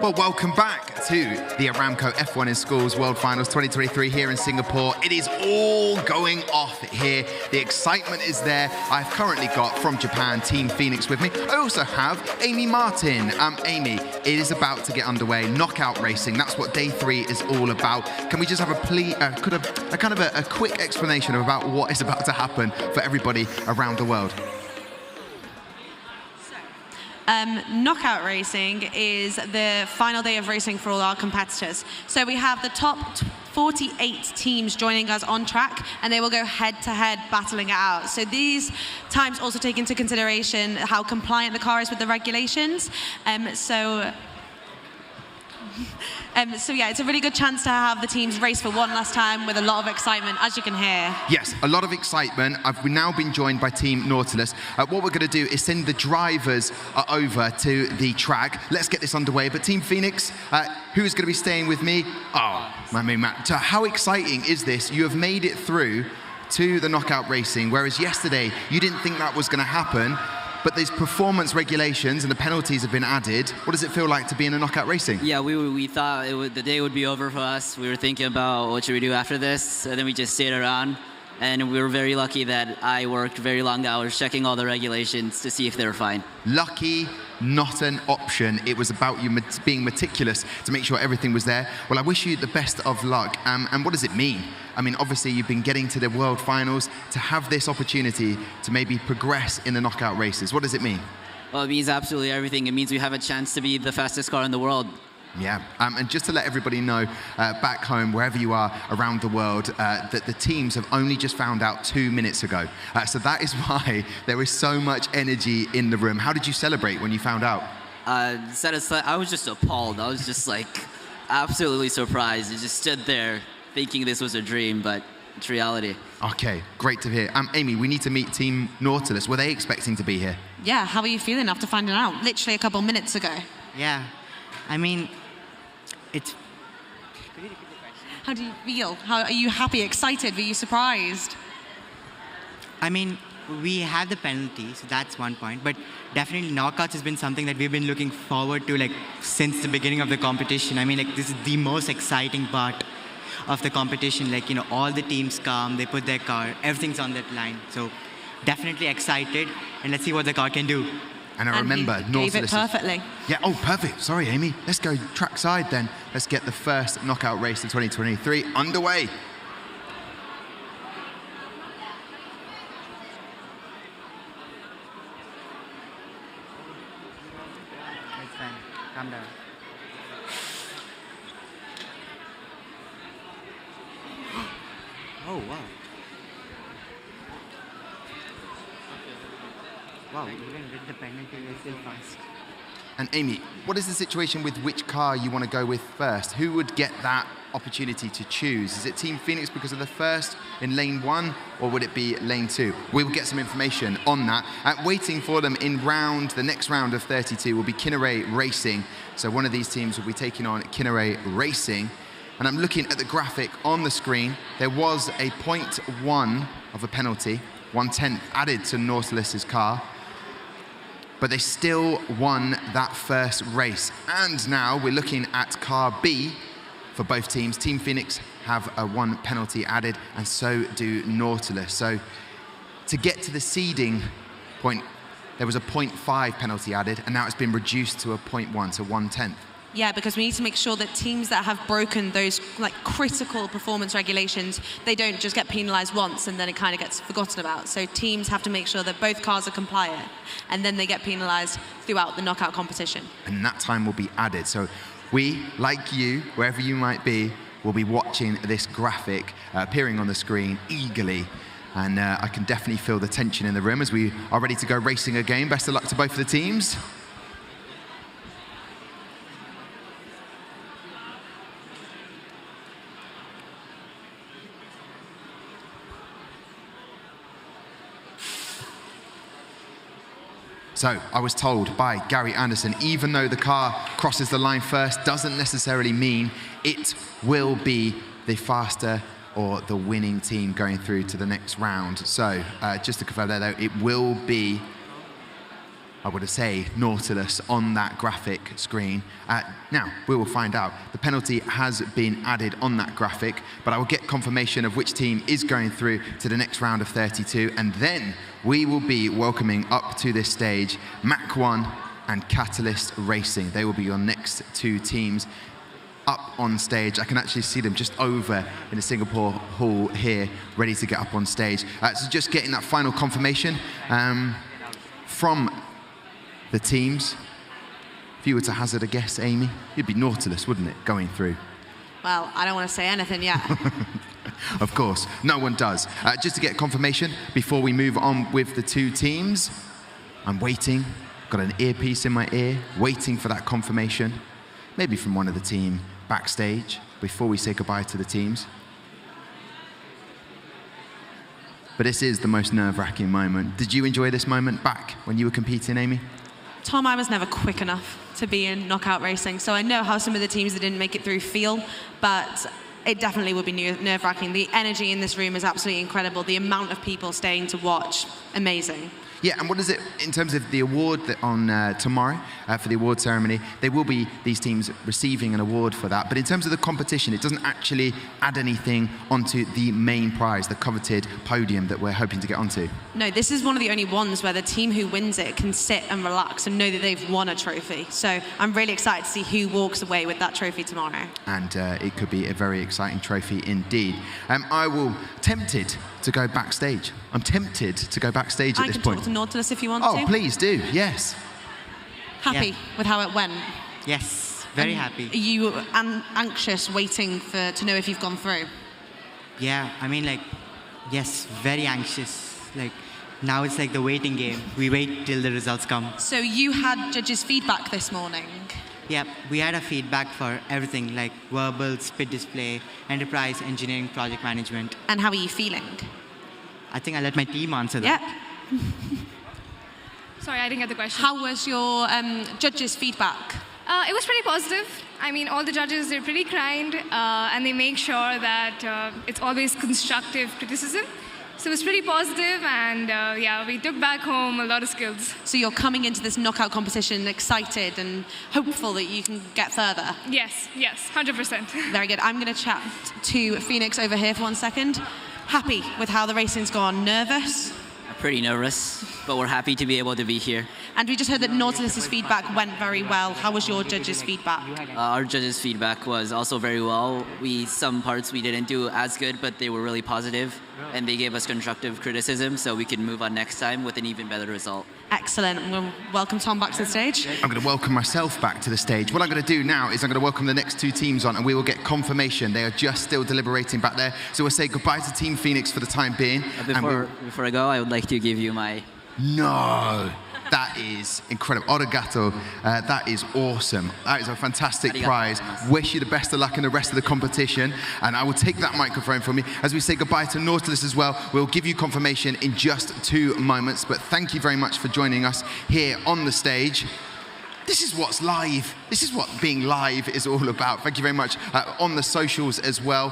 Well, welcome back to the Aramco F1 in Schools World Finals 2023 here in Singapore. It is all going off here. The excitement is there. I've currently got, from Japan, Team Phoenix with me. I also have Amy Martin. Amy, it is about to get underway. Knockout racing, that's what day 3 is all about. Can we just have a quick explanation about what is about to happen for everybody around the world? Knockout racing is the final day of racing for all our competitors. So we have the top 48 teams joining us on track, and they will go head-to-head battling it out. So these times also take into consideration how compliant the car is with the regulations. So yeah, it's a really good chance to have the teams race for one last time with a lot of excitement, as you can hear. Yes, a lot of excitement. We've now been joined by Team Nautilus. What we're going to do is send the drivers over to the track. Let's get this underway. But Team Phoenix, who's going to be staying with me? Oh, my main man. So how exciting is this? You have made it through to the knockout racing, whereas yesterday you didn't think that was going to happen. But these performance regulations and the penalties have been added. What does it feel like to be in a knockout racing? Yeah, we thought the day would be over for us. We were thinking about what should we do after this, and then we just stayed around. And we were very lucky that I worked very long hours checking all the regulations to see if they were fine. Lucky, not an option. It was about you being meticulous to make sure everything was there. Well, I wish you the best of luck. And what does it mean? I mean, obviously, you've been getting to the World Finals. To have this opportunity to maybe progress in the knockout races, what does it mean? Well, it means absolutely everything. It means we have a chance to be the fastest car in the world. Yeah, and just to let everybody know, back home, wherever you are around the world, that the teams have only just found out 2 minutes ago. So that is why there is so much energy in the room. How did you celebrate when you found out? I was just appalled. I was just like absolutely surprised. I just stood there thinking this was a dream, but it's reality. Okay, great to hear. Amy, we need to meet Team Nautilus. Were they expecting to be here? Yeah, how are you feeling after finding out? Literally a couple minutes ago. Yeah, I mean, it's... How do you feel? Are you happy, excited? Were you surprised? I mean, we had the penalties, so that's one point. But definitely knockouts has been something that we've been looking forward to since the beginning of the competition. I mean, this is the most exciting part of the competition. All the teams come, they put their car, everything's on that line. So definitely excited, and let's see what the car can do. And I remember Nautilus gave it perfectly. Yeah, oh, perfect. Sorry, Amy. Let's go trackside then. Let's get the first knockout race of 2023 underway. It's fine. Calm down. Oh, wow. Wow, even with the penalty, we're still fast. And Amy, what is the situation with which car you want to go with first? Who would get that opportunity to choose? Is it Team Phoenix because of the first in lane 1, or would it be lane 2? We will get some information on that. Waiting for them in the next round of 32 will be Kinneret Racing. So one of these teams will be taking on Kinneret Racing. And I'm looking at the graphic on the screen. There was a 0.1 of a penalty, 1/10 added to Nautilus's car. But they still won that first race. And now we're looking at car B for both teams. Team Phoenix have a 1 penalty added, and so do Nautilus. So to get to the seeding point, there was a 0.5 penalty added, and now it's been reduced to a 0.1, so 1/10. Yeah, because we need to make sure that teams that have broken those critical performance regulations, they don't just get penalized once and then it kind of gets forgotten about. So teams have to make sure that both cars are compliant, and then they get penalized throughout the knockout competition. And that time will be added. So we, like you, wherever you might be, will be watching this graphic appearing on the screen eagerly. And I can definitely feel the tension in the room as we are ready to go racing again. Best of luck to both of the teams. So I was told by Gary Anderson, even though the car crosses the line first, doesn't necessarily mean it will be the faster or the winning team going through to the next round. So just to confirm there, though, it will be I would say, Nautilus on that graphic screen. Now, we will find out. The penalty has been added on that graphic, but I will get confirmation of which team is going through to the next round of 32, and then we will be welcoming up to this stage Mach 1 and Catalyst Racing. They will be your next two teams up on stage. I can actually see them just over in the Singapore hall here, ready to get up on stage. So just getting that final confirmation from the teams. If you were to hazard a guess, Amy, it'd be Nautilus, wouldn't it, going through? Well, I don't want to say anything yet. Of course, no one does. Just to get confirmation before we move on with the two teams, I'm waiting, got an earpiece in my ear, waiting for that confirmation, maybe from one of the team backstage, before we say goodbye to the teams. But this is the most nerve-wracking moment. Did you enjoy this moment back when you were competing, Amy? Tom, I was never quick enough to be in knockout racing, so I know how some of the teams that didn't make it through feel, but it definitely would be nerve-wracking. The energy in this room is absolutely incredible. The amount of people staying to watch, amazing. Yeah, and what is it in terms of the award that on tomorrow for the award ceremony? There will be these teams receiving an award for that. But in terms of the competition, it doesn't actually add anything onto the main prize, the coveted podium that we're hoping to get onto. No, this is one of the only ones where the team who wins it can sit and relax and know that they've won a trophy. So I'm really excited to see who walks away with that trophy tomorrow. And it could be a very exciting trophy indeed. I will tempted to go backstage. I'm tempted to go backstage at this point. I can talk to Nautilus if you want to. Oh, please do, yes. Happy with how it went? Yes, very happy. Are you anxious, waiting to know if you've gone through? Yeah, I mean, like, yes, very anxious. Like, now it's like the waiting game. We wait till the results come. So you had judges' feedback this morning? Yep, we had a feedback for everything, like verbal, spit display, enterprise, engineering, project management. And how are you feeling? I think I'll let my team answer that. Yeah. Sorry, I didn't get the question. How was your judges' feedback? It was pretty positive. I mean, all the judges, they're pretty kind, and they make sure that it's always constructive criticism. So it was pretty positive, and yeah, we took back home a lot of skills. So you're coming into this knockout competition excited and hopeful that you can get further? Yes, 100%. Very good. I'm going to chat to Phoenix over here for 1 second. Happy with how the racing's gone? Nervous? Pretty nervous, but we're happy to be able to be here. And we just heard that Nautilus's feedback went very well. How was your judges' feedback? Our judges' feedback was also very well. Some parts we didn't do as good, but they were really positive, and they gave us constructive criticism, so we can move on next time with an even better result. Excellent. We'll welcome Tom back to the stage. I'm going to welcome myself back to the stage. What I'm going to do now is I'm going to welcome the next two teams on, and we will get confirmation. They are just still deliberating back there. So we'll say goodbye to Team Phoenix for the time being. Before I go, I would like to give you my... No! That is incredible. Arigato. That is awesome. That is a fantastic prize. Wish you the best of luck in the rest of the competition. And I will take that microphone from you. As we say goodbye to Nautilus as well, we'll give you confirmation in just 2 moments. But thank you very much for joining us here on the stage. This is what's live. This is what being live is all about. Thank you very much on the socials as well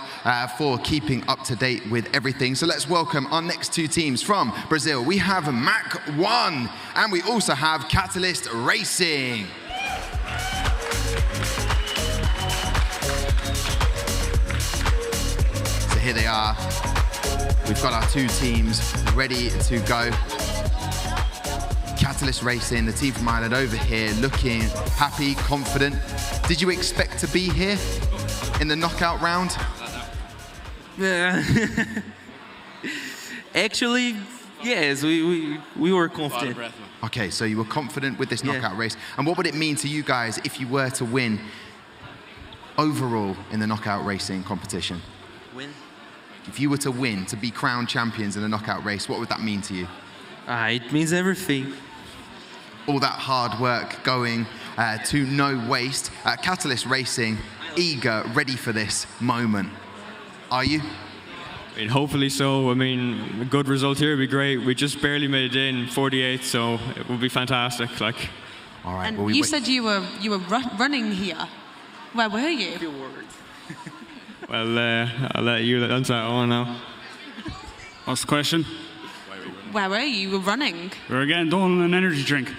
for keeping up to date with everything. So let's welcome our next two teams from Brazil. We have Mach 1 and we also have Catalyst Racing. So here they are. We've got our two teams ready to go. Catalyst Racing, the team from Ireland over here, looking happy, confident. Did you expect to be here in the knockout round? Actually, yes, we were confident. Okay, so you were confident with this knockout race. And what would it mean to you guys if you were to win overall in the knockout racing competition? Win? If you were to win, to be crowned champions in the knockout race, what would that mean to you? It means everything. All that hard work going to no waste. Catalyst Racing, eager, ready for this moment. Are you? I mean, hopefully so. I mean, a good result here would be great. We just barely made it in 48, so it would be fantastic. Like, all right. And well, you said you were running here. Where were you? A few words. Well, I'll let you answer that one now. What's the question? Where were you? You were running. We're getting done an energy drink.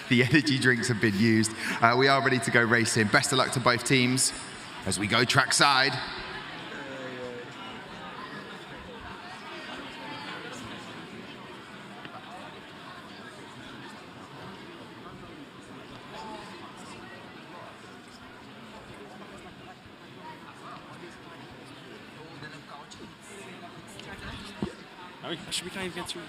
The energy drinks have been used. We are ready to go racing. Best of luck to both teams as we go trackside. We can't even get through.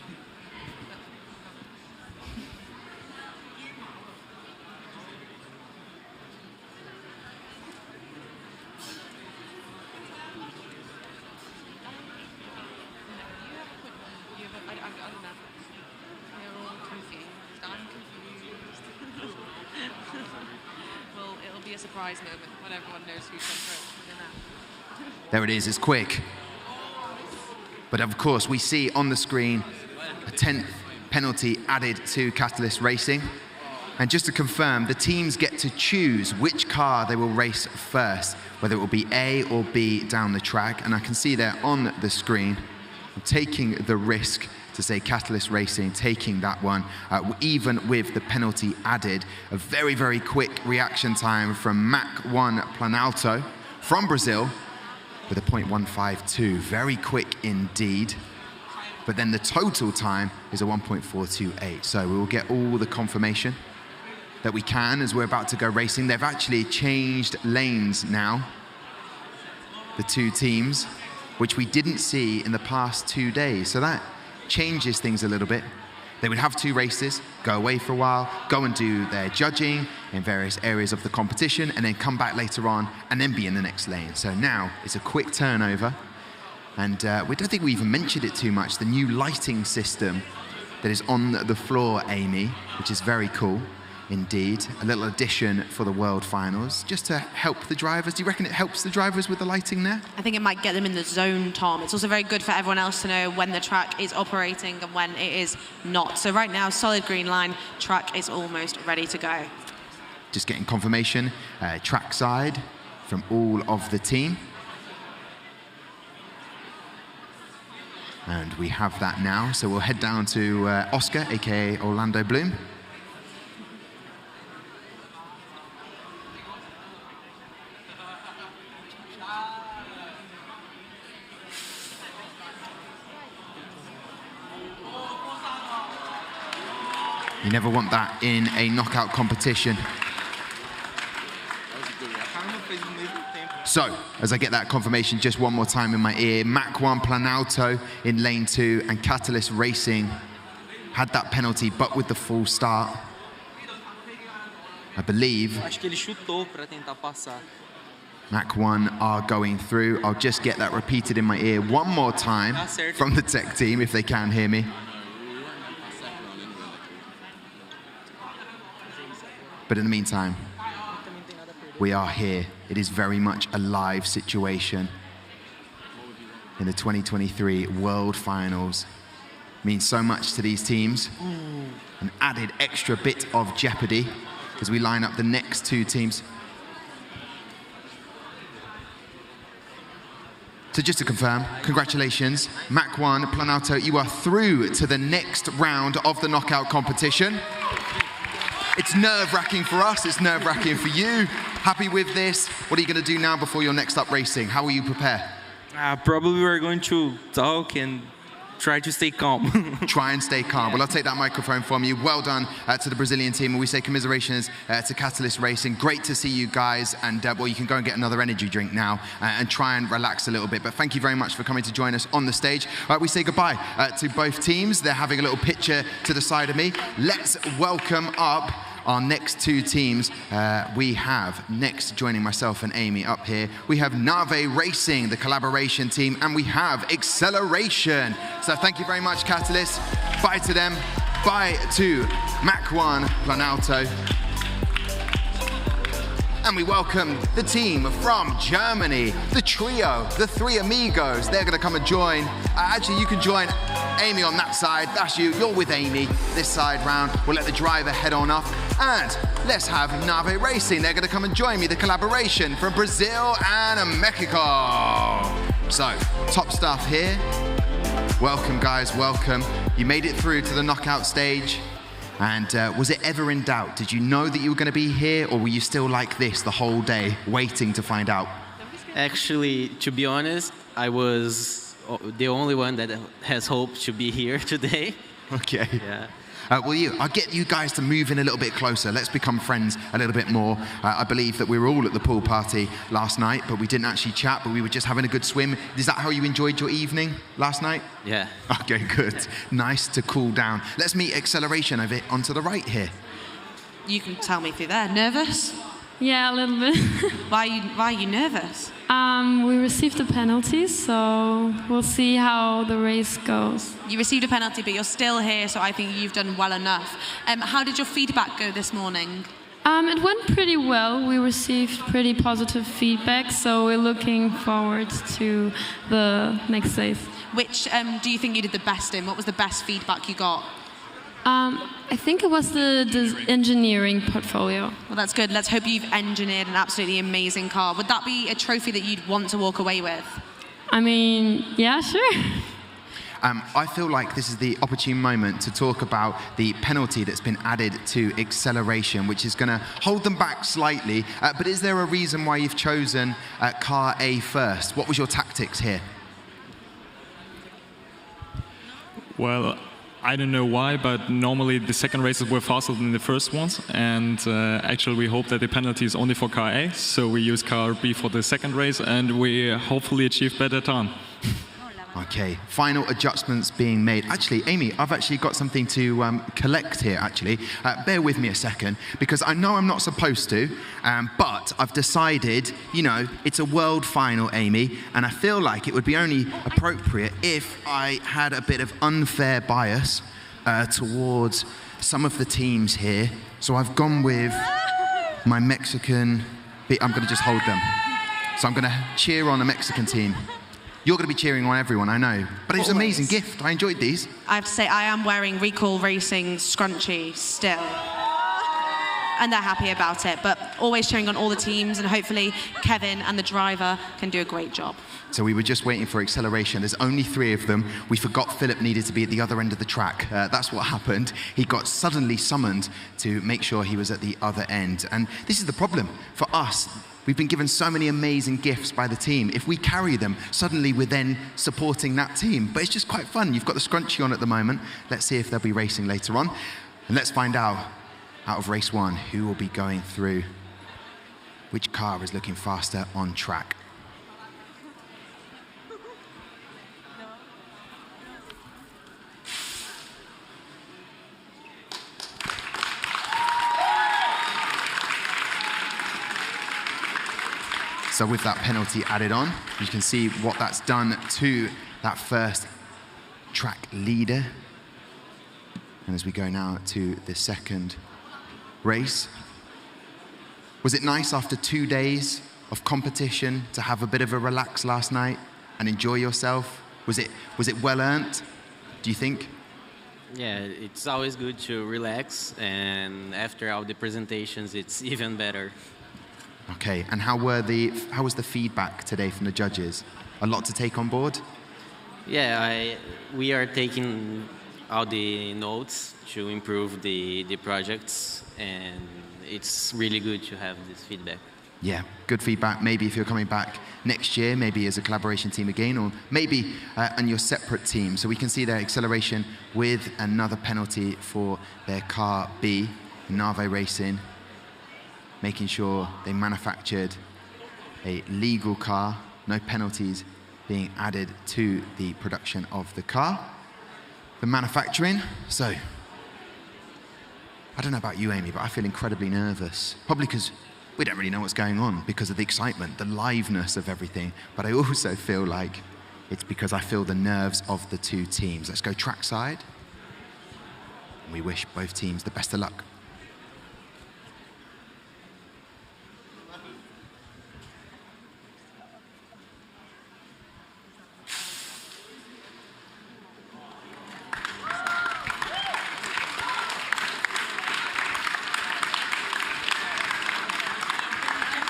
Well, it'll be a surprise moment when everyone knows who's gone through. There it is, it's quick. But of course, we see on the screen a 10th penalty added to Catalyst Racing. And just to confirm, the teams get to choose which car they will race first, whether it will be A or B down the track. And I can see there on the screen, I'm taking the risk to say Catalyst Racing, taking that one, even with the penalty added. A very, very quick reaction time from F1 Planalto from Brazil, with a 0.152, very quick indeed. But then the total time is a 1.428. So we will get all the confirmation that we can as we're about to go racing. They've actually changed lanes now, the two teams, which we didn't see in the past 2 days. So that changes things a little bit. They would have two races, go away for a while, go and do their judging in various areas of the competition, and then come back later on and then be in the next lane. So now it's a quick turnover. And we don't think we even mentioned it too much, the new lighting system that is on the floor, Amy, which is very cool indeed. A little addition for the World Finals, just to help the drivers. Do you reckon it helps the drivers with the lighting there? I think it might get them in the zone, Tom. It's also very good for everyone else to know when the track is operating and when it is not. So right now, solid green line, track is almost ready to go. Just getting confirmation, trackside from all of the team. And we have that now, so we'll head down to Oscar, aka Orlando Bloom. You never want that in a knockout competition. So, as I get that confirmation just one more time in my ear, F1 Planalto in lane 2 and Catalyst Racing had that penalty, but with the full start. I believe F1 are going through. I'll just get that repeated in my ear one more time from the tech team, if they can hear me. But in the meantime, we are here. It is very much a live situation in the 2023 World Finals. It means so much to these teams. An added extra bit of jeopardy as we line up the next two teams. So just to confirm, congratulations, F1 Planalto, you are through to the next round of the knockout competition. It's nerve-wracking for us, it's nerve-wracking for you. Happy with this? What are you going to do now before your next up racing? How will you prepare? Probably we're going to talk and try to stay calm. Try and stay calm. Well, I'll take that microphone from you. Well done to the Brazilian team. And we say commiserations to Catalyst Racing. Great to see you guys. And well, you can go and get another energy drink now and try and relax a little bit. But thank you very much for coming to join us on the stage. We say goodbye to both teams. They're having a little picture to the side of me. Let's welcome up our next two teams. We have next, joining myself and Amy up here, we have Nave Racing, the collaboration team, and we have Acceleration. So thank you very much, Catalyst. Bye to them. Bye to F1 Planalto. And we welcome the team from Germany, the trio, the three amigos. They're gonna come and join. Actually, you can join Amy on that side. That's you, you're with Amy this side round. We'll let the driver head on up. And let's have Nave Racing. They're gonna come and join me, the collaboration from Brazil and Mexico. So, top stuff here. Welcome, guys, welcome. You made it through to the knockout stage. And was it ever in doubt? Did you know that you were going to be here, or were you still like this the whole day, waiting to find out? Actually, to be honest, I was the only one that has hope to be here today. Okay. Yeah. I'll get you guys to move in a little bit closer. Let's become friends a little bit more. I believe that we were all at the pool party last night, but we didn't actually chat, but we were just having a good swim. Is that how you enjoyed your evening last night? Yeah. Okay, good. Nice to cool down. Let's meet Acceleration over onto the right here. You can tell me through there. Nervous? Yeah, a little bit. Why are you nervous? We received the penalties, so we'll see how the race goes. You received a penalty, but you're still here, so I think you've done well enough. How did your feedback go this morning? It went pretty well. We received pretty positive feedback, so we're looking forward to the next race. Which do you think you did the best in? What was the best feedback you got? I think it was the engineering portfolio. Well, that's good. Let's hope you've engineered an absolutely amazing car. Would that be a trophy that you'd want to walk away with? I mean, yeah, sure. I feel like this is the opportune moment to talk about the penalty that's been added to Acceleration, which is going to hold them back slightly. But is there a reason why you've chosen car A first? What was your tactics here? Well, I don't know why, but normally the second races were faster than the first ones, and actually we hope that the penalty is only for car A, so we use car B for the second race, and we hopefully achieve better time. Okay, final adjustments being made. Actually, Amy, I've actually got something to collect here, actually. Bear with me a second, because I know I'm not supposed to, but I've decided, you know, it's a world final, Amy, and I feel like it would be only appropriate if I had a bit of unfair bias towards some of the teams here. So I've gone with my Mexican... I'm going to just hold them. So I'm going to cheer on the Mexican team. You're going to be cheering on everyone, I know. But it was an amazing gift. I enjoyed these. I have to say, I am wearing Recall Racing scrunchie still. And they're happy about it. But always cheering on all the teams, and hopefully Kevin and the driver can do a great job. So we were just waiting for Acceleration. There's only 3 of them. We forgot Philip needed to be at the other end of the track. That's what happened. He got suddenly summoned to make sure he was at the other end. And this is the problem for us. We've been given so many amazing gifts by the team. If we carry them, suddenly we're then supporting that team. But it's just quite fun. You've got the scrunchie on at the moment. Let's see if they'll be racing later on. And let's find out of race 1, who will be going through, which car is looking faster on track. So with that penalty added on, you can see what that's done to that first track leader. And as we go now to the second race, was it nice after 2 days of competition to have a bit of a relax last night and enjoy yourself? Was it well earned, do you think? Yeah, it's always good to relax, and after all the presentations, it's even better. Okay, and how was the feedback today from the judges? A lot to take on board? Yeah, we are taking all the notes to improve the projects, and it's really good to have this feedback. Yeah, good feedback. Maybe if you're coming back next year, maybe as a collaboration team again, or maybe on your separate team. So we can see their Acceleration with another penalty for their car B, Nave Racing, making sure they manufactured a legal car, no penalties being added to the production of the car. The manufacturing, so I don't know about you, Amy, but I feel incredibly nervous. Probably because we don't really know what's going on because of the excitement, the liveness of everything. But I also feel like it's because I feel the nerves of the 2 teams. Let's go trackside. We wish both teams the best of luck.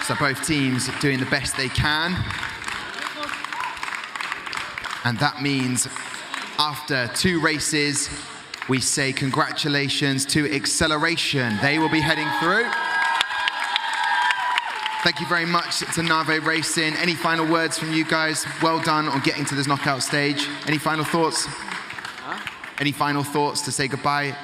So both teams doing the best they can. And that means after 2 races, we say congratulations to Acceleration. They will be heading through. Thank you very much to Nave Racing. Any final words from you guys? Well done on getting to this knockout stage. Any final thoughts? Any final thoughts to say goodbye?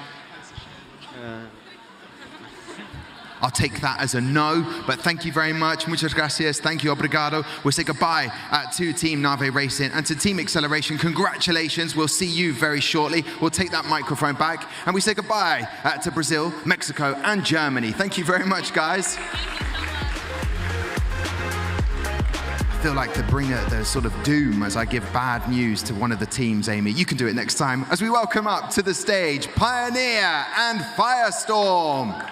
I'll take that as a no, but thank you very much. Muchas gracias. Thank you, obrigado. We'll say goodbye to Team Nave Racing and to Team Acceleration. Congratulations. We'll see you very shortly. We'll take that microphone back and we say goodbye to Brazil, Mexico, and Germany. Thank you very much, guys. I feel like the bringer, the sort of doom as I give bad news to one of the teams, Amy. You can do it next time as we welcome up to the stage Pioneer and Firestorm.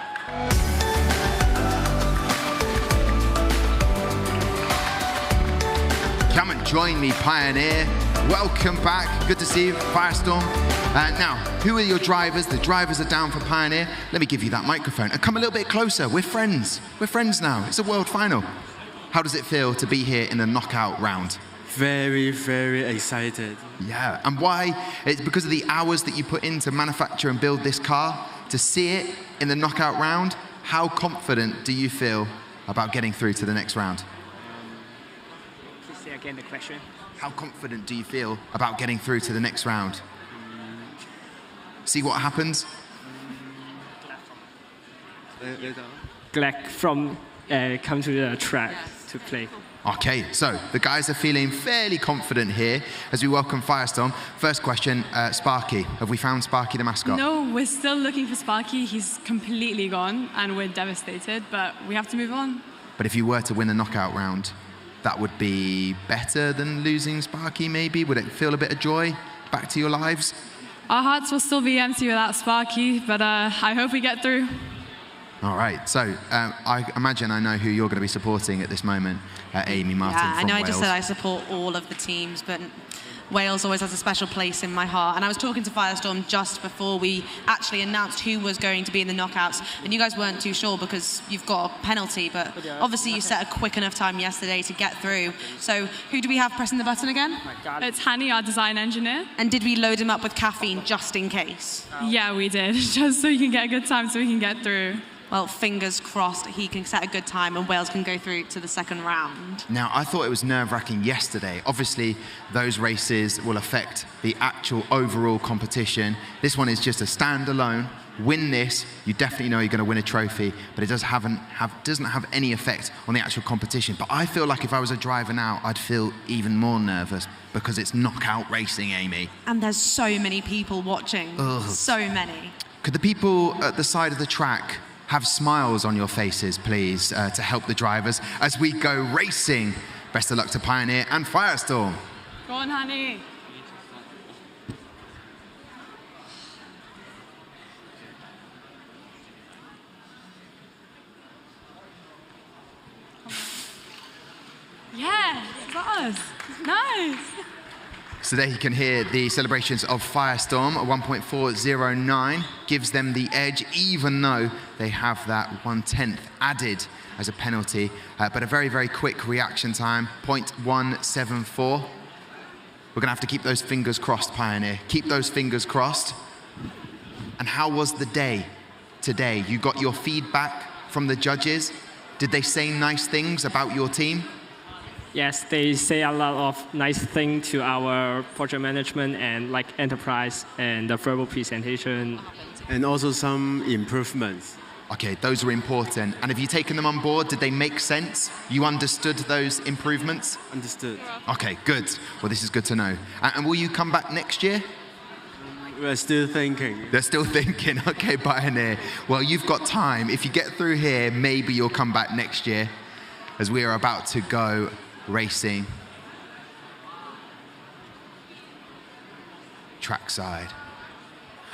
Come and join me, Pioneer. Welcome back. Good to see you, Firestorm. Now, who are your drivers? The drivers are down for Pioneer. Let me give you that microphone and come a little bit closer. We're friends. We're friends now. It's a world final. How does it feel to be here in the knockout round? Very, very excited. Yeah, and why? It's because of the hours that you put in to manufacture and build this car. To see it in the knockout round, how confident do you feel about getting through to the next round? Please say again the question. How confident do you feel about getting through to the next round? See what happens? Glad from come to the track to play. Okay, so the guys are feeling fairly confident here as we welcome Firestorm. First question, Sparky. Have we found Sparky the mascot? No, we're still looking for Sparky. He's completely gone and we're devastated, but we have to move on. But if you were to win the knockout round, that would be better than losing Sparky maybe? Would it feel a bit of joy back to your lives? Our hearts will still be empty without Sparky, but I hope we get through. All right, so I imagine I know who you're going to be supporting at this moment, Amy Martin Yeah, from I know Wales. I just said I support all of the teams, but Wales always has a special place in my heart. And I was talking to Firestorm just before we actually announced who was going to be in the knockouts, and you guys weren't too sure because you've got a penalty, but obviously you set a quick enough time yesterday to get through. So who do we have pressing the button again? It's Hani, our design engineer. And did we load him up with caffeine just in case? Yeah, we did, just so you can get a good time so we can get through. Well, fingers crossed he can set a good time and Wales can go through to the second round. Now, I thought it was nerve-wracking yesterday. Obviously, those races will affect the actual overall competition. This one is just a standalone. Win this, you definitely know you're going to win a trophy, but it doesn't have any effect on the actual competition. But I feel like if I was a driver now, I'd feel even more nervous because it's knockout racing, Amy. And there's so many people watching. Ugh. So many. Could the people at the side of the track have smiles on your faces, please, to help the drivers as we go racing? Best of luck to Pioneer and Firestorm. Go on, Hani. Yeah, it's us. Nice. So there you can hear the celebrations of Firestorm. A 1.409 gives them the edge, even though they have that 1/10 added as a penalty. But a very, very quick reaction time, 0.174. We're going to have to keep those fingers crossed, Pioneer. Keep those fingers crossed. And how was the day today? You got your feedback from the judges. Did they say nice things about your team? Yes, they say a lot of nice things to our project management and like enterprise and the verbal presentation. And also some improvements. Okay, those were important. And have you taken them on board? Did they make sense? You understood those improvements? Understood. Okay, good. Well, this is good to know. And will you come back next year? We're still thinking. They're still thinking. Okay, Pioneer. Well, you've got time. If you get through here, maybe you'll come back next year as we are about to go racing. Trackside.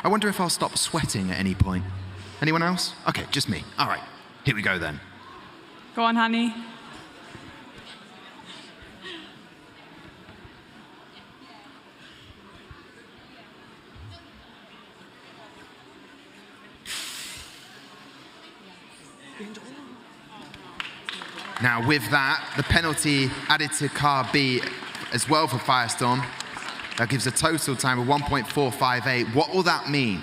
I wonder if I'll stop sweating at any point. Anyone else? Okay, just me. All right, here we go then. Go on, Hani. Now with that, the penalty added to car B as well for Firestorm. That gives a total time of 1.458. What will that mean?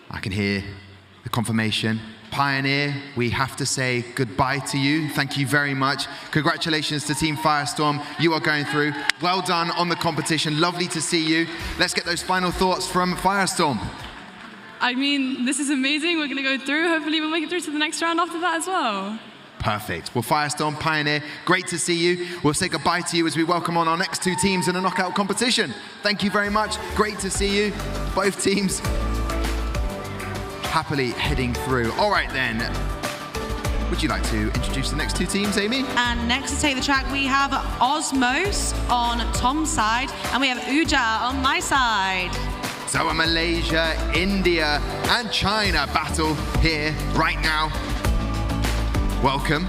I can hear the confirmation. Pioneer, we have to say goodbye to you. Thank you very much. Congratulations to Team Firestorm. You are going through. Well done on the competition. Lovely to see you. Let's get those final thoughts from Firestorm. I mean, this is amazing. We're going to go through. Hopefully we'll make it through to the next round after that as well. Perfect. Well, Firestorm, Pioneer, great to see you. We'll say goodbye to you as we welcome on our next two teams in a knockout competition. Thank you very much. Great to see you. Both teams happily heading through. All right then. Would you like to introduce the next two teams, Amy? And next to take the track, we have Osmos on Tom's side, and we have Uja on my side. So a Malaysia, India, and China battle here right now. Welcome.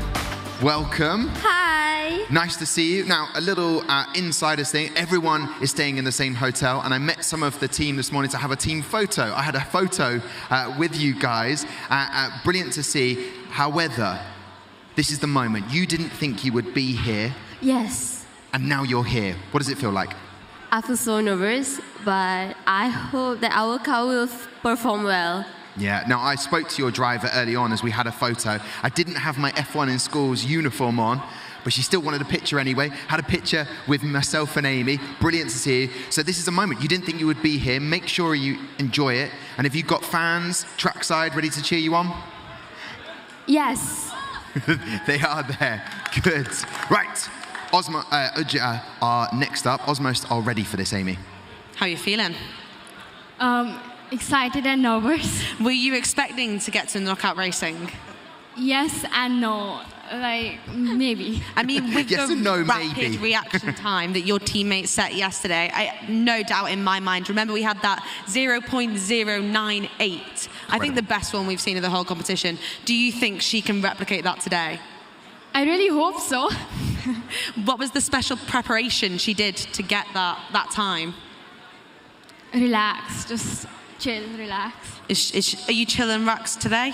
Welcome. Hi. Nice to see you. Now, a little insiders thing. Everyone is staying in the same hotel, and I met some of the team this morning to have a team photo. I had a photo with you guys. Brilliant to see. However, this is the moment. You didn't think you would be here. Yes. And now you're here. What does it feel like? I feel so nervous, but I hope that our car will perform well. Yeah, now I spoke to your driver early on as we had a photo. I didn't have my F1 in school's uniform on, but she still wanted a picture anyway. Had a picture with myself and Amy. Brilliant to see you. So this is a moment. You didn't think you would be here. Make sure you enjoy it. And if you've got fans, trackside, ready to cheer you on? Yes. They are there. Good. Right. Uja are next up. Osmos are ready for this, Amy. How are you feeling? Excited and nervous. Were you expecting to get to knockout racing? Yes and no. Like, maybe. I mean, with yes the and no, rapid maybe. reaction time that your teammates set yesterday, no doubt in my mind. Remember, we had that 0.098. I think the best one we've seen in the whole competition. Do you think she can replicate that today? I really hope so. What was the special preparation she did to get that time? Relax, just chill, relax. Are you chilling, Rux, today?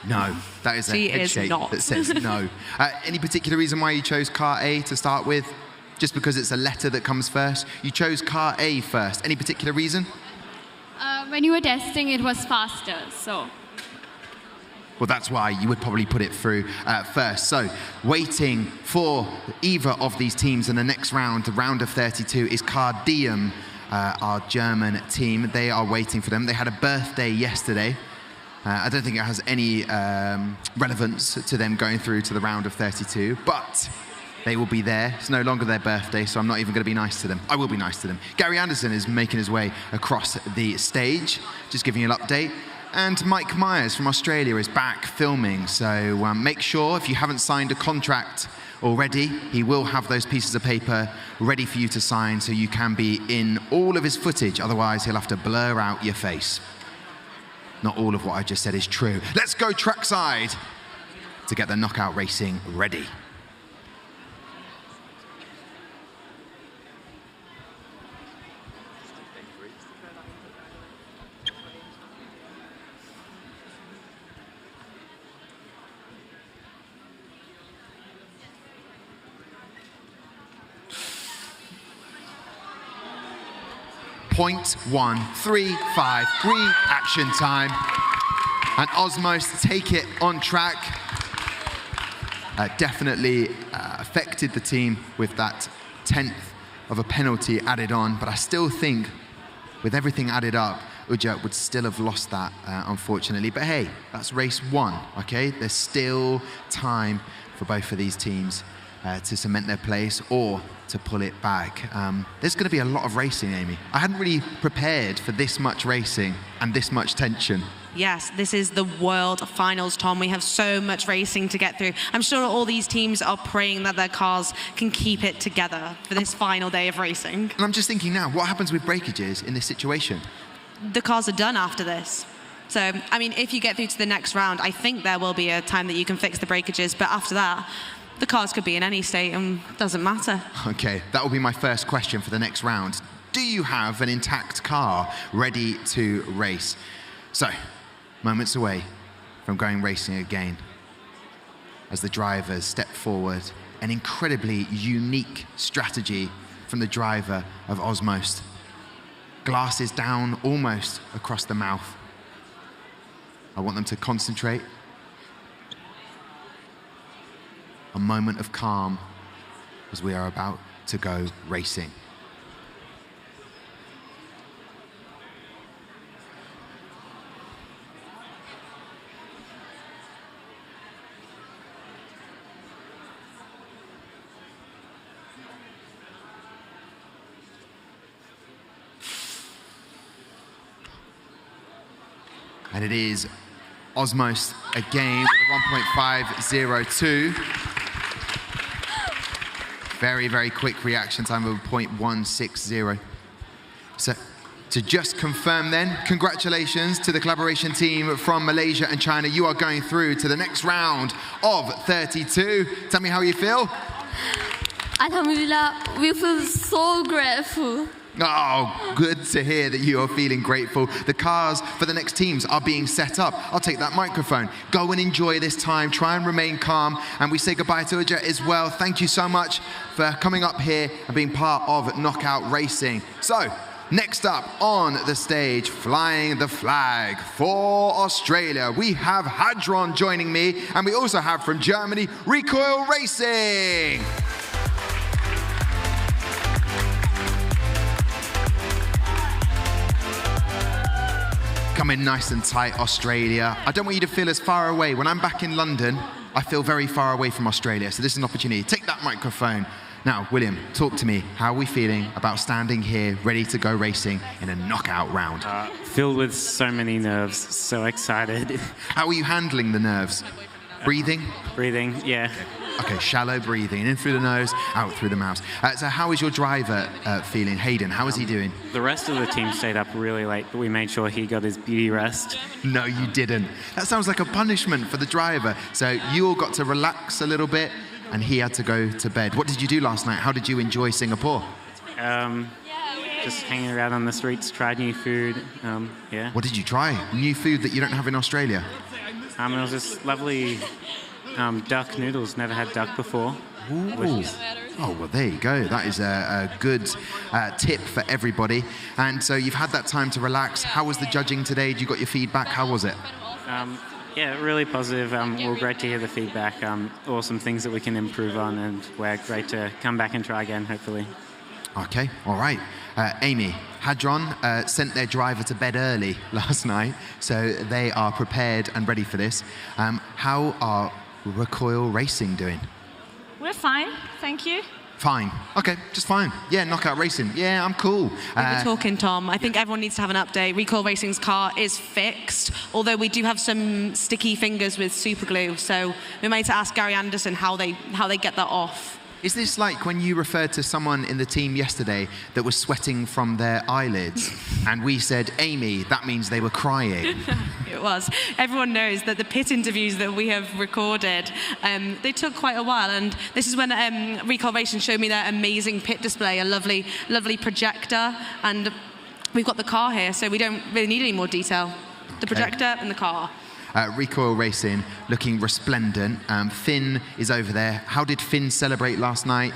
No, that is a head shake that says no. Any particular reason why you chose car A to start with? Just because it's a letter that comes first? You chose car A first. Any particular reason? When you were testing, it was faster, so. Well, that's why you would probably put it through first. So, waiting for either of these teams in the next round, the round of 32, is Car Diem, our German team. They are waiting for them. They had a birthday yesterday. I don't think it has any relevance to them going through to the round of 32, but they will be there. It's no longer their birthday, so I'm not even going to be nice to them. I will be nice to them. Gary Anderson is making his way across the stage, just giving you an update. And Mike Myers from Australia is back filming, so make sure if you haven't signed a contract already, he will have those pieces of paper ready for you to sign so you can be in all of his footage. Otherwise, he'll have to blur out your face. Not all of what I just said is true. Let's go trackside to get the knockout racing ready. .1353 action time. And Osmos take it on track. Definitely affected the team with that 10th of a penalty added on, but I still think with everything added up, Uja would still have lost that, unfortunately. But hey, that's race one, okay? There's still time for both of these teams to cement their place or to pull it back. There's going to be a lot of racing, Amy. I hadn't really prepared for this much racing and this much tension. Yes, this is the World Finals, Tom. We have so much racing to get through. I'm sure all these teams are praying that their cars can keep it together for this final day of racing. And I'm just thinking now, what happens with breakages in this situation? The cars are done after this. So, I mean, if you get through to the next round, I think there will be a time that you can fix the breakages, but after that, the cars could be in any state and it doesn't matter. Okay, that will be my first question for the next round. Do you have an intact car ready to race? So, moments away from going racing again as the drivers step forward. An incredibly unique strategy from the driver of Osmost. Glasses down almost across the mouth. I want them to concentrate. A moment of calm as we are about to go racing. And it is Osmost again with a 1.502. Very, very quick reaction time of 0.160. So to just confirm then, congratulations to the collaboration team from Malaysia and China. You are going through to the next round of 32. Tell me how you feel. Alhamdulillah, we feel so grateful. Oh, good to hear that you are feeling grateful. The cars for the next teams are being set up. I'll take that microphone. Go and enjoy this time. Try and remain calm. And we say goodbye to Uja as well. Thank you so much for coming up here and being part of Knockout Racing. So, next up on the stage, flying the flag for Australia, we have Hadron joining me. And we also have from Germany, Recoil Racing. Come in nice and tight, Australia. I don't want you to feel as far away. When I'm back in London, I feel very far away from Australia. So this is an opportunity. Take that microphone. Now, William, talk to me. How are we feeling about standing here, ready to go racing in a knockout round? Filled with so many nerves, so excited. How are you handling the nerves? Breathing? Breathing, yeah. Okay, shallow breathing, in through the nose, out through the mouth. So how is your driver feeling? Hayden, how is he doing? The rest of the team stayed up really late, but we made sure he got his beauty rest. No, you didn't. That sounds like a punishment for the driver. So you all got to relax a little bit, and he had to go to bed. What did you do last night? How did you enjoy Singapore? Just hanging around on the streets, tried new food, yeah. What did you try? New food that you don't have in Australia? It was just lovely duck noodles. Never had duck before. Ooh. Oh, well, there you go. That is a good tip for everybody. And so you've had that time to relax. How was the judging today? You got your feedback? How was it? Yeah, really positive. We're great to hear the feedback. Awesome things that we can improve on, and we're great to come back and try again, hopefully. Okay, all right. Amy, Hadron sent their driver to bed early last night, so they are prepared and ready for this. How are Recoil Racing doing? We're fine, thank you. Fine. Okay, just fine. Yeah, Knockout Racing. Yeah, I'm cool. We were talking, Tom. I think everyone needs to have an update. Recoil Racing's car is fixed, although we do have some sticky fingers with super glue. So we might ask Gary Anderson how they get that off. Is this like when you referred to someone in the team yesterday that was sweating from their eyelids, and we said, Amy, that means they were crying? It was. Everyone knows that the pit interviews that we have recorded, they took quite a while, and this is when Recoil Racing showed me their amazing pit display, a lovely, lovely projector, and we've got the car here, so we don't really need any more detail. The projector and the car. Recoil Racing looking resplendent. Finn is over there. How did Finn celebrate last night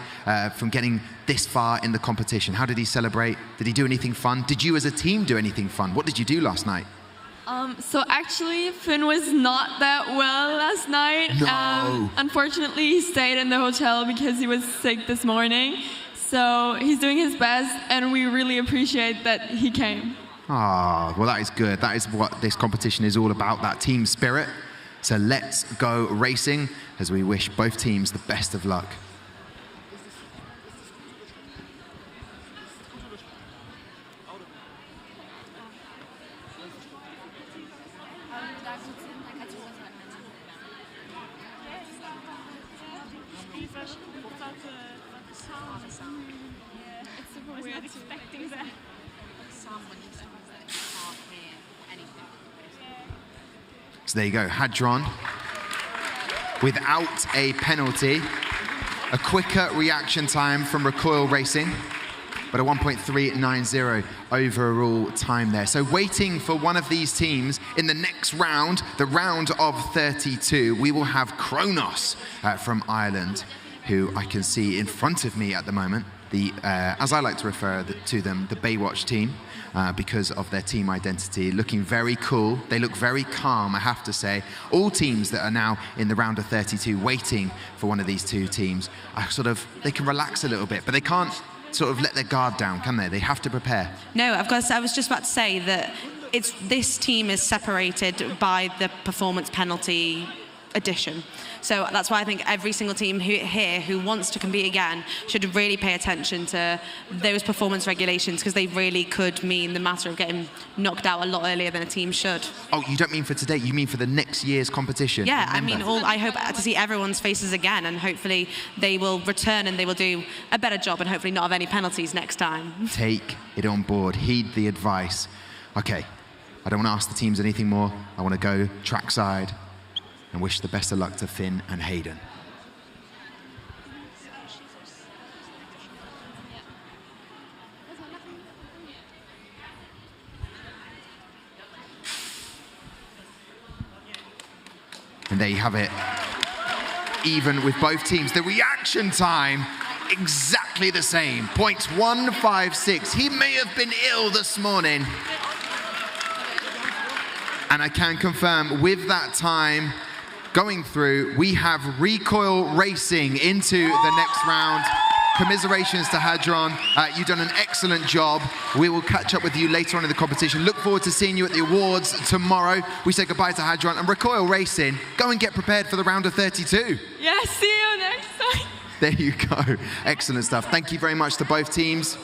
from getting this far in the competition? How did he celebrate? Did he do anything fun? Did you as a team do anything fun? What did you do last night? So actually, Finn was not that well last night. No. Unfortunately, he stayed in the hotel because he was sick this morning. So he's doing his best, and we really appreciate that he came. Ah, well, that is good. That is what this competition is all about, that team spirit. So let's go racing as we wish both teams the best of luck. So there you go, Hadron, without a penalty, a quicker reaction time from Recoil Racing, but a 1.390 overall time there. So waiting for one of these teams in the next round, the round of 32, we will have Kronos from Ireland, who I can see in front of me at the moment. the, as I like to refer to them, the Baywatch team, because of their team identity, looking very cool. They look very calm, I have to say. All teams that are now in the round of 32 waiting for one of these two teams, are they can relax a little bit, but they can't sort of let their guard down, can they? They have to prepare. No, of course, I was just about to say that this team is separated by the performance penalty addition. So that's why I think every single team here who wants to compete again should really pay attention to those performance regulations, because they really could mean the matter of getting knocked out a lot earlier than a team should. Oh, you don't mean for today, you mean for the next year's competition? Yeah, Remember. I mean, I hope to see everyone's faces again, and hopefully they will return and they will do a better job, and hopefully not have any penalties next time. Take it on board, heed the advice. Okay, I don't want to ask the teams anything more. I want to go trackside and wish the best of luck to Finn and Hayden. And there you have it. Even with both teams, the reaction time exactly the same. Points 156. He may have been ill this morning. And I can confirm with that time going through, we have Recoil Racing into the next round. Commiserations to Hadron. You've done an excellent job. We will catch up with you later on in the competition. Look forward to seeing you at the awards tomorrow. We say goodbye to Hadron and Recoil Racing. Go and get prepared for the round of 32. Yeah, see you next time. There you go. Excellent stuff. Thank you very much to both teams.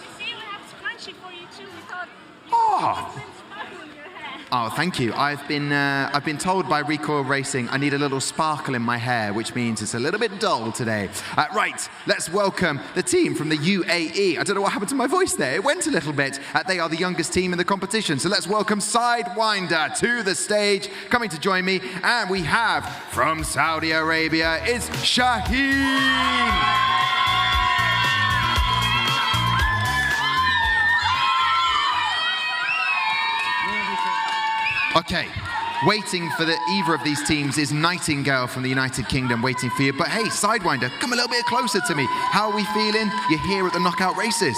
Oh, thank you. I've been told by Recoil Racing I need a little sparkle in my hair, which means it's a little bit dull today. Right, let's welcome the team from the UAE. I don't know what happened to my voice there. It went a little bit. They are the youngest team in the competition. So let's welcome Sidewinder to the stage. Coming to join me, and we have from Saudi Arabia, it's Shaheen. Okay, waiting for either of these teams is Nightingale from the United Kingdom waiting for you. But hey, Sidewinder, come a little bit closer to me. How are we feeling? You're here at the knockout races.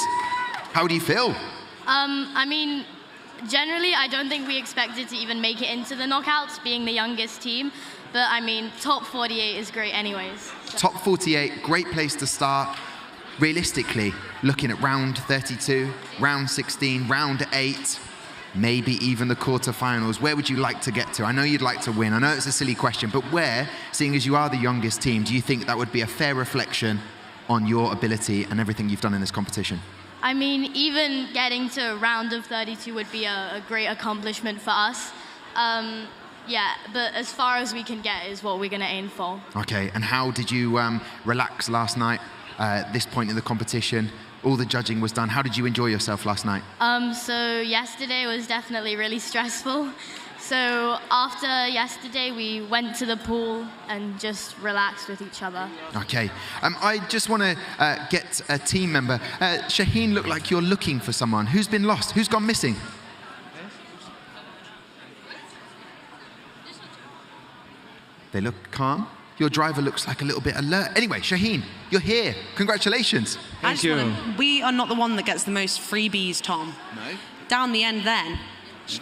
How do you feel? I mean, generally, I don't think we expected to even make it into the knockouts, being the youngest team. But I mean, top 48 is great anyways. So. Top 48, great place to start. Realistically, looking at round 32, round 16, round 8, maybe even the quarterfinals, where would you like to get to? I know you'd like to win. I know it's a silly question, but where, seeing as you are the youngest team, do you think that would be a fair reflection on your ability and everything you've done in this competition? I mean, even getting to a round of 32 would be a great accomplishment for us. Yeah, but as far as we can get is what we're going to aim for. Okay, and how did you relax last night, this point in the competition? All the judging was done. How did you enjoy yourself last night? So yesterday was definitely really stressful. So after yesterday, we went to the pool and just relaxed with each other. Okay. I just want to get a team member. Shaheen, look like you're looking for someone. Who's been lost? Who's gone missing? They look calm. Your driver looks like a little bit alert. Anyway, Shaheen, you're here. Congratulations. Thank you. We are not the one that gets the most freebies, Tom. No? Down the end then.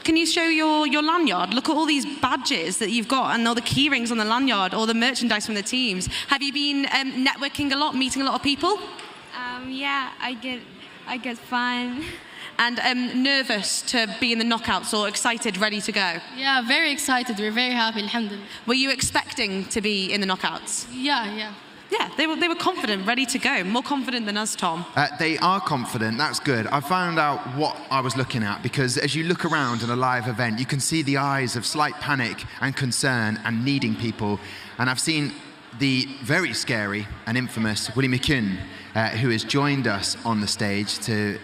Can you show your lanyard? Look at all these badges that you've got and all the key rings on the lanyard, all the merchandise from the teams. Have you been networking a lot, meeting a lot of people? Yeah, I get fun. And nervous to be in the knockouts, or excited, ready to go? Yeah, very excited. We're very happy, alhamdulillah. Were you expecting to be in the knockouts? Yeah. Yeah, they were confident, ready to go. More confident than us, Tom. They are confident, that's good. I found out what I was looking at, because as you look around in a live event, you can see the eyes of slight panic and concern and needing people. And I've seen the very scary and infamous Willie McKeown, who has joined us on the stage to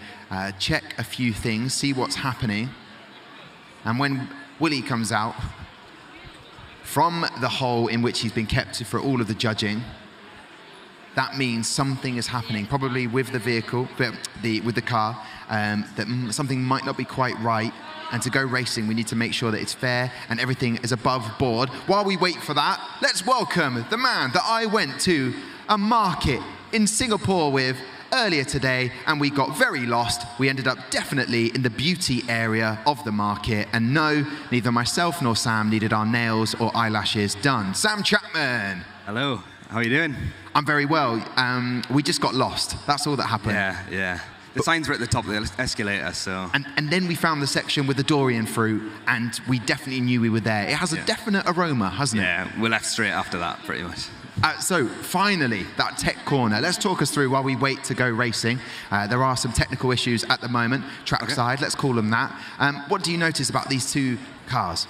check a few things, see what's happening. And when Willie comes out from the hole in which he's been kept for all of the judging, that means something is happening, probably with the vehicle, with the car, that something might not be quite right. And to go racing, we need to make sure that it's fair and everything is above board. While we wait for that, let's welcome the man that I went to a market in Singapore with earlier today and we got very lost. We ended up definitely in the beauty area of the market, and no, neither myself nor Sam needed our nails or eyelashes done. Sam Chapman. Hello, how are you doing? I'm very well. We just got lost. That's all that happened. Yeah. The signs were at the top of the escalator, so... And then we found the section with the durian fruit, and we definitely knew we were there. It has a definite aroma, hasn't it? Yeah, we're left straight after that, pretty much. So finally, that tech corner. Let's talk us through while we wait to go racing. There are some technical issues at the moment, trackside, let's call them that. What do you notice about these two cars?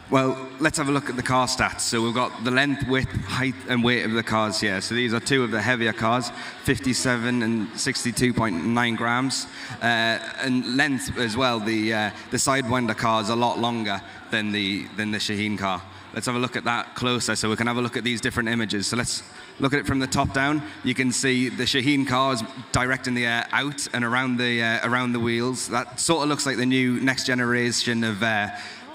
Well, let's have a look at the car stats. So we've got the length, width, height and weight of the cars here. So these are two of the heavier cars, 57 and 62.9 grams. And length as well, the Sidewinder car is a lot longer than the Shaheen car. Let's have a look at that closer so we can have a look at these different images. So let's look at it from the top down. You can see the Shaheen car is directing the air out and around the wheels. That sort of looks like the new next generation of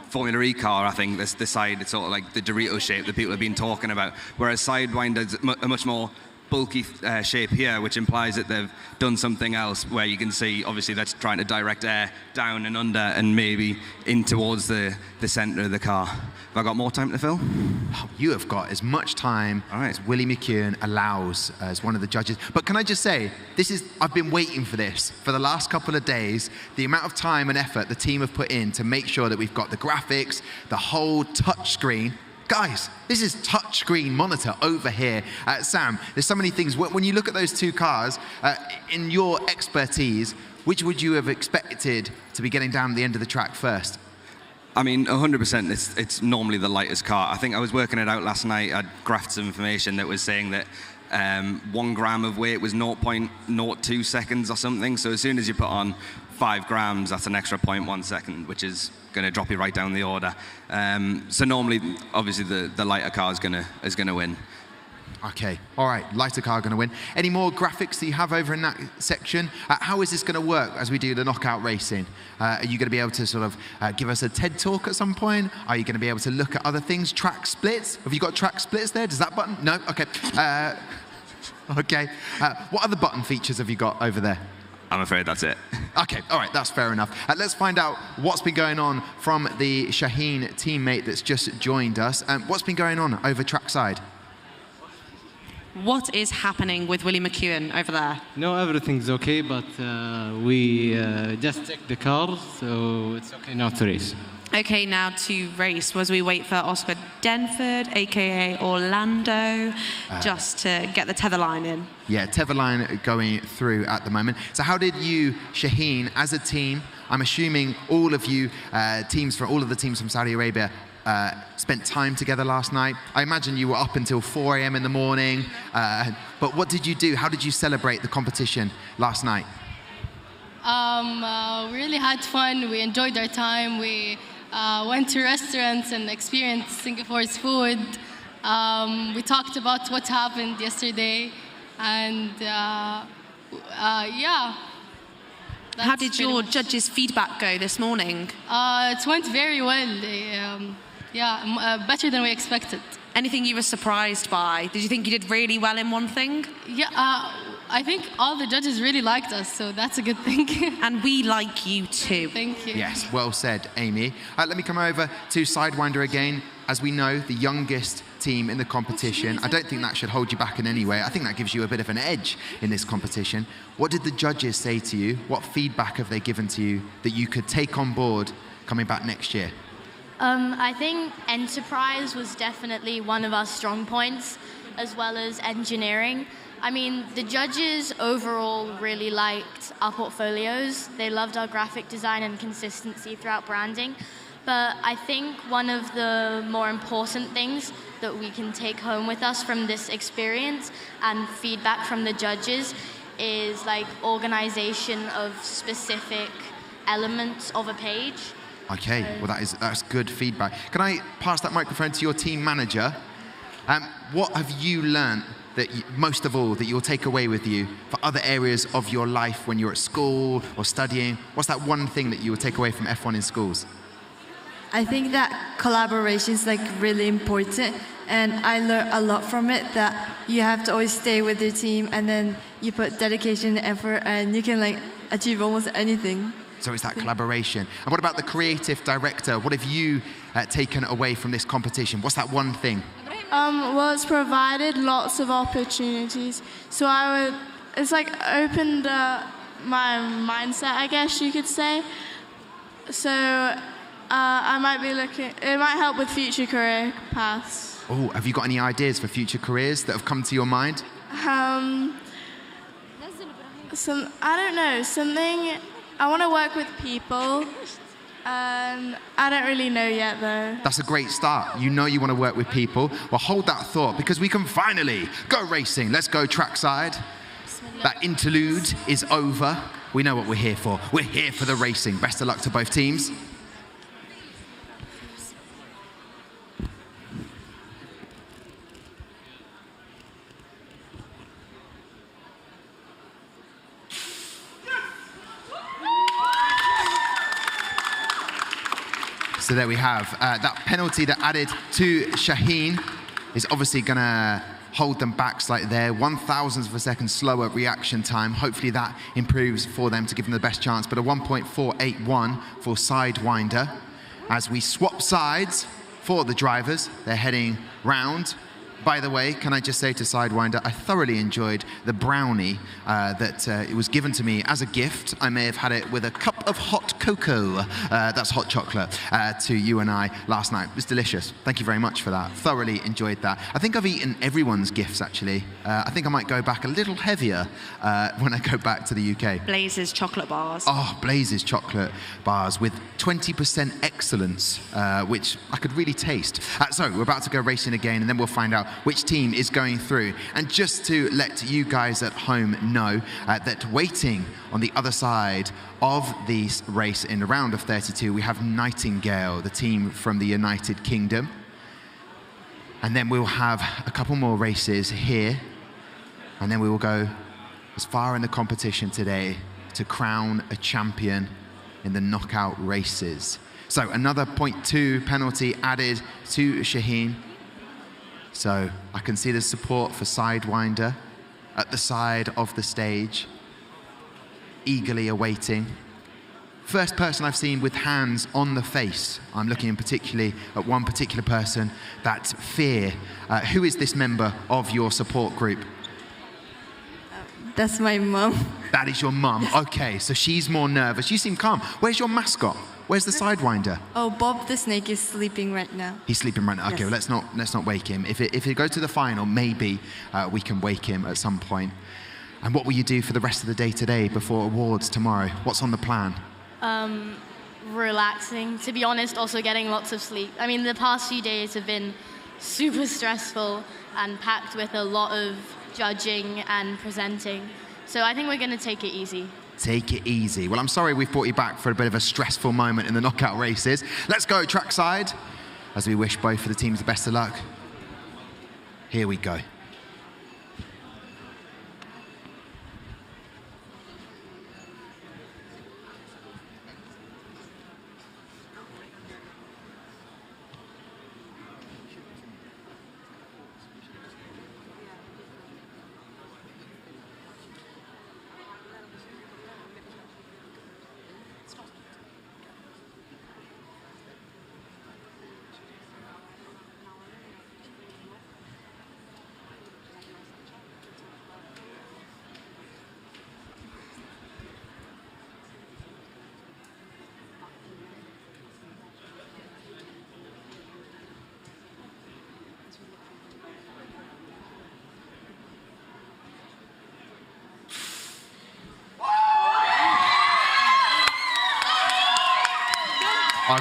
Formula E car, I think. This side, it's sort of like the Dorito shape that people have been talking about. Whereas Sidewinder is a much more bulky shape here, which implies that they've done something else, where you can see, obviously, that's trying to direct air down and under and maybe in towards the center of the car. Have I got more time to fill? Oh, you have got as much time as Willie McEwen allows as one of the judges. But can I just say, I've been waiting for this for the last couple of days. The amount of time and effort the team have put in to make sure that we've got the graphics, the whole touch screen. Guys, this is touchscreen monitor over here. Sam, there's so many things. When you look at those two cars, in your expertise, which would you have expected to be getting down the end of the track first? I mean, 100%, it's normally the lightest car. I think I was working it out last night. I'd graphed some information that was saying that 1 gram of weight was 0.02 seconds or something. So as soon as you put on 5 grams, that's an extra 0.1 second, which is going to drop you right down the order. So normally, obviously, the lighter car is going to win. Okay, all right, lighter car going to win. Any more graphics that you have over in that section? How is this going to work as we do the knockout racing? Are you going to be able to sort of give us a TED talk at some point? Are you going to be able to look at other things? Track splits? Have you got track splits there? Does that button? No? Okay. Okay. What other button features have you got over there? I'm afraid that's it. Okay, all right, that's fair enough. Let's find out what's been going on from the Shaheen teammate that's just joined us. What's been going on over trackside? What is happening with Willie McEwen over there? No, everything's okay, but we just checked the car, so it's okay now to race. Okay, now to race. As we wait for Oscar Denford, aka Orlando, just to get the tether line in. Yeah, tether line going through at the moment. So how did you, Shaheen, as a team, I'm assuming all of you all of the teams from Saudi Arabia spent time together last night. I imagine you were up until 4 a.m. in the morning. But what did you do? How did you celebrate the competition last night? We really had fun. We enjoyed our time. We went to restaurants and experienced Singapore's food. We talked about what happened yesterday. And yeah. How did your judges' feedback go this morning? It went very well. Better than we expected. Anything you were surprised by? Did you think you did really well in one thing? Yeah, I think all the judges really liked us, so that's a good thing. And we like you too. Thank you. Yes, well said, Amy. Let me come over to Sidewinder again. As we know, the youngest team in the competition. I don't think that should hold you back in any way. I think that gives you a bit of an edge in this competition. What did the judges say to you? What feedback have they given to you that you could take on board coming back next year? I think enterprise was definitely one of our strong points, as well as engineering. I mean, the judges overall really liked our portfolios. They loved our graphic design and consistency throughout branding. But I think one of the more important things that we can take home with us from this experience and feedback from the judges is like organization of specific elements of a page. Okay, well that's good feedback. Can I pass that microphone to your team manager? What have you learned that most of all that you'll take away with you for other areas of your life when you're at school or studying? What's that one thing that you will take away from F1 in schools? I think that collaboration is like really important, and I learned a lot from it, that you have to always stay with your team, and then you put dedication and effort, and you can like achieve almost anything. So it's that collaboration. And what about the creative director? What have you taken away from this competition? What's that one thing? Well, it's provided lots of opportunities. So it's like opened my mindset, I guess you could say. So I might be looking, it might help with future career paths. Oh, have you got any ideas for future careers that have come to your mind? I don't know, something, I want to work with people. I don't really know yet, though. That's a great start. You know you want to work with people. Well, hold that thought, because we can finally go racing. Let's go trackside. That interlude is over. We know what we're here for. We're here for the racing. Best of luck to both teams. So there we have that penalty that added to Shaheen is obviously going to hold them back slightly there. 1,000th of a second slower reaction time. Hopefully that improves for them to give them the best chance. But a 1.481 for Sidewinder. As we swap sides for the drivers, they're heading round. By the way, can I just say to Sidewinder, I thoroughly enjoyed the brownie that it was given to me as a gift. I may have had it with a cup of hot cocoa, that's hot chocolate, to you and I last night. It was delicious. Thank you very much for that. Thoroughly enjoyed that. I think I've eaten everyone's gifts, actually. I think I might go back a little heavier when I go back to the UK. Blaze's chocolate bars. Oh, Blaze's chocolate bars with 20% excellence, which I could really taste. So we're about to go racing again, and then we'll find out which team is going through. And just to let you guys at home know that waiting on the other side of this race in the round of 32, we have Nightingale, the team from the United Kingdom. And then we'll have a couple more races here. And then we will go as far in the competition today to crown a champion in the knockout races. So another 0.2 penalty added to Shaheen. So I can see the support for Sidewinder at the side of the stage, eagerly awaiting. First person I've seen with hands on the face. I'm looking particularly at one particular person, that's Fear. Who is this member of your support group? That's my mum. That is your mum. Okay, so she's more nervous. You seem calm. Where's your mascot? Where's the Sidewinder? Oh, Bob the snake is sleeping right now. He's sleeping right now. Okay, Yes. well, let's not wake him. If it goes to the final, maybe we can wake him at some point. And what will you do for the rest of the day today before awards tomorrow? What's on the plan? Relaxing, to be honest, also getting lots of sleep. I mean, the past few days have been super stressful and packed with a lot of judging and presenting. So I think we're going to take it easy. Take it easy. Well, I'm sorry we've brought you back for a bit of a stressful moment in the knockout races. Let's go trackside as we wish both of the teams the best of luck. Here we go.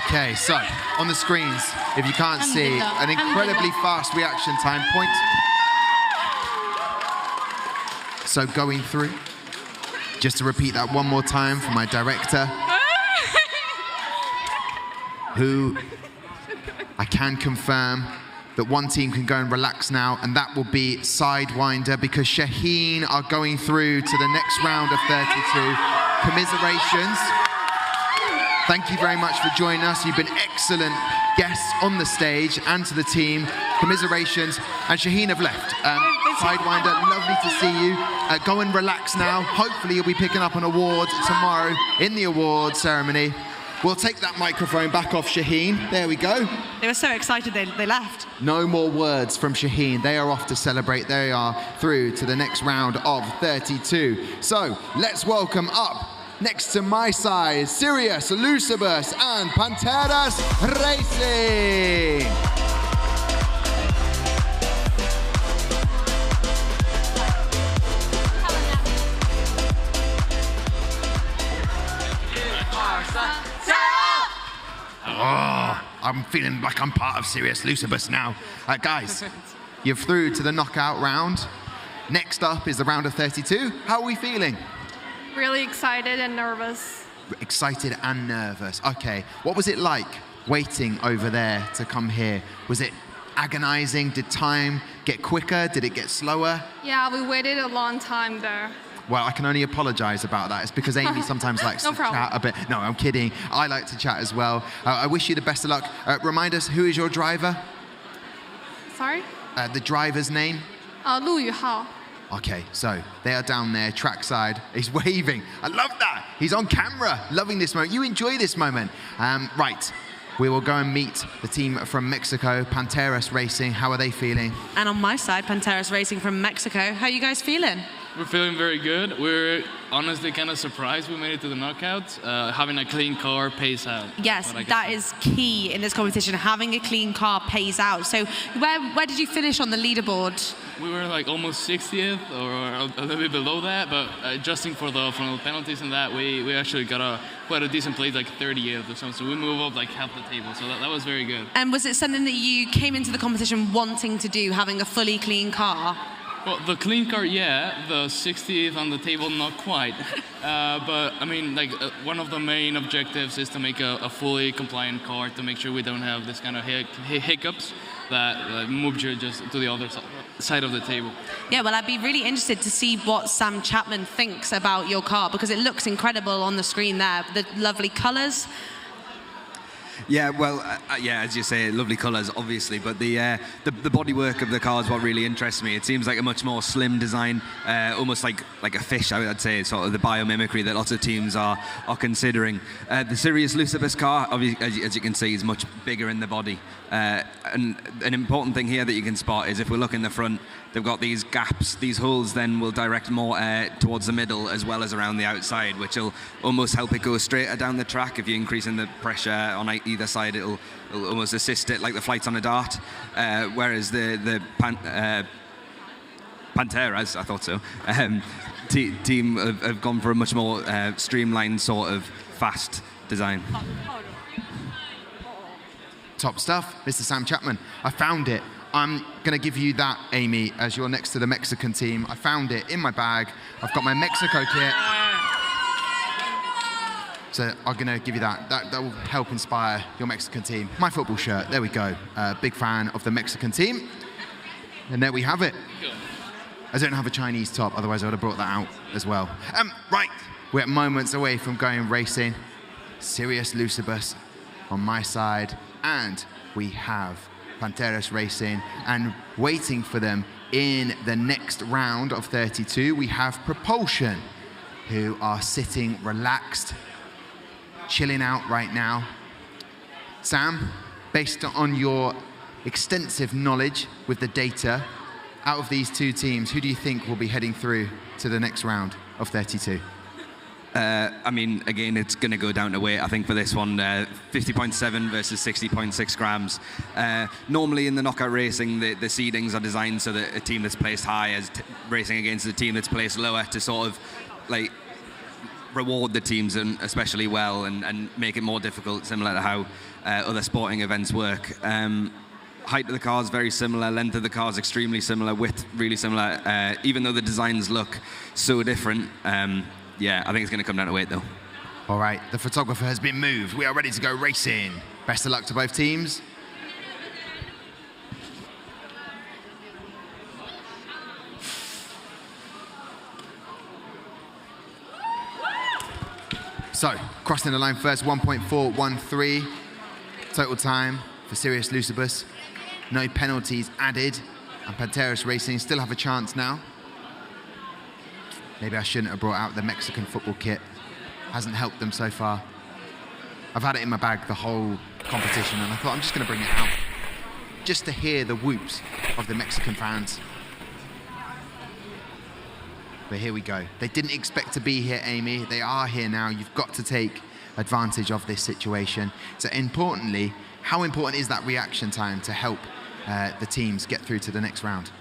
Okay, so on the screens, if you can't see, an incredibly fast reaction time point. So going through, just to repeat that one more time for my director, who I can confirm that one team can go and relax now, and that will be Sidewinder, because Shaheen are going through to the next round of 32. Commiserations. Thank you very much for joining us. You've been excellent guests on the stage, and to the team. commiserations. And Shaheen have left. Sidewinder, lovely to see you. Go and relax now. Hopefully you'll be picking up an award tomorrow in the award ceremony. We'll take that microphone back off Shaheen. There we go. They were so excited they left. No more words from Shaheen. They are off to celebrate. They are through to the next round of 32. So let's welcome up, next to my side, Sirius, Lucibus, and Panteras Racing. Oh, I'm feeling like I'm part of Sirius Lucibus now. Guys, you're through to the knockout round. Next up is the round of 32. How are we feeling? Really excited and nervous. Excited and nervous. Okay, what was it like waiting over there to come here? Was it agonizing? Did time get quicker? Did it get slower? Yeah, we waited a long time there. Well, I can only apologize about that. It's because Amy sometimes likes No to problem. chat a bit. No, I'm kidding. I like to chat as well. I wish you the best of luck. Remind us, who is your driver? Sorry? The driver's name? 陆宇浩. Okay, so they are down there, trackside. He's waving. I love that. He's on camera, loving this moment. You enjoy this moment. Right, we will go and meet the team from Mexico, Panteras Racing. How are they feeling? And on my side, Panteras Racing from Mexico. How are you guys feeling? We're feeling very good. We're honestly kind of surprised we made it to the knockouts. Having a clean car pays out. Yes, that is key in this competition. Having a clean car pays out. So where did you finish on the leaderboard? We were like almost 60th or a little bit below that, but adjusting for the penalties and that, we actually got quite a decent place, like 30th or something. So we moved up like half the table. So that was very good. And was it something that you came into the competition wanting to do, having a fully clean car? Well, the clean car, yeah. The 60th on the table, not quite. But I mean, like one of the main objectives is to make a fully compliant car to make sure we don't have this kind of hiccups that move you just to the other side of the table. Yeah, well, I'd be really interested to see what Sam Chapman thinks about your car because it looks incredible on the screen there. The lovely colours. Yeah, well, yeah, as you say, lovely colours, obviously, but the bodywork of the car is what really interests me. It seems like a much more slim design, almost like a fish, I'd say, sort of the biomimicry that lots of teams are considering. The Sirius Lucibus car, obviously, as you can see, is much bigger in the body. And an important thing here that you can spot is if we look in the front, they've got these gaps. These holes then will direct more air towards the middle as well as around the outside, which will almost help it go straighter down the track. If you're increasing the pressure on either side, it'll almost assist it like the flights on a dart. Whereas the Panteras, I thought so, team have gone for a much more streamlined sort of fast design. Top stuff, Mr. Sam Chapman. I found it. I'm going to give you that, Amy, as you're next to the Mexican team. I found it in my bag. I've got my Mexico kit. So I'm going to give you that. That will help inspire your Mexican team. My football shirt, there we go. Big fan of the Mexican team. And there we have it. I don't have a Chinese top, otherwise I would have brought that out as well. Right, we're moments away from going racing. Sirius Lucibus on my side. And we have Panteras Racing, and waiting for them in the next round of 32, we have Propulsion, who are sitting relaxed, chilling out right now. Sam, based on your extensive knowledge with the data, out of these two teams, who do you think will be heading through to the next round of 32? I mean, again, it's going to go down to weight, I think, for this one. 50.7 versus 60.6 grams. Normally in the knockout racing, the seedings are designed so that a team that's placed high is racing against a team that's placed lower to sort of, like, reward the teams and especially well and make it more difficult, similar to how other sporting events work. Height of the car is very similar, length of the car is extremely similar, width really similar, even though the designs look so different. Yeah, I think it's going to come down to weight, though. All right, the photographer has been moved. We are ready to go racing. Best of luck to both teams. So, crossing the line first, 1.413 total time for Sirius Lucibus. no penalties added, and Panteras Racing still have a chance now. Maybe I shouldn't have brought out the Mexican football kit. Hasn't helped them so far. I've had it in my bag the whole competition, and I thought I'm just going to bring it out just to hear the whoops of the Mexican fans. But here we go. They didn't expect to be here, Amy. They are here now. You've got to take advantage of this situation. So importantly, how important is that reaction time to help the teams get through to the next round?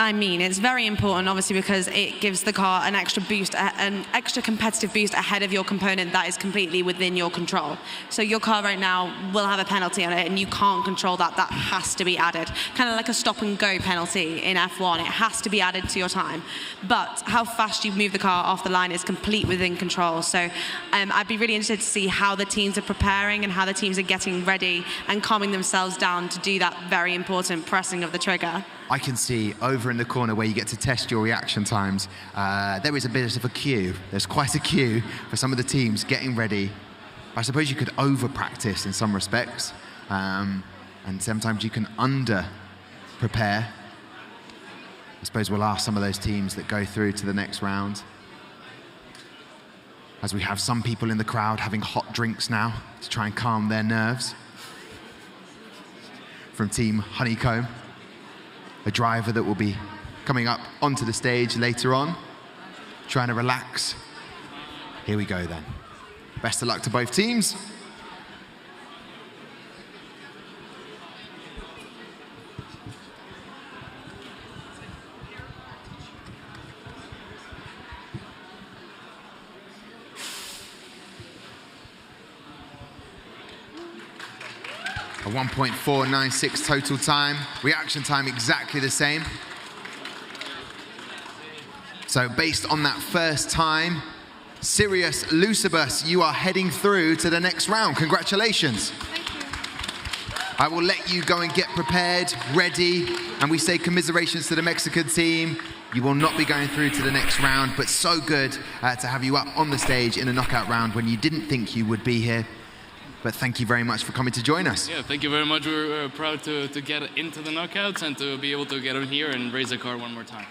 I mean, it's very important, obviously, because it gives the car an extra boost, an extra competitive boost ahead of your component that is completely within your control. So your car right now will have a penalty on it, and you can't control that. That has to be added. Kind of like a stop-and-go penalty in F1. It has to be added to your time. But how fast you move the car off the line is complete within control. So I'd be really interested to see how the teams are preparing and how the teams are getting ready and calming themselves down to do that very important pressing of the trigger. I can see over in the corner where you get to test your reaction times, there is a bit of a queue. There's quite a queue for some of the teams getting ready. I suppose you could over-practice in some respects, and sometimes you can under-prepare. I suppose we'll ask some of those teams that go through to the next round. As we have some people in the crowd having hot drinks now to try and calm their nerves. From Team Honeycomb. A driver that will be coming up onto the stage later on, trying to relax. Here we go then. Best of luck to both teams. A 1.496 total time. Reaction time exactly the same. So based on that first time, Sirius Lucibus, you are heading through to the next round. Congratulations. Thank you. I will let you go and get prepared, ready, and we say commiserations to the Mexican team. You will not be going through to the next round, but so good to have you up on the stage in a knockout round when you didn't think you would be here. But thank you very much for coming to join us. Yeah, thank you very much. We're proud to get into the knockouts and to be able to get on here and race the car one more time.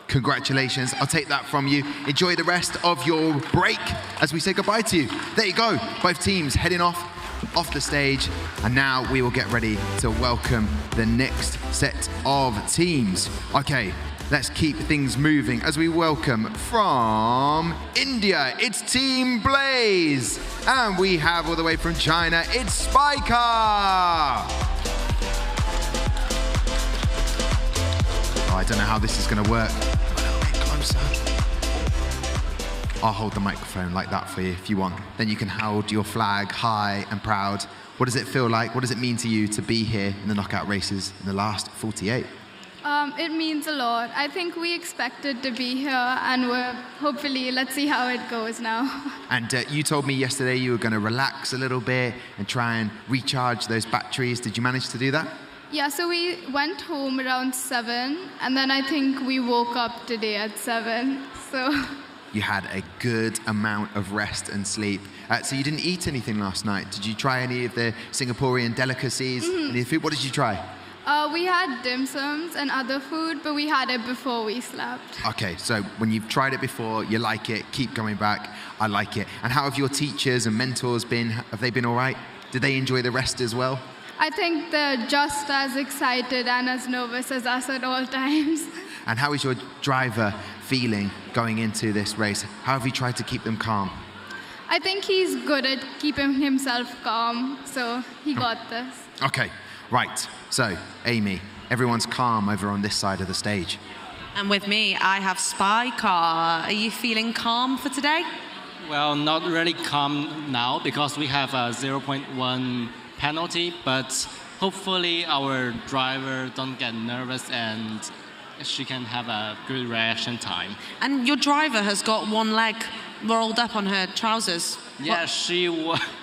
Congratulations. I'll take that from you. Enjoy the rest of your break as we say goodbye to you. There you go. Both teams heading off the stage. And now we will get ready to welcome the next set of teams. Okay. Let's keep things moving as we welcome from India, it's Team Blaze. And we have all the way from China, it's Spiker. Oh, I don't know how this is going to work. A little bit closer. I'll hold the microphone like that for you if you want. Then you can hold your flag high and proud. What does it feel like? What does it mean to you to be here in the knockout races in the last 48? It means a lot. I think we expected to be here, and let's see how it goes now. And you told me yesterday you were going to relax a little bit and try and recharge those batteries. Did you manage to do that? Yeah, so we went home around 7, and then I think we woke up today at 7, so... You had a good amount of rest and sleep. So you didn't eat anything last night. Did you try any of the Singaporean delicacies? Mm-hmm. Any food? What did you try? We had dim sums and other food, but we had it before we slept. Okay, so when you've tried it before, you like it, keep coming back, I like it. And how have your teachers and mentors been? Have they been all right? Did they enjoy the rest as well? I think they're just as excited and as nervous as us at all times. And how is your driver feeling going into this race? How have you tried to keep them calm? I think he's good at keeping himself calm, so he got this. Okay, right. So, Amy, everyone's calm over on this side of the stage. And with me, I have Spiker. Are you feeling calm for today? Well, not really calm now because we have a 0.1 penalty, but hopefully our driver don't get nervous and she can have a good reaction time. And your driver has got one leg rolled up on her trousers. Yeah, she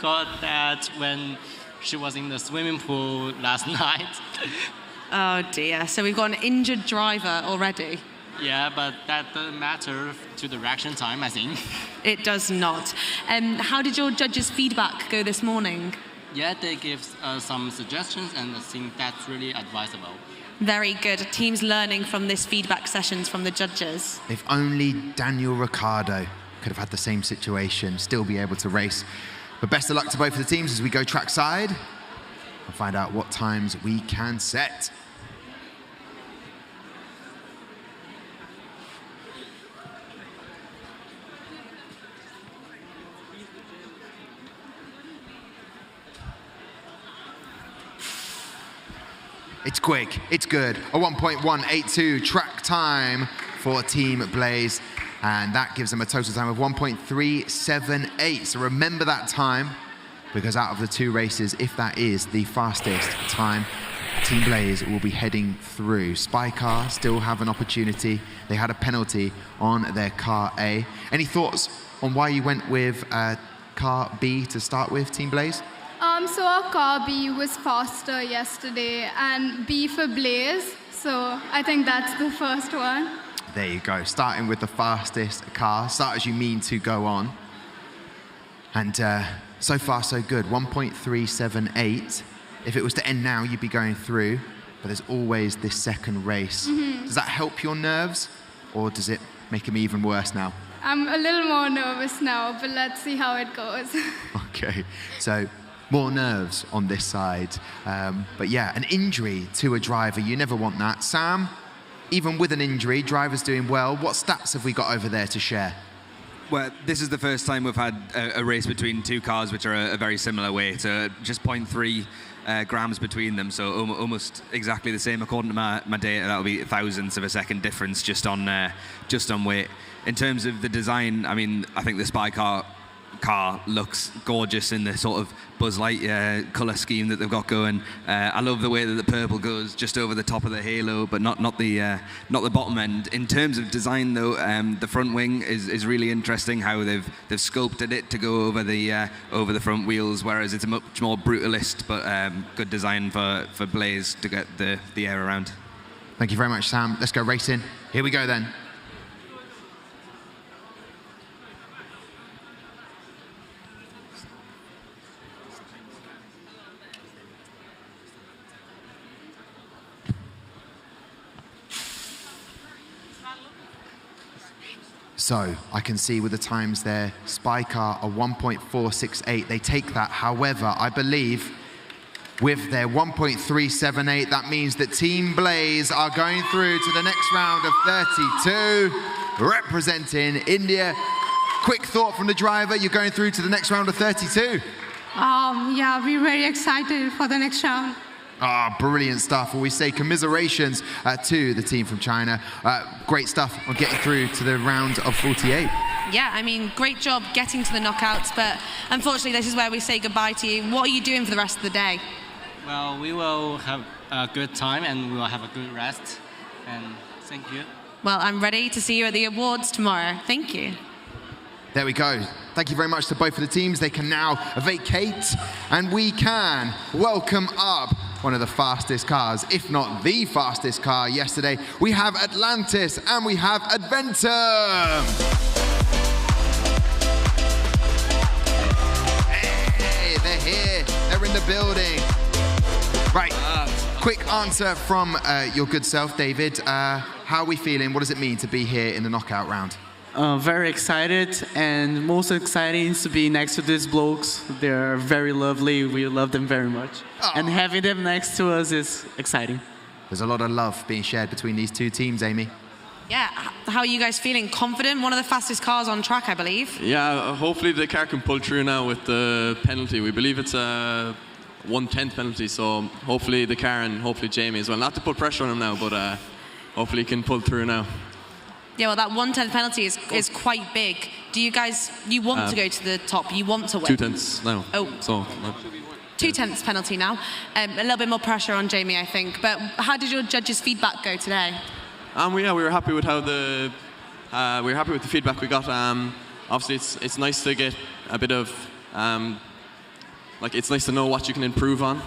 got that when she was in the swimming pool last night. Oh dear, so we've got an injured driver already. Yeah, but that doesn't matter to the reaction time, I think. It does not. How did your judges' feedback go this morning? yeah, they give some suggestions, and I think that's really advisable. Very good. Teams learning from this feedback sessions from the judges. If only Daniel Ricciardo could have had the same situation, still be able to race. But best of luck to both of the teams as we go trackside and find out what times we can set. It's quick, it's good. A 1.182 track time for Team Blaze, and that gives them a total time of 1.378. So remember that time, because out of the two races, if that is the fastest time, Team Blaze will be heading through. Spy Car still have an opportunity. They had a penalty on their car A. Any thoughts on why you went with car B to start with, Team Blaze? So our car B was faster yesterday, and B for Blaze, so I think that's the first one. There you go, starting with the fastest car. Start as you mean to go on. And so far, so good, 1.378. If it was to end now, you'd be going through, but there's always this second race. Mm-hmm. Does that help your nerves, or does it make them even worse now? I'm a little more nervous now, but let's see how it goes. Okay, so more nerves on this side. But yeah, an injury to a driver, you never want that. Sam, even with an injury, driver's doing well. What stats have we got over there to share? Well, this is the first time we've had a race between two cars which are a very similar weight, just 0.3 grams between them, so almost exactly the same. According to my data, that'll be thousandths of a second difference just on weight. In terms of the design, I mean, I think the Spy car looks gorgeous in the sort of Buzz Lightyear colour scheme that they've got going. I love the way that the purple goes just over the top of the halo, but not the bottom end. In terms of design, though, the front wing is really interesting. How they've sculpted it to go over the front wheels, whereas it's a much more brutalist, but good design for Blaze to get the air around. Thank you very much, Sam. Let's go racing. Here we go then. So I can see with the times there, Spy Car are 1.468. They take that. However, I believe with their 1.378, that means that Team Blaze are going through to the next round of 32, representing India. Quick thought from the driver, you're going through to the next round of 32. Yeah, we're very excited for the next round. Brilliant stuff. Well, we say commiserations to the team from China. Great stuff on getting through to the round of 48. Yeah, I mean, great job getting to the knockouts, but unfortunately this is where we say goodbye to you. What are you doing for the rest of the day? Well, we will have a good time and we will have a good rest. And thank you. Well, I'm ready to see you at the awards tomorrow. Thank you. There we go. Thank you very much to both of the teams. They can now vacate, and we can welcome up one of the fastest cars, if not the fastest car yesterday. We have Atlantis and we have Adventum. Hey, they're here. They're in the building. Right. Quick answer from your good self, David. How are we feeling? What does it mean to be here in the knockout round? Very excited, and most exciting is to be next to these blokes. They're very lovely. We love them very much. And having them next to us is exciting. There's a lot of love being shared between these two teams, Amy. Yeah, how are you guys feeling? Confident? One of the fastest cars on track, I believe. Yeah, hopefully the car can pull through now with the penalty. We believe it's a 1/10 penalty, so hopefully the car and hopefully Jamie as well. Not to put pressure on him now, but hopefully he can pull through now. Yeah, well, that 1/10 penalty is quite big. Do you guys, you want to go to the top? You want to win? 2/10 now. Oh. So. 2/10 penalty now. A little bit more pressure on Jamie, I think. But how did your judges' feedback go today? We were happy with how the feedback we got. Obviously, it's nice to get a bit of it's nice to know what you can improve on.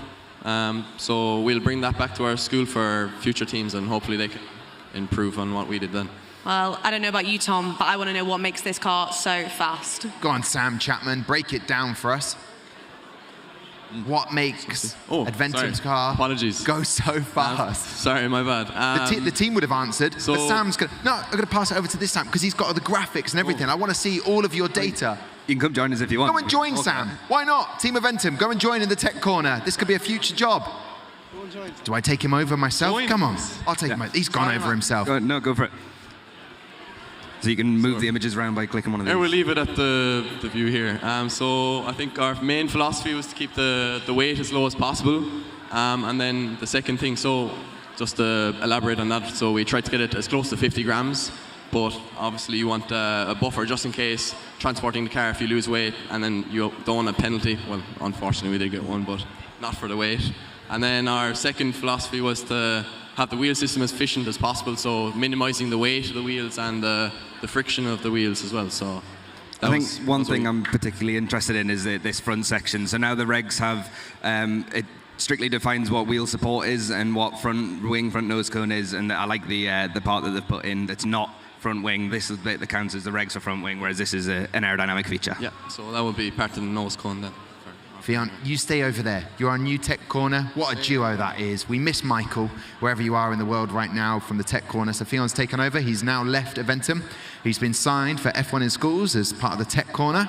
So we'll bring that back to our school for future teams, and hopefully they can improve on what we did then. Well, I don't know about you, Tom, but I want to know what makes this car so fast. Go on, Sam Chapman, break it down for us. what makes Adventum's car go so fast? Sorry, my bad. The team would have answered, but Sam's going to... No, I'm going to pass it over to this Sam, because he's got all the graphics and everything. I want to see all of your data. You can come join us if you want. Go and join, Sam. Why not? Team Adventum, go and join in the tech corner. This could be a future job. Do I take him over myself? Come on. I'll take him over. He's gone over himself. Go for it. So you can move the images around by clicking one of these. We'll leave it at the view here. So I think our main philosophy was to keep the weight as low as possible. And then the second thing, so just to elaborate on that, so we tried to get it as close to 50 grams. But obviously you want a buffer just in case transporting the car if you lose weight, and then you don't want a penalty. Well, unfortunately we did get one, but not for the weight. And then our second philosophy was to have the wheel system as efficient as possible, so minimizing the weight of the wheels and the friction of the wheels as well. So I think one thing I'm particularly interested in is this front section. So now the regs have, it strictly defines what wheel support is and what front wing, front nose cone is, and I like the part that they've put in that's not front wing. This is the bit that counts as the regs for front wing, whereas this is an aerodynamic feature. Yeah, so that would be part of the nose cone then. Fionn, you stay over there. You're our new tech corner. What a duo that is. We miss Michael, wherever you are in the world right now, from the tech corner. So Fionn's taken over. He's now left Adventum. He's been signed for F1 in schools as part of the tech corner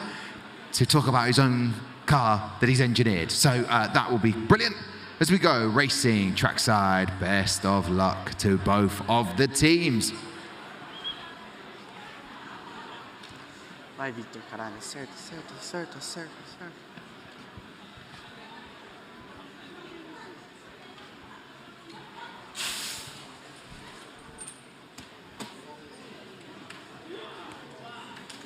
to talk about his own car that he's engineered. So that will be brilliant. As we go racing trackside, best of luck to both of the teams. Vai, Victor, caralho. Certo.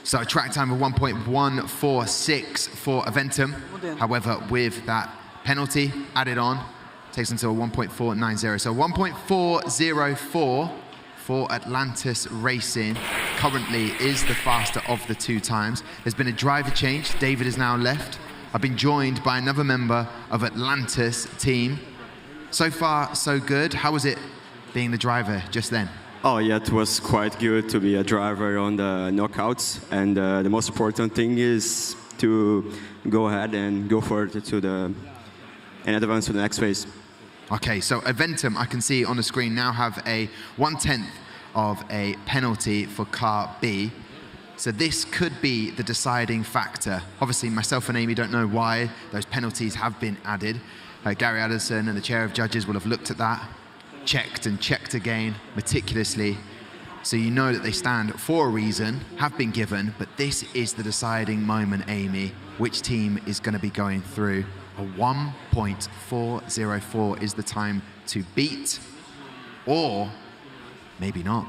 So a track time of 1.146 for Adventum. However, with that penalty added on, takes them to a 1.490. So 1.404 for Atlantis Racing currently is the faster of the two times. There's been a driver change. David is now left. I've been joined by another member of Atlantis team. So far, so good. How was it being the driver just then? Oh yeah, it was quite good to be a driver on the knockouts, and the most important thing is to go ahead and go forward and advance to the next phase. Okay, so Adventum, I can see on the screen, now have a 1/10 of a penalty for car B. So this could be the deciding factor. Obviously, myself and Amy don't know why those penalties have been added. Gary Addison and the chair of judges will have looked at that, checked and checked again meticulously. So you know that they stand for a reason, have been given, but this is the deciding moment, Amy. Which team is going to be going through? A 1.404 is the time to beat, or maybe not.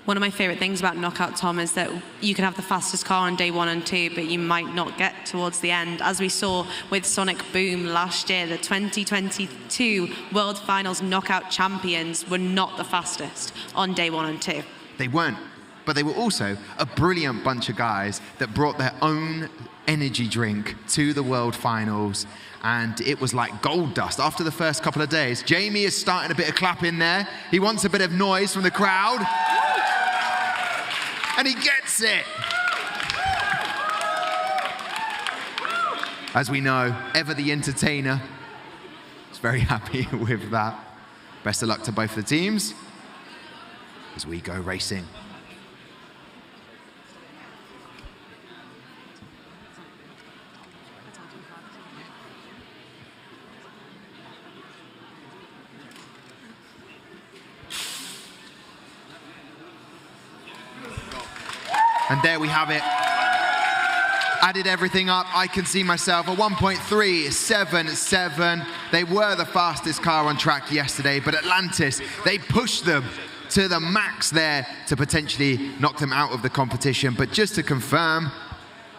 One of my favorite things about Knockout, Tom, is that you can have the fastest car on day 1 and 2, but you might not get towards the end. As we saw with Sonic Boom last year, the 2022 World Finals Knockout champions were not the fastest on day 1 and 2. They weren't, but they were also a brilliant bunch of guys that brought their own energy drink to the World Finals, and it was like gold dust after the first couple of days. Jamie is starting a bit of clapping there. He wants a bit of noise from the crowd. And he gets it. As we know, ever the entertainer. He's very happy with that. Best of luck to both the teams as we go racing. And there we have it. Added everything up. I can see myself a 1.377. They were the fastest car on track yesterday, but Atlantis, they pushed them to the max there to potentially knock them out of the competition. But just to confirm,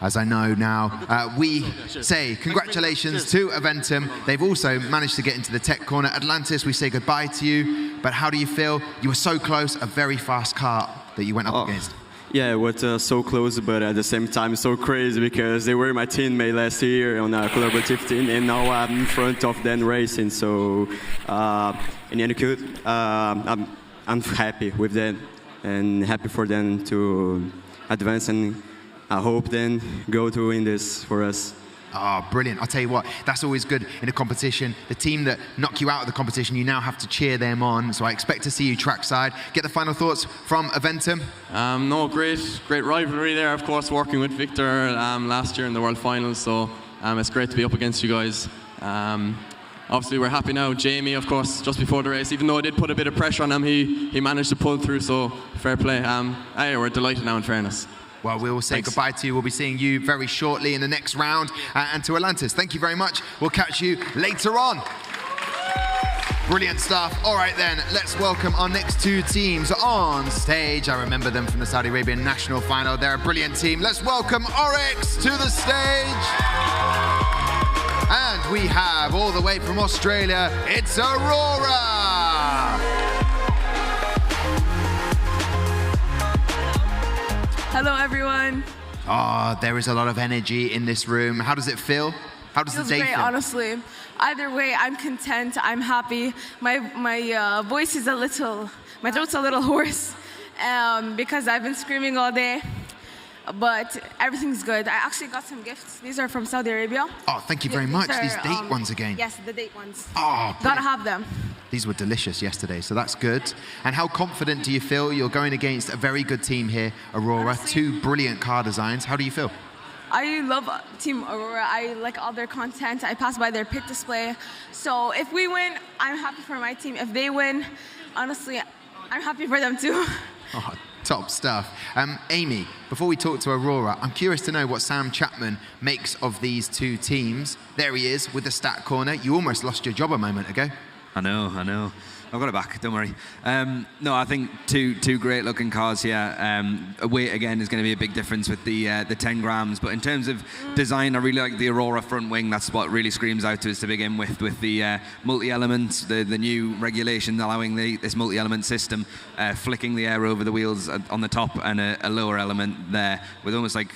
as I know now, we say congratulations to Adventum. They've also managed to get into the tech corner. Atlantis, we say goodbye to you, but how do you feel? You were so close, a very fast car that you went up against. Yeah, it was so close, but at the same time so crazy because they were my teammate last year on a collaborative team, and now I'm in front of them racing. So, in any case, I'm happy with them and happy for them to advance, and I hope then go to win this for us. Oh, brilliant. I'll tell you what, that's always good in a competition. The team that knock you out of the competition, you now have to cheer them on. So I expect to see you trackside. Get the final thoughts from Eventum. No, great rivalry there, of course, working with Victor last year in the World Finals. So it's great to be up against you guys. Obviously, we're happy now. Jamie, of course, just before the race, even though I did put a bit of pressure on him, he managed to pull through, so fair play. We're delighted now, in fairness. Well, we will say goodbye to you. We'll be seeing you very shortly in the next round. And to Atlantis, thank you very much. We'll catch you later on. Brilliant stuff. All right, then, let's welcome our next two teams on stage. I remember them from the Saudi Arabian national final. They're a brilliant team. Let's welcome Oryx to the stage. And we have, all the way from Australia, it's Aurora. Hello, everyone. There is a lot of energy in this room. How does it feel? How does the day great, feel? honestly. Either way, I'm content. I'm happy. My voice is my throat's a little hoarse because I've been screaming all day. But everything's good. I actually got some gifts. These are from Saudi Arabia. Oh, thank you very much. These date ones again. Yes, the date ones. Oh, gotta have them. These were delicious yesterday, so that's good. And how confident do you feel? You're going against a very good team here, Aurora. Two brilliant car designs. How do you feel? I love Team Aurora. I like all their content. I pass by their pit display. So if we win, I'm happy for my team. If they win, honestly, I'm happy for them too. Oh, top stuff. Amy, before we talk to Aurora, I'm curious to know what Sam Chapman makes of these two teams. There he is with the stat corner. You almost lost your job a moment ago. I know. I've got it back, don't worry. No, I think two great looking cars here. Weight again is going to be a big difference with the 10 grams. But in terms of design, I really like the Aurora front wing. That's what really screams out to us to begin with the multi-element, the new regulation allowing this multi-element system, flicking the air over the wheels on the top and a lower element there with almost like,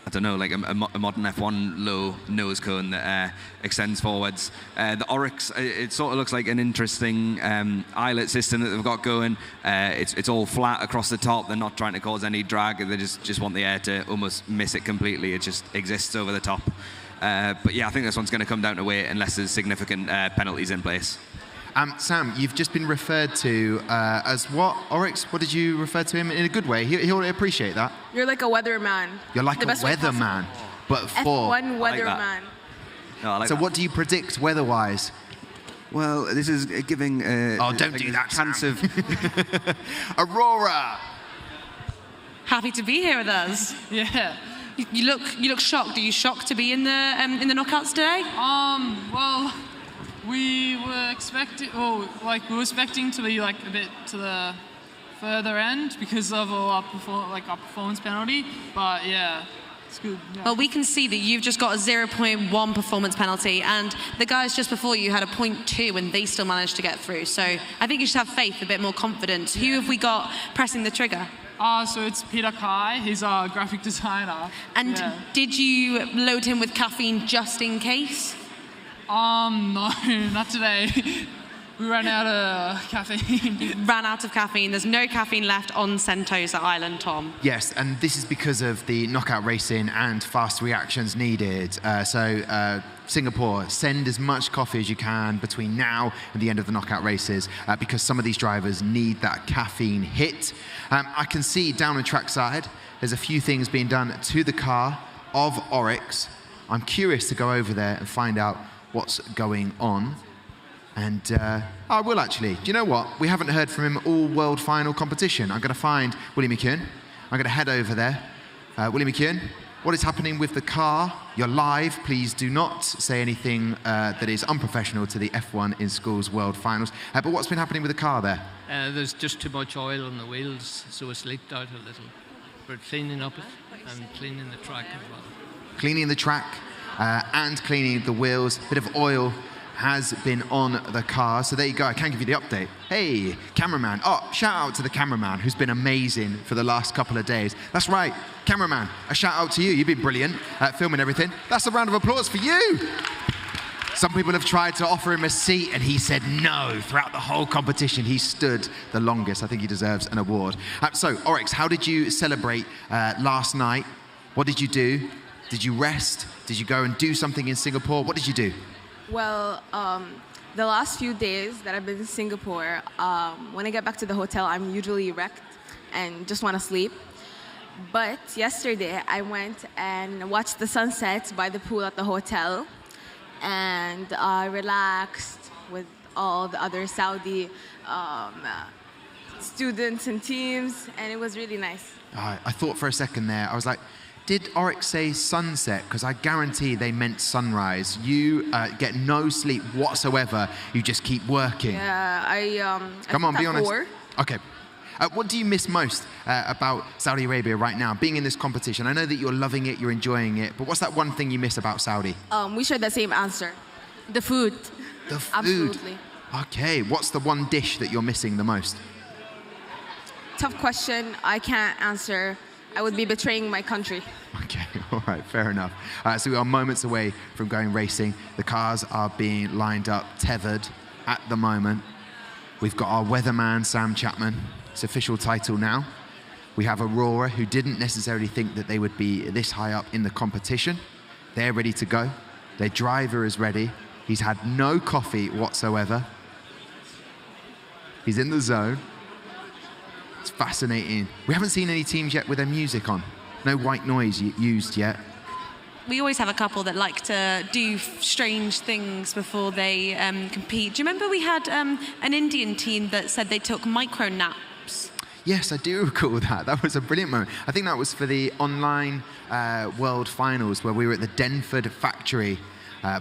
I don't know, like a modern F1 low nose cone that extends forwards. The Oryx, it sort of looks like an interesting eyelet system that they've got going. It's all flat across the top. They're not trying to cause any drag. They just want the air to almost miss it completely. It just exists over the top. But yeah, I think this one's going to come down to weight unless there's significant penalties in place. Sam, you've just been referred to as what? Oryx, what did you refer to him in a good way? He'll appreciate that. You're like a weatherman. You're like a weatherman, but for... F1 weatherman. So what do you predict weather-wise? Well, this is giving don't do that, chance of... Aurora! Happy to be here with us. Yeah. You look shocked. Are you shocked to be in the knockouts today? Well... We were expecting, to be like a bit to the further end because of our performance penalty. But yeah, it's good. Yeah. Well, we can see that you've just got a 0.1 performance penalty, and the guys just before you had a 0.2, and they still managed to get through. So I think you should have faith, a bit more confidence. Who have we got pressing the trigger? So it's Peter Kai. He's our graphic designer. And did you load him with caffeine just in case? No, not today. We ran out of caffeine. Ran out of caffeine. There's no caffeine left on Sentosa Island, Tom. Yes, and this is because of the knockout racing and fast reactions needed. Singapore, send as much coffee as you can between now and the end of the knockout races because some of these drivers need that caffeine hit. I can see down on trackside, there's a few things being done to the car of Oryx. I'm curious to go over there and find out what's going on. And I will actually. Do you know what? We haven't heard from him all world final competition. I'm going to find Willie McKeown. I'm going to head over there. Willie McKeown, what is happening with the car? You're live. Please do not say anything that is unprofessional to the F1 in Schools World Finals. But what's been happening with the car there? There's just too much oil on the wheels, so it's leaked out a little. We're cleaning up it and cleaning the track as well. Cleaning the track and cleaning the wheels. A bit of oil has been on the car. So there you go. I can give you the update. Hey, cameraman. Oh, shout out to the cameraman who's been amazing for the last couple of days. That's right. Cameraman, a shout out to you. You've been brilliant at filming everything. That's a round of applause for you. Some people have tried to offer him a seat and he said no. Throughout the whole competition, he stood the longest. I think he deserves an award. So, Oryx, how did you celebrate last night? What did you do? Did you rest? Did you go and do something in Singapore? What did you do? Well, the last few days that I've been in Singapore, when I get back to the hotel, I'm usually wrecked and just want to sleep. But yesterday, I went and watched the sunset by the pool at the hotel, and I relaxed with all the other Saudi students and teams, and it was really nice. I thought for a second there, I was like, did Oryx say sunset? Because I guarantee they meant sunrise. You get no sleep whatsoever. You just keep working. Yeah, I Come on, be honest. 4. Okay. What do you miss most about Saudi Arabia right now, being in this competition? I know that you're loving it, you're enjoying it, but what's that one thing you miss about Saudi? We share the same answer. The food. The food. Absolutely. Okay, what's the one dish that you're missing the most? Tough question. I can't answer. I would be betraying my country. Okay, all right, fair enough. So we are moments away from going racing. The cars are being lined up, tethered at the moment. We've got our weatherman, Sam Chapman. It's official title now. We have Aurora, who didn't necessarily think that they would be this high up in the competition. They're ready to go. Their driver is ready. He's had no coffee whatsoever. He's in the zone. It's fascinating. We haven't seen any teams yet with their music on. No white noise used yet. We always have a couple that like to do strange things before they compete. Do you remember we had an Indian team that said they took micro naps? Yes, I do recall that. That was a brilliant moment. I think that was for the online World Finals where we were at the Denford factory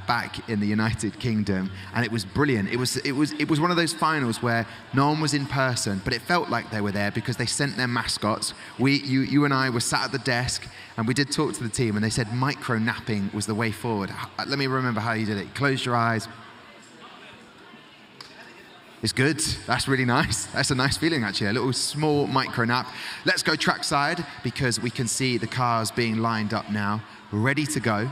back in the United Kingdom, and it was brilliant. It was one of those finals where no one was in person, but it felt like they were there because they sent their mascots. You and I were sat at the desk, and we did talk to the team, and they said micro napping was the way forward. Let me remember how you did it. Close your eyes. It's good. That's really nice. That's a nice feeling, actually. A little small micro nap. Let's go trackside because we can see the cars being lined up now, ready to go.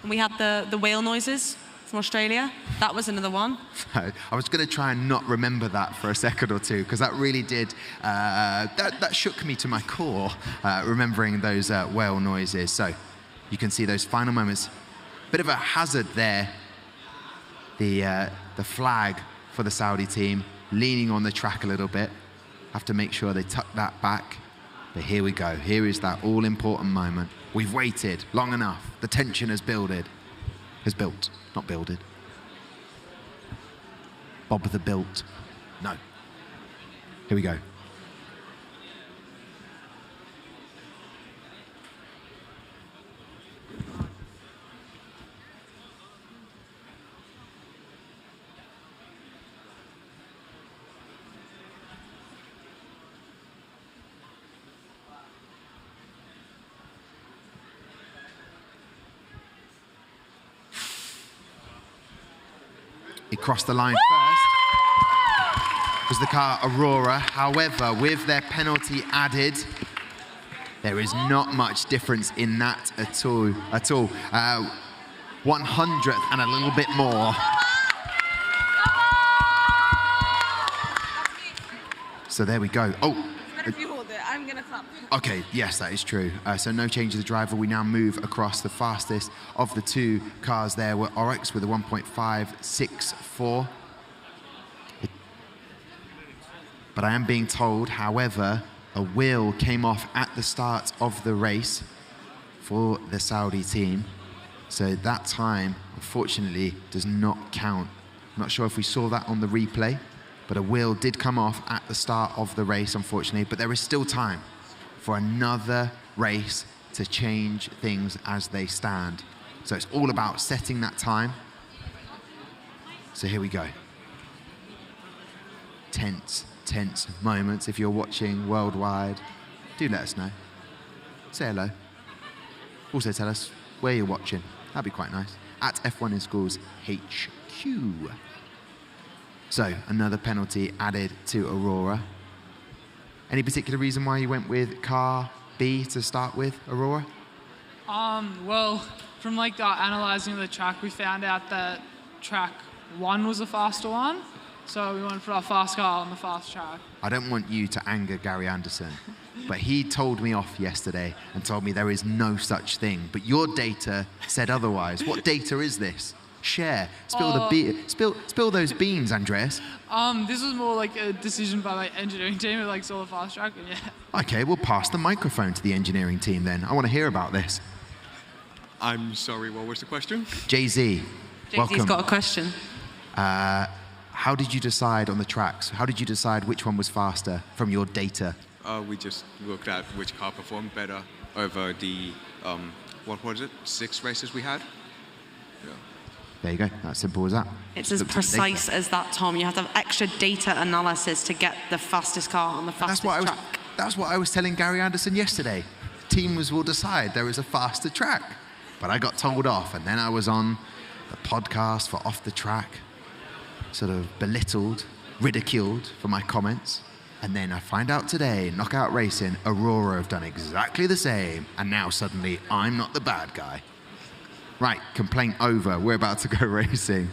And we had the whale noises from Australia. That was another one. I was going to try and not remember that for a second or two because that really did, that shook me to my core, remembering those whale noises. So you can see those final moments. Bit of a hazard there. The flag for the Saudi team leaning on the track a little bit. Have to make sure they tuck that back. But here we go. Here is that all-important moment. We've waited long enough. The tension has built, not builded. Bob the built. No. Here we go. He crossed the line first. Was the car Aurora. However, with their penalty added, there is not much difference in that at all. 100th and a little bit more. So there we go. Oh. If you hold it, I'm gonna clap. Okay, yes, that is true. So no change to the driver. We now move across the fastest of the two cars there were Oryx with a 1.564. But I am being told, however, a wheel came off at the start of the race for the Saudi team. So that time, unfortunately, does not count. I'm not sure if we saw that on the replay, but a wheel did come off at the start of the race, unfortunately. But there is still time for another race to change things as they stand. So it's all about setting that time. So here we go. Tense moments. If you're watching worldwide, do let us know. Say hello. Also tell us where you're watching. That'd be quite nice. At F1 in Schools HQ. So another penalty added to Aurora. Any particular reason why you went with car B to start with, Aurora? Well, from analyzing the track, we found out that track 1 was a faster one. So we wanted to put our fast car on the fast track. I don't want you to anger Gary Anderson, but he told me off yesterday and told me there is no such thing. But your data said otherwise. What data is this? Share. Spill those beans, Andreas. This was more like a decision by my engineering team, like sort of fast track, and yeah. Okay, we'll pass the microphone to the engineering team then. I want to hear about this. I'm sorry, what was the question? Jay-Z, welcome. Jay-Z's got a question. How did you decide on the tracks? How did you decide which one was faster from your data? We just looked at which car performed better over the, what was it, 6 races we had? Yeah. There you go, that's simple as that. It's as precise as that, Tom. You have to have extra data analysis to get the fastest car on the fastest track. That's what I was telling Gary Anderson yesterday. Teams will decide there is a faster track. But I got told off, and then I was on the podcast for Off the Track, sort of belittled, ridiculed for my comments. And then I find out today, Knockout Racing, Aurora have done exactly the same, and now suddenly I'm not the bad guy. Right, complaint over. We're about to go racing.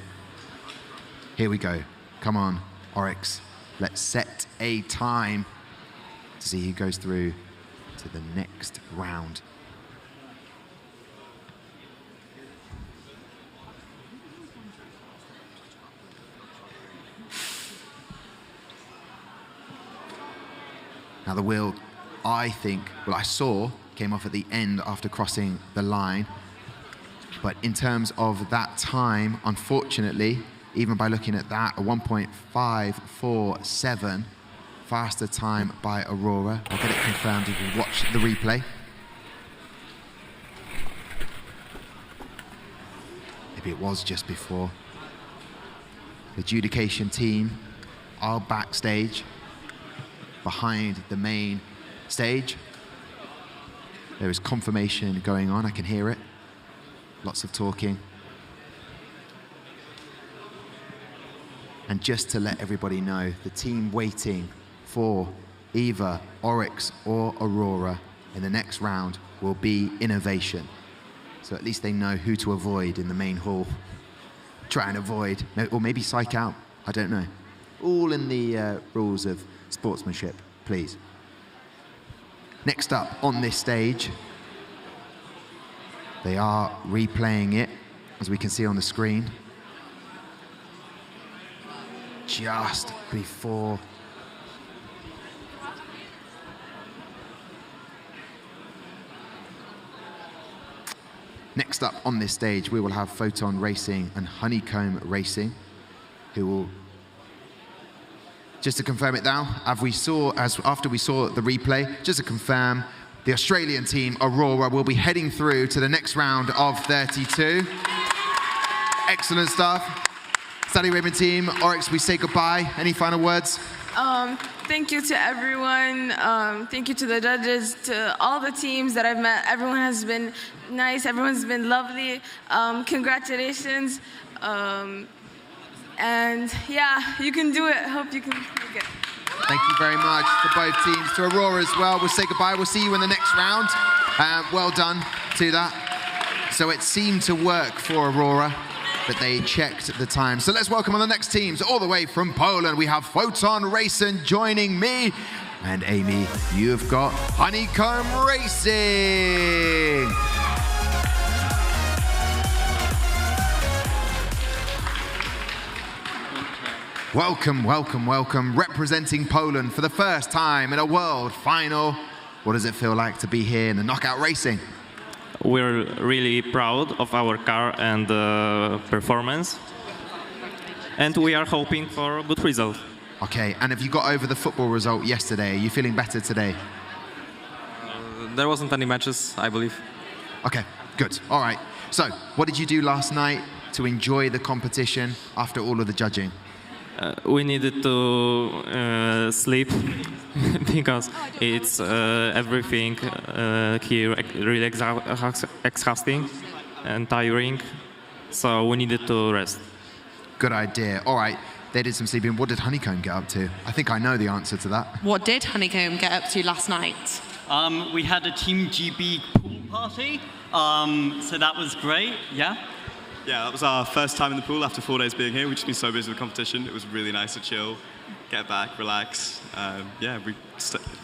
Here we go. Come on, Oryx. Let's set a time to see who goes through to the next round. Now the wheel, I saw, came off at the end after crossing the line. But in terms of that time, unfortunately, even by looking at that, a 1.547 faster time by Aurora. I'll get it confirmed if you watch the replay. Maybe it was just before. The adjudication team are backstage, behind the main stage. There is confirmation going on, I can hear it. Lots of talking. And just to let everybody know, the team waiting for either Oryx or Aurora in the next round will be Innovation. So at least they know who to avoid in the main hall. Try and avoid, or maybe psych out, I don't know. All in the rules of sportsmanship, please. Next up on this stage, they are replaying it, as we can see on the screen. Just before next up on this stage, we will have Photon Racing and Honeycomb Racing, who will, just to confirm it now, after we saw the replay, just to confirm, the Australian team, Aurora, will be heading through to the next round of 32. Excellent stuff. Saudi Arabian team, Oryx, we say goodbye. Any final words? Thank you to everyone. Thank you to the judges, to all the teams that I've met. Everyone has been nice. Everyone's been lovely. Congratulations. And yeah, you can do it. Hope you can make it. Thank you very much to both teams, to Aurora as well. We'll say goodbye. We'll see you in the next round. Well done to that. So it seemed to work for Aurora, but they checked the time. So let's welcome on the next teams. All the way from Poland, we have Photon Racing joining me. And Amy, you've got Honeycomb Racing. Welcome, welcome, welcome. Representing Poland for the first time in a world final. What does it feel like to be here in the Knockout Racing? We're really proud of our car and performance. And we are hoping for a good result. Okay, and have you got over the football result yesterday? Are you feeling better today? There wasn't any matches, I believe. Okay, good. All right. So, what did you do last night to enjoy the competition after all of the judging? We needed to sleep because it's everything here really exhausting and tiring. So we needed to rest. Good idea. All right. They did some sleeping. What did Honeycomb get up to? I think I know the answer to that. What did Honeycomb get up to last night? We had a Team GB pool party, so that was great, yeah. Yeah, that was our first time in the pool after 4 days being here. We've just been so busy with the competition. It was really nice to chill, get back, relax. Yeah, we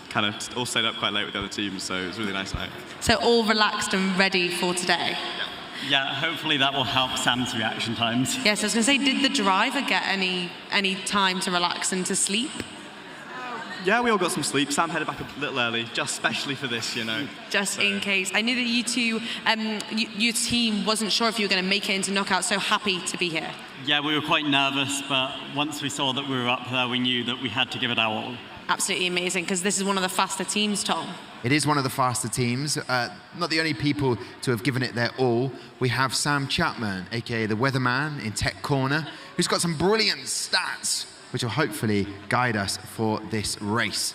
kind of all stayed up quite late with the other teams, so it was a really nice night. So all relaxed and ready for today? Yeah, hopefully that will help Sam's reaction times. Yes, I was going to say, did the driver get any time to relax and to sleep? Yeah, we all got some sleep. Sam headed back a little early, just specially for this, you know. Just in case. I knew that you two, your team wasn't sure if you were going to make it into knockout, so happy to be here. Yeah, we were quite nervous, but once we saw that we were up there, we knew that we had to give it our all. Absolutely amazing, because this is one of the faster teams, Tom. It is one of the faster teams. Not the only people to have given it their all. We have Sam Chapman, aka the Weatherman in Tech Corner, who's got some brilliant stats, which will hopefully guide us for this race.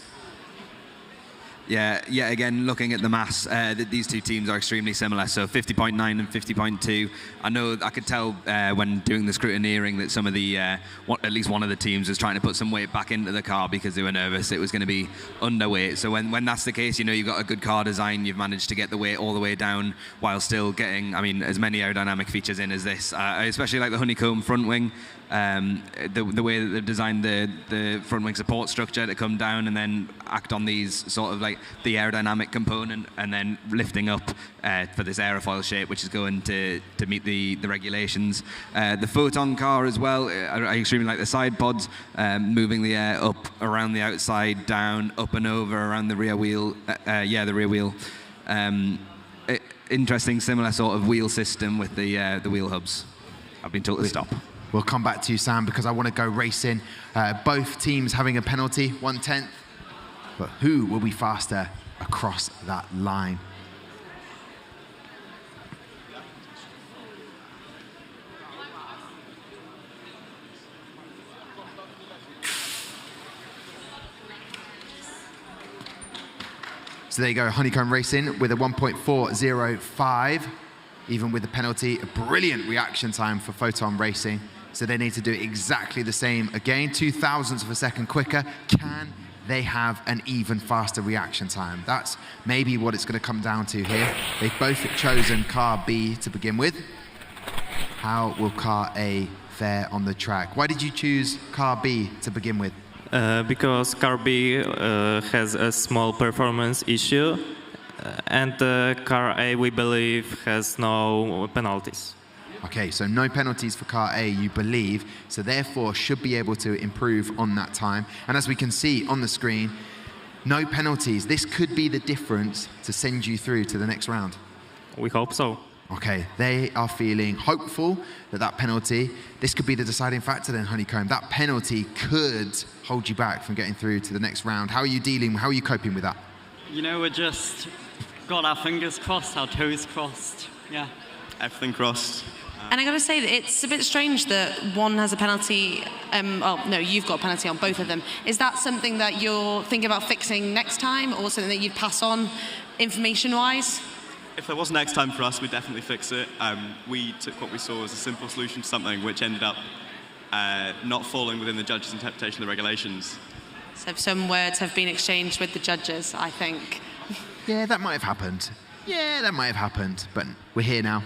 Yeah, yet again, looking at the maths, these two teams are extremely similar. So 50.9 and 50.2. I know I could tell when doing the scrutineering that some of the, at least one of the teams was trying to put some weight back into the car because they were nervous it was going to be underweight. So when that's the case, you know you've got a good car design, you've managed to get the weight all the way down while still getting, I mean, as many aerodynamic features in as this. I especially like the honeycomb front wing. The way that they've designed the front wing support structure to come down and then act on these sort of like the aerodynamic component and then lifting up for this aerofoil shape, which is going to meet the regulations. The Photon car as well, I extremely like the side pods, moving the air up around the outside, down, up and over around the rear wheel. The rear wheel. Interesting, similar sort of wheel system with the wheel hubs. I've been told to stop. We'll come back to you, Sam, because I want to go racing. Both teams having a penalty, 1/10. But who will be faster across that line? So there you go, Honeycomb Racing with a 1.405. Even with the penalty, a brilliant reaction time for Photon Racing. So they need to do exactly the same again, 0.02 of a second quicker. Can they have an even faster reaction time? That's maybe what it's going to come down to here. They've both chosen car B to begin with. How will car A fare on the track? Why did you choose car B to begin with? Because car B has a small performance issue. And car A, we believe, has no penalties. Okay, so no penalties for car A, you believe, so therefore should be able to improve on that time. And as we can see on the screen, no penalties. This could be the difference to send you through to the next round. We hope so. Okay, they are feeling hopeful that penalty, this could be the deciding factor then, Honeycomb. That penalty could hold you back from getting through to the next round. How are you dealing, how are you coping with that? You know, we're just got our fingers crossed, our toes crossed. Yeah. Everything crossed. And I got to say that it's a bit strange that one has a penalty. Oh no, you've got a penalty on both of them. Is that something that you're thinking about fixing next time, or something that you'd pass on, information-wise? If there was next time for us, we'd definitely fix it. We took what we saw as a simple solution to something, which ended up not falling within the judges' interpretation of the regulations. So some words have been exchanged with the judges, I think. Yeah, that might have happened. Yeah, that might have happened. But we're here now,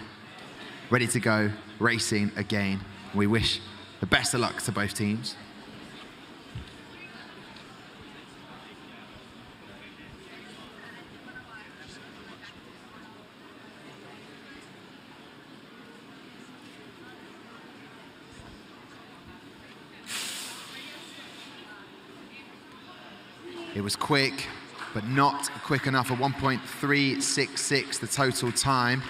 ready to go, racing again. We wish the best of luck to both teams. It was quick, but not quick enough. A 1.366, the total time.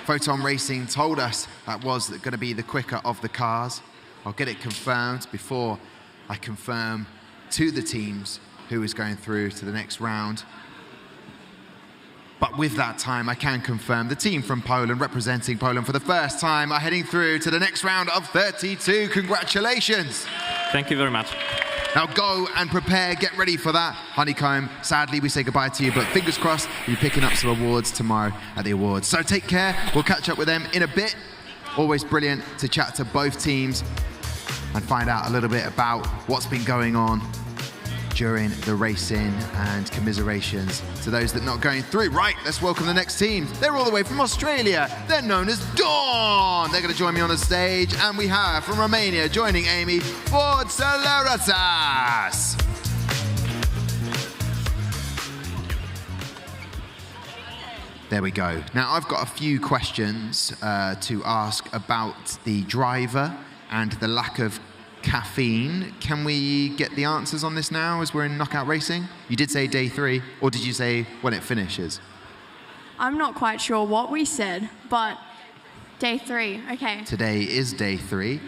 Photon Racing told us that was going to be the quicker of the cars. I'll get it confirmed before I confirm to the teams who is going through to the next round. But with that time, I can confirm the team from Poland, representing Poland for the first time, are heading through to the next round of 32. Congratulations. Thank you very much. Now go and prepare, get ready for that. Honeycomb, sadly we say goodbye to you, but fingers crossed you'll be picking up some awards tomorrow at the awards. So take care, we'll catch up with them in a bit. Always brilliant to chat to both teams and find out a little bit about what's been going on during the racing, and commiserations to those that not going through. Right, let's welcome the next team. They're all the way from Australia. They're known as Dawn. They're going to join me on the stage, and we have from Romania joining Amy, Forceleratas. There we go. Now, I've got a few questions to ask about the driver and the lack of caffeine. Can we get the answers on this now as we're in knockout racing? You did say day 3, or did you say when it finishes? I'm not quite sure what we said, but day 3, okay. Today is day 3.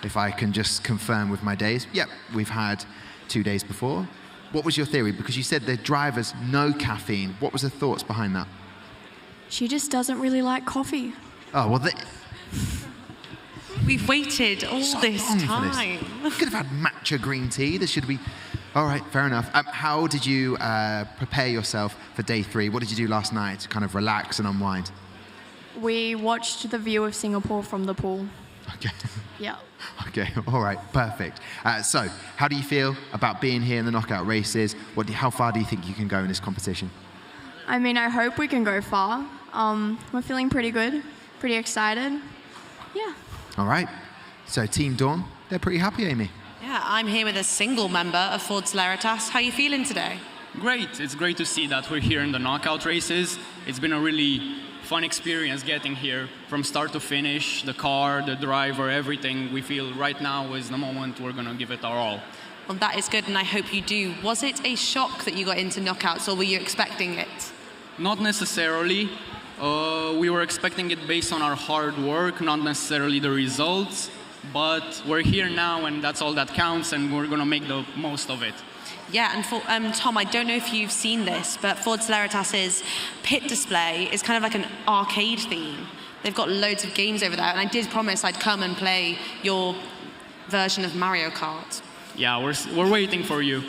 If I can just confirm with my days. Yep, we've had 2 days before. What was your theory? Because you said the drivers no caffeine. What was the thoughts behind that? She just doesn't really like coffee. Oh, well, we've waited all this time. We could have had matcha green tea. This should be... All right, fair enough. How did you prepare yourself for day 3? What did you do last night to kind of relax and unwind? We watched the view of Singapore from the pool. Okay. Yeah. Okay, all right, perfect. So, how do you feel about being here in the knockout races? How far do you think you can go in this competition? I mean, I hope we can go far. We're feeling pretty good, pretty excited. Yeah. All right. So, Team Dawn, they're pretty happy, Amy. Yeah, I'm here with a single member of Forceleratas. How are you feeling today? Great. It's great to see that we're here in the knockout races. It's been a really fun experience getting here from start to finish. The car, the driver, everything. We feel right now is the moment we're going to give it our all. Well, that is good, and I hope you do. Was it a shock that you got into knockouts, or were you expecting it? Not necessarily. We were expecting it based on our hard work, not necessarily the results. But we're here now, and that's all that counts, and we're going to make the most of it. Yeah, and for Tom, I don't know if you've seen this, but Forceleratas' pit display is kind of like an arcade theme. They've got loads of games over there, and I did promise I'd come and play your version of Mario Kart. Yeah, we're waiting for you.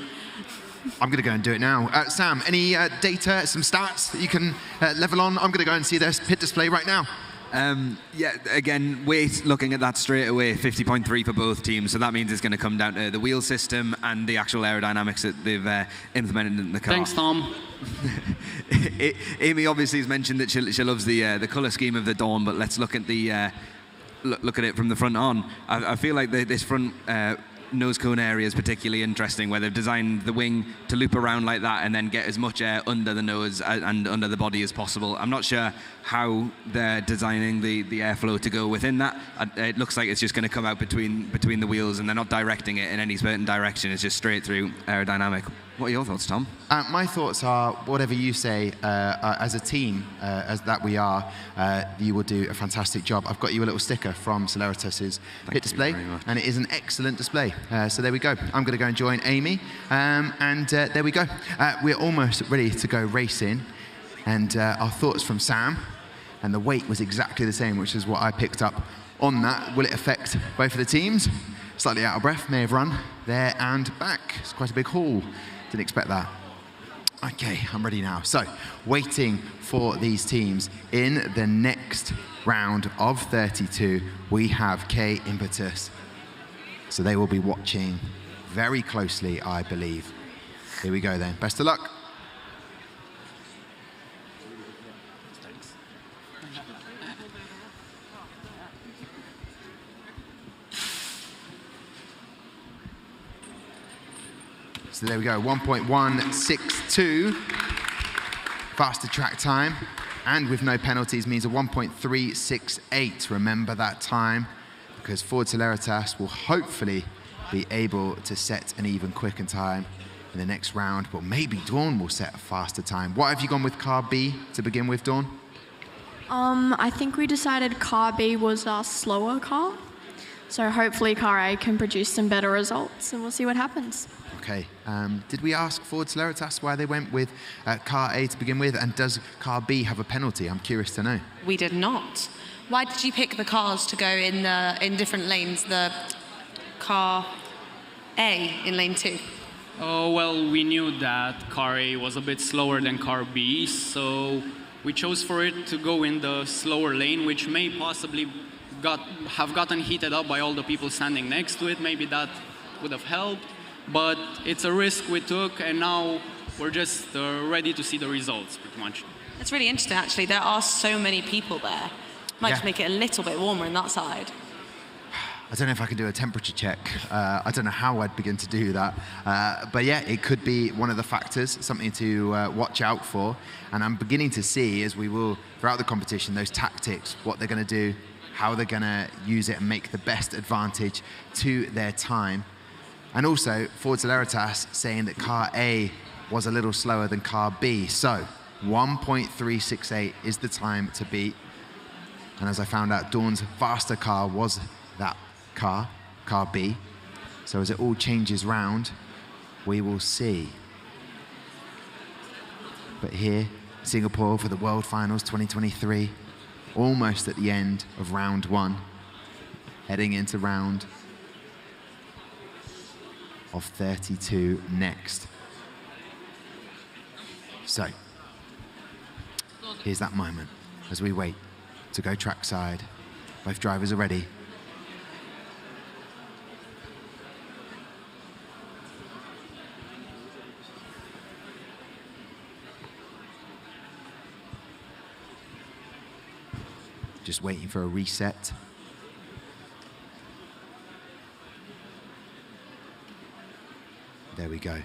I'm going to go and do it now. Sam, any data, some stats that you can level on? I'm going to go and see their pit display right now. Yeah, again, weight, looking at that straight away, 50.3 for both teams. So that means it's going to come down to the wheel system and the actual aerodynamics that they've implemented in the car. Thanks, Tom. Amy obviously has mentioned that she loves the colour scheme of the Dawn, but let's look at the look at it from the front on. I feel like this front nose cone area is particularly interesting, where they've designed the wing to loop around like that and then get as much air under the nose and under the body as possible. I'm not sure how they're designing the airflow to go within that. It looks like it's just going to come out between the wheels, and they're not directing it in any certain direction. It's just straight through aerodynamic. What are your thoughts, Tom? My thoughts are, whatever you say, as a team, as that we are, you will do a fantastic job. I've got you a little sticker from Celeratas' pit display, and it is an excellent display. So there we go. I'm going to go and join Amy, and there we go. We're almost ready to go racing, and our thoughts from Sam, and the weight was exactly the same, which is what I picked up on that. Will it affect both of the teams? Slightly out of breath, may have run there and back. It's quite a big haul. Didn't expect that. Okay, I'm ready now. So, waiting for these teams in the next round of 32, we have K Impetus. So they will be watching very closely, I believe. Here we go then. Best of luck. So there we go, 1.162 faster track time, and with no penalties means a 1.368. Remember that time, because Forceleratas will hopefully be able to set an even quicker time in the next round, but maybe Dawn will set a faster time. What have you gone with car B to begin with, Dawn? I think we decided car B was our slower car. So hopefully car A can produce some better results, and we'll see what happens. Okay. Did we ask Forceleratas why they went with car A to begin with, and does car B have a penalty? I'm curious to know. We did not. Why did you pick the cars to go in different lanes? The car A in lane 2. Oh, well, we knew that car A was a bit slower than car B, so we chose for it to go in the slower lane, which may possibly have gotten heated up by all the people standing next to it. Maybe that would have helped. but it's a risk we took, and now we're just ready to see the results, pretty much. It's really interesting, actually. There are so many people there. Might just make it a little bit warmer on that side. I don't know if I can do a temperature check. I don't know how I'd begin to do that. But yeah, it could be one of the factors, something to watch out for. And I'm beginning to see, as we will throughout the competition, those tactics, what they're going to do, how they're going to use it and make the best advantage to their time. And also, Ford Celeritas saying that car A was a little slower than car B. So 1.368 is the time to beat. And as I found out, Dawn's faster car was that car B. So as it all changes round, we will see. But here, Singapore for the World Finals 2023, almost at the end of round 1, heading into round of 32 next. So, here's that moment as we wait to go trackside. Both drivers are ready. Just waiting for a reset. There we go.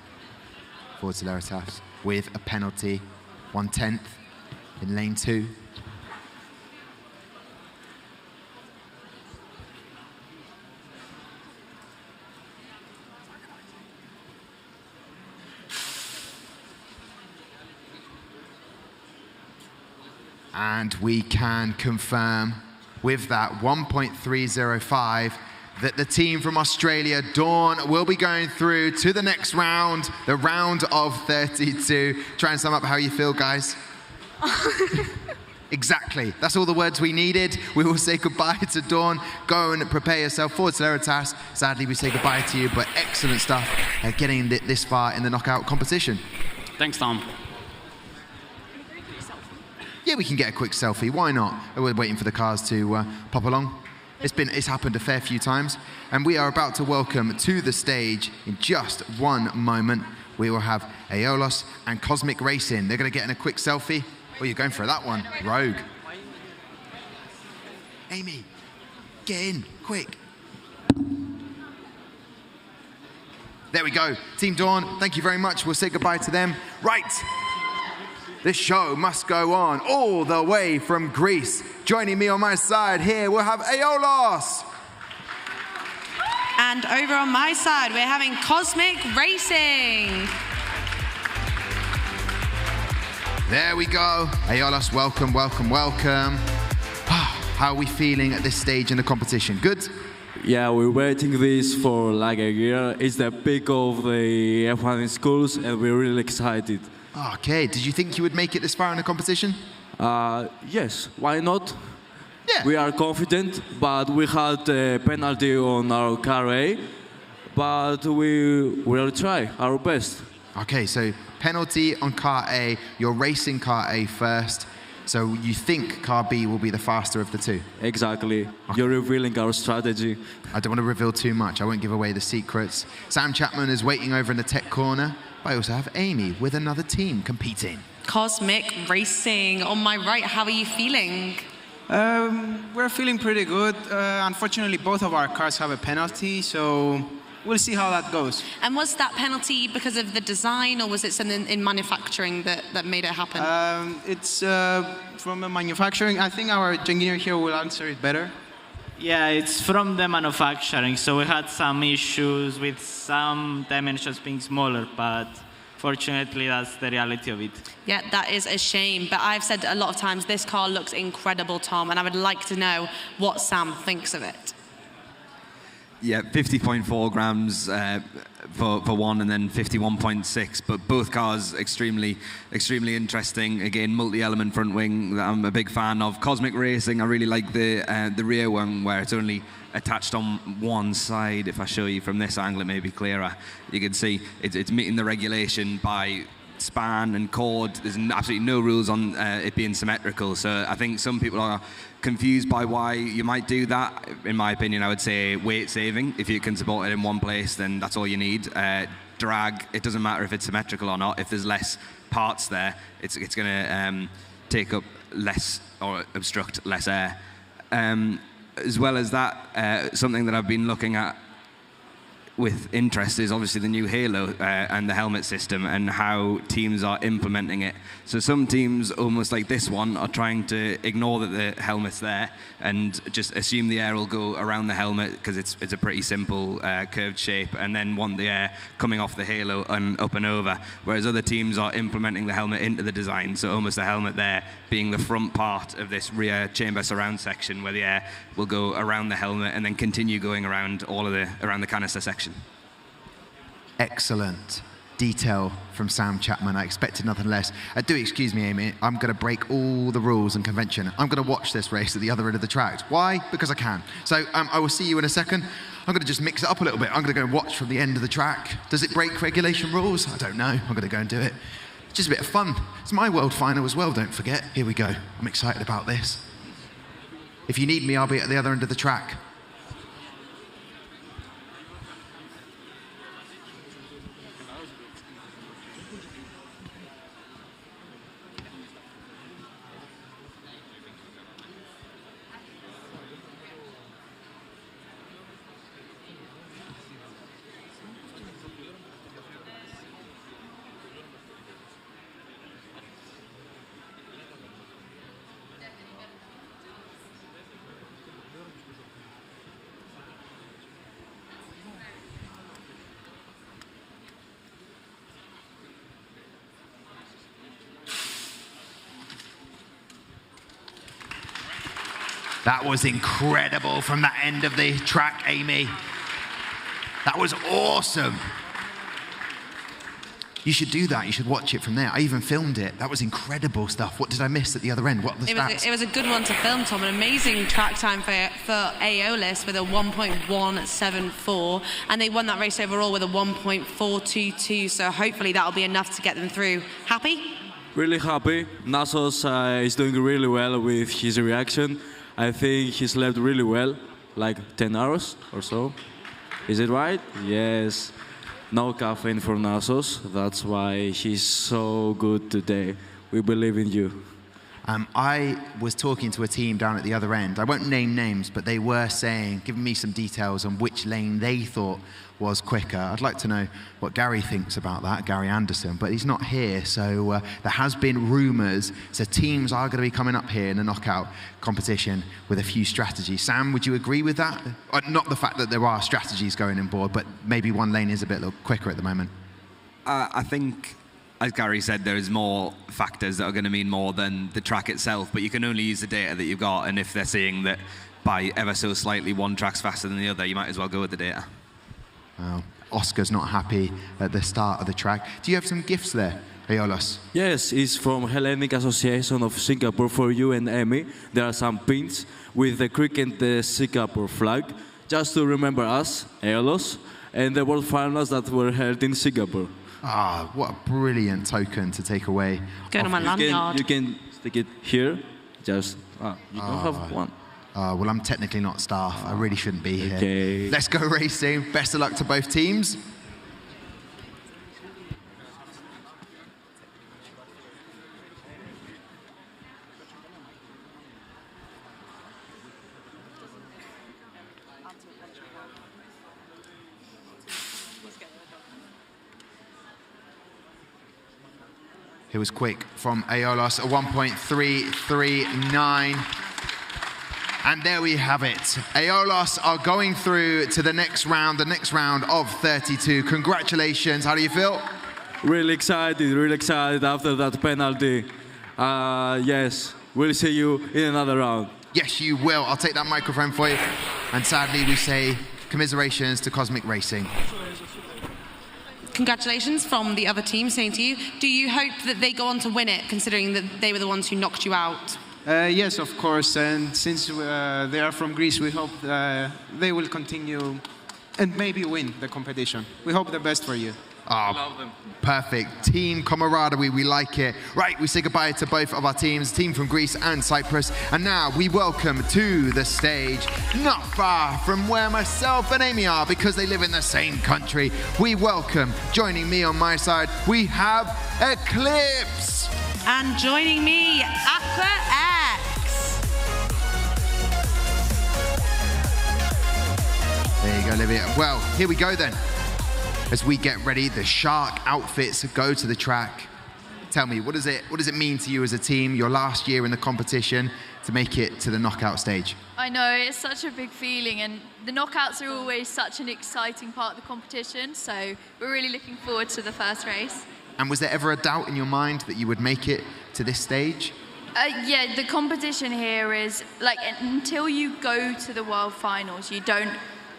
Ford Celeritas with a penalty, 1/10 in lane 2. And we can confirm with that 1.305 that the team from Australia, Dawn, will be going through to the next round, the round of 32. Try and sum up how you feel, guys. Exactly. That's all the words we needed. We will say goodbye to Dawn. Go and prepare yourself. Ford Celeritas, sadly, we say goodbye to you, but excellent stuff getting this far in the knockout competition. Thanks, Tom. Yeah, we can get a quick selfie. Why not? We're waiting for the cars to pop along. It's happened a fair few times. And we are about to welcome to the stage in just one moment. We will have Aeolos and Cosmic Racing. They're going to get in a quick selfie. Oh, you're going for that one. Rogue. Amy, get in, quick. There we go. Team Dawn, thank you very much. We'll say goodbye to them. Right. This show must go on all the way from Greece. Joining me on my side here, we'll have Aeolos. And over on my side, we're having Cosmic Racing. There we go. Aeolos, welcome, welcome, welcome. How are we feeling at this stage in the competition? Good? Yeah, we're waiting this for like a year. It's the peak of the F1 schools, and we're really excited. Okay, did you think you would make it this far in the competition? Yes, why not? Yeah. We are confident, but we had a penalty on our car A, but we will try our best. Okay, so penalty on car A, you're racing car A first, so you think car B will be the faster of the two? Exactly. Okay. You're revealing our strategy. I don't want to reveal too much, I won't give away the secrets. Sam Chapman is waiting over in the tech corner. I also have Amy with another team competing. Cosmic Racing. On my right, how are you feeling? We're feeling pretty good. Unfortunately, both of our cars have a penalty, so we'll see how that goes. And was that penalty because of the design, or was it something in manufacturing that made it happen? It's from the manufacturing. I think our engineer here will answer it better. Yeah, it's from the manufacturing. So we had some issues with some dimensions being smaller, but fortunately that's the reality of it. Yeah, that is a shame. But I've said a lot of times this car looks incredible, Tom, and I would like to know what Sam thinks of it. Yeah, 50.4 grams for one, and then 51.6. But both cars extremely interesting. Again, multi-element front wing that I'm a big fan of. Cosmic Racing, I really like the rear one where it's only attached on one side. If I show you from this angle, it may be clearer. You can see it's meeting the regulation by span and cord. There's absolutely no rules on it being symmetrical. So I think some people are confused by why you might do that. In my opinion, I would say weight saving. If you can support it in one place, then that's all you need. Drag, it doesn't matter if it's symmetrical or not. If there's less parts there, it's going to take up less or obstruct less air. As well as that, something that I've been looking at with interest is obviously the new Halo and the helmet system and how teams are implementing it. So some teams, almost like this one, are trying to ignore that the helmet's there and just assume the air will go around the helmet because it's a pretty simple curved shape, and then want the air coming off the Halo and up and over. Whereas other teams are implementing the helmet into the design, so almost the helmet there being the front part of this rear chamber surround section where the air will go around the helmet and then continue going around around the canister section. Excellent detail from Sam Chapman. I expected nothing less. Do excuse me, Amy. I'm going to break all the rules and convention. I'm going to watch this race at the other end of the track. Why? Because I can. So I will see you in a second. I'm going to just mix it up a little bit. I'm going to go watch from the end of the track. Does it break regulation rules? I don't know. I'm going to go and do it. It's just a bit of fun. It's my world final as well, don't forget. Here we go. I'm excited about this. If you need me, I'll be at the other end of the track. That was incredible from that end of the track, Amy. That was awesome. You should do that. You should watch it from there. I even filmed it. That was incredible stuff. What did I miss at the other end? What were the stats? It was a good one to film, Tom. An amazing track time for Aeolus with a 1.174. And they won that race overall with a 1.422. So hopefully that'll be enough to get them through. Happy? Really happy. Nasos is doing really well with his reaction. I think he slept really well, like 10 hours or so. Is it right? Yes. No caffeine for Nasos. That's why he's so good today. We believe in you. I was talking to a team down at the other end. I won't name names, but they were saying, giving me some details on which lane they thought was quicker. I'd like to know what Gary thinks about that, Gary Anderson, but he's not here. So there has been rumours. So teams are going to be coming up here in the knockout competition with a few strategies. Sam, would you agree with that? Not the fact that there are strategies going on board, but maybe one lane is a bit quicker at the moment. I think, as Gary said, there is more factors that are going to mean more than the track itself, but you can only use the data that you've got, and if they're saying that by ever so slightly one track's faster than the other, you might as well go with the data. Well, Oscar's not happy at the start of the track. Do you have some gifts there, Aeolus? Yes, it's from Hellenic Association of Singapore for you and Amy. There are some pins with the cricket Singapore flag, just to remember us, Aeolus, and the World Finals that were held in Singapore. Ah, what a brilliant token to take away. Going on my lanyard. You can stick it here. Just, you don't have one. Well, I'm technically not staff. I really shouldn't be here. Okay. Let's go racing. Best of luck to both teams. It was quick from Aeolus, a 1.339. And there we have it. Aeolus are going through to the next round of 32. Congratulations. How do you feel? Really excited after that penalty. Yes, we'll see you in another round. Yes, you will. I'll take that microphone for you. And sadly, we say commiserations to Cosmic Racing. Congratulations from the other team saying to you, do you hope that they go on to win it, considering that they were the ones who knocked you out? Yes, of course, and since they are from Greece, we hope they will continue and maybe win the competition. We hope the best for you. Love them. Perfect. Team camaraderie, we like it. Right, we say goodbye to both of our teams, team from Greece and Cyprus. And now we welcome to the stage, not far from where myself and Amy are, because they live in the same country. We welcome, joining me on my side, we have Eclipse. And joining me, Aqua X. There you go, Olivia. Well, here we go then. As we get ready, the shark outfits go to the track. Tell me, what does it mean to you as a team, your last year in the competition, to make it to the knockout stage? I know, it's such a big feeling, and the knockouts are always such an exciting part of the competition, so we're really looking forward to the first race. And was there ever a doubt in your mind that you would make it to this stage? Yeah, the competition here is, like, until you go to the World Finals, you don't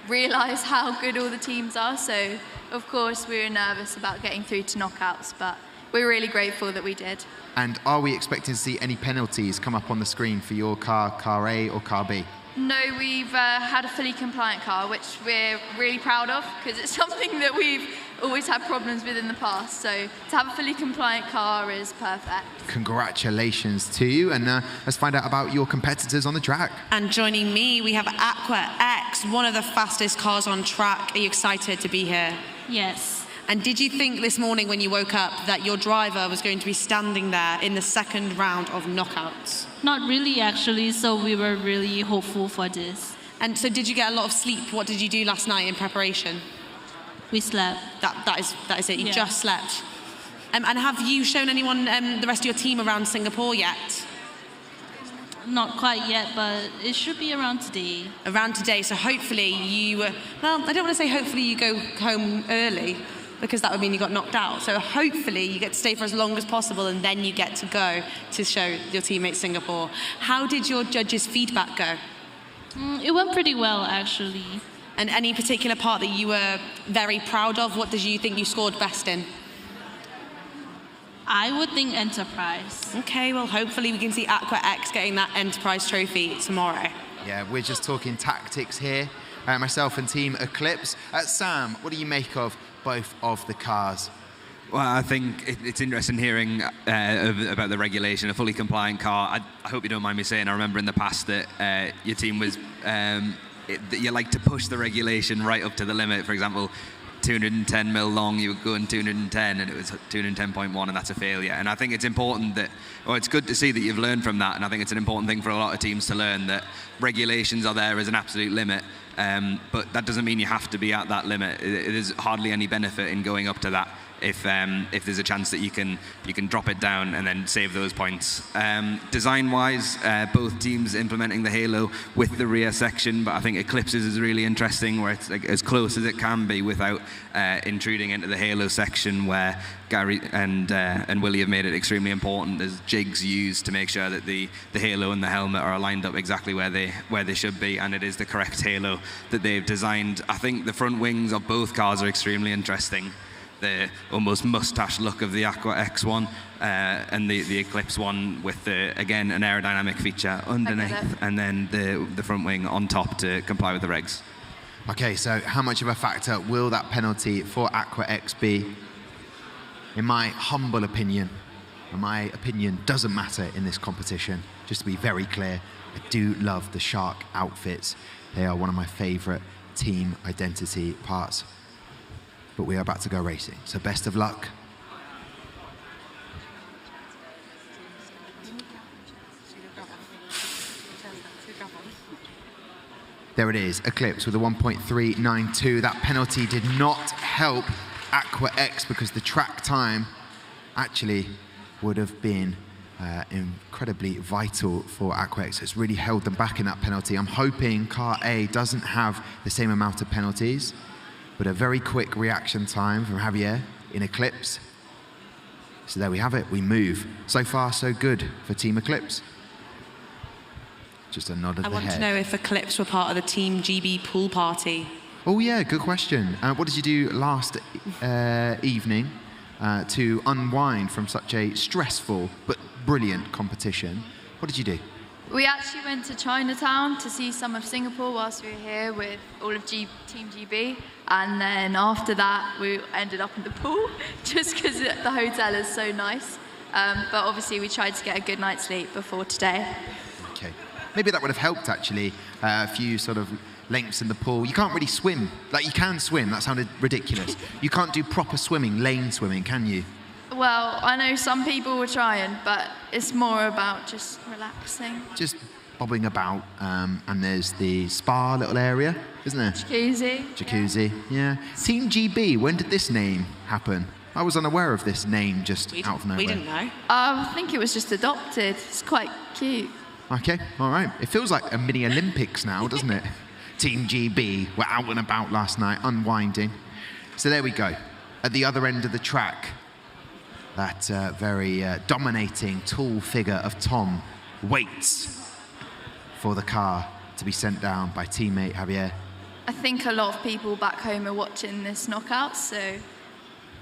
realise how good all the teams are, so of course we were nervous about getting through to knockouts, but we're really grateful that we did. And are we expecting to see any penalties come up on the screen for your car A or car B? No, we've had a fully compliant car, which we're really proud of, because it's something that we've always had problems with in the past. So to have a fully compliant car is perfect. Congratulations to you, and let's find out about your competitors on the track. And joining me, we have Aqua X, one of the fastest cars on track. Are you excited to be here? Yes. And did you think this morning when you woke up that your driver was going to be standing there in the second round of knockouts? Not really, actually, so we were really hopeful for this. And so did you get a lot of sleep? What did you do last night in preparation? We slept. That is it, you Yeah. just slept. And have you shown anyone, the rest of your team around Singapore yet? Not quite yet, but it should be around today. Around today, so hopefully you, well, I don't want to say hopefully you go home early, because that would mean you got knocked out. So hopefully you get to stay for as long as possible, and then you get to go to show your teammates Singapore. How did your judges' feedback go? It went pretty well, actually. And any particular part that you were very proud of? What did you think you scored best in? I would think Enterprise. Okay, well, hopefully we can see Aqua X getting that Enterprise trophy tomorrow. Yeah, we're just talking tactics here. Myself and Team Eclipse. Sam, what do you make of both of the cars? Well, I think it's interesting hearing about the regulation, a fully compliant car. I hope you don't mind me saying, I remember in the past that your team was, you like to push the regulation right up to the limit. For example, 210 mil long, you were going 210 and it was 210.1, and that's a failure. And I think it's important that, well, it's good to see that you've learned from that, and I think it's an important thing for a lot of teams to learn that regulations are there as an absolute limit, but that doesn't mean you have to be at that limit. There's hardly any benefit in going up to that if there's a chance that you can drop it down and then save those points. Design-wise, both teams implementing the halo with the rear section, but I think Eclipse's is really interesting, where it's like as close as it can be without intruding into the halo section, where Gary and Willie have made it extremely important. There's jigs used to make sure that the halo and the helmet are lined up exactly where they should be, and it is the correct halo that they've designed. I think the front wings of both cars are extremely interesting. The almost mustache look of the Aqua X one and the Eclipse one with, again, an aerodynamic feature underneath and then the front wing on top to comply with the regs. Okay, so how much of a factor will that penalty for Aqua X be? In my humble opinion, and my opinion doesn't matter in this competition, just to be very clear, I do love the shark outfits. They are one of my favorite team identity parts. But we are about to go racing, so best of luck. There it is, Eclipse with a 1.392. That penalty did not help Aqua X because the track time actually would have been incredibly vital for Aqua X. It's really held them back in that penalty. I'm hoping Car A doesn't have the same amount of penalties, but a very quick reaction time from Javier in Eclipse. So there we have it, we move. So far, so good for Team Eclipse. Just a nod of the head. I want to know if Eclipse were part of the Team GB pool party. Oh yeah, good question. What did you do last evening to unwind from such a stressful but brilliant competition? What did you do? We actually went to Chinatown to see some of Singapore whilst we were here with all of Team GB. And then after that, we ended up in the pool just because the hotel is so nice. But obviously, we tried to get a good night's sleep before today. Okay. Maybe that would have helped, actually. A few sort of lengths in the pool. You can't really swim. Like, you can swim. That sounded ridiculous. You can't do proper swimming, lane swimming, can you? Well, I know some people were trying, but it's more about just relaxing. Just bobbing about. And there's the spa little area, isn't there? Jacuzzi. Yeah. Team GB, when did this name happen? I was unaware of this name just out of nowhere. We didn't know. I think it was just adopted. It's quite cute. Okay, all right. It feels like a mini Olympics now, doesn't it? Team GB were out and about last night, unwinding. So there we go. At the other end of the track, that very dominating, tall figure of Tom waits for the car to be sent down by teammate Javier. I think a lot of people back home are watching this knockout, so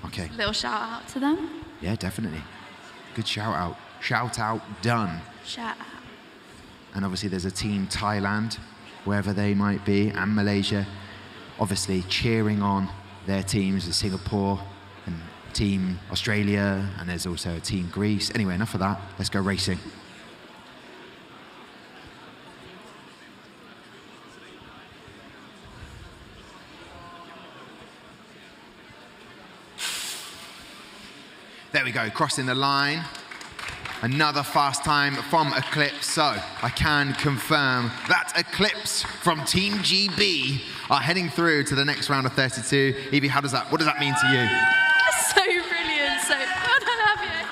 Okay. little shout out to them. Yeah, definitely. Good shout out. Shout out done. Shout out. And obviously there's a team Thailand, wherever they might be, and Malaysia, obviously cheering on their teams, the Singapore and team Australia, and there's also a team Greece. Anyway, enough of that. Let's go racing. There we go, crossing the line. Another fast time from Eclipse. So I can confirm that Eclipse from Team GB are heading through to the next round of 32. Evie, what does that mean to you? So brilliant. So well done, Javier.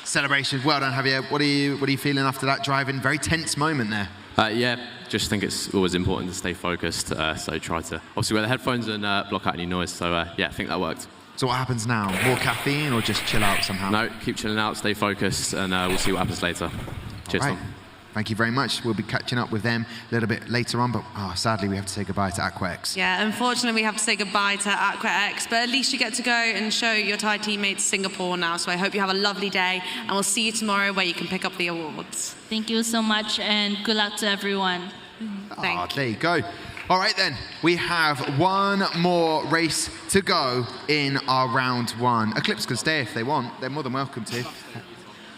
Celebration. Well done, Javier. What are you feeling after that driving? Very tense moment there. Yeah, just think it's always important to stay focused. So try to obviously wear the headphones and block out any noise. So yeah, I think that worked. So what happens now? More caffeine or just chill out somehow? No, keep chilling out, stay focused, and we'll see what happens later. Cheers, Tom. Tom. Thank you very much. We'll be catching up with them a little bit later on, but sadly we have to say goodbye to AquaX. Yeah, unfortunately we have to say goodbye to AquaX, but at least you get to go and show your Thai teammates Singapore now, so I hope you have a lovely day, and we'll see you tomorrow where you can pick up the awards. Thank you so much, and good luck to everyone. There you go. All right then, we have one more race to go in our round one. Eclipse can stay if they want. They're more than welcome to.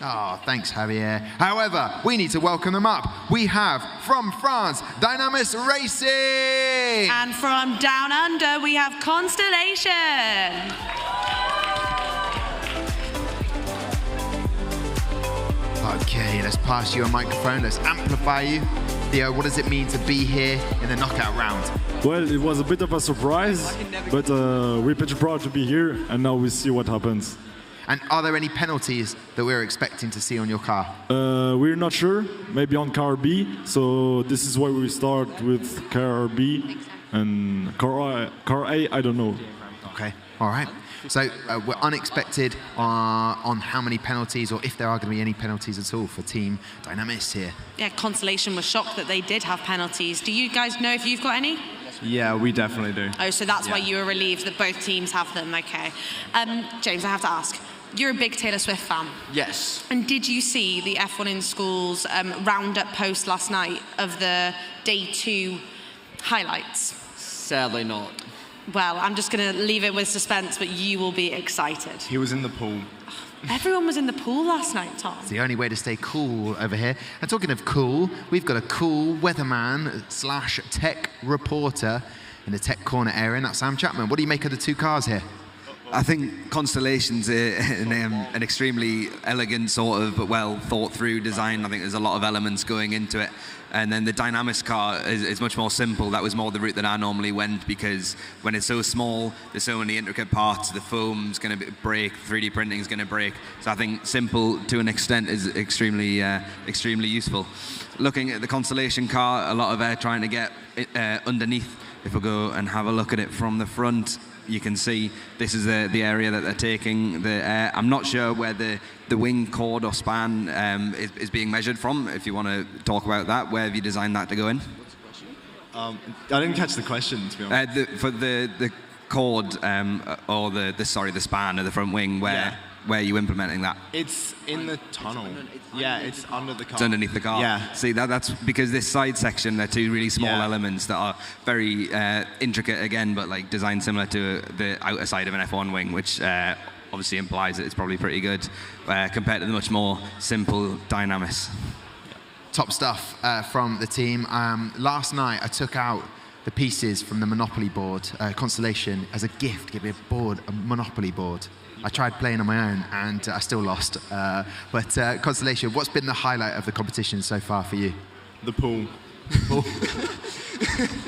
Oh, thanks, Javier. However, we need to welcome them up. We have, from France, Dynamis Racing! And from Down Under, we have Constellation! Okay, let's pass you a microphone. Let's amplify you. Theo, what does it mean to be here in the knockout round? Well, it was a bit of a surprise, but we're pretty proud to be here, and now we see what happens. And are there any penalties that we're expecting to see on your car? We're not sure. Maybe on car B. So this is why we start with car B, and car A, I don't know. Okay, all right. So we're unexpected on how many penalties, or if there are going to be any penalties at all for Team Dynamis here. Yeah, Constellation was shocked that they did have penalties. Do you guys know if you've got any? Yeah, we definitely do. Oh, so that's why you were relieved that both teams have them, okay. James, I have to ask, you're a big Taylor Swift fan. Yes. And did you see the F1 in Schools roundup post last night of the day 2 highlights? Sadly not. Well, I'm just going to leave it with suspense, but you will be excited. He was in the pool. Everyone was in the pool last night, Tom. It's the only way to stay cool over here. And talking of cool, we've got a cool weatherman / tech reporter in the tech corner area, and that's Sam Chapman. What do you make of the two cars here? I think Constellation's an extremely elegant, sort of well thought through design. I think there's a lot of elements going into it. And then the Dynamis car is much more simple. That was more the route that I normally went, because when it's so small, there's so many intricate parts, the foam's going to break, 3D printing is going to break. So I think simple to an extent is extremely useful. Looking at the Constellation car, a lot of air trying to get underneath. If we go and have a look at it from the front, you can see this is the area that they're taking the air. I'm not sure where the wing chord or span is being measured from. If you want to talk about that, where have you designed that to go in? I didn't catch the question, to be honest. For the chord or the span of the front wing, where where are you implementing that? It's in the tunnel. Yeah, it's under the car. It's underneath the car. Yeah. See, that's because this side section, they're two really small elements that are very intricate again, but like designed similar to the outer side of an F1 wing, which obviously implies that it's probably pretty good compared to the much more simple Dynamis. Top stuff from the team. Last night, I took out the pieces from the Monopoly board, Constellation, as a gift. Give me a Monopoly board. I tried playing on my own and I still lost. But Constellation, what's been the highlight of the competition so far for you? The pool.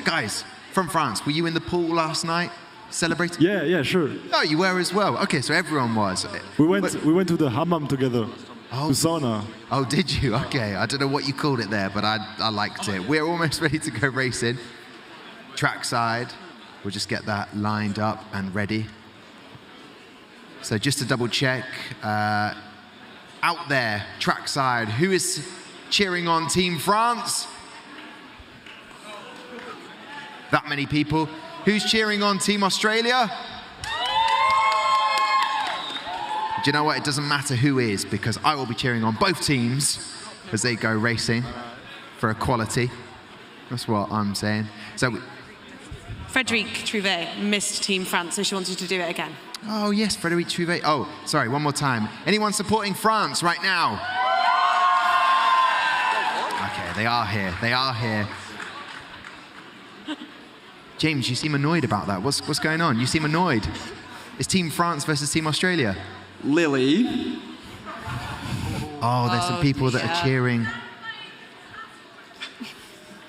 Guys, from France, were you in the pool last night celebrating? Yeah, sure. Oh, you were as well. Okay, so everyone was. We went to the hammam together. Oh, to sauna. Oh, did you? Okay, I don't know what you called it there, but I liked it. We're almost ready to go racing. Trackside, we'll just get that lined up and ready. So just to double check, out there, trackside, who is cheering on Team France? That many people. Who's cheering on Team Australia? Do you know what? It doesn't matter who is, because I will be cheering on both teams as they go racing for equality. That's what I'm saying. So, Frédéric Trouvé missed Team France, so she wanted to do it again. oh yes, Frédéric Trouvé. Oh, sorry, one more time. Anyone supporting France right now? Okay, they are here. They are here. James, you seem annoyed about that. What's going on? You seem annoyed. It's Team France versus Team Australia. Lily. Oh, there's some people that are cheering.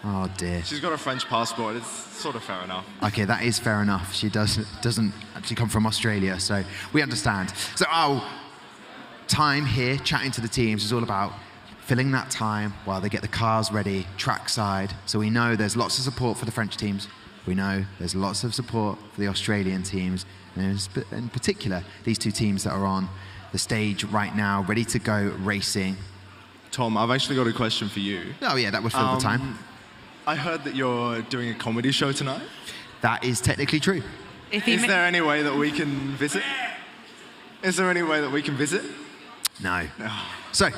Oh dear. She's got a French passport. It's sort of fair enough. Okay, that is fair enough. She doesn't actually come from Australia, so we understand. So our time here, chatting to the teams, is all about filling that time while they get the cars ready, trackside. So we know there's lots of support for the French teams. We know there's lots of support for the Australian teams. And in particular, these two teams that are on the stage right now, ready to go racing. Tom, I've actually got a question for you. Oh yeah, that would fill the time. I heard that you're doing a comedy show tonight. That is technically true. Is there any way that we can visit? Is there any way that we can visit? No. So,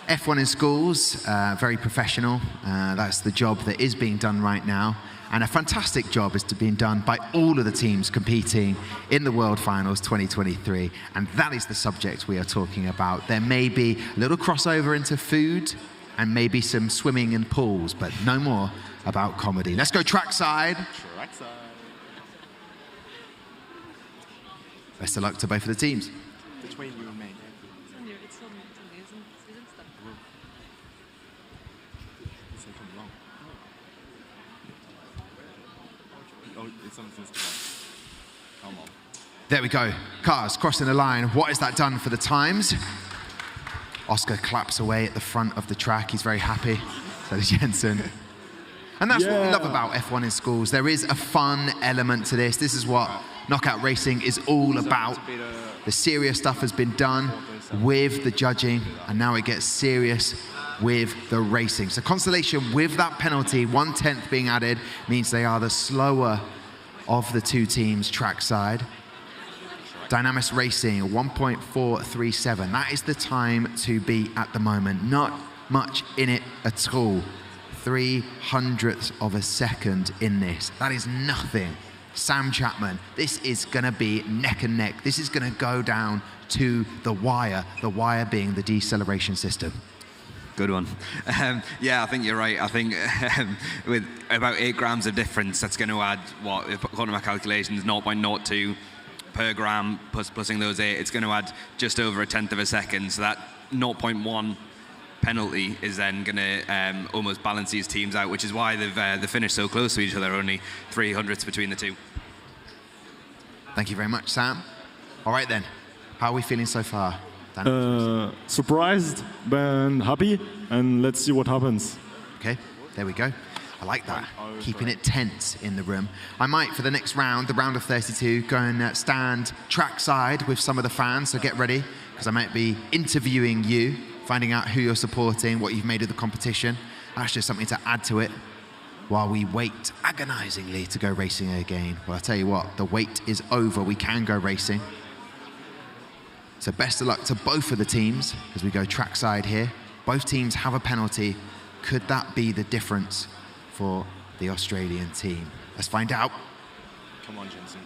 F1 in schools, very professional. That's the job that is being done right now. And a fantastic job is being done by all of the teams competing in the World Finals 2023. And that is the subject we are talking about. There may be a little crossover into food and maybe some swimming in pools, but no more about comedy. Let's go trackside. Trackside. Best of luck to both of the teams. Between you and me. Come on. There we go. Cars crossing the line. What has that done for the times? Oscar claps away at the front of the track. He's very happy. So does Jensen. And that's what we love about F1 in schools. There is a fun element to this. This is what knockout racing is all about. The serious stuff has been done with the judging, and now it gets serious with the racing. So Constellation, with that penalty, 1/10 being added, means they are the slower of the two teams trackside. Dynamis Racing, 1.437. That is the time to beat at the moment. Not much in it at all. 300ths of a second in this. That is nothing. Sam Chapman, this is going to be neck and neck. This is going to go down to the wire being the deceleration system. Good one. Yeah, I think you're right. I think with about 8 grams of difference, that's going to add, what, according to my calculations, 0.02 per gram, plusing those 8, it's going to add just over 1/10 of a second. So that 0.1 penalty is then going to almost balance these teams out, which is why they've finished so close to each other, only 300ths between the two. Thank you very much, Sam. All right then, how are we feeling so far? Surprised, but happy, and let's see what happens. Okay, there we go. I like that, keeping it tense in the room. I might, for the next round, the round of 32, go and stand trackside with some of the fans, so get ready, because I might be interviewing you, finding out who you're supporting, what you've made of the competition. That's just something to add to it while we wait agonizingly to go racing again. Well, I'll tell you what, the wait is over. We can go racing. So best of luck to both of the teams as we go trackside here. Both teams have a penalty. Could that be the difference for the Australian team? Let's find out. Come on, Jensen.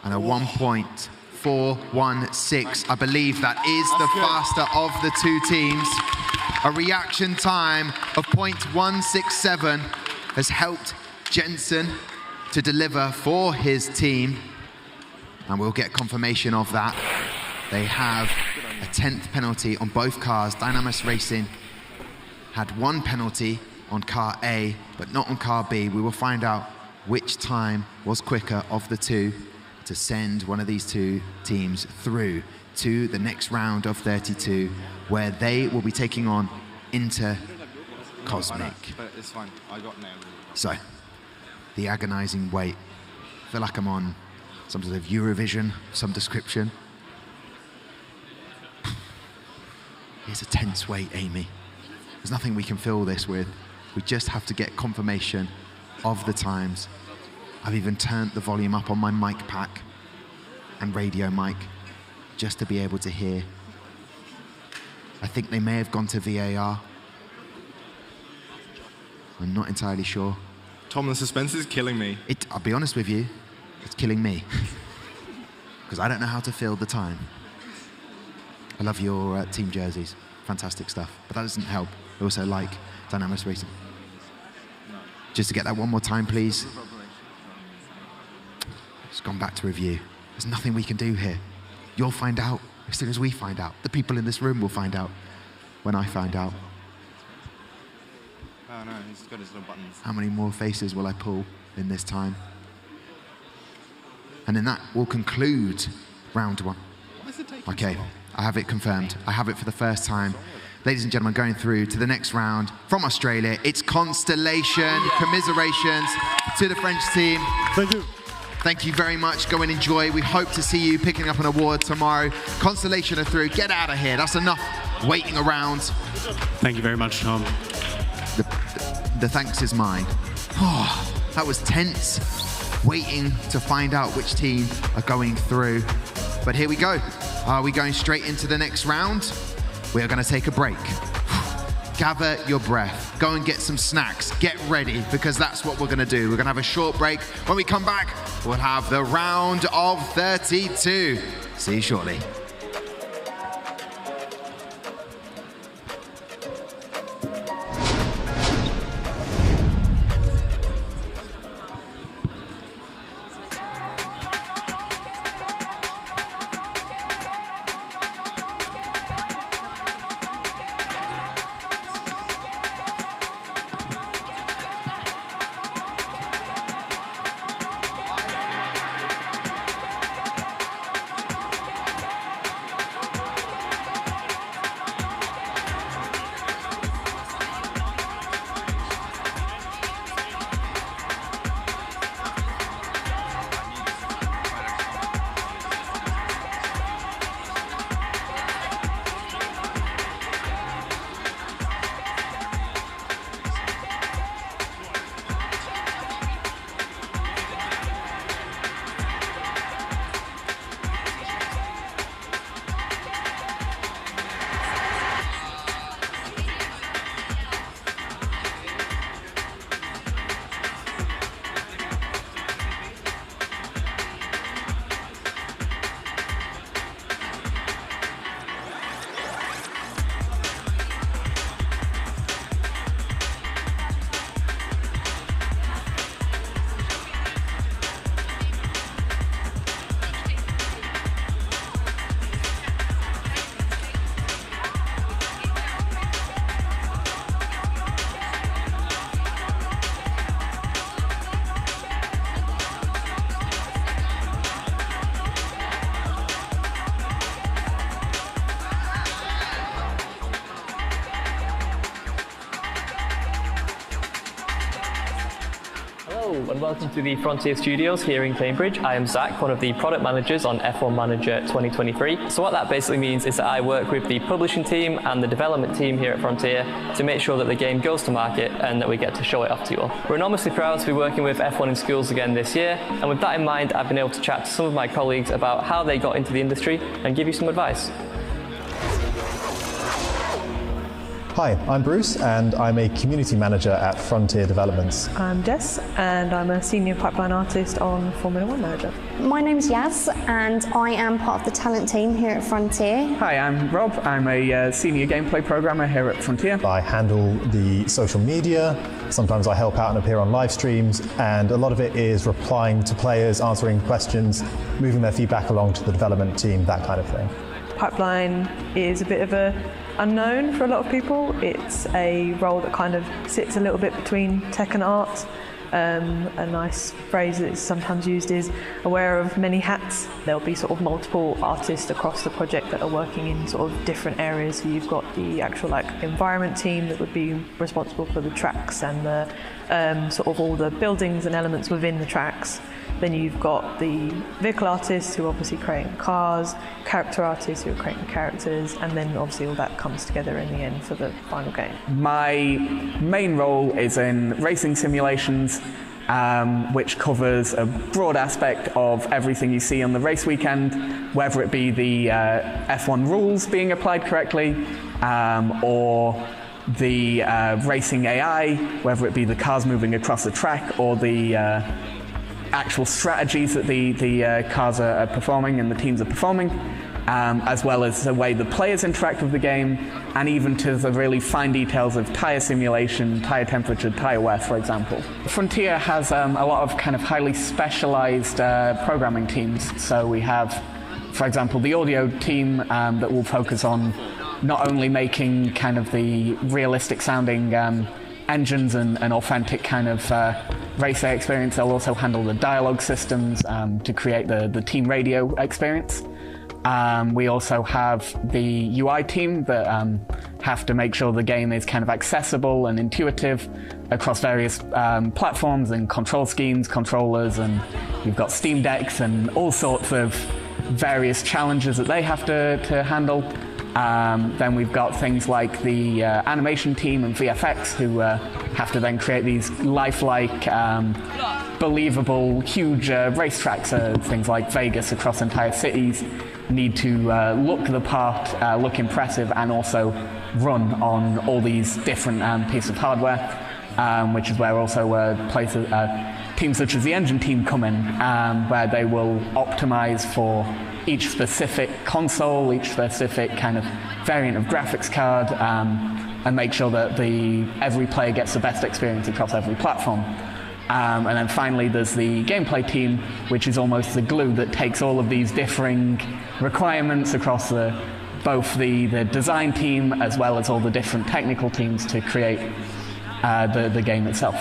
And a 1.416. I believe that is the faster of the two teams. A reaction time of 0.167 has helped Jensen to deliver for his team. And we'll get confirmation of that. They have a 10th penalty on both cars. Dynamis Racing had one penalty on car A, but not on car B. We will find out which time was quicker of the two to send one of these two teams through to the next round of 32, where they will be taking on Cosmic. But it's fine. I got nailed. So, the agonizing wait. I feel like I'm on some sort of Eurovision, some description. It's a tense wait, Amy. There's nothing we can fill this with. We just have to get confirmation of the times. I've even turned the volume up on my mic pack and radio mic just to be able to hear. I think they may have gone to VAR. I'm not entirely sure. Tom, the suspense is killing me. I'll be honest with you, it's killing me. Because I don't know how to fill the time. I love your team jerseys. Fantastic stuff. But that doesn't help. I also like Dynamis Racing. Just to get that one more time, please. It's gone back to review. There's nothing we can do here. You'll find out as soon as we find out. The people in this room will find out when I find out. Oh no, he's got his little buttons. How many more faces will I pull in this time? And then that will conclude round one. Why is it taking Okay, so long? I have it confirmed. I have it for the first time. Ladies and gentlemen, going through to the next round from Australia, it's Constellation. Commiserations to the French team. Thank you. Thank you very much. Go and enjoy. We hope to see you picking up an award tomorrow. Constellation are through. Get out of here. That's enough waiting around. Thank you very much, Tom. The thanks is mine. Oh, that was tense. Waiting to find out which team are going through. But here we go. Are we going straight into the next round? We are going to take a break. Gather your breath. Go and get some snacks. Get ready, because that's what we're going to do. We're going to have a short break. When we come back, we'll have the round of 32. See you shortly. Hello and welcome to the Frontier Studios here in Cambridge. I am Zach, one of the product managers on F1 Manager 2023. So what that basically means is that I work with the publishing team and the development team here at Frontier to make sure that the game goes to market and that we get to show it off to you all. We're enormously proud to be working with F1 in schools again this year, and with that in mind I've been able to chat to some of my colleagues about how they got into the industry and give you some advice. Hi, I'm Bruce and I'm a community manager at Frontier Developments. I'm Jess and I'm a senior pipeline artist on Formula 1 Manager. My name's Yaz and I am part of the talent team here at Frontier. Hi, I'm Rob. I'm a senior gameplay programmer here at Frontier. I handle the social media, sometimes I help out and appear on live streams, and a lot of it is replying to players, answering questions, moving their feedback along to the development team, that kind of thing. Pipeline is a bit of a unknown for a lot of people. It's a role that kind of sits a little bit between tech and art. A nice phrase that's sometimes used is aware of many hats. There'll be sort of multiple artists across the project that are working in sort of different areas. So you've got the actual environment team that would be responsible for the tracks and the sort of all the buildings and elements within the tracks. Then you've got the vehicle artists who are obviously creating cars, character artists who are creating characters, and then obviously all that comes together in the end for the final game. My main role is in racing simulations, which covers a broad aspect of everything you see on the race weekend, whether it be the F1 rules being applied correctly, or the racing AI, whether it be the cars moving across the track, or the actual strategies that the cars are performing and the teams are performing, as well as the way the players interact with the game, and even to the really fine details of tyre simulation, tyre temperature, tyre wear, for example. Frontier has a lot of kind of highly specialized programming teams. So we have, for example, the audio team that will focus on not only making kind of the realistic sounding engines and authentic kind of race day experience. They'll also handle the dialogue systems to create the team radio experience. We also have the UI team that have to make sure the game is kind of accessible and intuitive across various platforms and control schemes, controllers, and you've got Steam Decks and all sorts of various challenges that they have to handle. Then we've got things like the animation team and VFX who have to then create these lifelike, believable, huge racetracks. Things like Vegas across entire cities need to look the part, look impressive, and also run on all these different pieces of hardware, which is where also places, teams such as the engine team come in, where they will optimize for each specific console, each specific kind of variant of graphics card, and make sure that every player gets the best experience across every platform. And then finally there's the gameplay team, which is almost the glue that takes all of these differing requirements across both the design team as well as all the different technical teams to create the game itself.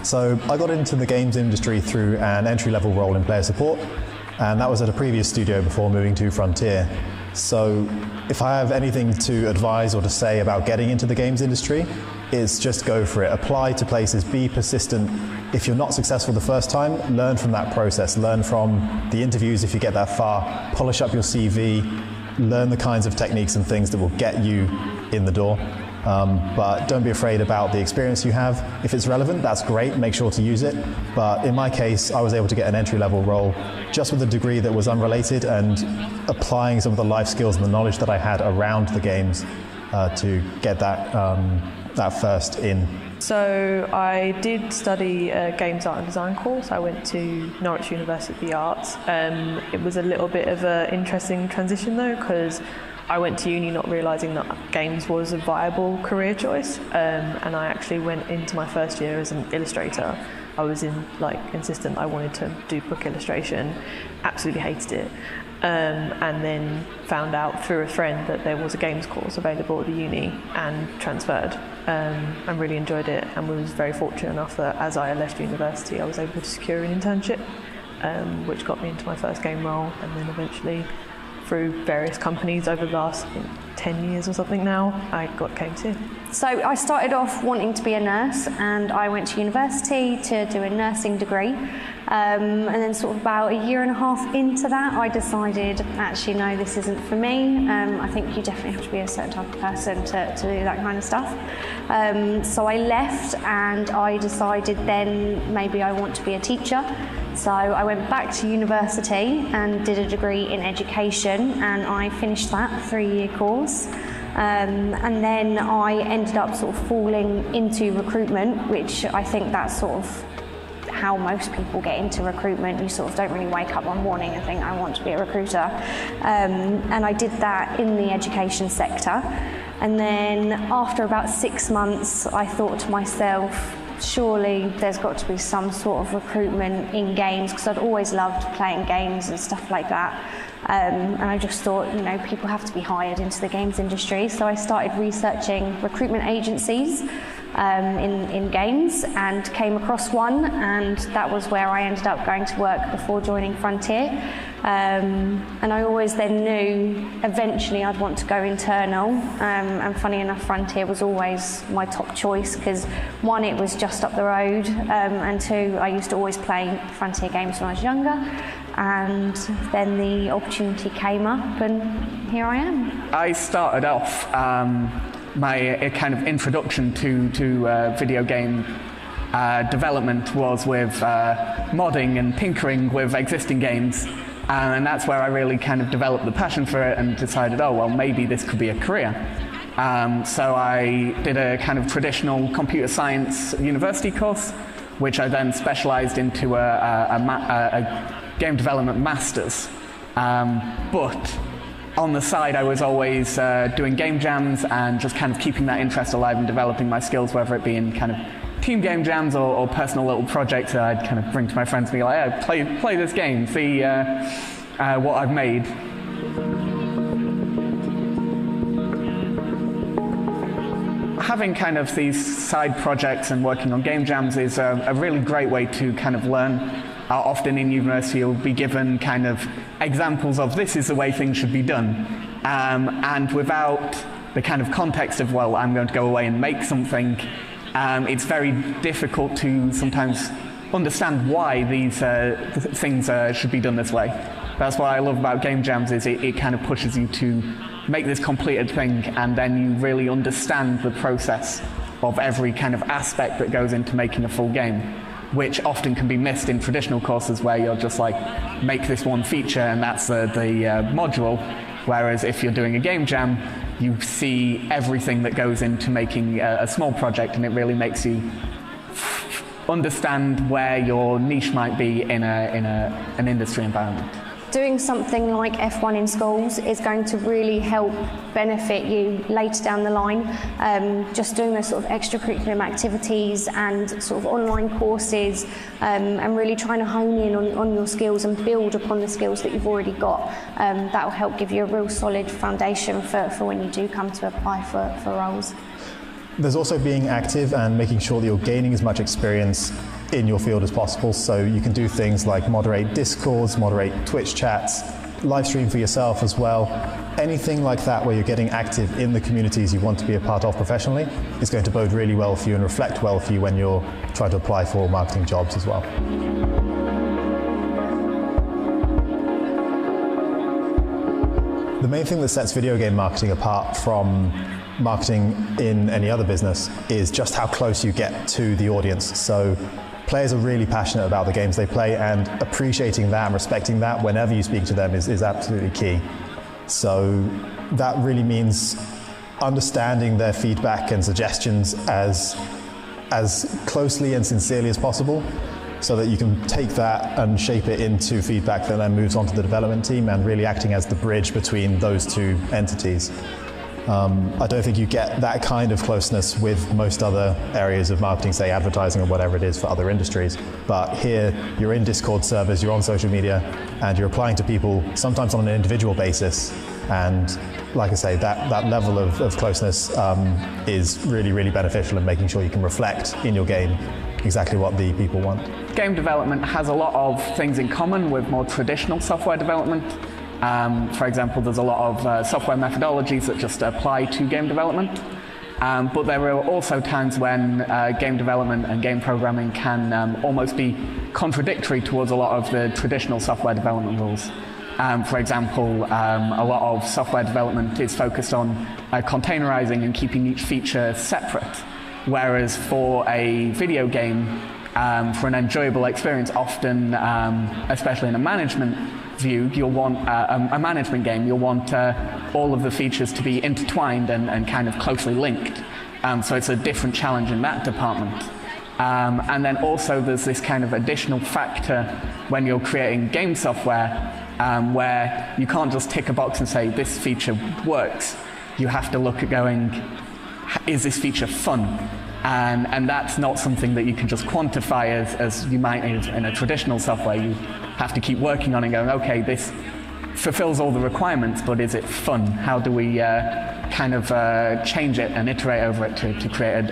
So I got into the games industry through an entry-level role in player support, and that was at a previous studio before moving to Frontier. So if I have anything to advise or to say about getting into the games industry, it's just go for it. Apply to places, be persistent. If you're not successful the first time, learn from that process. Learn from the interviews if you get that far. Polish up your CV. Learn the kinds of techniques and things that will get you in the door. But don't be afraid about the experience you have. If it's relevant, that's great, make sure to use it. But in my case, I was able to get an entry-level role just with a degree that was unrelated and applying some of the life skills and the knowledge that I had around the games to get that first in. So I did study a games art and design course. I went to Norwich University of the Arts. It was a little bit of an interesting transition though, because I went to uni not realising that games was a viable career choice, and I actually went into my first year as an illustrator. I was insistent I wanted to do book illustration, absolutely hated it, and then found out through a friend that there was a games course available at the uni and transferred, and really enjoyed it, and was very fortunate enough that as I left university I was able to secure an internship, which got me into my first game role, and then eventually through various companies over the last 10 years or something now, I came to. So I started off wanting to be a nurse, and I went to university to do a nursing degree. And then sort of about a year and a half into that, I decided, actually, no, this isn't for me. I think you definitely have to be a certain type of person to do that kind of stuff. So I left, and I decided then maybe I want to be a teacher. So I went back to university and did a degree in education, and I finished that 3-year course. And then I ended up sort of falling into recruitment, which I think that's sort of how most people get into recruitment. You sort of don't really wake up one morning and think, I want to be a recruiter. And I did that in the education sector. And then after about 6 months, I thought to myself, surely there's got to be some sort of recruitment in games, because I'd always loved playing games and stuff like that. And I just thought, you know, people have to be hired into the games industry. So I started researching recruitment agencies in games, and came across one, and that was where I ended up going to work before joining Frontier. And I always then knew eventually I'd want to go internal, and funny enough, Frontier was always my top choice, because one, it was just up the road, and two, I used to always play Frontier games when I was younger, and then the opportunity came up, and here I am. I started off my kind of introduction to video game development was with modding and tinkering with existing games, and that's where I really kind of developed the passion for it and decided, oh well, maybe this could be a career. So I did a kind of traditional computer science university course, which I then specialised into a game development master's. But on the side, I was always doing game jams and just kind of keeping that interest alive and developing my skills, whether it be in kind of team game jams or personal little projects that I'd kind of bring to my friends and be like, hey, play this game, see what I've made. Having kind of these side projects and working on game jams is a really great way to kind of learn. Often in university you'll be given kind of examples of this is the way things should be done, and without the kind of context of, well, I'm going to go away and make something, it's very difficult to sometimes understand why these things should be done this way. That's what I love about game jams, is it kind of pushes you to make this completed thing, and then you really understand the process of every kind of aspect that goes into making a full game, which often can be missed in traditional courses where you're just like, make this one feature and that's the module. Whereas if you're doing a game jam, you see everything that goes into making a small project, and it really makes you understand where your niche might be in an industry environment. Doing something like F1 in schools is going to really help benefit you later down the line. Just doing those sort of extracurricular activities and sort of online courses, and really trying to hone in on your skills and build upon the skills that you've already got. That will help give you a real solid foundation for when you do come to apply for roles. There's also being active and making sure that you're gaining as much experience in your field as possible. So you can do things like moderate Discords, moderate Twitch chats, live stream for yourself as well. Anything like that where you're getting active in the communities you want to be a part of professionally is going to bode really well for you and reflect well for you when you're trying to apply for marketing jobs as well. The main thing that sets video game marketing apart from marketing in any other business is just how close you get to the audience. So players are really passionate about the games they play, and appreciating that and respecting that whenever you speak to them is absolutely key. So that really means understanding their feedback and suggestions as closely and sincerely as possible, so that you can take that and shape it into feedback that then moves on to the development team, and really acting as the bridge between those two entities. I don't think you get that kind of closeness with most other areas of marketing, say advertising or whatever it is for other industries. But here, you're in Discord servers, you're on social media, and you're applying to people sometimes on an individual basis. And like I say, that level of closeness is really, really beneficial in making sure you can reflect in your game exactly what the people want. Game development has a lot of things in common with more traditional software development. For example, there's a lot of software methodologies that just apply to game development. But there are also times when game development and game programming can almost be contradictory towards a lot of the traditional software development rules. For example, a lot of software development is focused on containerizing and keeping each feature separate, whereas for a video game, for an enjoyable experience, often, especially in a management view, you'll want a management game, you'll want all of the features to be intertwined and kind of closely linked. So it's a different challenge in that department. And then also there's this kind of additional factor when you're creating game software where you can't just tick a box and say this feature works. You have to look at going, is this feature fun? And that's not something that you can just quantify as you might in a traditional software. You have to keep working on it and going, okay, this fulfills all the requirements, but is it fun? How do we kind of change it and iterate over it to create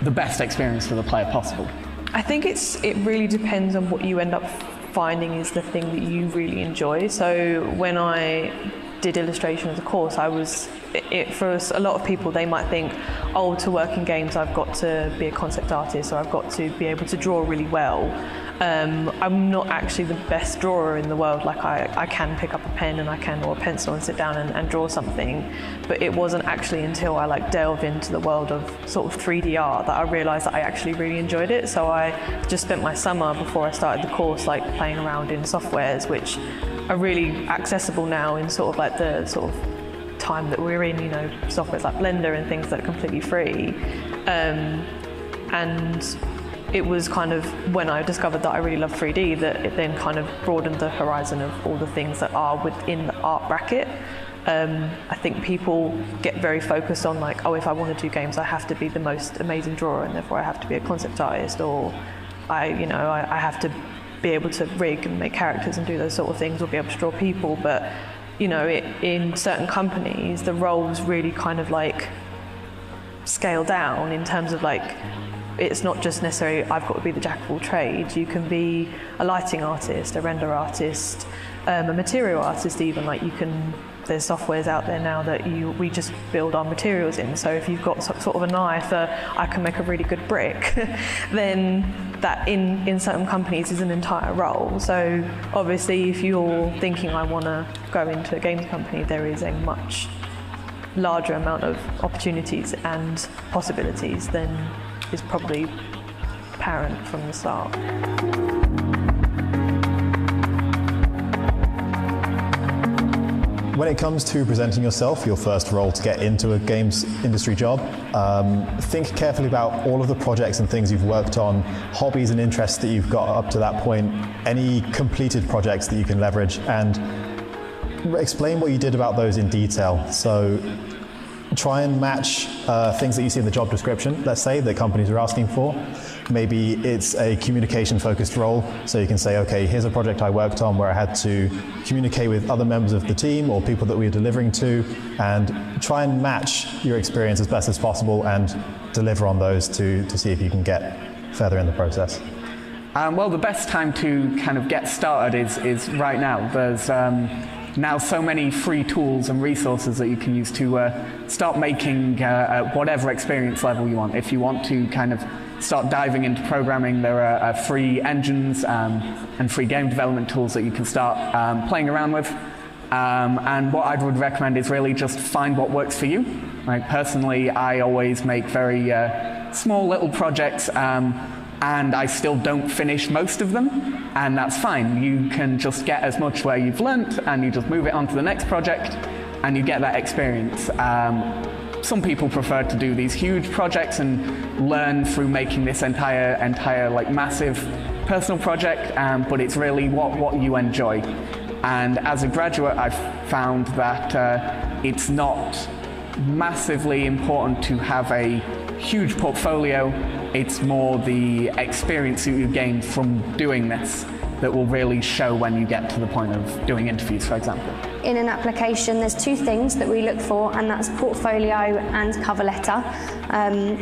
the best experience for the player possible? I think it really depends on what you end up finding is the thing that you really enjoy. So when I did illustration as a course, for a lot of people, they might think, oh, to work in games, I've got to be a concept artist or I've got to be able to draw really well. I'm not actually the best drawer in the world. Like I can pick up a pen and or a pencil and sit down and draw something, but it wasn't actually until I delved into the world of sort of 3D art that I realized that I actually really enjoyed it. So I just spent my summer before I started the course playing around in softwares, which are really accessible now in sort of the sort of time that we're in, softwares like Blender and things that are completely free. And it was kind of when I discovered that I really love 3D that it then kind of broadened the horizon of all the things that are within the art bracket. I think people get very focused on oh, if I want to do games, I have to be the most amazing drawer and therefore I have to be a concept artist, or I have to be able to rig and make characters and do those sort of things, or be able to draw people. But in certain companies, the roles really kind of scale down in terms of it's not just necessarily I've got to be the jack of all trades. You can be a lighting artist, a render artist, a material artist even. There's softwares out there now that we just build our materials in. So if you've got sort of an eye for I can make a really good brick, then that in certain companies is an entire role. So obviously if you're thinking I want to go into a games company, there is a much larger amount of opportunities and possibilities than is probably apparent from the start. When it comes to presenting yourself, your first role to get into a games industry job, think carefully about all of the projects and things you've worked on, hobbies and interests that you've got up to that point, any completed projects that you can leverage, and explain what you did about those in detail. So try and match things that you see in the job description, let's say, that companies are asking for. Maybe it's a communication-focused role, so you can say, okay, here's a project I worked on where I had to communicate with other members of the team or people that we were delivering to, and try and match your experience as best as possible and deliver on those to see if you can get further in the process. Well, the best time to kind of get started is right now. There's now so many free tools and resources that you can use to start making whatever experience level you want. If you want to kind of start diving into programming, there are free engines and free game development tools that you can start playing around with. And what I would recommend is really just find what works for you. Personally, I always make very small little projects, and I still don't finish most of them, and that's fine. You can just get as much where you've learnt, and you just move it on to the next project, and you get that experience. Some people prefer to do these huge projects and learn through making this entire massive personal project, but it's really what you enjoy. And as a graduate, I've found that it's not massively important to have a huge portfolio. It's more the experience that you gain from doing this that will really show when you get to the point of doing interviews, for example. in an application, there's two things that we look for, and that's portfolio and cover letter.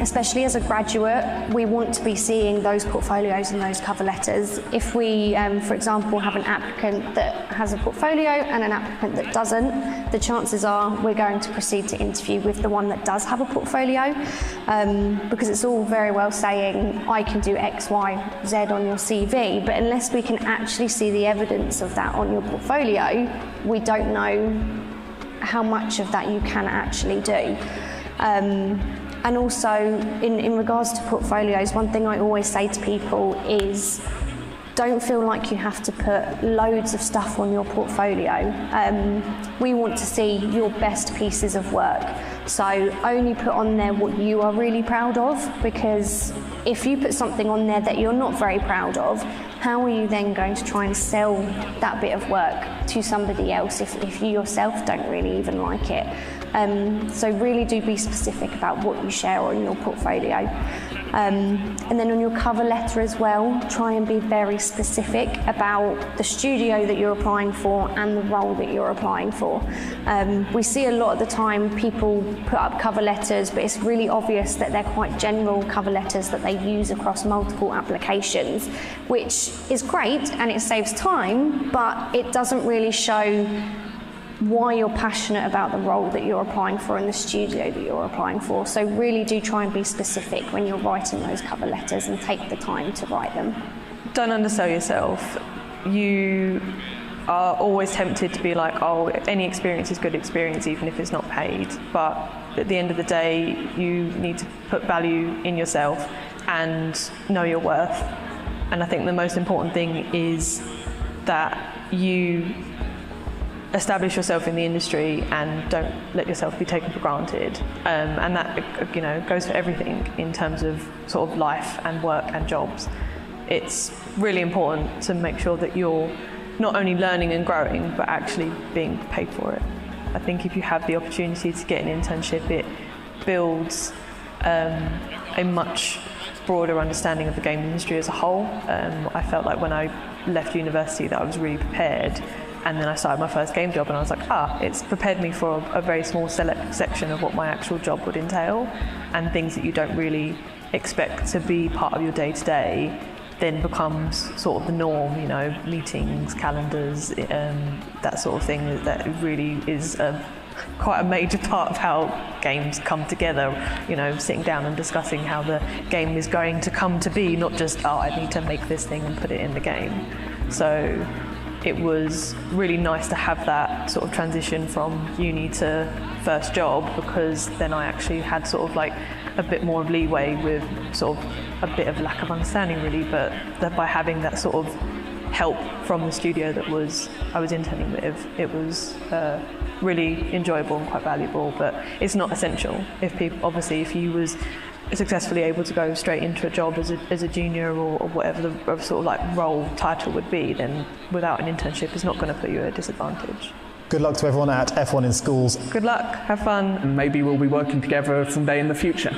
Especially as a graduate, we want to be seeing those portfolios and those cover letters. If we, for example, have an applicant that has a portfolio and an applicant that doesn't, the chances are we're going to proceed to interview with the one that does have a portfolio, because it's all very well saying, I can do X, Y, Z on your CV, but unless we can actually see the evidence of that on your portfolio, we don't know how much of that you can actually do. And also, in regards to portfolios, one thing I always say to people is don't feel like you have to put loads of stuff on your portfolio. We want to see your best pieces of work. So only put on there what you are really proud of, because if you put something on there that you're not very proud of, how are you then going to try and sell that bit of work to somebody else if you yourself don't really even like it? So really do be specific about what you share on your portfolio. And then on your cover letter as well, try and be very specific about the studio that you're applying for and the role that you're applying for. We see a lot of the time people put up cover letters, but it's really obvious that they're quite general cover letters that they use across multiple applications, which is great and it saves time, but it doesn't really show why you're passionate about the role that you're applying for and the studio that you're applying for. So really do try and be specific when you're writing those cover letters and take the time to write them. Don't undersell yourself. You are always tempted to be like, oh, any experience is good experience even if it's not paid. But at the end of the day, you need to put value in yourself and know your worth. And I think the most important thing is that you establish yourself in the industry and don't let yourself be taken for granted. And that, you know, goes for everything in terms of sort of life and work and jobs. It's really important to make sure that you're not only learning and growing, but actually being paid for it. I think if you have the opportunity to get an internship, it builds a much broader understanding of the game industry as a whole. I felt like when I left university that I was really prepared, and then I started my first game job and I was like, it's prepared me for a very small select section of what my actual job would entail, and things that you don't really expect to be part of your day-to-day then becomes sort of the norm, you know, meetings, calendars, that sort of thing. That really is quite a major part of how games come together, you know, sitting down and discussing how the game is going to come to be, not just, I need to make this thing and put it in the game. So it was really nice to have that sort of transition from uni to first job, because then I actually had sort of like a bit more of leeway with sort of a bit of lack of understanding really, but that by having that sort of help from the studio that I was interning with, it was really enjoyable and quite valuable. But it's not essential. If you was successfully able to go straight into a job as a junior or whatever the sort of like role title would be, then without an internship it's not going to put you at a disadvantage. Good luck to everyone at F1 in schools. Good luck, have fun. And maybe we'll be working together someday in the future.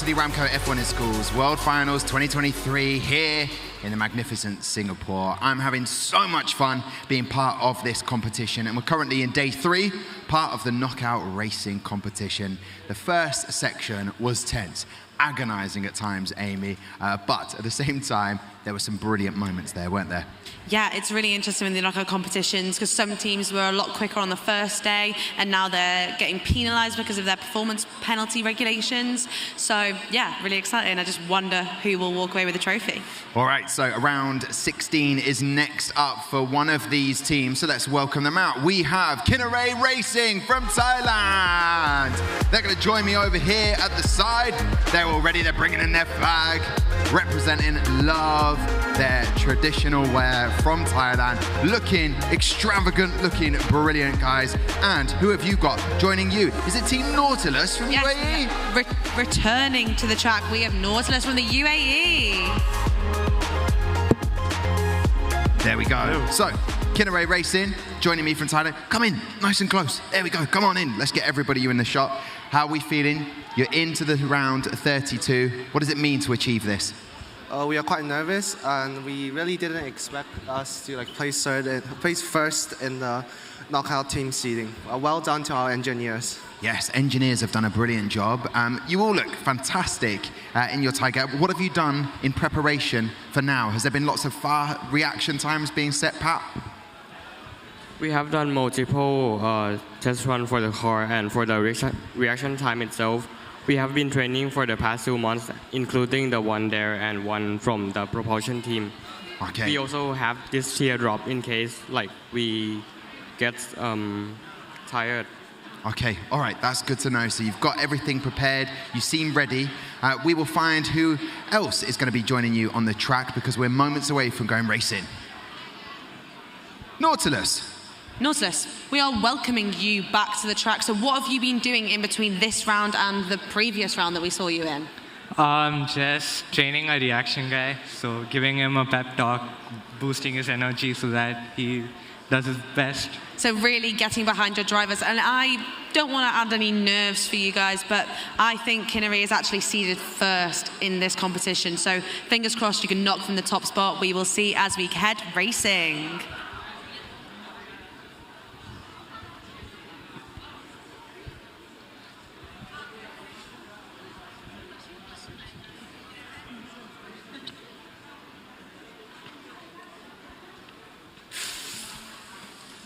to the Aramco F1 in Schools World Finals 2023 here in the magnificent Singapore. I'm having so much fun being part of this competition, and we're currently in day 3, part of the knockout racing competition. The first section was tense, agonizing at times, Amy, but at the same time, there were some brilliant moments there, weren't there? Yeah, it's really interesting in the knockout competitions because some teams were a lot quicker on the first day and now they're getting penalised because of their performance penalty regulations. So, yeah, really exciting. I just wonder who will walk away with the trophy. All right, so round 16 is next up for one of these teams, so let's welcome them out. We have Kinnaray Racing from Thailand. They're going to join me over here at the side. They're all ready, they're bringing in their flag, representing love, their traditional wear from Thailand, looking extravagant, looking brilliant, guys. And who have you got joining you? Is it Team Nautilus from UAE? Returning to the track, we have Nautilus from the UAE. There we go. So, Kinnaray Racing, joining me from Thailand. Come in, nice and close. There we go, come on in. Let's get everybody in the shot. How are we feeling? You're into the round 32. What does it mean to achieve this? We are quite nervous, and we really didn't expect us to place first in the knockout team seeding. Well done to our engineers. Yes, engineers have done a brilliant job. You all look fantastic in your Thai gap. What have you done in preparation for now? Has there been lots of reaction times being set, Pat? We have done multiple test runs for the car and for the reaction time itself. We have been training for the past 2 months, including the one there and one from the propulsion team. Okay. We also have this teardrop in case we get tired. Okay, all right, that's good to know. So you've got everything prepared, you seem ready. We will find who else is going to be joining you on the track because we're moments away from going racing. Nautilus. Nautilus, we are welcoming you back to the track. So what have you been doing in between this round and the previous round that we saw you in? Just training a reaction guy, so giving him a pep talk, boosting his energy so that he does his best. So really getting behind your drivers. And I don't want to add any nerves for you guys, but I think Kinnaray is actually seeded first in this competition. So fingers crossed you can knock from the top spot. We will see as we head racing.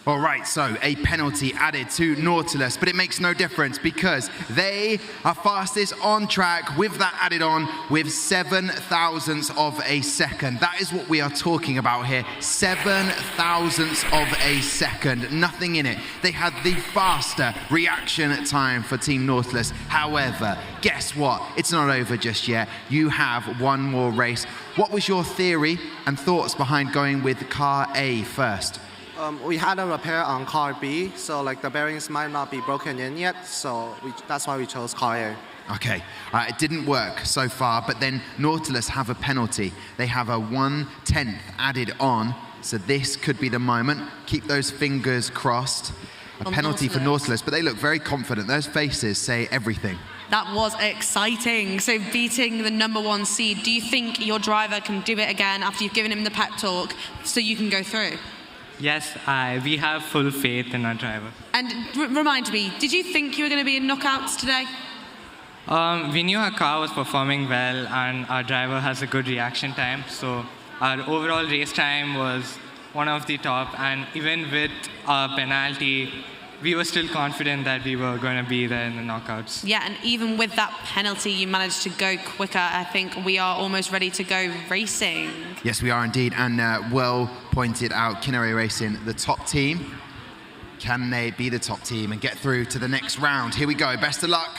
All right, so a penalty added to Nautilus, but it makes no difference because they are fastest on track with that added on with 7 thousandths of a second. That is what we are talking about here, 7 thousandths of a second, nothing in it. They had the faster reaction time for Team Nautilus. However, guess what? It's not over just yet. You have one more race. What was your theory and thoughts behind going with car A first? We had a repair on car B, so the bearings might not be broken in yet, so that's why we chose car A. Okay, it didn't work so far, but then Nautilus have a penalty. They have a 1/10 added on, so this could be the moment. Keep those fingers crossed. A penalty for Nautilus, but they look very confident. Those faces say everything. That was exciting. So beating the #1 seed, do you think your driver can do it again after you've given him the pep talk so you can go through? Yes, we have full faith in our driver. And remind me, did you think you were going to be in knockouts today? We knew our car was performing well and our driver has a good reaction time. So our overall race time was one of the top, and even with our penalty, we were still confident that we were going to be there in the knockouts. Yeah, and even with that penalty, you managed to go quicker. I think we are almost ready to go racing. Yes, we are indeed, and well pointed out, Kinnaray Racing, the top team. Can they be the top team and get through to the next round? Here we go, best of luck.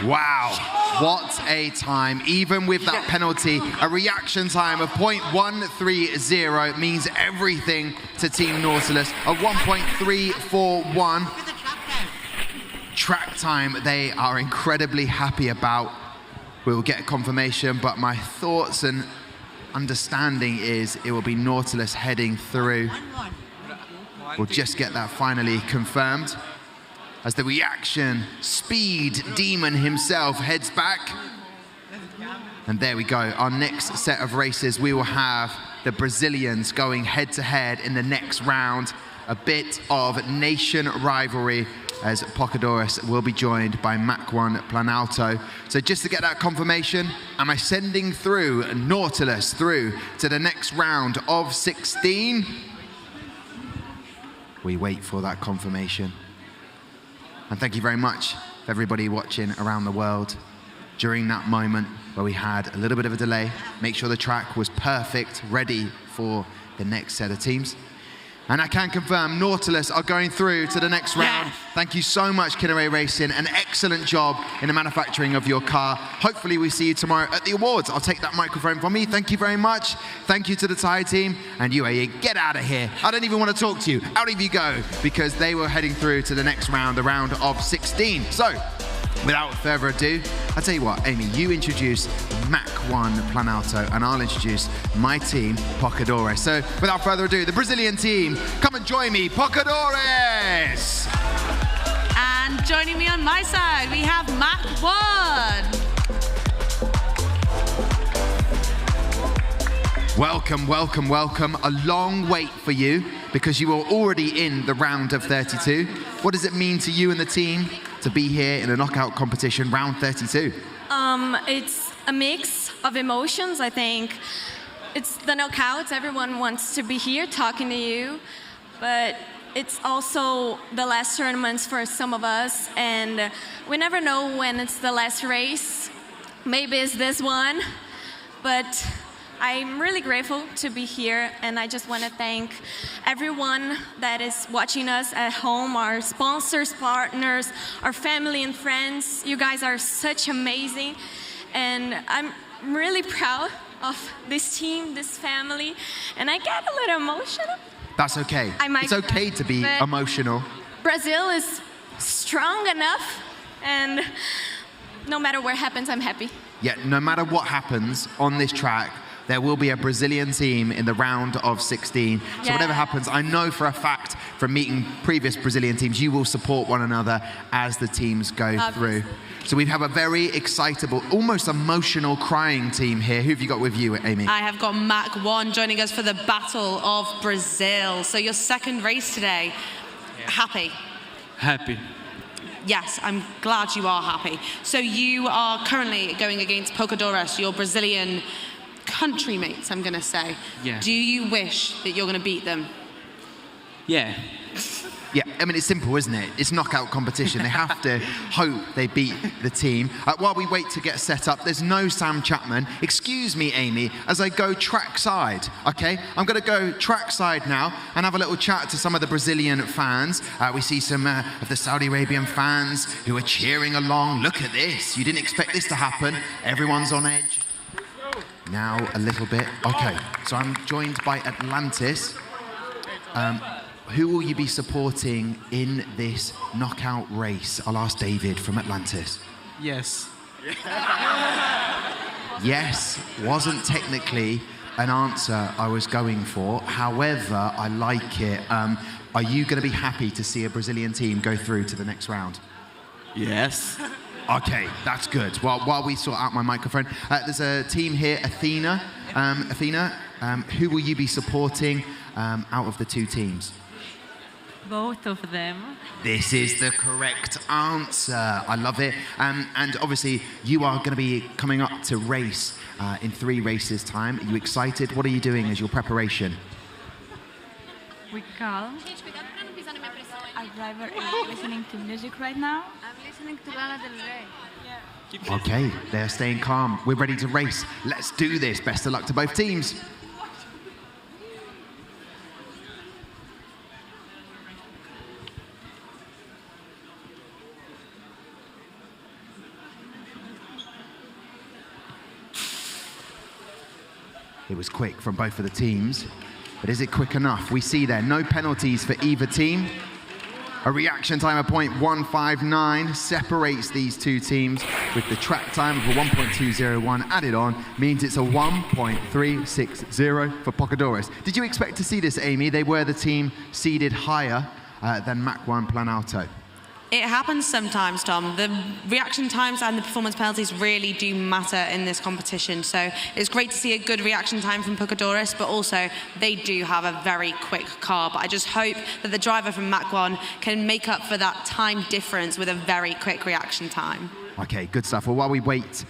Wow, what a time. Even with that penalty, a reaction time of 0.130 means everything to Team Nautilus. A 1.341 track time they are incredibly happy about. We'll get confirmation, but my thoughts and understanding is it will be Nautilus heading through. We'll just get that finally confirmed as the reaction speed demon himself heads back. And there we go. Our next set of races, we will have the Brazilians going head-to-head in the next round. A bit of nation rivalry as Pocadores will be joined by Mach 1 Planalto. So just to get that confirmation, am I sending through Nautilus through to the next round of 16? We wait for that confirmation. And thank you very much for everybody watching around the world during that moment where we had a little bit of a delay. Make sure the track was perfect, ready for the next set of teams. And I can confirm Nautilus are going through to the next round. Thank you so much, Kinare Racing. An excellent job in the manufacturing of your car. Hopefully we see you tomorrow at the awards. I'll take that microphone from me. Thank you very much. Thank you to the Thai team. And UAE, get out of here. I don't even want to talk to you. Out of you go, because they were heading through to the next round, the round of 16. So, without further ado, I'll tell you what, Amy, you introduce Mach 1 Planalto, and I'll introduce my team, Pocadores. So, without further ado, the Brazilian team, come and join me, Pocadores! And joining me on my side, we have Mach 1. Welcome, welcome, welcome. A long wait for you, because you were already in the round of 32. What does it mean to you and the team to be here in a knockout competition, round 32? It's a mix of emotions, I think. It's the knockouts, everyone wants to be here talking to you, but it's also the last tournaments for some of us, and we never know when it's the last race. Maybe it's this one, but I'm really grateful to be here, and I just want to thank everyone that is watching us at home, our sponsors, partners, our family and friends. You guys are such amazing, and I'm really proud of this team, this family, and I get a little emotional. That's okay. It's okay to be emotional. Brazil is strong enough, and no matter what happens, I'm happy. Yeah, no matter what happens on this track, there will be a Brazilian team in the round of 16. So whatever happens, I know for a fact from meeting previous Brazilian teams, you will support one another as the teams go through. So we have a very excitable, almost emotional crying team here. Who have you got with you, Amy? I have got Mach 1 joining us for the Battle of Brazil. So your second race today. Happy? Happy. Yes, I'm glad you are happy. So you are currently going against Pocadores, your Brazilian country mates, I'm going to say. Yeah. Do you wish that you're going to beat them? Yeah. Yeah, I mean, it's simple, isn't it? It's knockout competition. They have to hope they beat the team. While we wait to get set up, there's no Sam Chapman. Excuse me, Amy, as I go trackside, okay? I'm going to go trackside now and have a little chat to some of the Brazilian fans. We see some of the Saudi Arabian fans who are cheering along. Look at this. You didn't expect this to happen. Everyone's on edge. Now a little bit. Okay, so I'm joined by Atlantis. Who will you be supporting in this knockout race? I'll ask David from Atlantis. Yes. Yes wasn't technically an answer I was going for. However, I like it. Are you going to be happy to see a Brazilian team go through to the next round? Yes. Okay, that's good. While we sort out my microphone, there's a team here, Athena. Athena, who will you be supporting out of the two teams? Both of them. This is the correct answer. I love it. And obviously, you are going to be coming up to race in 3 races' time. Are you excited? What are you doing as your preparation? We calm. Our driver is listening to music right now. I'm listening to Lana Del Rey. Yeah. Okay, they're staying calm. We're ready to race. Let's do this. Best of luck to both teams. It was quick from both of the teams, but is it quick enough? We see there no penalties for either team. A reaction time of 0.159 separates these two teams, with the track time of a 1.201 added on, means it's a 1.360 for Pocadores. Did you expect to see this, Amy? They were the team seeded higher than Mach 1 Planalto. It happens sometimes, Tom. The reaction times and the performance penalties really do matter in this competition. So it's great to see a good reaction time from Pocadores, but also they do have a very quick car. But I just hope that the driver from Mach 1 can make up for that time difference with a very quick reaction time. Okay, good stuff. Well, while we wait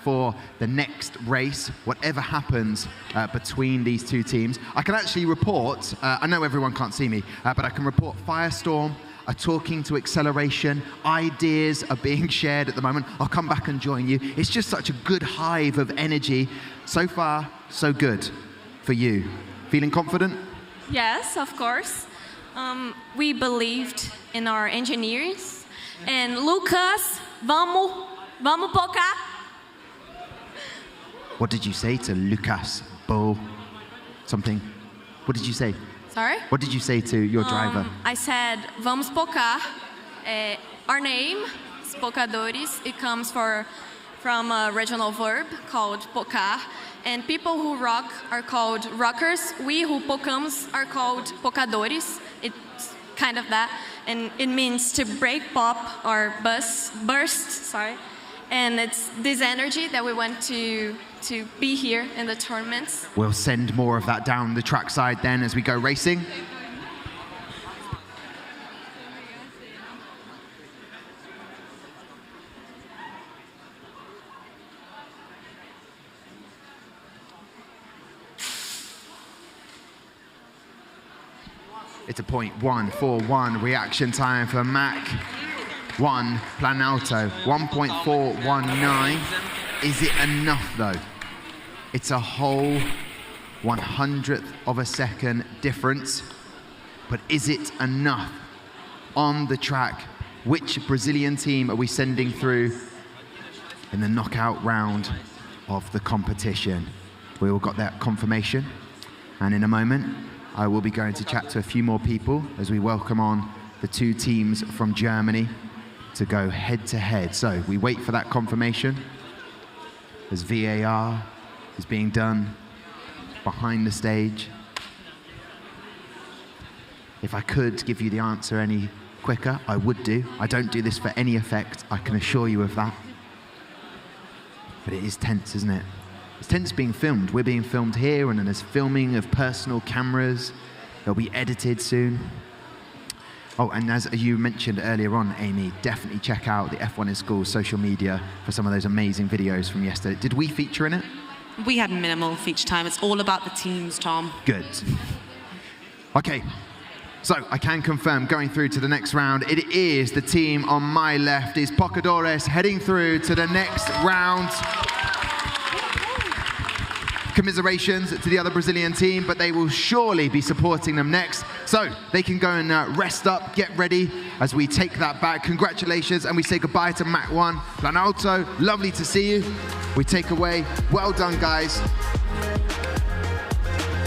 for the next race, whatever happens between these two teams, I can actually report, I know everyone can't see me, but I can report Firestorm are talking to Acceleration. Ideas are being shared at the moment. I'll come back and join you. It's just such a good hive of energy. So far, so good for you. Feeling confident? Yes, of course. We believed in our engineers. And Lucas, vamos Poca. What did you say to Lucas? Bo? Something? What did you say? Sorry? What did you say to your driver? I said, vamos pocar. Our name is Pocadores. It comes from a regional verb called pocar. And people who rock are called rockers. We who pocamos are called pocadores. It's kind of that. And it means to break, pop, or burst, sorry. And it's this energy that we want to be here in the tournaments. We'll send more of that down the trackside then as we go racing. It's a 0.141 reaction time for Mach 1 Planalto, 1.419. Is it enough though? It's a whole 100th of a second difference, but is it enough on the track? Which Brazilian team are we sending through in the knockout round of the competition? We all got that confirmation, and in a moment I will be going to chat to a few more people as we welcome on the two teams from Germany to go head to head. So we wait for that confirmation as VAR is being done behind the stage. If I could give you the answer any quicker, I would do. I don't do this for any effect, I can assure you of that. But it is tense, isn't it? It's tense being filmed. We're being filmed here, and then there's filming of personal cameras. They'll be edited soon. Oh, and as you mentioned earlier on, Amy, definitely check out the F1 in School social media for some of those amazing videos from yesterday. Did we feature in it? We had minimal feature time. It's all about the teams, Tom. Good. Okay, so I can confirm going through to the next round, it is the team on my left is Pocadores heading through to the next round. Commiserations to the other Brazilian team, but they will surely be supporting them next. So they can go and rest up, get ready as we take that back. Congratulations, and we say goodbye to Mach 1 Planalto. Lovely to see you. We take away. Well done, guys.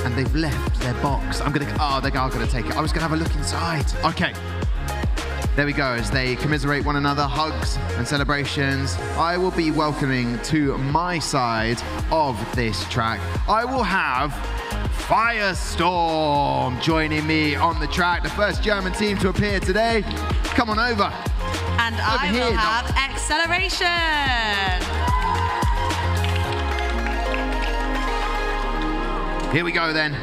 And they've left their box. They are gonna take it. I was gonna have a look inside. Okay. There we go, as they commiserate one another, hugs and celebrations. I will be welcoming to my side of this track, I will have Firestorm joining me on the track, the first German team to appear today. Come on over. And I will have Acceleration. Here we go then.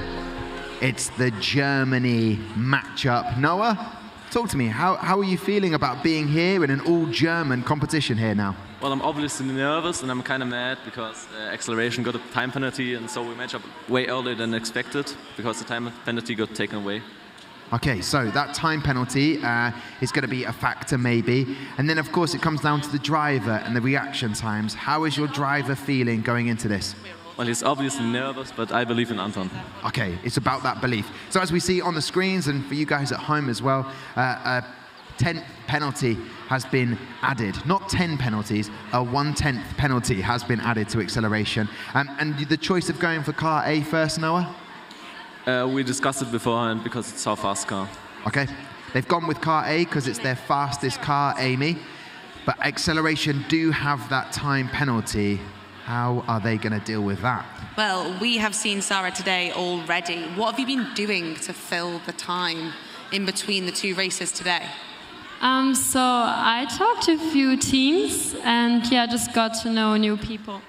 It's the Germany matchup. Noah? Talk to me, how are you feeling about being here in an all-German competition here now? Well, I'm obviously nervous and I'm kind of mad because Acceleration got a time penalty, and so we match up way earlier than expected because the time penalty got taken away. Okay, so that time penalty is going to be a factor maybe. And then of course it comes down to the driver and the reaction times. How is your driver feeling going into this? Well, he's obviously nervous, but I believe in Anton. Okay, it's about that belief. So as we see on the screens, and for you guys at home as well, a 10th penalty has been added. Not 10 penalties, a 1/10 penalty has been added to Acceleration. And the choice of going for car A first, Noah? We discussed it beforehand because it's our fast car. Okay. They've gone with car A because it's their fastest car, Amy. But acceleration do have that time penalty. How are they going to deal with that? Well, we have seen Sarah today already. What have you been doing to fill the time in between the two races today? So I talked to a few teams and just got to know new people.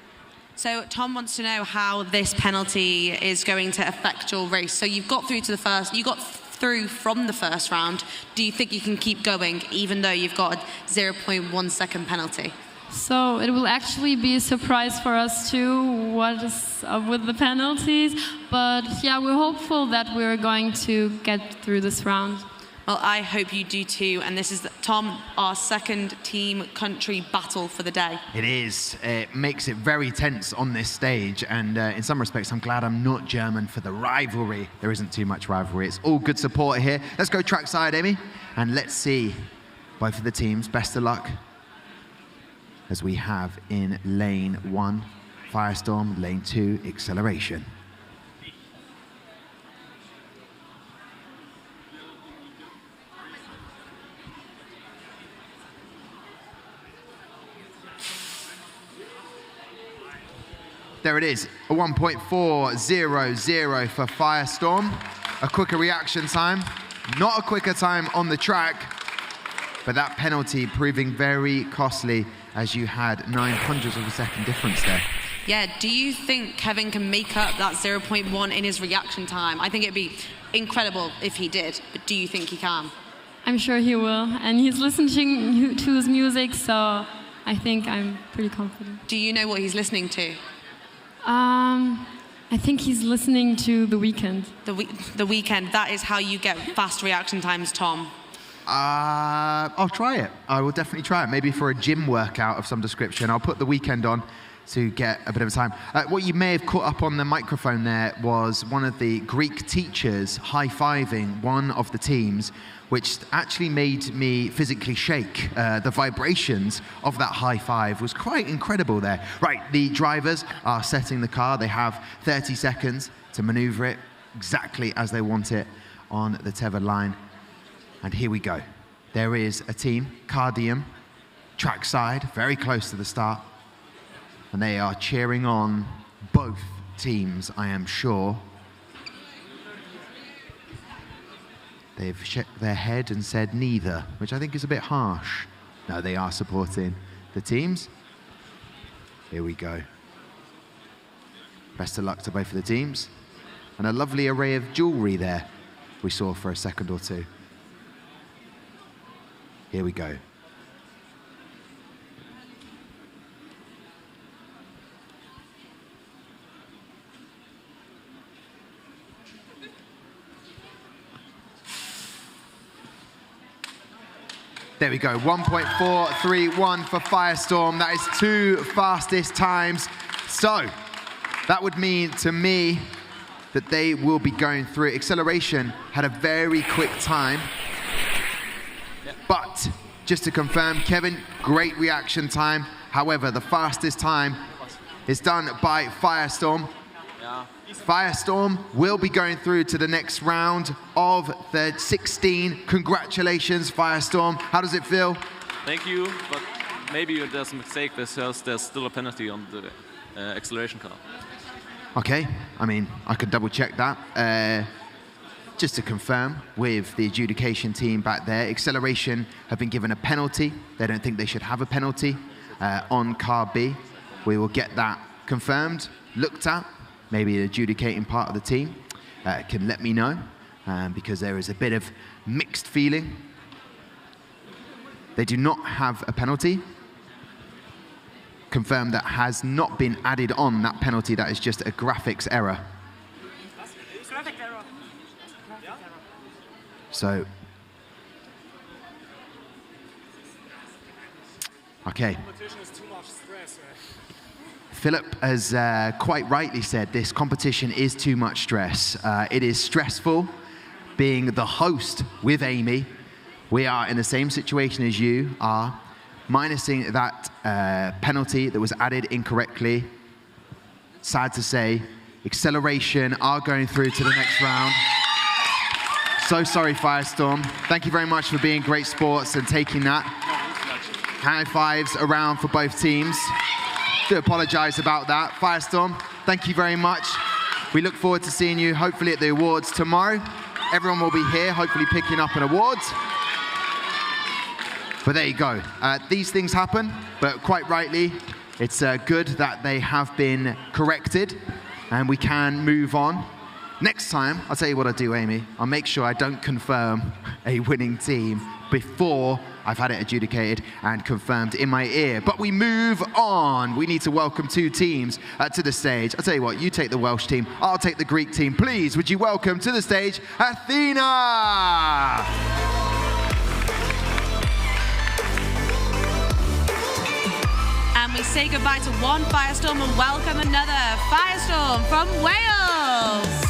So Tom wants to know how this penalty is going to affect your race. So you've got through to the first, you got through from the first round. Do you think you can keep going even though you've got a 0.1 second penalty? So it will actually be a surprise for us too, what is up with the penalties. But we're hopeful that we're going to get through this round. Well, I hope you do too. And this is, Tom, our second team country battle for the day. It is. It makes it very tense on this stage. And in some respects, I'm glad I'm not German for the rivalry. There isn't too much rivalry. It's all good support here. Let's go trackside, Amy. And let's see both of the teams. Best of luck. As we have in lane 1, Firestorm, lane 2, acceleration. There it is, a 1.400 for Firestorm. A quicker reaction time, not a quicker time on the track, but that penalty proving very costly as you had 0.09 of a second difference there. Yeah, do you think Kevin can make up that 0.1 in his reaction time? I think it'd be incredible if he did, but do you think he can? I'm sure he will, and he's listening to his music, so I think I'm pretty confident. Do you know what he's listening to? I think he's listening to The Weeknd. The Weeknd, that is how you get fast reaction times, Tom. I'll try it. I will definitely try it. Maybe for a gym workout of some description. I'll put The Weeknd on to get a bit of time. What you may have caught up on the microphone there was one of the Greek teachers high-fiving one of the teams, which actually made me physically shake. The vibrations of that high five was quite incredible there. Right, the drivers are setting the car. They have 30 seconds to maneuver it exactly as they want it on the tethered line. And here we go. There is a team, Cardium, trackside, very close to the start. And they are cheering on both teams, I am sure. They've shook their head and said neither, which I think is a bit harsh. No, they are supporting the teams. Here we go. Best of luck to both of the teams. And a lovely array of jewellery there we saw for a second or two. Here we go. There we go, 1.431 for Firestorm. That is 2 fastest times. So that would mean to me that they will be going through. Acceleration had a very quick time. But just to confirm, Kevin, great reaction time. However, the fastest time is done by Firestorm. Firestorm will be going through to the next round of the 16. Congratulations, Firestorm. How does it feel? Thank you, but maybe there's a mistake because there's still a penalty on the acceleration car. Okay, I mean, I could double check that. Just to confirm with the adjudication team back there, acceleration have been given a penalty. They don't think they should have a penalty on car B. We will get that confirmed, looked at. Maybe the adjudicating part of the team can let me know because there is a bit of mixed feeling. They do not have a penalty. Confirmed that has not been added on that penalty. That is just a graphics error. So, okay. Philip has quite rightly said this competition is too much stress. It is stressful being the host with Amy. We are in the same situation as you are, minusing that penalty that was added incorrectly. Sad to say, acceleration are going through to the next round. So sorry, Firestorm. Thank you very much for being great sports and taking that. High fives around for both teams. Do apologize about that. Firestorm, thank you very much. We look forward to seeing you, hopefully, at the awards tomorrow. Everyone will be here, hopefully picking up an award. But there you go. These things happen, but quite rightly, it's good that they have been corrected and we can move on. Next time, I'll tell you what I'll do, Amy. I'll make sure I don't confirm a winning team before I've had it adjudicated and confirmed in my ear. But we move on. We need to welcome two teams to the stage. I'll tell you what, you take the Welsh team, I'll take the Greek team. Please, would you welcome to the stage Athena? And we say goodbye to one Firestorm and welcome another Firestorm from Wales.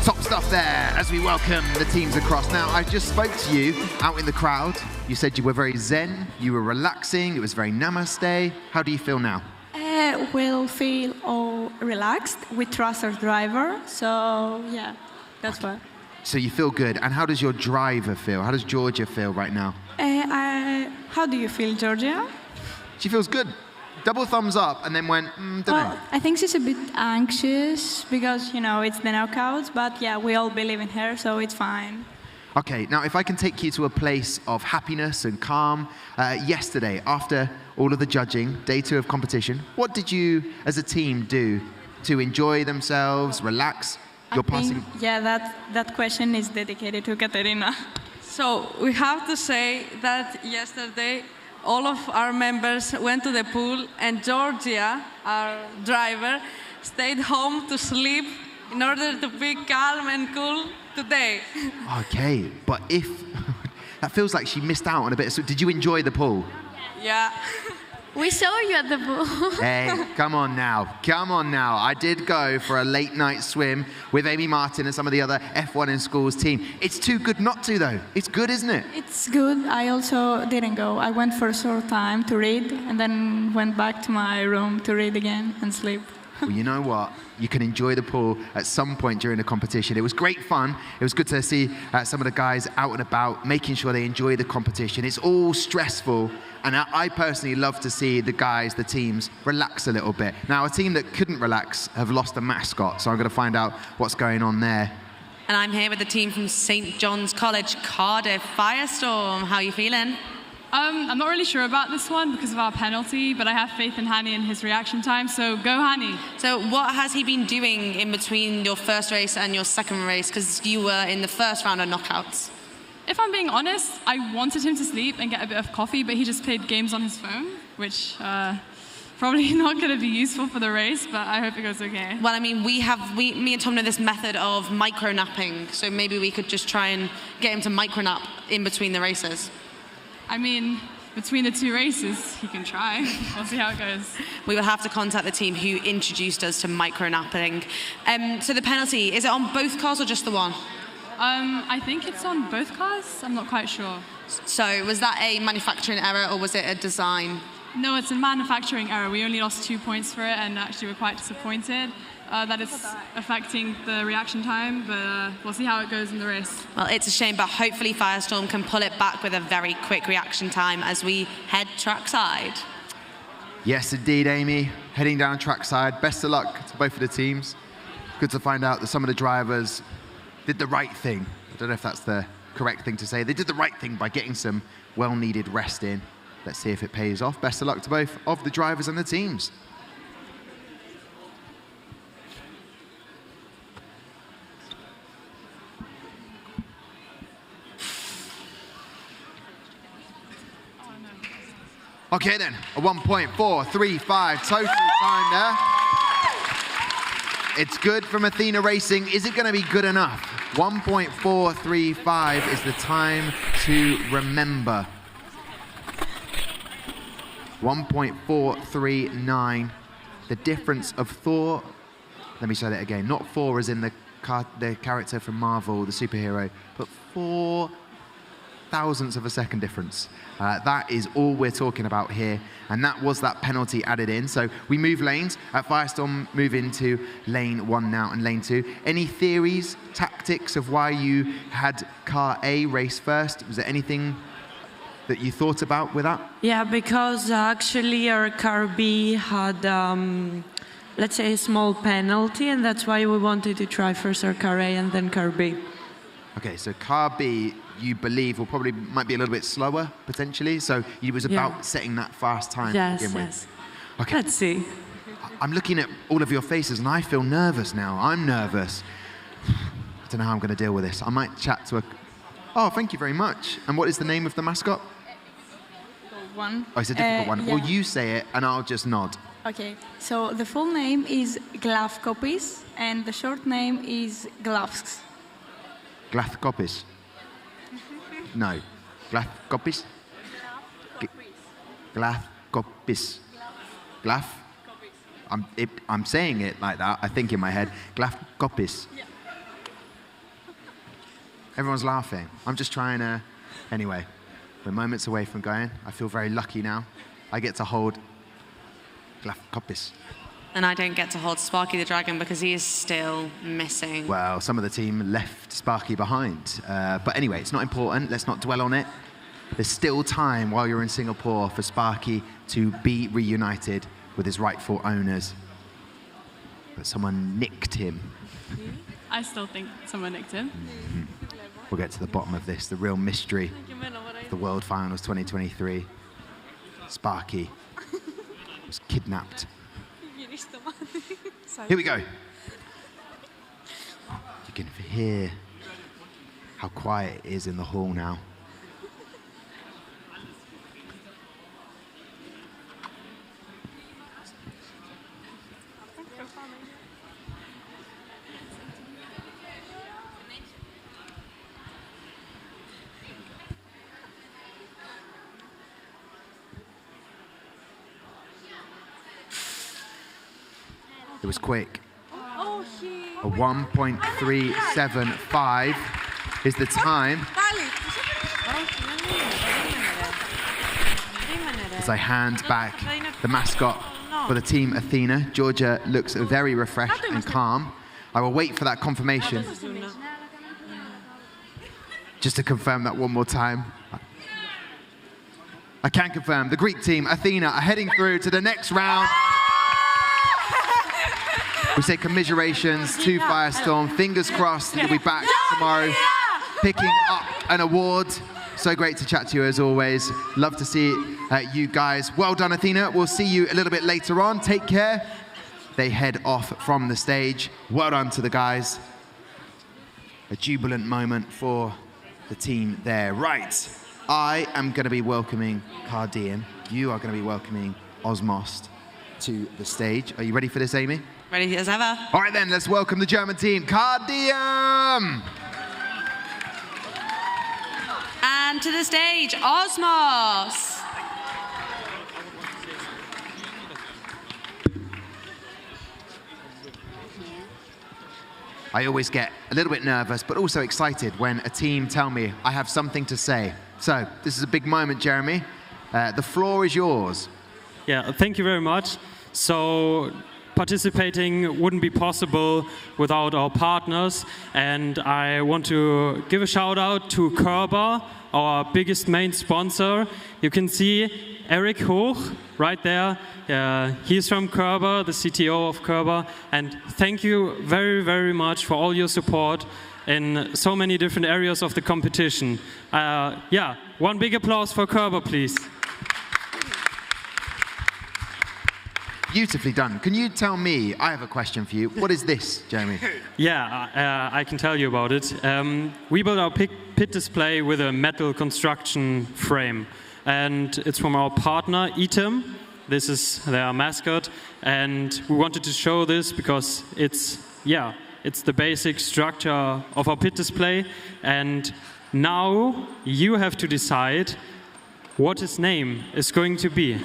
Top stuff there as we welcome the teams across. Now, I just spoke to you out in the crowd. You said you were very zen, you were relaxing, it was very namaste. How do you feel now? We'll feel all relaxed. We trust our driver, so yeah, that's what. So you feel good. And how does your driver feel? How does Georgia feel right now? How do you feel, Georgia? She feels good. Double thumbs up and then went, don't know. I think she's a bit anxious because, you know, it's the knockouts, but yeah, we all believe in her, so it's fine. Okay, now if I can take you to a place of happiness and calm. Yesterday, after all of the judging, day 2 of competition, what did you as a team do to enjoy themselves, relax? Yeah, that question is dedicated to Katerina. So we have to say that yesterday, all of our members went to the pool and Georgia, our driver, stayed home to sleep in order to be calm and cool today. Okay, but if that feels like she missed out on a bit. So did you enjoy the pool? Yeah. We saw you at the pool. Hey, come on now. Come on now. I did go for a late night swim with Amy Martin and some of the other F1 in Schools team. It's too good not to, though. It's good, isn't it? It's good. I also didn't go. I went for a short time to read and then went back to my room to read again and sleep. Well, you know what? You can enjoy the pool at some point during the competition. It was great fun. It was good to see some of the guys out and about, making sure they enjoy the competition. It's all stressful. And I personally love to see the guys, the teams, relax a little bit. Now, a team that couldn't relax have lost a mascot, so I'm going to find out what's going on there. And I'm here with the team from St. John's College, Cardiff. Firestorm, how are you feeling? I'm not really sure about this one because of our penalty, but I have faith in Hani and his reaction time, so go Hani. So what has he been doing in between your first race and your second race? Because you were in the first round of knockouts. If I'm being honest, I wanted him to sleep and get a bit of coffee, but he just played games on his phone, which probably not going to be useful for the race, but I hope it goes okay. Well, I mean, me and Tom know this method of micro-napping, so maybe we could just try and get him to micro-nap in between the races. I mean, between the 2 races, he can try. We'll see how it goes. We will have to contact the team who introduced us to micro-napping. So the penalty, is it on both cars or just the one? I think it's on both cars. I'm not quite sure. So was that a manufacturing error or was it a design? No, it's a manufacturing error. We only lost 2 points for it, and actually we're quite disappointed that it's affecting the reaction time, but we'll see how it goes in the race. Well, it's a shame, but hopefully Firestorm can pull it back with a very quick reaction time as we head trackside. Yes, indeed, Amy. Heading down trackside. Best of luck to both of the teams. Good to find out that some of the drivers did the right thing. I don't know if that's the correct thing to say. They did the right thing by getting some well-needed rest in. Let's see if it pays off. Best of luck to both of the drivers and the teams. Okay then, a 1.435 total time there. It's good from Athena Racing. Is it going to be good enough? 1.435 is the time to remember. 1.439. The difference of Thor. Let me say that again. Not Thor as in the character from Marvel, the superhero, but 4 thousandths of a second difference. That is all we're talking about here, and that was that penalty added in. So we move lanes. At Firestorm, move into lane 1 now and lane 2. Any theories, tactics of why you had car A race first? Was there anything that you thought about with that? Yeah, because actually our car B had, let's say, a small penalty, and that's why we wanted to try first our car A and then car B. Okay, so car B, you believe, might be a little bit slower, potentially. So it was about setting that fast time to begin with. Yes. Okay. Let's see. I'm looking at all of your faces, and I feel nervous now. I'm nervous. I don't know how I'm going to deal with this. I might chat to a... Oh, thank you very much. And what is the name of the mascot? One. Oh, it's a difficult one. Yeah. Well, you say it, and I'll just nod. Okay, so the full name is Glavkopis, and the short name is Glavsks. Glathkopis? No. Glathkopis? Glathkopis. Glath? I'm saying it like that, I think, in my head. Glathkopis. Yeah. Everyone's laughing. I'm just trying to... Anyway, we're moments away from going. I feel very lucky now. I get to hold Glathkopis. And I don't get to hold Sparky the Dragon because he is still missing. Well, some of the team left Sparky behind. But anyway, it's not important. Let's not dwell on it. There's still time while you're in Singapore for Sparky to be reunited with his rightful owners. But someone nicked him. I still think someone nicked him. We'll get to the bottom of this, the real mystery of the World Finals 2023. Sparky was kidnapped. Here we go. You can hear how quiet it is in the hall now. It was quick. A 1.375 is the time. As I hand back the mascot for the team Athena. Georgia looks very refreshed and calm. I will wait for that confirmation. Just to confirm that one more time. I can confirm the Greek team Athena are heading through to the next round. We say commiserations to Firestorm. Fingers crossed that you'll be back tomorrow picking up an award. So great to chat to you as always. Love to see you guys. Well done, Athena. We'll see you a little bit later on. Take care. They head off from the stage. Well done to the guys. A jubilant moment for the team there. Right. I am going to be welcoming Cardian. You are going to be welcoming Osmost to the stage. Are you ready for this, Amy? Ready as ever. All right then, let's welcome the German team, Cardium! And to the stage, Osmos. I always get a little bit nervous, but also excited when a team tell me I have something to say. So this is a big moment, Jeremy. The floor is yours. Yeah, thank you very much. So participating wouldn't be possible without our partners, and I want to give a shout out to Körber, our biggest main sponsor. You can see Eric Hoch right there. He's from Körber, the CTO of Körber, and thank you very, very much for all your support in so many different areas of the competition. Yeah, one big applause for Körber, please. Beautifully done. Can you tell me, I have a question for you. What is this, Jeremy? Yeah, I can tell you about it. We built our pit display with a metal construction frame. And it's from our partner, Etam. This is their mascot. And we wanted to show this because it's the basic structure of our pit display. And now you have to decide what his name is going to be.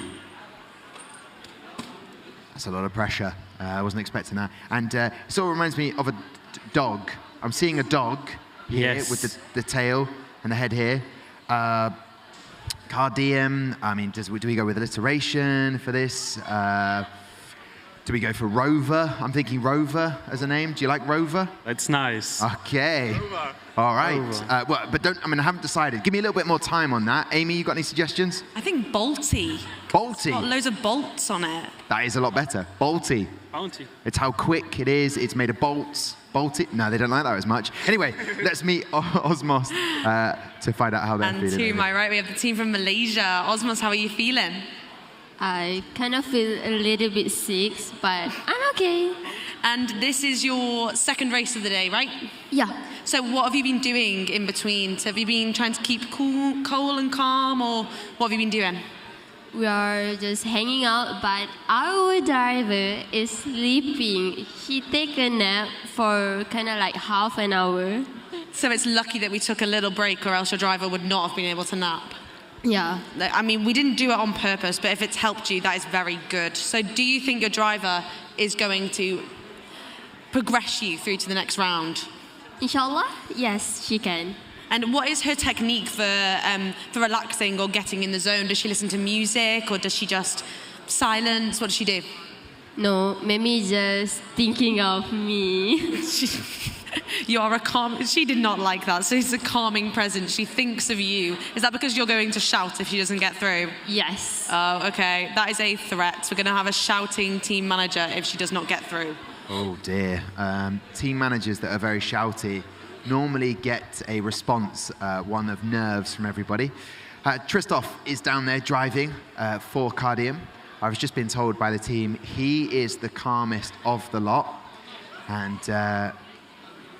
That's a lot of pressure. I wasn't expecting that. And it sort of reminds me of a dog. I'm seeing a dog here with the tail and the head here. Car diem, I mean, do we go with alliteration for this? Do we go for Rover? I'm thinking Rover as a name. Do you like Rover? It's nice. Okay. Rover. All right. But I haven't decided. Give me a little bit more time on that. Amy, you got any suggestions? I think bolty. Bolty. It's got loads of bolts on it. That is a lot better. Bolty. Bounty. It's how quick it is. It's made of bolts. Bolty. No, they don't like that as much. Anyway, let's meet Osmos to find out how they're feeling. And to my right, we have the team from Malaysia. Osmos, how are you feeling? I kind of feel a little bit sick, but I'm okay. And this is your second race of the day, right? Yeah. So what have you been doing in between? So have you been trying to keep cool and calm, or what have you been doing? We are just hanging out, but our driver is sleeping. He take a nap for kind of like half an hour. So it's lucky that we took a little break, or else your driver would not have been able to nap. Yeah. I mean, we didn't do it on purpose, but if it's helped you, that is very good. So do you think your driver is going to progress you through to the next round? Inshallah, yes, she can. And what is her technique for relaxing or getting in the zone? Does she listen to music, or does she just silence? What does she do? No, maybe just thinking of me. You are a calm. She did not like that. So it's a calming presence. She thinks of you. Is that because you're going to shout if she doesn't get through? Yes. Oh, okay. That is a threat. We're going to have a shouting team manager if she does not get through. Oh dear. Team managers that are very shouty normally get a response, one of nerves from everybody. Tristan is down there driving for Cardium. I was just been told by the team he is the calmest of the lot, and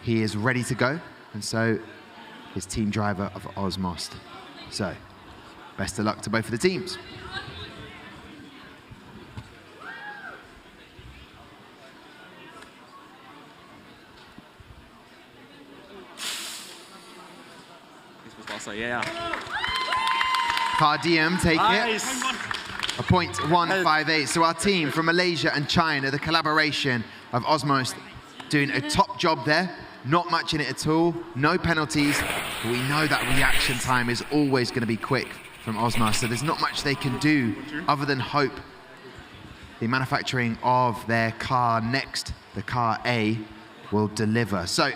he is ready to go, and so is team driver of Osmos. So, best of luck to both of the teams. Yeah. Car DM, take it. A .158. So our team from Malaysia and China, the collaboration of Osmos, doing a top job there. Not much in it at all. No penalties. But we know that reaction time is always going to be quick from Osmos. So there's not much they can do other than hope the manufacturing of their car next, the car A, will deliver. So,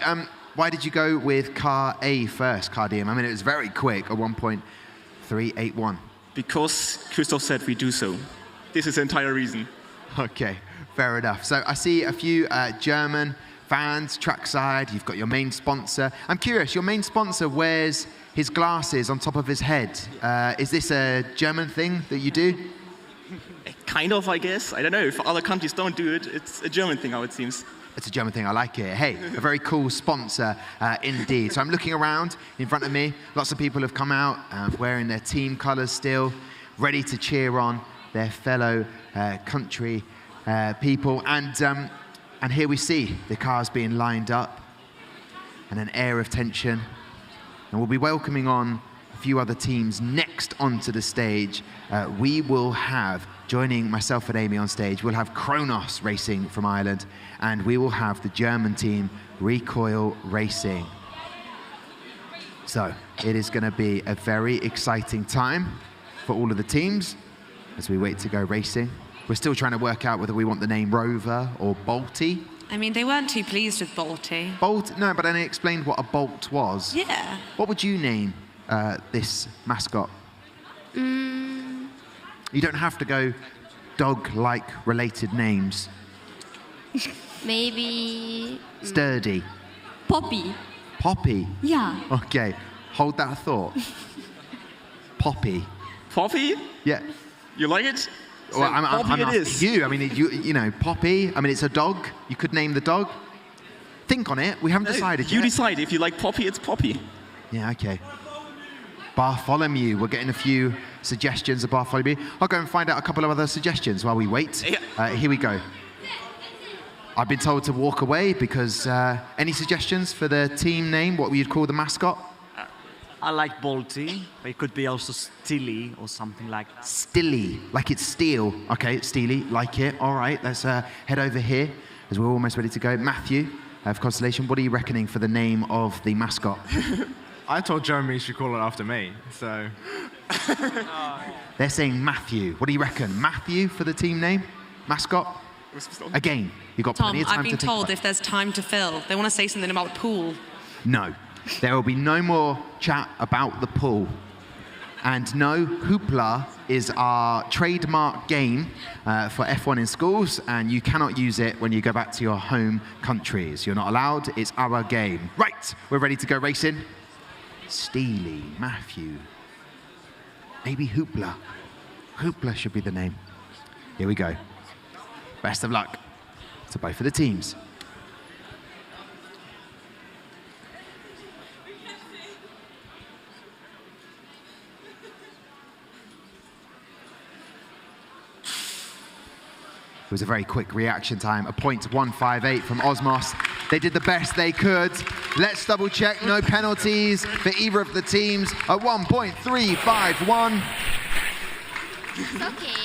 why did you go with car A first, car DM? I mean, it was very quick, a 1.381. Because Christoph said we do so. This is the entire reason. Okay, fair enough. So I see a few German fans trackside. You've got your main sponsor. I'm curious, your main sponsor wears his glasses on top of his head. Is this a German thing that you do? Kind of, I guess. I don't know. If other countries don't do it, it's a German thing, how it seems. It's a German thing, I like it. Hey, a very cool sponsor indeed. So I'm looking around in front of me. Lots of people have come out wearing their team colours still, ready to cheer on their fellow country people. And here we see the cars being lined up and an air of tension. And we'll be welcoming on a few other teams next onto the stage. We will have, joining myself and Amy on stage, we'll have Kronos Racing from Ireland, and we will have the German team, Recoil Racing. So it is going to be a very exciting time for all of the teams as we wait to go racing. We're still trying to work out whether we want the name Rover or Bolty. I mean, they weren't too pleased with Bolty. Bolt? No, but then I explained what a bolt was. Yeah. What would you name this mascot? You don't have to go dog-like related names. Maybe... Sturdy. Poppy. Poppy? Yeah. Okay, hold that thought. Poppy. Poppy? Yeah. You like it? Well, I'm asking you. I mean, you know, Poppy. I mean, it's a dog. You could name the dog. Think on it. We haven't decided yet. You decide. If you like Poppy, it's Poppy. Yeah, okay. Bartholomew. We're getting a few suggestions of Bartholomew. I'll go and find out a couple of other suggestions while we wait. Yeah. Here we go. I've been told to walk away because any suggestions for the team name, what you'd call the mascot? I like Bolty, but it could be also Stilly or something like that. Stilly, like it's steel. Okay, Steely, like it. All right, let's head over here as we're almost ready to go. Matthew of Constellation, what are you reckoning for the name of the mascot? I told Jeremy he should call it after me, so... They're saying Matthew. What do you reckon? Matthew for the team name? Mascot? Again, you've got Tom, plenty of time I've been to think told about it. if there's time to fill, they want to say something about the pool. No. There will be no more chat about the pool. And no, Hoopla is our trademark game for F1 in schools, and you cannot use it when you go back to your home countries. You're not allowed. It's our game. Right, we're ready to go racing. Steely, Matthew, maybe Hoopla. Hoopla should be the name. Here we go. Best of luck to both of the teams. It was a very quick reaction time, a .158 from Osmos. They did the best they could. Let's double check, no penalties for either of the teams. A 1.351. Okay.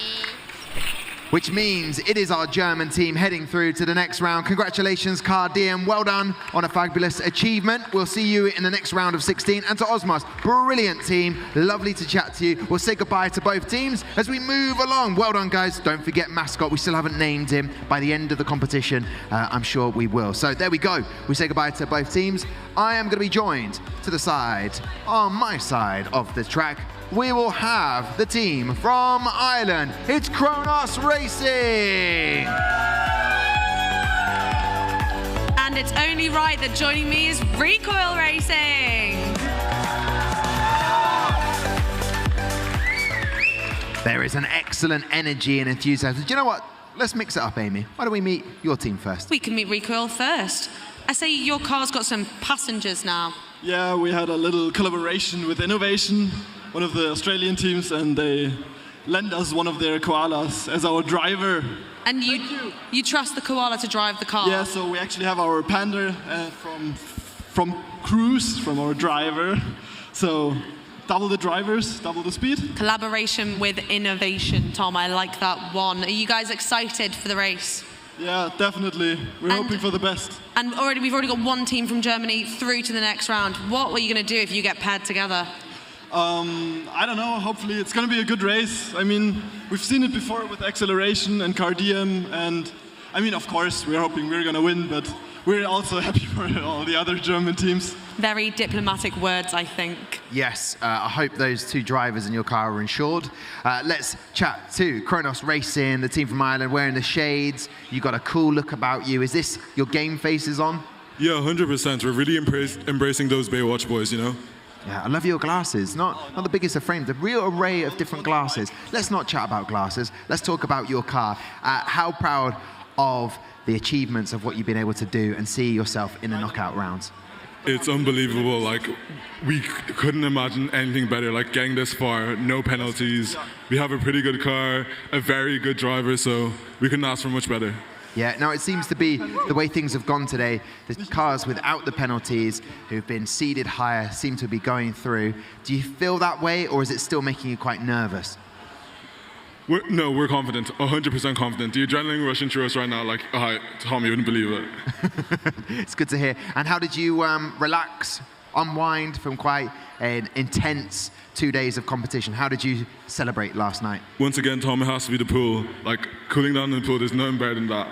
Which means it is our German team heading through to the next round. Congratulations, Car DM. Well done on a fabulous achievement. We'll see you in the next round of 16. And to Osmos, brilliant team. Lovely to chat to you. We'll say goodbye to both teams as we move along. Well done, guys. Don't forget mascot. We still haven't named him. By the end of the competition, I'm sure we will. So there we go. We say goodbye to both teams. I am going to be joined to the side, on my side of the track. We will have the team from Ireland. It's Kronos Racing! And it's only right that joining me is Recoil Racing. There is an excellent energy and enthusiasm. Do you know what? Let's mix it up, Amy. Why don't we meet your team first? We can meet Recoil first. I say your car's got some passengers now. Yeah, we had a little collaboration with Innovation, one of the Australian teams, and they lent us one of their koalas as our driver. And you trust the koala to drive the car? Yeah, so we actually have our panda from Cruise, from our driver. So double the drivers, double the speed. Collaboration with Innovation, Tom. I like that one. Are you guys excited for the race? Yeah, definitely. We're hoping for the best. And we've already got one team from Germany through to the next round. What are you going to do if you get paired together? I don't know. Hopefully it's going to be a good race. I mean, we've seen it before with Acceleration and Cardium, and I mean, of course, we're hoping we're going to win, but we're also happy for all the other German teams. Very diplomatic words, I think. Yes, I hope those two drivers in your car are insured. Let's chat to Kronos Racing, the team from Ireland, wearing the shades. You got a cool look about you. Is this your game faces on? Yeah, 100%. We're really embracing those Baywatch boys, you know? Yeah, I love your glasses. Not the biggest of frames, a real array of different glasses. Let's not chat about glasses. Let's talk about your car. How proud of the achievements of what you've been able to do and see yourself in the knockout rounds? It's unbelievable. Like, we couldn't imagine anything better. Like, getting this far, no penalties. We have a pretty good car, a very good driver, so we couldn't ask for much better. Yeah, now it seems to be the way things have gone today. The cars without the penalties, who've been seeded higher, seem to be going through. Do you feel that way, or is it still making you quite nervous? No, we're confident, 100% confident. The adrenaline rushing through us right now, like, Tom, you wouldn't believe it. It's good to hear. And how did you relax, unwind from quite an intense 2 days of competition? How did you celebrate last night? Once again, Tom, it has to be the pool. Like, cooling down in the pool, there's nothing better than that.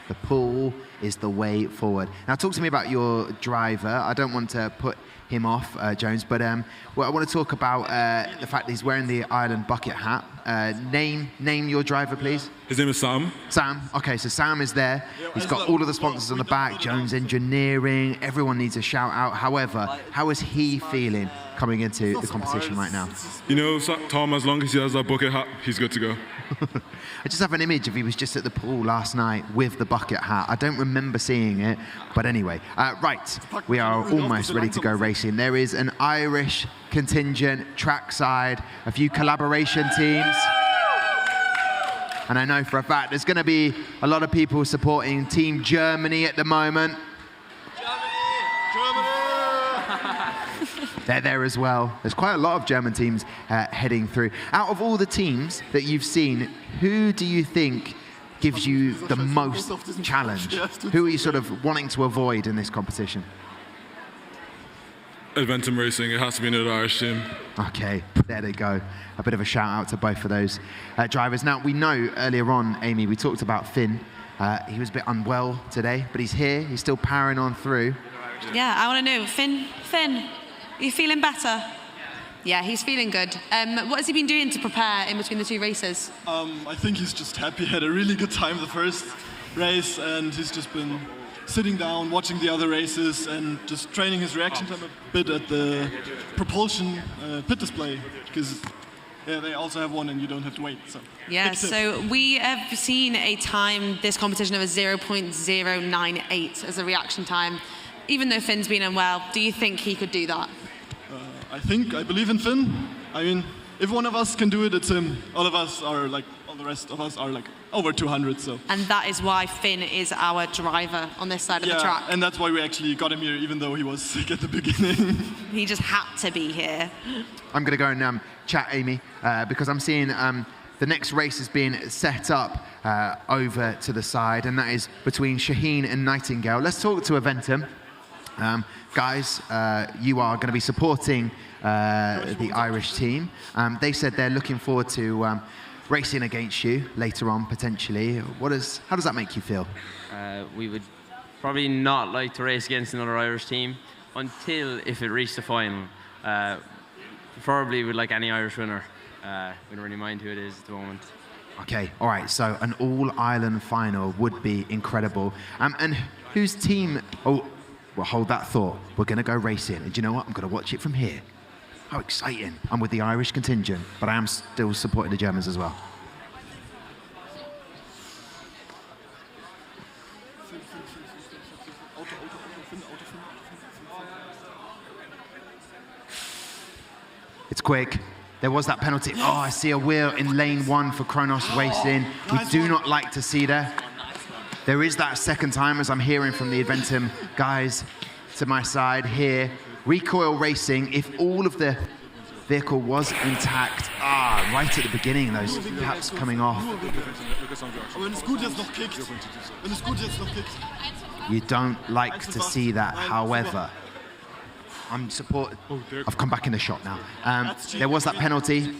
The pool is the way forward. Now, talk to me about your driver. I don't want to put him off, Jones, but I want to talk about the fact that he's wearing the Ireland bucket hat. Name your driver, please. His name is Sam. Sam. Okay, so Sam is there. He's got all of the sponsors on the back, Jones Engineering. Everyone needs a shout out. However, how is he feeling coming into the competition right now? You know, Tom, as long as he has that bucket hat, he's good to go. I just have an image of he was just at the pool last night with the bucket hat. I don't remember seeing it, but anyway. Right, we are almost ready to go racing. There is an Irish contingent, trackside, a few collaboration teams. And I know for a fact there's going to be a lot of people supporting Team Germany at the moment. They're there as well. There's quite a lot of German teams heading through. Out of all the teams that you've seen, who do you think gives you the most challenge? Who are you sort of wanting to avoid in this competition? Adventum Racing. It has to be another Irish team. Okay, there they go. A bit of a shout out to both of those drivers. Now, we know earlier on, Amy, we talked about Finn. He was a bit unwell today, but he's here. He's still powering on through. Yeah, I want to know, Finn, are you feeling better? Yeah, he's feeling good. What has he been doing to prepare in between the two races? I think he's just happy. He had a really good time the first race, and he's just been sitting down, watching the other races, and just training his reaction time a bit at the propulsion pit display, because they also have one and you don't have to wait. So yeah, so we have seen a time this competition of a 0.098 as a reaction time. Even though Finn's been unwell, do you think he could do that? I believe in Finn. I mean, if one of us can do it, it's him. All the rest of us are like over 200, so. And that is why Finn is our driver on this side of the track. And that's why we actually got him here, even though he was sick at the beginning. He just had to be here. I'm going to go and chat Amy, because I'm seeing the next race is being set up over to the side, and that is between Shaheen and Nightingale. Let's talk to Eventum. Guys, you are going to be supporting the Irish team. They said they're looking forward to racing against you later on, potentially. How does that make you feel? We would probably not like to race against another Irish team until if it reached the final. Preferably with like any Irish winner. We don't really mind who it is at the moment. Okay, all right, so an all-Ireland final would be incredible. And whose team... Oh, well, hold that thought. We're going to go racing. And do you know what? I'm going to watch it from here. How exciting. I'm with the Irish contingent, but I am still supporting the Germans as well. It's quick. There was that penalty. Oh, I see a wheel in lane 1 for Kronos Racing. We do not like to see that. There is that second time, as I'm hearing from the Adventum guys to my side here. Recoil Racing, if all of the vehicle was intact, right at the beginning, those caps coming off. You don't like to see that, however. I've come back in the shot now. There was that penalty.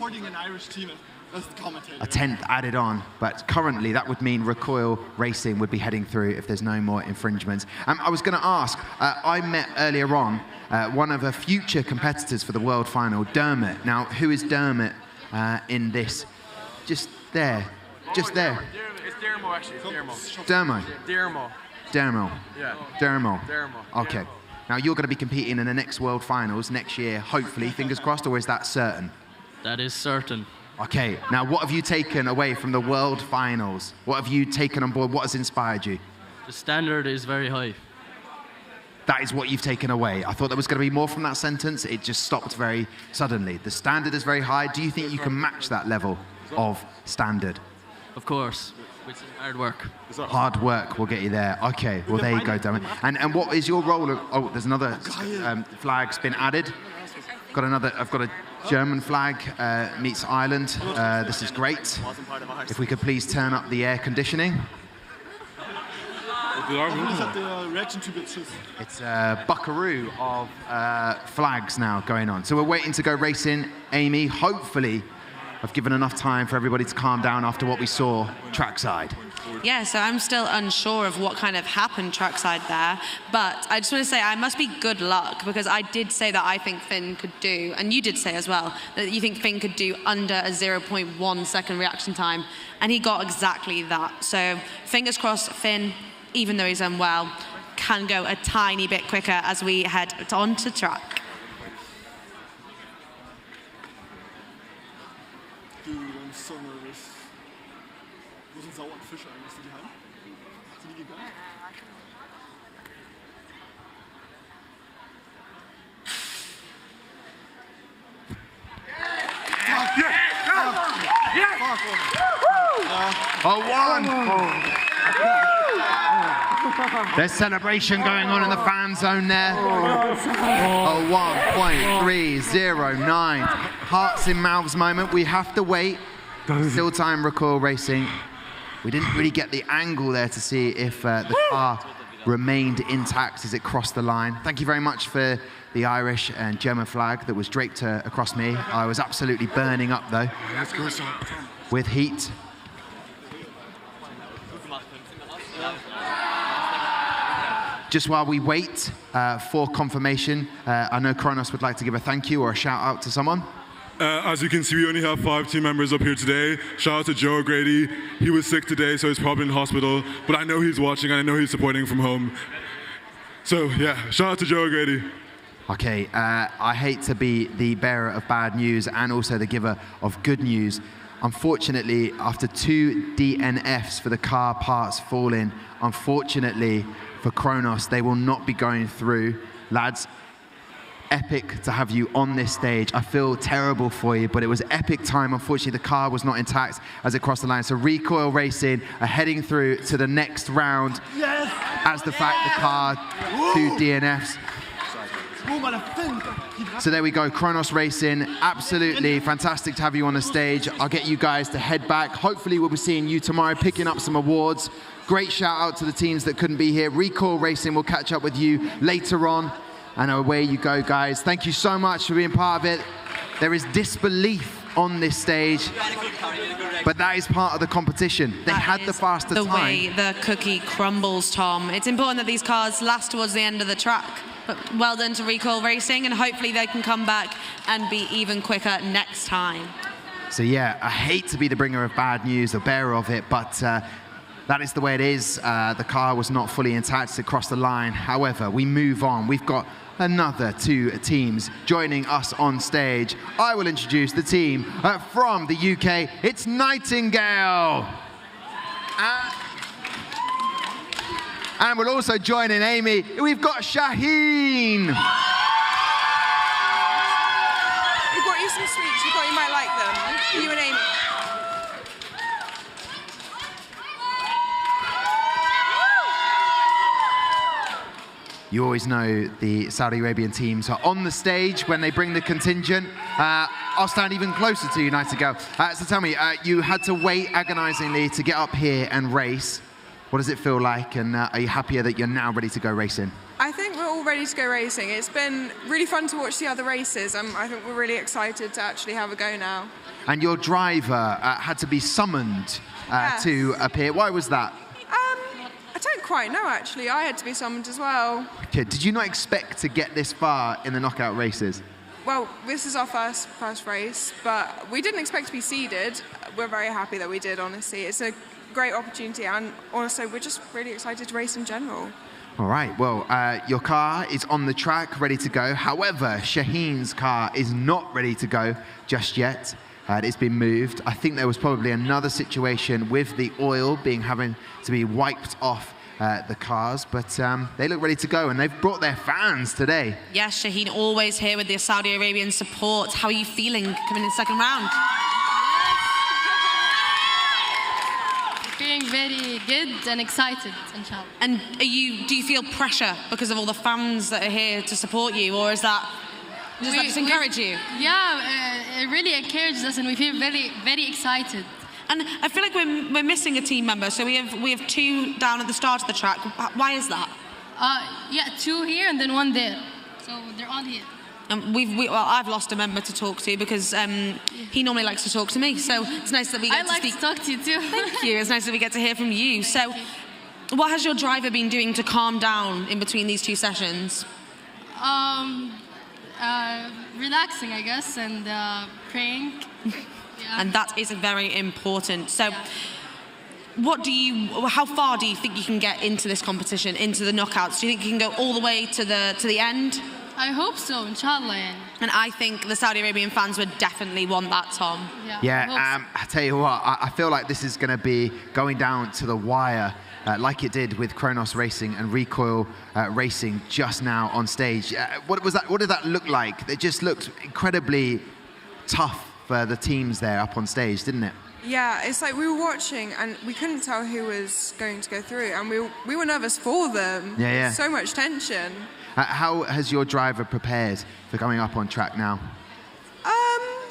A 10th added on, but currently that would mean Recoil Racing would be heading through if there's no more infringements. I was going to ask, I met earlier on one of the future competitors for the World Final, Dermot. Now, who is Dermot in this? Just there. Just there. It's Dermo, actually. It's Dermo. Dermo. Yeah. Dermo. Dermo. Okay. Now, you're going to be competing in the next World Finals next year, hopefully, fingers crossed, or is that certain? That is certain. Okay, now what have you taken away from the World Finals? What have you taken on board? What has inspired you? The standard is very high. That is what you've taken away. I thought there was going to be more from that sentence. It just stopped very suddenly. The standard is very high. Do you think you can match that level of standard? Of course, with some hard work. Hard work will get you there. Okay, well, there you go, Dermot. And what is your role? Oh, there's another flag's been added. I've got a German flag meets Ireland. This is great. If we could please turn up the air conditioning. It's a buckaroo of flags now going on. So we're waiting to go racing. Amy, hopefully I've given enough time for everybody to calm down after what we saw trackside. Yeah, so I'm still unsure of what kind of happened trackside there, but I just want to say I must be good luck, because I did say that I think Finn could do, and you did say as well, that you think Finn could do under a 0.1 second reaction time, and he got exactly that. So fingers crossed Finn, even though he's unwell, can go a tiny bit quicker as we head onto track. There's celebration going on in the fan zone there. A 1.309. Hearts in mouths moment. We have to wait. Still time Recoil Racing. We didn't really get the angle there to see if the car remained intact as it crossed the line. Thank you very much for the Irish and German flag that was draped across me. I was absolutely burning up though, with heat. Just while we wait for confirmation, I know Kronos would like to give a thank you or a shout out to someone. As you can see, we only have 5 team members up here today. Shout out to Joe O'Grady. He was sick today, so he's probably in hospital. But I know he's watching, and I know he's supporting from home. So yeah, shout out to Joe O'Grady. Okay, I hate to be the bearer of bad news and also the giver of good news. Unfortunately, after 2 DNFs for the car parts falling, unfortunately for Kronos, they will not be going through. Lads, epic to have you on this stage. I feel terrible for you, but it was epic time. Unfortunately, the car was not intact as it crossed the line. So Recoil Racing are heading through to the next round as the fact the car 2 DNFs. So there we go, Kronos Racing, absolutely fantastic to have you on the stage. I'll get you guys to head back. Hopefully we'll be seeing you tomorrow, picking up some awards. Great shout out to the teams that couldn't be here. Recoil Racing will catch up with you later on. And away you go, guys. Thank you so much for being part of it. There is disbelief on this stage, but that is part of the competition. They had the faster time. The way the cookie crumbles, Tom. It's important that these cars last towards the end of the track. But well done to Recoil Racing, and hopefully they can come back and be even quicker next time. So yeah, I hate to be the bringer of bad news, the bearer of it, but that is the way it is. The car was not fully intact to cross the line. However, we move on. We've got another 2 teams joining us on stage. I will introduce the team from the UK. It's Nightingale. And we'll also join in Amy. We've got Shaheen. We brought you some sweets. We thought you might like them. You and Amy. You always know the Saudi Arabian teams are on the stage when they bring the contingent. I'll stand even closer to you, Nightingale. So tell me, you had to wait agonizingly to get up here and race. What does it feel like, and are you happier that you're now ready to go racing? I think we're all ready to go racing. It's been really fun to watch the other races. I think we're really excited to actually have a go now. And your driver had to be summoned to appear. Why was that? I don't quite know, actually. I had to be summoned as well. Okay, did you not expect to get this far in the knockout races? Well, this is our first race, but we didn't expect to be seeded. We're very happy that we did, honestly. It's a great opportunity, and also we're just really excited to race in general. All right, well, your car is on the track, ready to go. However, Shaheen's car is not ready to go just yet. It's been moved. I think there was probably another situation with the oil having to be wiped off the cars, but they look ready to go, and they've brought their fans today. Yes, Shaheen always here with the Saudi Arabian support. How are you feeling coming in second round? Feeling very good and excited, inshallah. And do you feel pressure because of all the fans that are here to support you, or does that just encourage you? Yeah, it really encourages us, and we feel very, very excited. And I feel like we're missing a team member. So we have 2 down at the start of the track. Why is that? Yeah, 2 here and then 1 there. So they're all here. And well, I've lost a member to talk to because he normally likes to talk to me. So it's nice that we get to speak. I like to talk to you too. Thank you. It's nice that we get to hear from you. So what has your driver been doing to calm down in between these 2 sessions? Relaxing, I guess, and praying. Yeah. And that is very important. So how far do you think you can get into this competition, into the knockouts? Do you think you can go all the way to the end? I hope so, inshallah. And I think the Saudi Arabian fans would definitely want that, Tom. Yeah, I tell you what, I feel like this is going to be going down to the wire, like it did with Kronos Racing and Recoil Racing just now on stage. What did that look like? It just looked incredibly tough for the teams there up on stage, didn't it? Yeah, it's like we were watching and we couldn't tell who was going to go through, and we were nervous for them. Yeah. So much tension. How has your driver prepared for coming up on track now?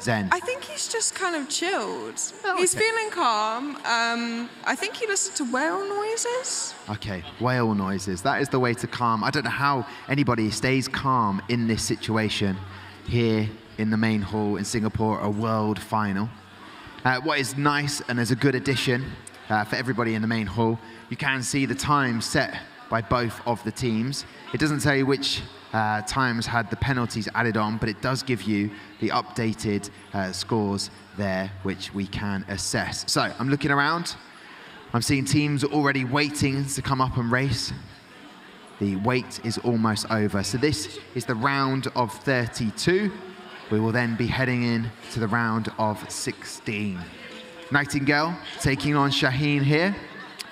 Zen. I think he's he's just kind of chilled. He's feeling calm. I think he listened to whale noises. Okay, whale noises. That is the way to calm. I don't know how anybody stays calm in this situation here in the main hall in Singapore, a world final. What is nice and is a good addition for everybody in the main hall, you can see the time set by both of the teams. It doesn't tell you which times had the penalties added on, but it does give you the updated scores there, which we can assess. So I'm looking around. I'm seeing teams already waiting to come up and race. The wait is almost over. So this is the round of 32. We will then be heading in to the round of 16. Nightingale taking on Shaheen here.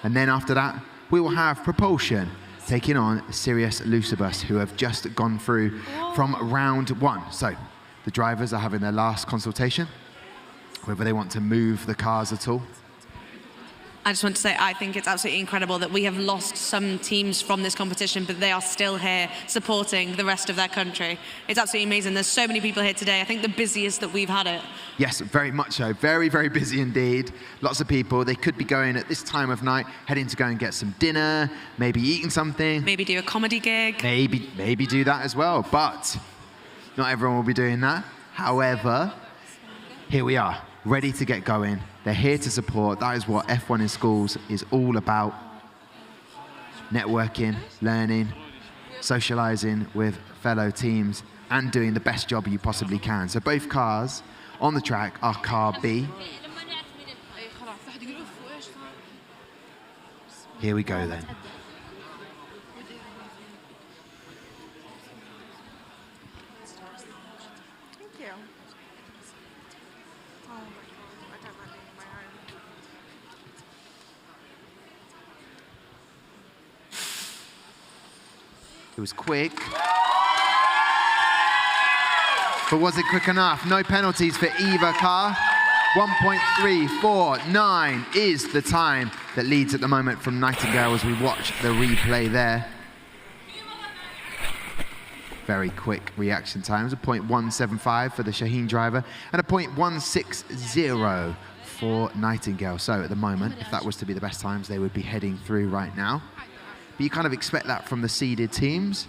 And then after that, we will have Propulsion taking on Sirius Lucibus, who have just gone through from round 1. So the drivers are having their last consultation, whether they want to move the cars at all. I just want to say, I think it's absolutely incredible that we have lost some teams from this competition, but they are still here supporting the rest of their country. It's absolutely amazing. There's so many people here today. I think the busiest that we've had it. Yes, very much so. Very, very busy indeed. Lots of people. They could be going at this time of night, heading to go and get some dinner, maybe eating something. Maybe do a comedy gig. Maybe do that as well. But not everyone will be doing that. However, here we are, ready to get going. They're here to support. That is what F1 in schools is all about. Networking, learning, socializing with fellow teams, and doing the best job you possibly can. So both cars on the track are car B. Here we go then. It was quick. But was it quick enough? No penalties for either car. 1.349 is the time that leads at the moment from Nightingale as we watch the replay there. Very quick reaction times, a 0.175 for the Shaheen driver and a 0.160 for Nightingale. So at the moment, if that was to be the best times, they would be heading through right now. But you kind of expect that from the seeded teams,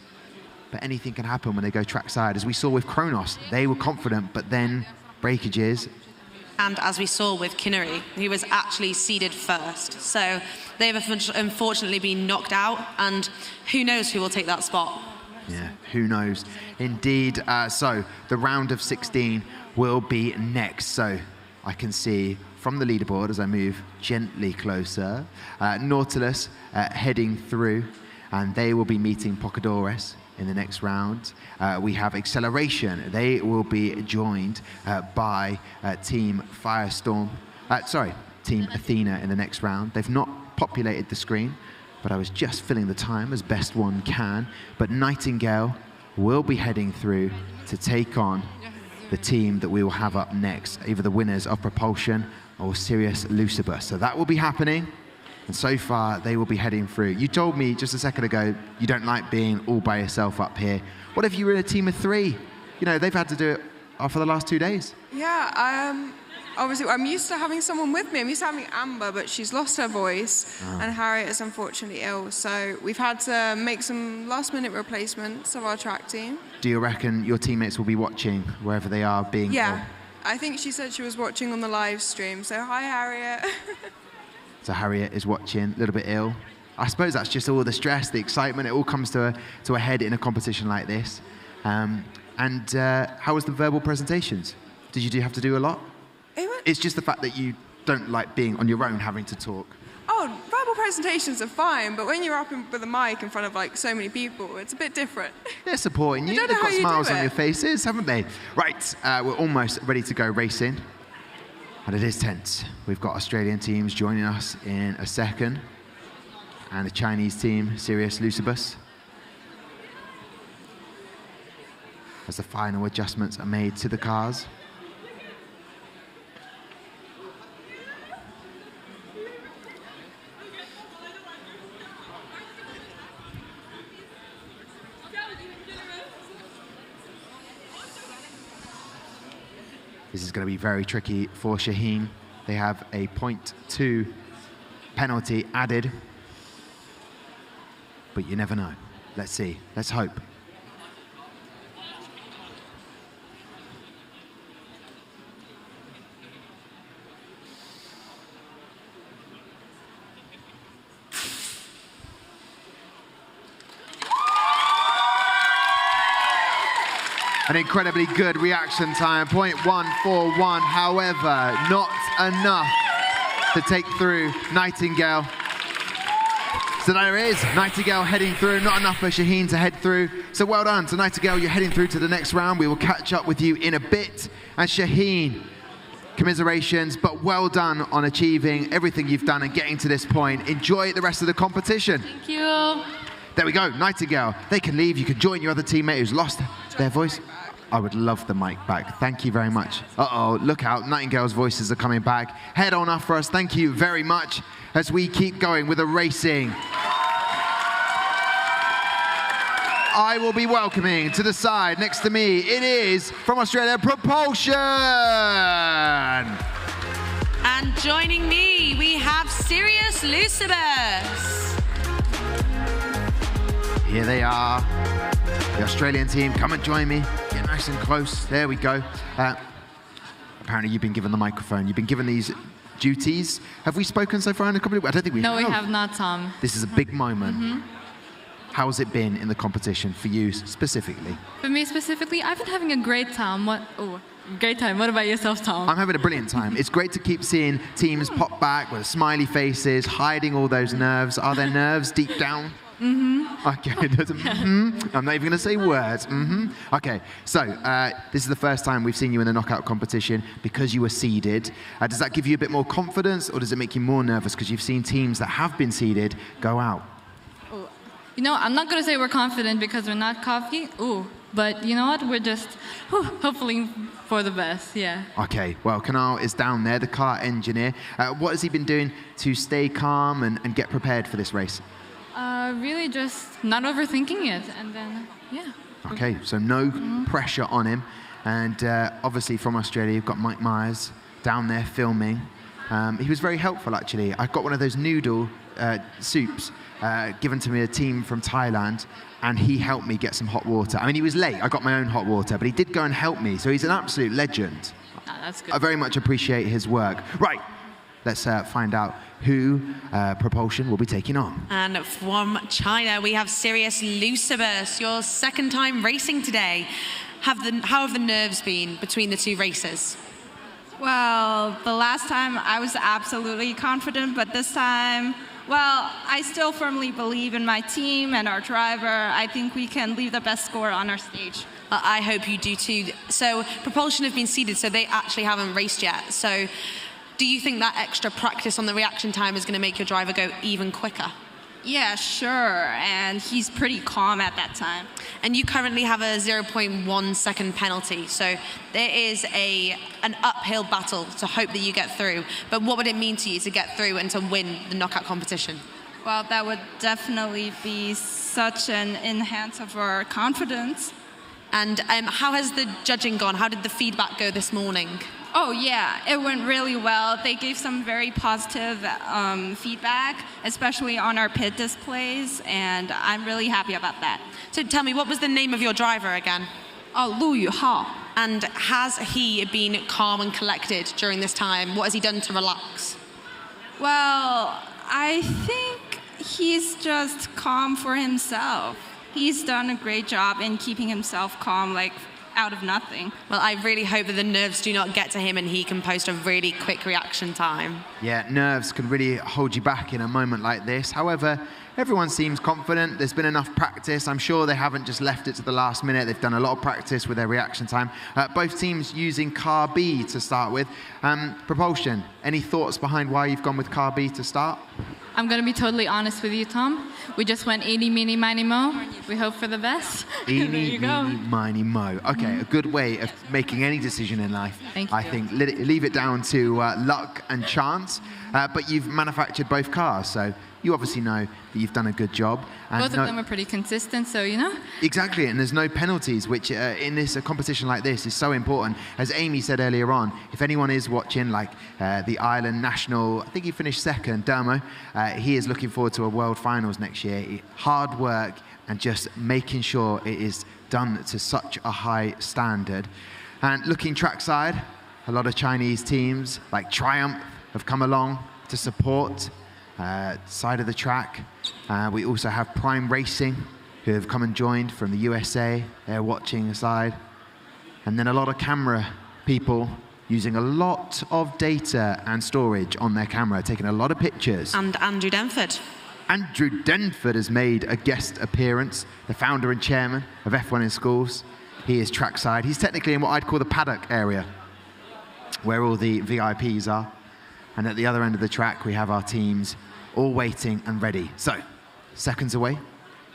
but anything can happen when they go trackside. As we saw with Kronos, they were confident, but then breakages. And as we saw with Kinnery, he was actually seeded first. So they've unfortunately been knocked out, and who knows who will take that spot. Yeah, who knows? Indeed, so the round of 16 will be next. So I can see from the leaderboard as I move gently closer, Nautilus heading through, and they will be meeting Pocadores in the next round. We have Acceleration. They will be joined by Team Firestorm. Team Athena in the next round. They've not populated the screen, but I was just filling the time as best one can. But Nightingale will be heading through to take on the team that we will have up next, either the winners of Propulsion or Sirius Lucibus. So that will be happening. And so far, they will be heading through. You told me just a second ago you don't like being all by yourself up here. What if you were in a team of 3? You know, they've had to do it for the last 2 days. Yeah, obviously I'm used to having someone with me. I'm used to having Amber, but she's lost her voice, and Harriet is unfortunately ill. So we've had to make some last-minute replacements of our track team. Do you reckon your teammates will be watching wherever they are being ill? I think she said she was watching on the live stream. So hi, Harriet. So Harriet is watching, a little bit ill. I suppose that's just all the stress, the excitement. It all comes to a head in a competition like this. How was the verbal presentations? Did you have to do a lot? It's just the fact that you don't like being on your own, having to talk. Oh, verbal presentations are fine, but when you're up with a mic in front of like so many people, it's a bit different. They're supporting you. They've got smiles on your faces, haven't they? Right, we're almost ready to go racing. And it is tense. We've got Australian teams joining us in a second. And the Chinese team, Sirius Lucibus. As the final adjustments are made to the cars. This is going to be very tricky for Shaheen. They have a 0.2 penalty added. But you never know. Let's see. Let's hope. An incredibly good reaction time, 0.141. However, not enough to take through Nightingale. So there it is, Nightingale heading through, not enough for Shaheen to head through. So well done to Nightingale, you're heading through to the next round. We will catch up with you in a bit. And Shaheen, commiserations, but well done on achieving everything you've done and getting to this point. Enjoy the rest of the competition. Thank you. There we go, Nightingale. They can leave, you can join your other teammate who's lost their voice. I would love the mic back. Thank you very much. Uh-oh, look out, Nightingale's voices are coming back. Head on up for us, thank you very much as we keep going with the racing. I will be welcoming to the side next to me, it is from Australia, Propulsion! And joining me, we have Sirius Lucibus. Here they are, the Australian team. Come and join me. Get nice and close. There we go. Apparently you've been given the microphone. You've been given these duties. Have we spoken so far in a couple of weeks? I don't think we have. No, we have not, Tom. This is a big moment. How's it been in the competition for you specifically? For me specifically, I've been having a great time. Great time. What about yourself, Tom? I'm having a brilliant time. It's great to keep seeing teams pop back with smiley faces, hiding all those nerves. Are there nerves deep down? Okay, I'm not even going to say words. Okay, so this is the first time we've seen you in the knockout competition because you were seeded. Does that give you a bit more confidence, or does it make you more nervous because you've seen teams that have been seeded go out? You know, I'm not going to say we're confident because we're not cocky. But you know what? We're just hopefully for the best, yeah. Okay, well, Kunal is down there, the car engineer. What has he been doing to stay calm and get prepared for this race? Really just not overthinking it, and then, yeah. Okay, so no pressure on him. And obviously from Australia, you've got Mike Myers down there filming. He was very helpful, actually. I got one of those noodle soups given to me, a team from Thailand, and he helped me get some hot water. I mean, he was late. I got my own hot water, but he did go and help me. So he's an absolute legend. That's good. I very much appreciate his work. Right, let's find out who Propulsion will be taking on. And from China, we have Sirius Lucibus, your second time racing today. How have the nerves been between the two races? Well, the last time I was absolutely confident, but this time, well, I still firmly believe in my team and our driver. I think we can leave the best score on our stage. I hope you do too. So Propulsion have been seeded, so they actually haven't raced yet. So do you think that extra practice on the reaction time is going to make your driver go even quicker? Yeah, sure, and he's pretty calm at that time. And you currently have a 0.1 second penalty, so there is an uphill battle to hope that you get through. But what would it mean to you to get through and to win the knockout competition? Well, that would definitely be such an enhance of our confidence. And how has the judging gone? How did the feedback go this morning? Oh yeah, it went really well. They gave some very positive feedback, especially on our pit displays, and I'm really happy about that. So tell me, what was the name of your driver again? Lu Yuhao. And has he been calm and collected during this time? What has he done to relax? Well, I think he's just calm for himself. He's done a great job in keeping himself calm, like out of nothing. Well, I really hope that the nerves do not get to him and he can post a really quick reaction time. Yeah, nerves can really hold you back in a moment like this. However, everyone seems confident. There's been enough practice. I'm sure they haven't just left it to the last minute. They've done a lot of practice with their reaction time. Both teams using car B to start with. Propulsion, any thoughts behind why you've gone with car B to start? I'm going to be totally honest with you, Tom. We just went eeny, meeny, miny, mo. We hope for the best. Eeny, meeny, miny, mo. Okay, a good way of making any decision in life. Thank you. I think leave it down to luck and chance. But you've manufactured both cars, so you obviously know that you've done a good job. And Both of them are pretty consistent, so you know. Exactly, and there's no penalties, which in a competition like this is so important. As Amy said earlier on, if anyone is watching, like the Ireland national, I think he finished second, Dermo, he is looking forward to a World Finals next year. Hard work and just making sure it is done to such a high standard. And looking trackside, a lot of Chinese teams like Triumph have come along to support side of the track. We also have Prime Racing, who have come and joined from the USA. They're watching the side. And then a lot of camera people using a lot of data and storage on their camera, taking a lot of pictures. And Andrew Denford. Andrew Denford has made a guest appearance, the founder and chairman of F1 in Schools. He is trackside. He's technically in what I'd call the paddock area, where all the VIPs are. And at the other end of the track, we have our teams all waiting and ready. So, seconds away.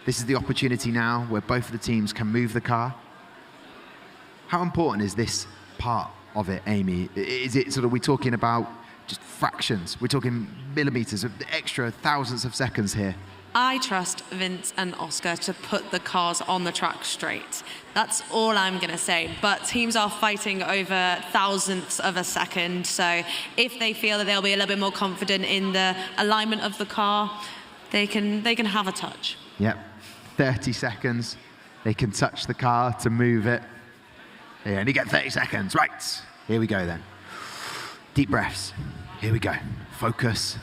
This is the opportunity now where both of the teams can move the car. How important is this part of it, Amy? Is it sort of, we're talking about just fractions? We're talking millimeters, of extra thousands of seconds here. I trust Vince and Oscar to put the cars on the track straight. That's all I'm going to say. But teams are fighting over thousandths of a second. So if they feel that they'll be a little bit more confident in the alignment of the car, they can have a touch. Yep, 30 seconds. They can touch the car to move it. They only get 30 seconds. Right, here we go then. Deep breaths. Here we go. Focus.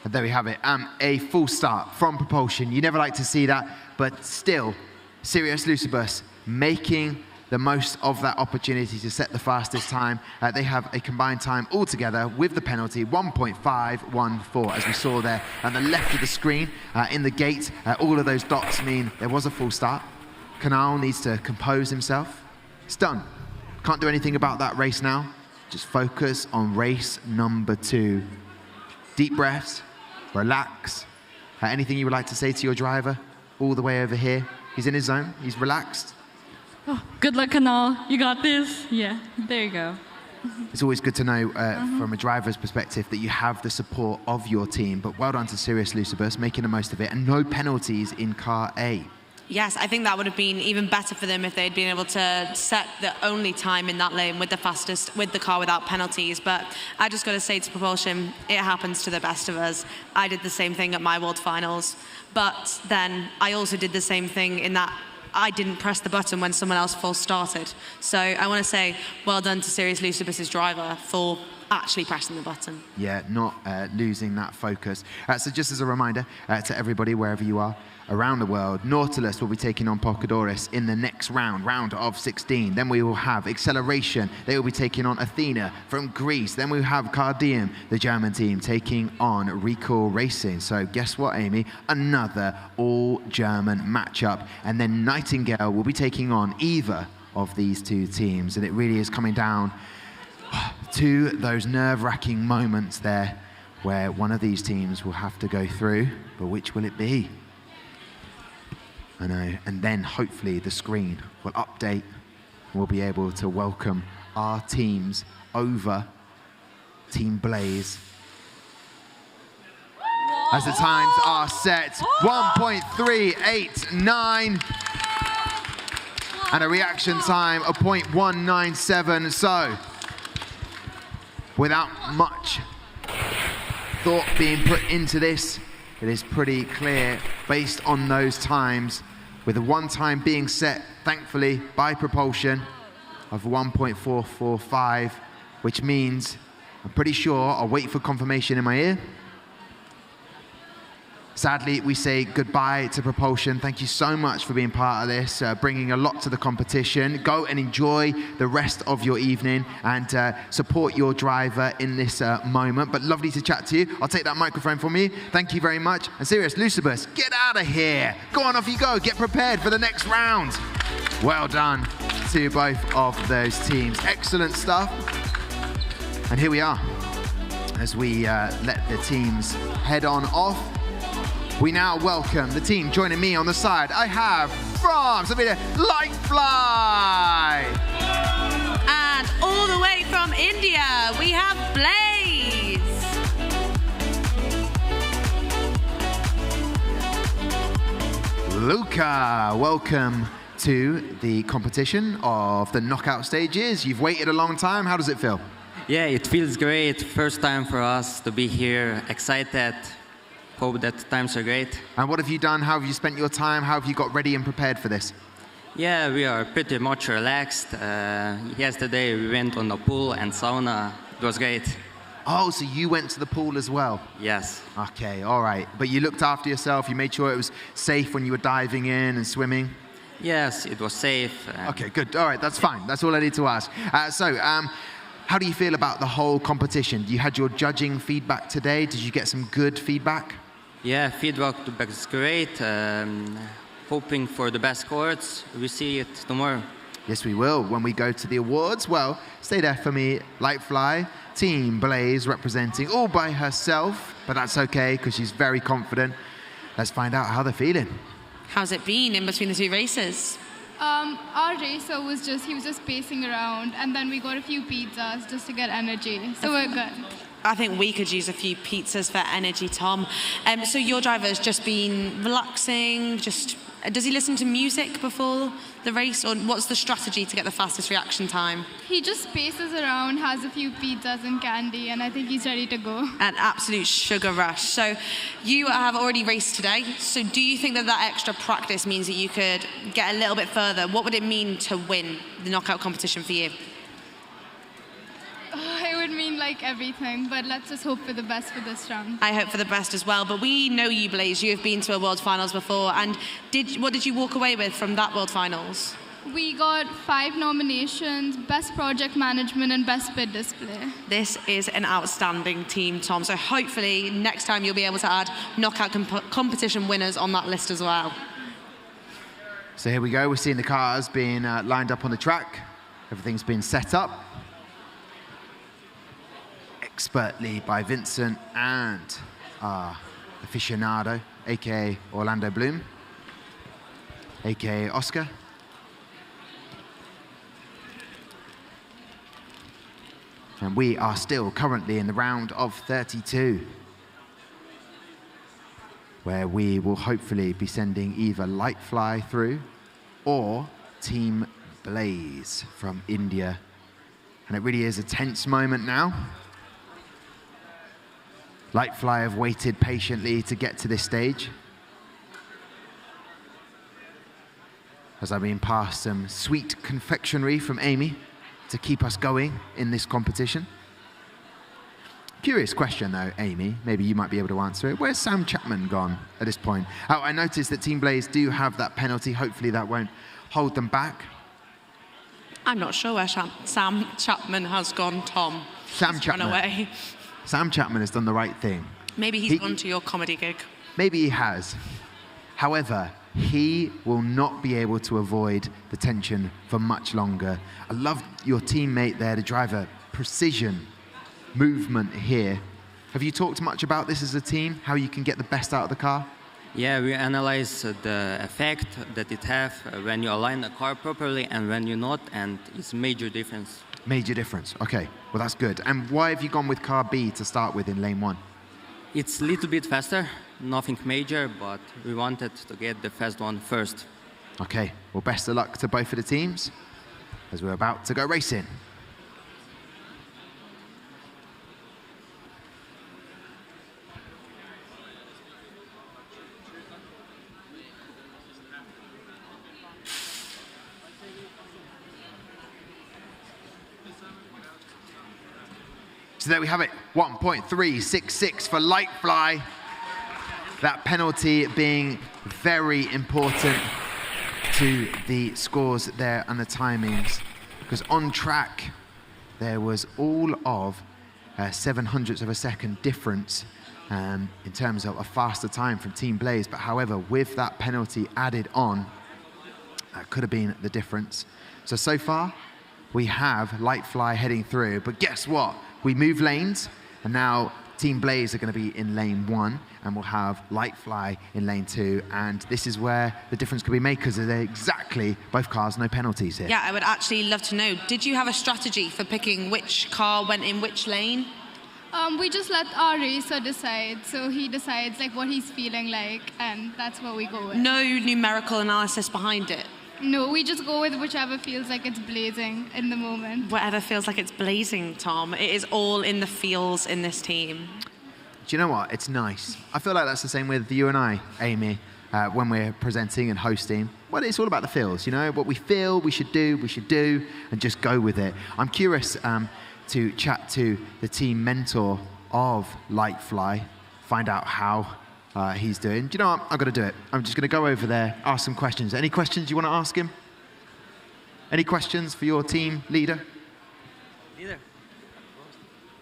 And there we have it, a full start from propulsion. You never like to see that, but still, Sirius Lucibus making the most of that opportunity to set the fastest time. They have a combined time altogether with the penalty, 1.514, as we saw there on the left of the screen in the gate. All of those dots mean there was a full start. Canal needs to compose himself. It's done. Can't do anything about that race now. Just focus on race number 2. Deep breaths. Relax. Anything you would like to say to your driver all the way over here? He's in his zone. He's relaxed. Oh, good luck, Canal. You got this. Yeah, there you go. It's always good to know from a driver's perspective that you have the support of your team. But well done to Sirius Lucibus, making the most of it. And no penalties in Car A. Yes, I think that would have been even better for them if they'd been able to set the only time in that lane with the fastest, with the car without penalties. But I just got to say to Propulsion, it happens to the best of us. I did the same thing at my World Finals, but then I also did the same thing in that I didn't press the button when someone else false started. So I want to say well done to Sirius Lucibus' driver for actually pressing the button. Yeah, not losing that focus. So just as a reminder to everybody, wherever you are around the world, Nautilus will be taking on Polkadores in the next round of 16. Then we will have Acceleration. They will be taking on Athena from Greece. Then we have Cardium, the German team, taking on Recall Racing. So guess what, Amy? Another all-German matchup. And then Nightingale will be taking on either of these two teams. And it really is coming down to those nerve-wracking moments there where one of these teams will have to go through, but which will it be? I know, and then hopefully the screen will update. We'll be able to welcome our teams over Team Blaze. As the times are set, 1.389 and a reaction time of 0.197. So, without much thought being put into this, it is pretty clear based on those times, with the one time being set, thankfully, by Propulsion of 1.445, which means, I'm pretty sure, I'll wait for confirmation in my ear. Sadly, we say goodbye to Propulsion. Thank you so much for being part of this, bringing a lot to the competition. Go and enjoy the rest of your evening and support your driver in this moment. But lovely to chat to you. I'll take that microphone from you. Thank you very much. And serious, Lucibus, get out of here. Go on, off you go. Get prepared for the next round. Well done to both of those teams. Excellent stuff. And here we are as we let the teams head on off. We now welcome the team joining me on the side. I have from Lightfly. And all the way from India, we have Blaze. Luca, welcome to the competition of the knockout stages. You've waited a long time. How does it feel? Yeah, it feels great. First time for us to be here. Excited. Hope that times are great. And what have you done? How have you spent your time? How have you got ready and prepared for this? Yeah, we are pretty much relaxed. Yesterday we went on the pool and sauna. It was great. Oh, so you went to the pool as well? Yes. Okay, all right. But you looked after yourself. You made sure it was safe when you were diving in and swimming? Yes, it was safe. Okay, good. All right, that's fine. That's all I need to ask. How do you feel about the whole competition? You had your judging feedback today. Did you get some good feedback? Yeah, feedback is great. Hoping for the best scores. We see it tomorrow. Yes, we will when we go to the awards. Well, stay there for me, Lightfly. Team Blaze representing all by herself, but that's okay because she's very confident. Let's find out how they're feeling. How's it been in between the two races? Our racer he was just pacing around, and then we got a few pizzas just to get energy, so we're good. I think we could use a few pizzas for energy, Tom. So your driver's just been relaxing, does he listen to music before the race, or what's the strategy to get the fastest reaction time? He just paces around, has a few pizzas and candy, and I think he's ready to go. An absolute sugar rush. So you have already raced today, so do you think that extra practice means that you could get a little bit further? What would it mean to win the knockout competition for you? It would mean like everything, but let's just hope for the best for this round. I hope for the best as well, but we know you, Blaze. You have been to a World Finals before, and what did you walk away with from that World Finals? We got 5 nominations, Best Project Management and Best Bid Display. This is an outstanding team, Tom, so hopefully next time you'll be able to add knockout competition winners on that list as well. So here we go. We're seeing the cars being lined up on the track. Everything's been set up expertly by Vincent and our aficionado, aka Orlando Bloom, aka Oscar. And we are still currently in the round of 32, where we will hopefully be sending either Lightfly through or Team Blaze from India. And it really is a tense moment now. Lightfly have waited patiently to get to this stage, as I've been passed some sweet confectionery from Amy to keep us going in this competition. Curious question though, Amy, maybe you might be able to answer it. Where's Sam Chapman gone at this point? Oh, I noticed that Team Blaze do have that penalty. Hopefully that won't hold them back. I'm not sure where Sam Chapman has gone, Tom. Sam Chapman. Run away. Sam Chapman has done the right thing. Maybe he's gone to your comedy gig. Maybe he has. However, he will not be able to avoid the tension for much longer. I love your teammate there, the driver. Precision, movement here. Have you talked much about this as a team, how you can get the best out of the car? Yeah, we analyze the effect that it has when you align the car properly and when you're not, and it's a major difference. Major difference, okay. Well, that's good. And why have you gone with car B to start with in lane 1? It's a little bit faster, nothing major, but we wanted to get the fast one first. Okay, well, best of luck to both of the teams as we're about to go racing. So there we have it, 1.366 for Lightfly. That penalty being very important to the scores there and the timings, because on track there was all of 7/100ths of a second difference in terms of a faster time from Team Blaze. But however, with that penalty added on, that could have been the difference. So far, we have Lightfly heading through, but guess what? We move lanes, and now Team Blaze are going to be in lane 1, and we'll have Lightfly in lane 2, and this is where the difference could be made, because they're exactly both cars, no penalties here. Yeah, I would actually love to know, did you have a strategy for picking which car went in which lane? We just let our racer decide, so he decides like what he's feeling like, and that's what we go with. No numerical analysis behind it? No, we just go with whichever feels like it's blazing in the moment. Whatever feels like it's blazing, Tom. It is all in the feels in this team. Do you know what? It's nice. I feel like that's the same with you and I, Amy, when we're presenting and hosting. Well, it's all about the feels, you know? What we feel we should do, and just go with it. I'm curious to chat to the team mentor of Lightfly, find out how he's doing. Do you know what? I've got to do it. I'm just going to go over there, ask some questions. Any questions you want to ask him? Any questions for your team leader? Neither.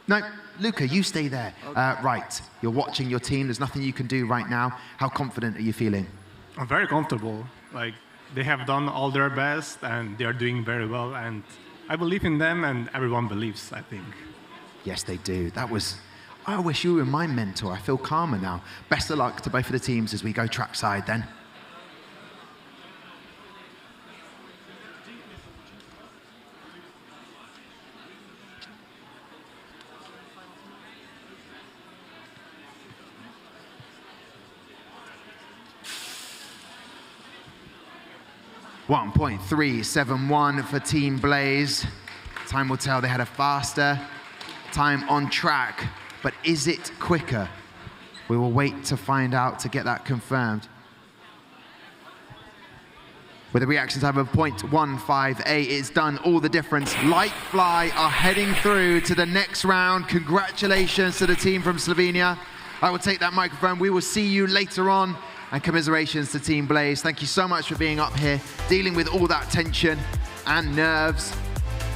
No, Luca, you stay there. Okay. Right, you're watching your team. There's nothing you can do right now. How confident are you feeling? I'm very comfortable. Like, they have done all their best, and they are doing very well. And I believe in them, and everyone believes, I think. Yes, they do. I wish you were my mentor. I feel calmer now. Best of luck to both of the teams as we go trackside then. .371 for Team Blaze. Time will tell. They had a faster time on track, but is it quicker? We will wait to find out to get that confirmed. With a reaction time of 0.158, it's done all the difference. Lightfly are heading through to the next round. Congratulations to the team from Slovenia. I will take that microphone. We will see you later on. And commiserations to Team Blaze. Thank you so much for being up here, dealing with all that tension and nerves.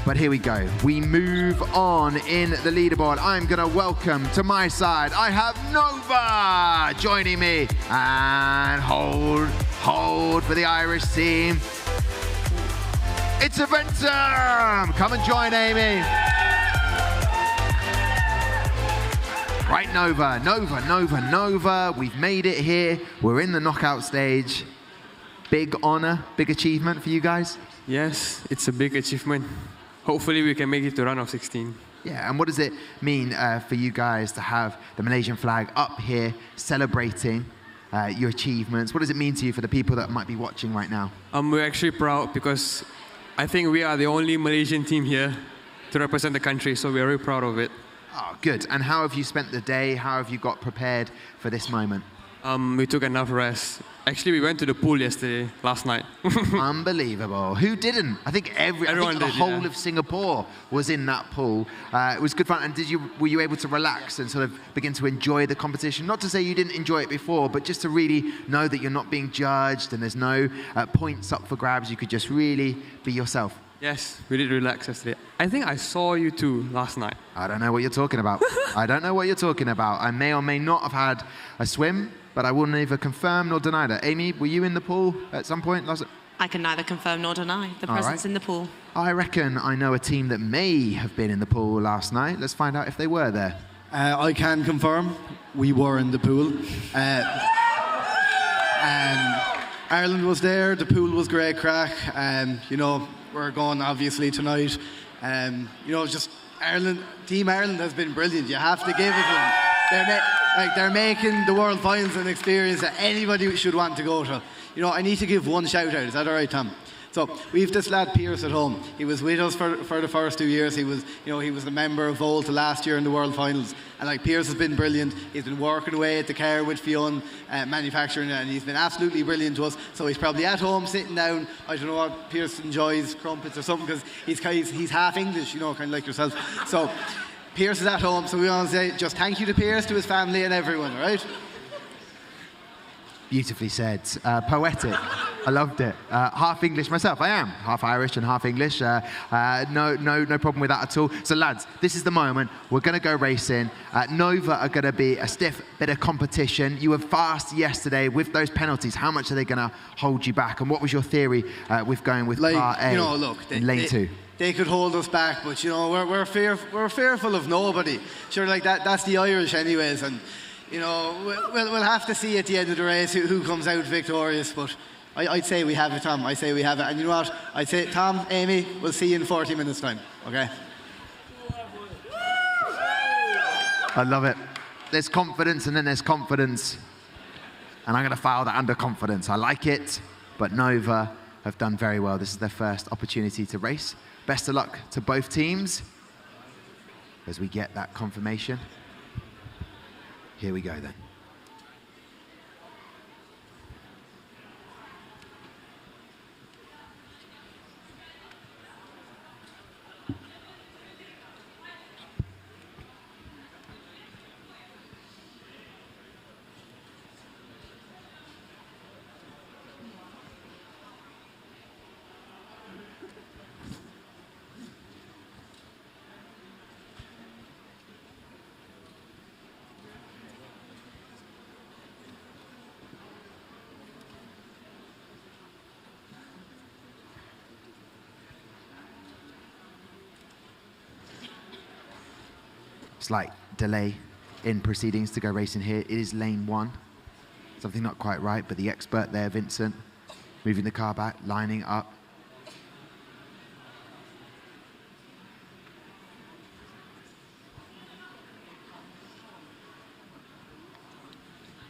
But here we go. We move on in the leaderboard. I'm going to welcome to my side, I have Nova joining me. And hold for the Irish team. It's Aventum. Come and join Amy. Right, Nova. We've made it here. We're in the knockout stage. Big honor, big achievement for you guys? Yes, it's a big achievement. Hopefully we can make it to round of 16. Yeah, and what does it mean for you guys to have the Malaysian flag up here celebrating your achievements? What does it mean to you for the people that might be watching right now? We're actually proud because I think we are the only Malaysian team here to represent the country, so we're very proud of it. Oh, good. And how have you spent the day? How have you got prepared for this moment? We took enough rest. Actually, we went to the pool last night. Unbelievable. Who didn't? I think everyone did, the whole of Singapore was in that pool. It was good fun. And were you able to relax and sort of begin to enjoy the competition? Not to say you didn't enjoy it before, but just to really know that you're not being judged and there's no points up for grabs. You could just really be yourself. Yes, we did relax yesterday. I think I saw you too last night. I don't know what you're talking about. I don't know what you're talking about. I may or may not have had a swim, but I will neither confirm nor deny that. Amy, were you in the pool at some point? I can neither confirm nor deny the presence in the pool. I reckon I know a team that may have been in the pool last night. Let's find out if they were there. I can confirm we were in the pool. Ireland was there. The pool was great crack. You know, we're going obviously tonight. You know, just Ireland, Team Ireland has been brilliant. You have to give it to them. They're making the World Finals an experience that anybody should want to go to. You know, I need to give one shout out. Is that all right, Tom? So we've this lad Pierce at home. He was with us for the first 2 years. He was, you know, he was the member of Volta last year in the World Finals. And like Pierce has been brilliant. He's been working away at the car with Fionn manufacturing, and he's been absolutely brilliant to us. So he's probably at home sitting down. I don't know what Pierce enjoys, crumpets or something, because he's half English, you know, kind of like yourself. So Pierce is at home. So we want to say just thank you to Pierce, to his family, and everyone. All right. Beautifully said. Poetic. I loved it. Half English myself. I am half Irish and half English. No problem with that at all. So lads, this is the moment. We're going to go racing. Nova are going to be a stiff bit of competition. You were fast yesterday with those penalties. How much are they going to hold you back? And what was your theory with going with car A in lane 2? They could hold us back, but we're fearful of nobody. Sure, like that's the Irish anyways, and we'll have to see at the end of the race who comes out victorious. But I'd say we have it, Tom. I say we have it, and you know what? I'd say, Tom, Amy, we'll see you in 40 minutes' time. Okay. I love it. There's confidence, and then there's confidence, and I'm going to file that under confidence. I like it, but Nova have done very well. This is their first opportunity to race. Best of luck to both teams as we get that confirmation. Here we go then. Slight delay in proceedings to go racing here. It is lane 1. Something not quite right, but the expert there, Vincent, moving the car back, lining up.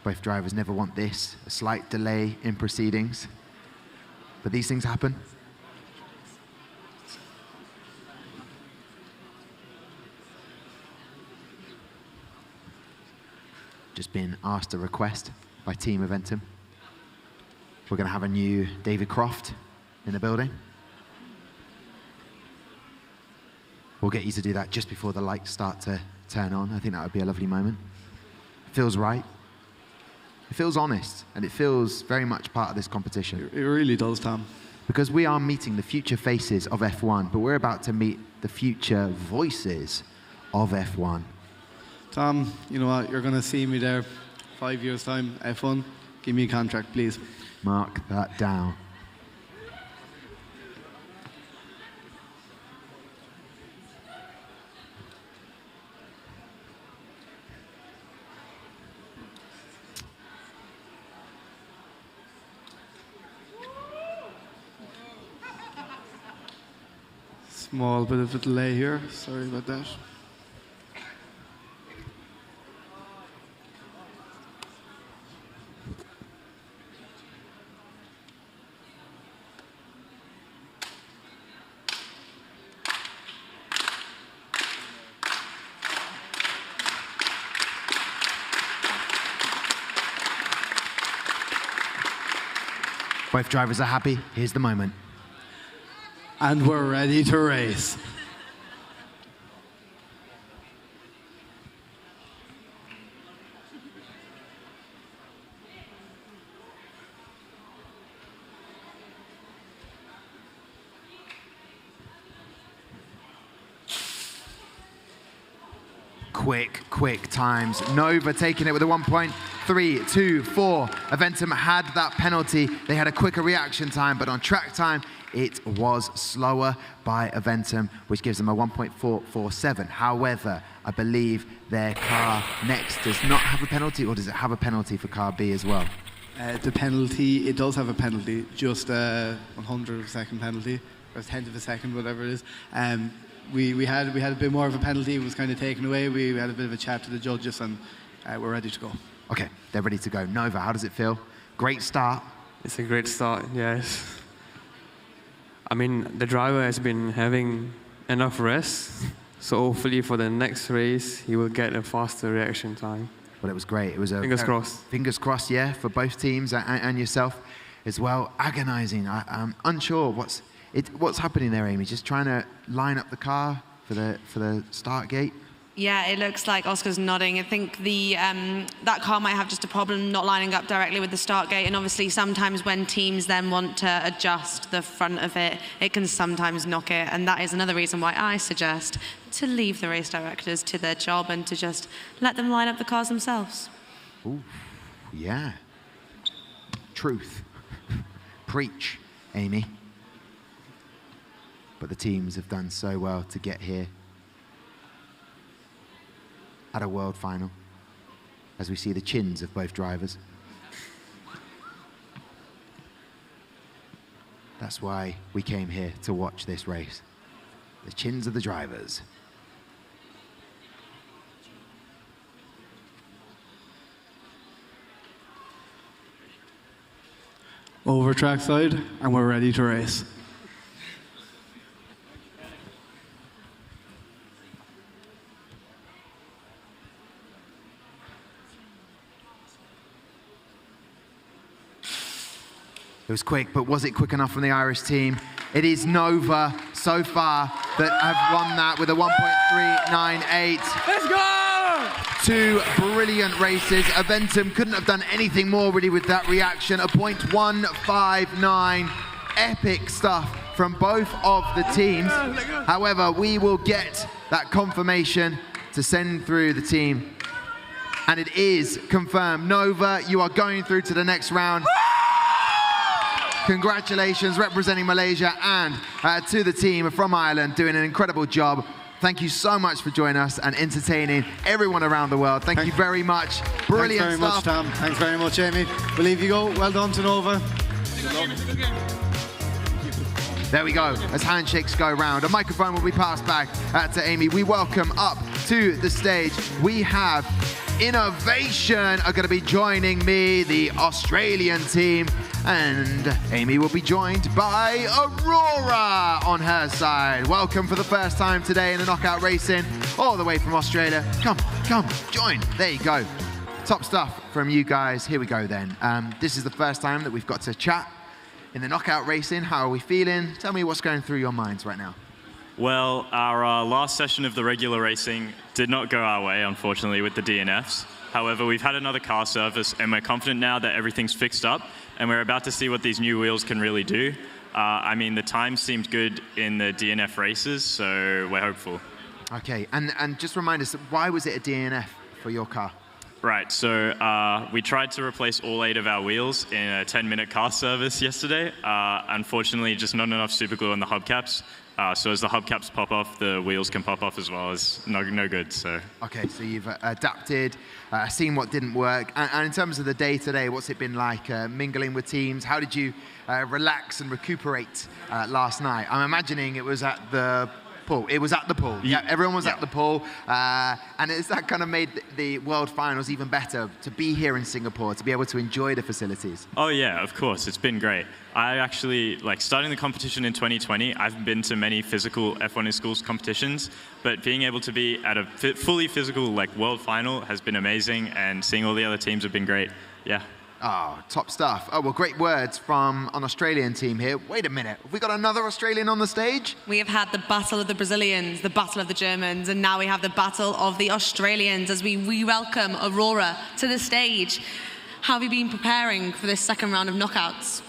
Both drivers never want this, a slight delay in proceedings. But these things happen. Just been asked a request by Team Eventum. We're going to have a new David Croft in the building. We'll get you to do that just before the lights start to turn on. I think that would be a lovely moment. It feels right. It feels honest, and it feels very much part of this competition. It really does, Tom. Because we are meeting the future faces of F1, but we're about to meet the future voices of F1. Tom, you know what? You're going to see me there 5 years' time, F1. Give me a contract, please. Mark that down. Small bit of a delay here. Sorry about that. Both drivers are happy. Here's the moment. And we're ready to race. Quick times. Nova taking it with a 1.324. Eventum had that penalty. They had a quicker reaction time, but on track time, it was slower by Eventum, which gives them a 1.447. However, I believe their car next does not have a penalty, or does it have a penalty for car B as well? The penalty, it does have a penalty, just a 100th of a second penalty, or a 10th of a second, whatever it is. We had a bit more of a penalty. It was kind of taken away. We had a bit of a chat to the judges, and we're ready to go. Okay, they're ready to go. Nova, how does it feel? Great start. It's a great start, yes. I mean, the driver has been having enough rest, so hopefully for the next race, he will get a faster reaction time. Well, it was great. It was a fingers crossed. Fingers crossed, yeah, for both teams and yourself as well. Agonizing. I'm unsure what's happening there, Amy. Just trying to line up the car for the start gate. Yeah, it looks like Oscar's nodding. I think the that car might have just a problem not lining up directly with the start gate, and obviously sometimes when teams then want to adjust the front of it, it can sometimes knock it, and that is another reason why I suggest to leave the race directors to their job and to just let them line up the cars themselves. Ooh, yeah. Truth. Preach, Amy. But the teams have done so well to get here at a world final, as we see the chins of both drivers. That's why we came here to watch this race. The chins of the drivers. Over trackside, and we're ready to race. It was quick, but was it quick enough from the Irish team? It is Nova so far that have won that with a 1.398. Let's go! Two brilliant races. Aventum couldn't have done anything more really with that reaction. A 0.159. Epic stuff from both of the teams. However, we will get that confirmation to send through the team. And it is confirmed. Nova, you are going through to the next round. Congratulations, representing Malaysia, and to the team from Ireland, doing an incredible job. Thank you so much for joining us and entertaining everyone around the world. Thank you very much. Brilliant Thanks very stuff. much, Tom. Thanks very much, Amy. We'll leave you go. Well done to Nova. There we go, as handshakes go round. A microphone will be passed back to Amy. We welcome up to the stage. We have Innovation are going to be joining me, the Australian team. And Amy will be joined by Aurora on her side. Welcome for the first time today in the knockout racing, all the way from Australia. Come, join. There you go. Top stuff from you guys. Here we go then. This is the first time that we've got to chat in the knockout racing. How are we feeling? Tell me what's going through your minds right now. Well, our last session of the regular racing did not go our way, unfortunately, with the DNFs. However, we've had another car service, and we're confident now that everything's fixed up, and we're about to see what these new wheels can really do. I mean, the time seemed good in the DNF races, so we're hopeful. Okay, and just remind us, why was it a DNF for your car? Right, so we tried to replace all 8 of our wheels in a 10-minute car service yesterday. Unfortunately, just not enough superglue on the hubcaps. So as the hubcaps pop off, the wheels can pop off as well. As no good, so. Okay, so you've adapted, seen what didn't work. And in terms of the day-to-day, what's it been like mingling with teams? How did you relax and recuperate last night? I'm imagining it was at the pool. It was at the pool. Yeah, everyone was at the pool. And it's that kind of made the World Finals even better, to be here in Singapore, to be able to enjoy the facilities. Oh yeah, of course, it's been great. I actually, starting the competition in 2020, I've been to many physical F1 in Schools competitions, but being able to be at a fully physical, World Final has been amazing, and seeing all the other teams have been great. Yeah. Oh, top stuff. Oh, well, great words from an Australian team here. Wait a minute, have we got another Australian on the stage? We have had the battle of the Brazilians, the battle of the Germans, and now we have the battle of the Australians as we welcome Aurora to the stage. How have you been preparing for this second round of knockouts?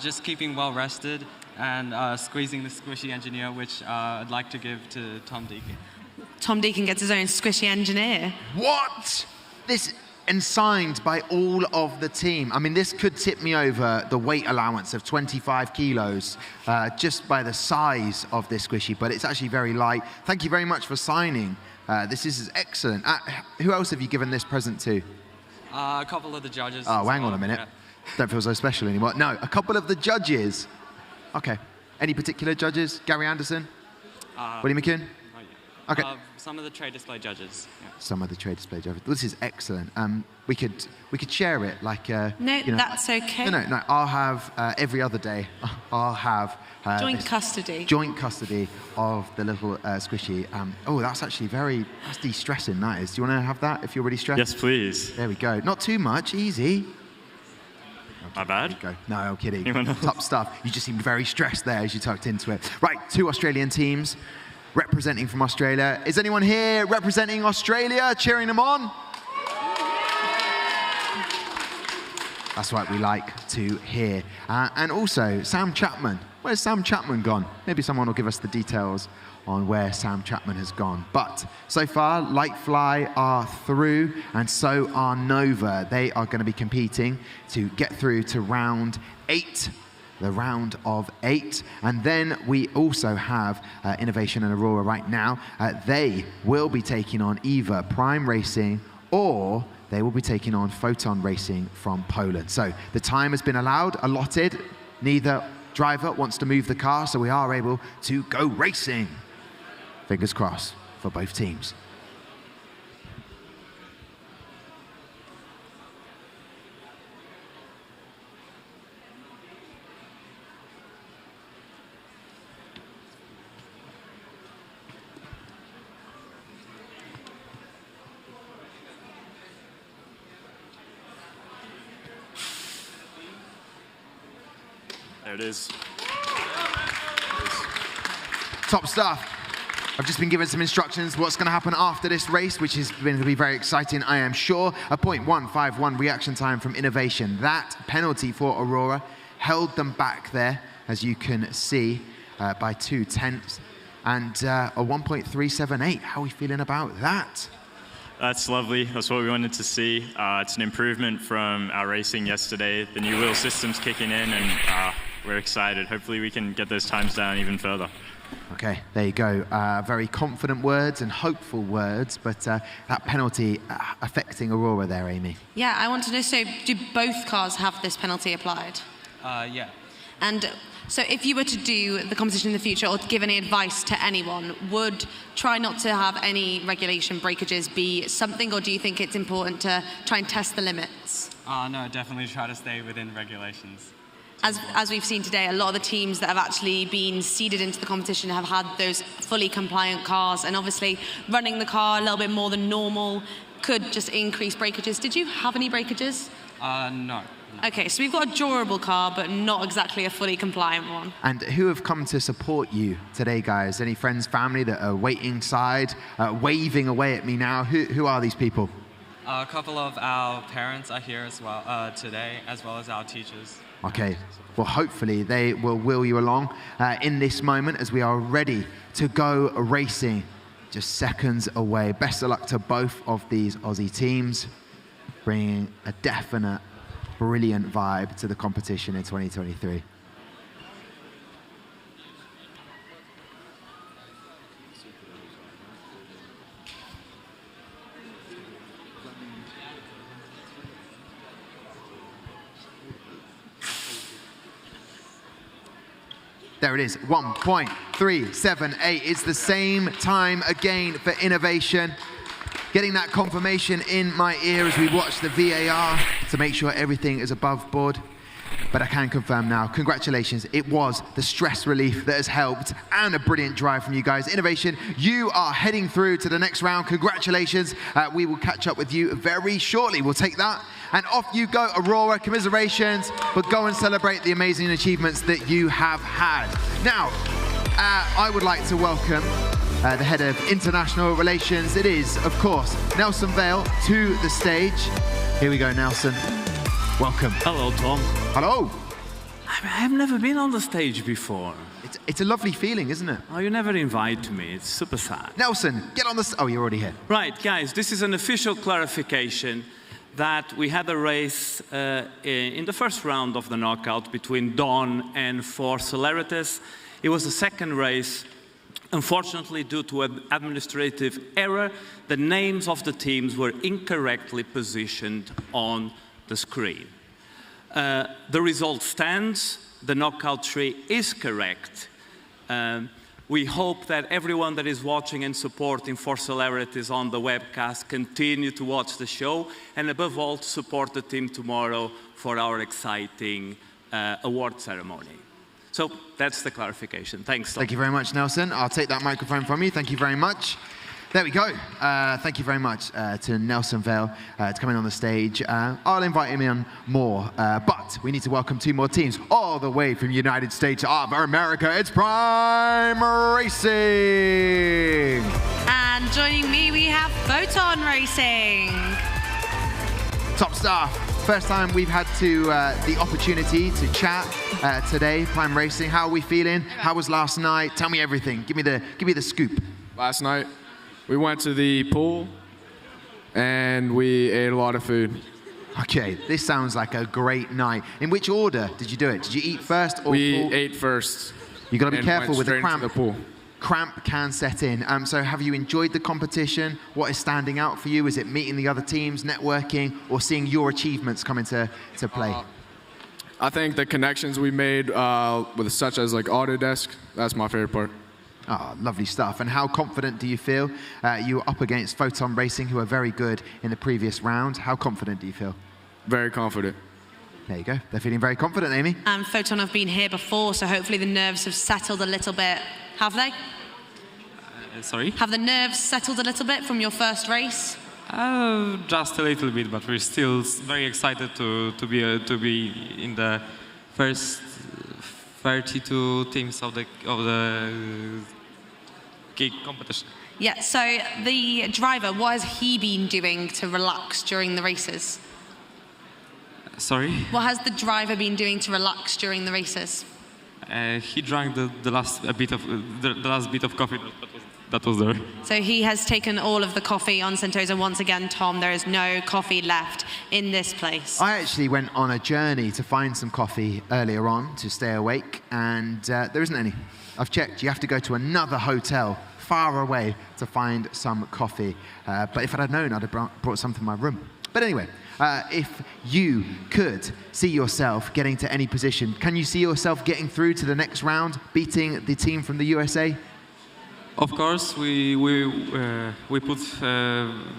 Just keeping well rested and squeezing the squishy engineer, which I'd like to give to Tom Deacon. Tom Deacon gets his own squishy engineer. What? This, and signed by all of the team. I mean, this could tip me over the weight allowance of 25 kilos just by the size of this squishy, but it's actually very light. Thank you very much for signing. This is excellent. Who else have you given this present to? A couple of the judges. Oh, hang on a minute. Yeah. Don't feel so special anymore. No, a couple of the judges. Okay. Any particular judges? Gary Anderson? Willie McKeown? Okay. Some of the trade display judges. Yeah. Some of the trade display judges. This is excellent. We could share it like. No, that's okay. No. I'll have every other day. I'll have joint custody. Joint custody of the little squishy. Oh, that's actually that's de-stressing. That is. Do you want to have that if you're really stressed? Yes, please. There we go. Not too much. Easy. My bad? Go. No, I'm kidding. Top stuff. You just seemed very stressed there as you tucked into it. Right, 2 Australian teams. representing from Australia. Is anyone here representing Australia, cheering them on? That's what we like to hear. And also, Sam Chapman. Where's Sam Chapman gone? Maybe someone will give us the details on where Sam Chapman has gone. But so far, Lightfly are through, and so are Nova. They are going to be competing to get through to round 8, the round of 8. And then we also have Innovation and Aurora right now. They will be taking on either Prime Racing or they will be taking on Photon Racing from Poland. So the time has been allotted. Neither driver wants to move the car, so we are able to go racing. Fingers crossed for both teams. There it is. Top stuff. I've just been given some instructions what's going to happen after this race, which is going to be very exciting, I am sure. A 0.151 reaction time from Innovation. That penalty for Aurora held them back there, as you can see, by 0.2. And a 1.378. How are we feeling about that? That's lovely. That's what we wanted to see. It's an improvement from our racing yesterday. The new wheel system's kicking in, and we're excited. Hopefully we can get those times down even further. Okay, there you go. Very confident words and hopeful words, but that penalty affecting Aurora there, Amy. Yeah, I want to know, so do both cars have this penalty applied? Yeah. And so if you were to do the competition in the future or to give any advice to anyone, would try not to have any regulation breakages be something, or do you think it's important to try and test the limits? No, definitely try to stay within regulations. As we've seen today, a lot of the teams that have actually been seeded into the competition have had those fully compliant cars, and obviously running the car a little bit more than normal could just increase breakages. Did you have any breakages? No. Okay, so we've got a durable car, but not exactly a fully compliant one. And who have come to support you today, guys? Any friends, family that are waiting side, waving away at me now? Who are these people? A couple of our parents are here as well today, as well as our teachers. Okay, well, hopefully they will wheel you along in this moment as we are ready to go racing, just seconds away. Best of luck to both of these Aussie teams, bringing a definite, brilliant vibe to the competition in 2023. There it is, 1.378. It's the same time again for Innovation. Getting that confirmation in my ear as we watch the VAR to make sure everything is above board. But I can confirm now, congratulations. It was the stress relief that has helped and a brilliant drive from you guys. Innovation, you are heading through to the next round. Congratulations. We will catch up with you very shortly. We'll take that. And off you go, Aurora. Commiserations, but go and celebrate the amazing achievements that you have had. Now, I would like to welcome the head of international relations. It is, of course, Nelson Vale to the stage. Here we go, Nelson. Welcome. Hello, Tom. Hello. I've never been on the stage before. It's a lovely feeling, isn't it? Oh, you never invite me. It's super sad. Nelson, get on the... Oh, you're already here. Right, guys, this is an official clarification that we had a race in the first round of the knockout between Dawn and 4 Celerities. It was the second race. Unfortunately, due to an administrative error, the names of the teams were incorrectly positioned on the screen. The result stands. The knockout tree is correct. We hope that everyone that is watching and supporting 4 Celerities on the webcast continue to watch the show, and above all, to support the team tomorrow for our exciting award ceremony. So that's the clarification. Thanks, Tom. Thank you very much, Nelson. I'll take that microphone from you. Thank you very much. There we go. Thank you very much to Nelson Vale to coming on the stage. I'll invite him in more, but we need to welcome 2 more teams all the way from United States of America. It's Prime Racing. And joining me, we have Photon Racing. Top staff. First time we've had the opportunity to chat today. Prime Racing. How are we feeling? How was last night? Tell me everything. Give me the scoop. Last night, we went to the pool and we ate a lot of food. Okay, this sounds like a great night. In which order did you do it? Did you eat first or We pool? ate first. You got to be careful with the cramp. The pool. Cramp can set in. So have you enjoyed the competition? What is standing out for you? Is it meeting the other teams, networking, or seeing your achievements come into play? I think the connections we made with such as like Autodesk, that's my favorite part. Oh, lovely stuff. And how confident do you feel? You were up against Photon Racing, who are very good in the previous round. How confident do you feel? Very confident. There you go. They're feeling very confident, Amy. And Photon have been here before, so hopefully the nerves have settled a little bit. Have they? Sorry? Have the nerves settled a little bit from your first race? Just a little bit, but we're still very excited to be in the first 32 teams of the gig competition. Yeah, so the driver, what has he been doing to relax during the races? Sorry? What has the driver been doing to relax during the races? He drank the last bit of coffee that was there. So he has taken all of the coffee on Sentosa. Once again, Tom, there is no coffee left in this place. I actually went on a journey to find some coffee earlier on to stay awake, and there isn't any. I've checked. You have to go to another hotel far away to find some coffee. But if I'd known, I'd have brought some to my room. But anyway, if you could see yourself getting to any position, can you see yourself getting through to the next round, beating the team from the USA? Of course, we put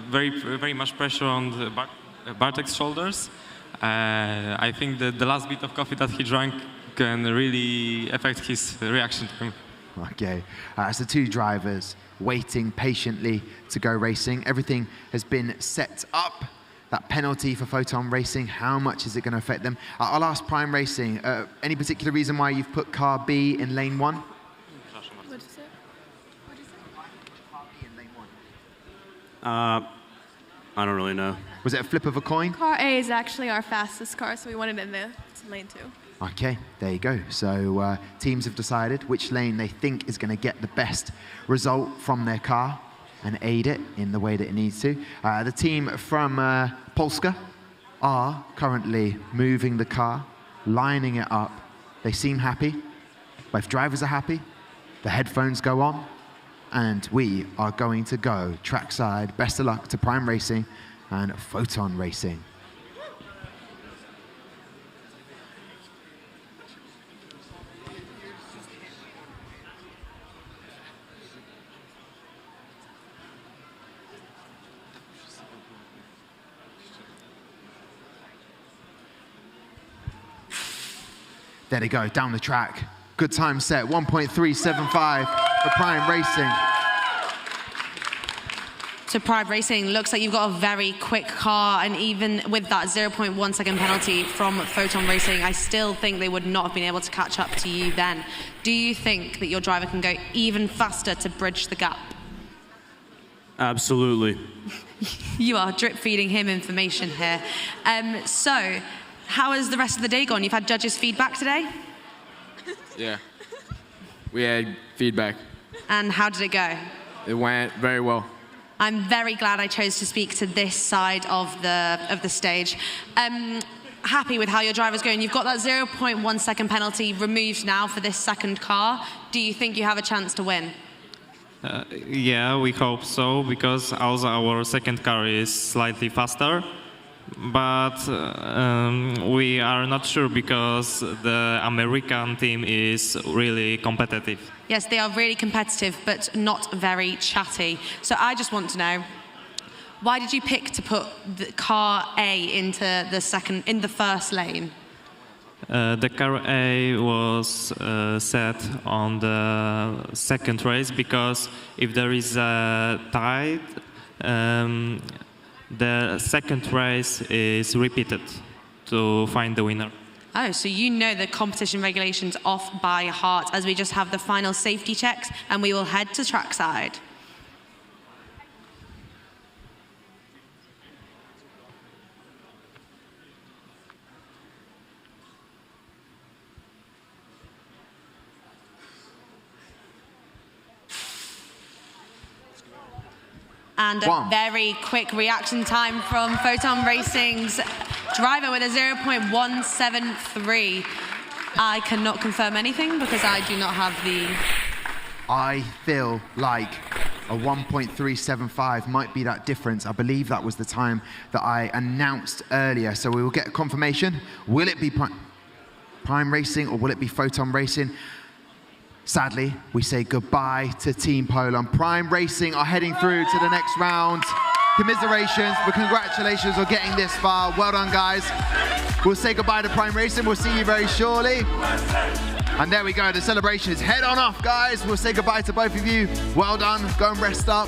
very much pressure on Bartek's shoulders. I think that the last bit of coffee that he drank can really affect his reaction time. Okay, so 2 drivers waiting patiently to go racing. Everything has been set up. That penalty for Photon Racing, how much is it going to affect them? I'll ask Prime Racing, any particular reason why you've put car B in lane 1? I don't really know. Was it a flip of a coin? Car A is actually our fastest car, so we wanted it in the lane 2. Okay, there you go. So teams have decided which lane they think is going to get the best result from their car and aid it in the way that it needs to. The team from Polska are currently moving the car, lining it up. They seem happy. Both drivers are happy. The headphones go on. And we are going to go trackside. Best of luck to Prime Racing and Photon Racing. There they go, down the track. Good time set, 1.375 for Prime Racing. So Prime Racing, looks like you've got a very quick car, and even with that 0.1 second penalty from Photon Racing, I still think they would not have been able to catch up to you then. Do you think that your driver can go even faster to bridge the gap? Absolutely. You are drip feeding him information here. So, how has the rest of the day gone? You've had judges' feedback today? Yeah. We had feedback. And how did it go? It went very well. I'm very glad I chose to speak to this side of the stage. Happy with how your driver's going. You've got that 0.1 second penalty removed now for this second car. Do you think you have a chance to win? Yeah, we hope so, because also our second car is slightly faster. But we are not sure, because the American team is really competitive. Yes, they are really competitive, but not very chatty. So I just want to know, why did you pick to put the car A into the first lane? The car A was set on the second race because if there is a tie, the second race is repeated to find the winner. Oh, so you know the competition regulations off by heart, as we just have the final safety checks and we will head to trackside. And a very quick reaction time from Photon Racing's driver with a 0.173. I cannot confirm anything because I do not have the... I feel like a 1.375 might be that difference. I believe that was the time that I announced earlier. So we will get a confirmation. Will it be Prime Racing or will it be Photon Racing? Sadly, we say goodbye to Team Poland. Prime Racing are heading through to the next round. Commiserations, but congratulations on getting this far. Well done, guys. We'll say goodbye to Prime Racing. We'll see you very shortly. And there we go, the celebration is head on off, guys. We'll say goodbye to both of you. Well done, go and rest up.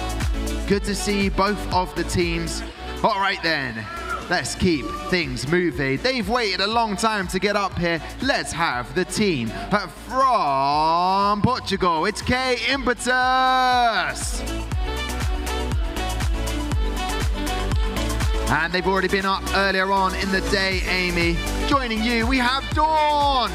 Good to see both of the teams. All right then. Let's keep things moving. They've waited a long time to get up here. Let's have the team from Portugal. It's K Impetus. And they've already been up earlier on in the day, Amy. Joining you, we have Dawn.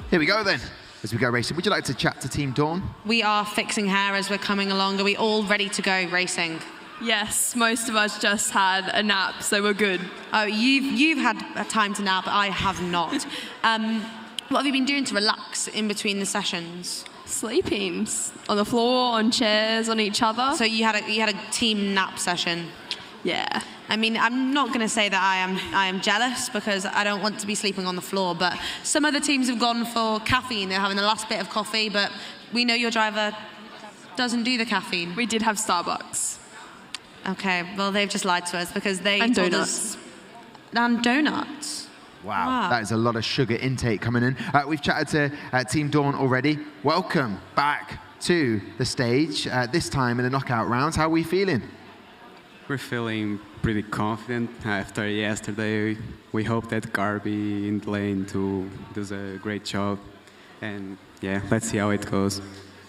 Here we go then, as we go racing. Would you like to chat to Team Dawn? We are fixing hair as we're coming along. Are we all ready to go racing? Yes, most of us just had a nap, so we're good. Oh, you've had a time to nap, I have not. What have you been doing to relax in between the sessions? Sleeping on the floor, on chairs, on each other. So you had a team nap session? Yeah. I mean, I'm not going to say that I am jealous because I don't want to be sleeping on the floor, but some other teams have gone for caffeine. They're having the last bit of coffee, but we know your driver doesn't do the caffeine. We did have Starbucks. Okay, well, they've just lied to us because they and told donuts. us... And donuts. Wow, that is a lot of sugar intake coming in. We've chatted to Team Dawn already. Welcome back to the stage, this time in the knockout rounds. How are we feeling? We're feeling pretty confident after yesterday. We hope that Garby in the lane does a great job. And yeah, let's see how it goes.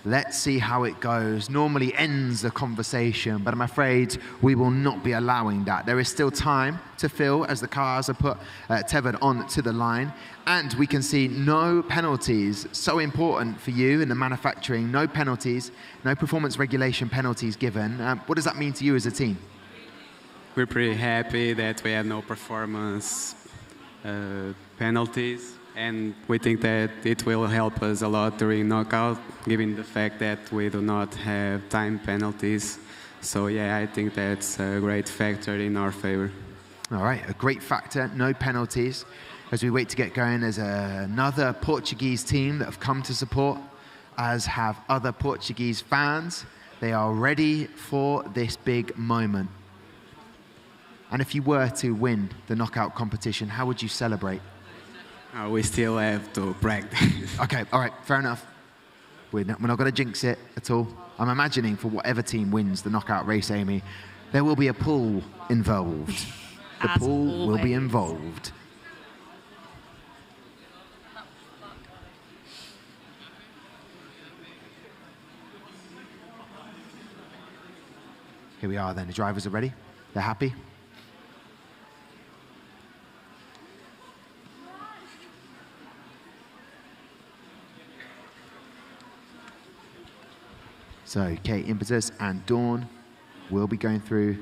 Let's see how it goes. Normally ends the conversation, but I'm afraid we will not be allowing that. There is still time to fill as the cars are put tethered onto the line. And we can see no penalties. So important for you in the manufacturing. No penalties, no performance regulation penalties given. What does that mean to you as a team? We're pretty happy that we have no performance penalties, and we think that it will help us a lot during knockout, given the fact that we do not have time penalties. So yeah, I think that's a great factor in our favor. All right, a great factor, no penalties. As we wait to get going, there's another Portuguese team that have come to support, as have other Portuguese fans. They are ready for this big moment. And if you were to win the knockout competition, how would you celebrate? We still have to practice. Okay, all right, fair enough. We're not going to jinx it at all. I'm imagining for whatever team wins the knockout race, Amy, there will be a pool involved. The pool will be involved. Here we are then. The drivers are ready. They're happy. So K Impetus and Dawn will be going through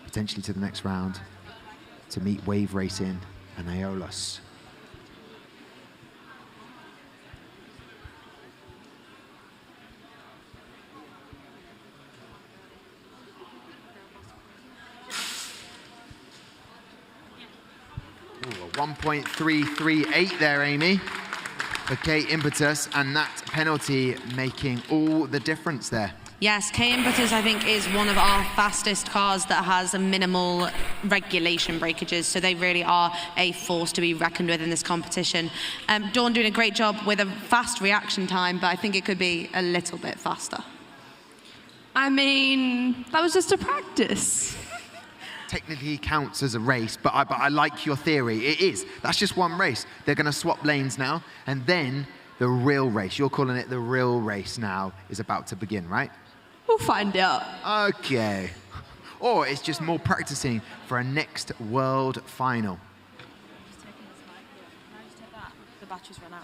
potentially to the next round to meet Wave Racing and Aeolus. Ooh, a 1.338 there, Amy. For K Impetus, and that penalty making all the difference there. Yes, K-Impetus, I think, is one of our fastest cars that has a minimal regulation breakages, so they really are a force to be reckoned with in this competition. Dawn doing a great job with a fast reaction time, but I think it could be a little bit faster. I mean, that was just a practice. Technically counts as a race, but I like your theory. It is. That's just one race. They're going to swap lanes now, and then the real race, you're calling it the real race now, is about to begin, right? We'll find out. Okay. Or it's just more practicing for a next world final. The batteries run out.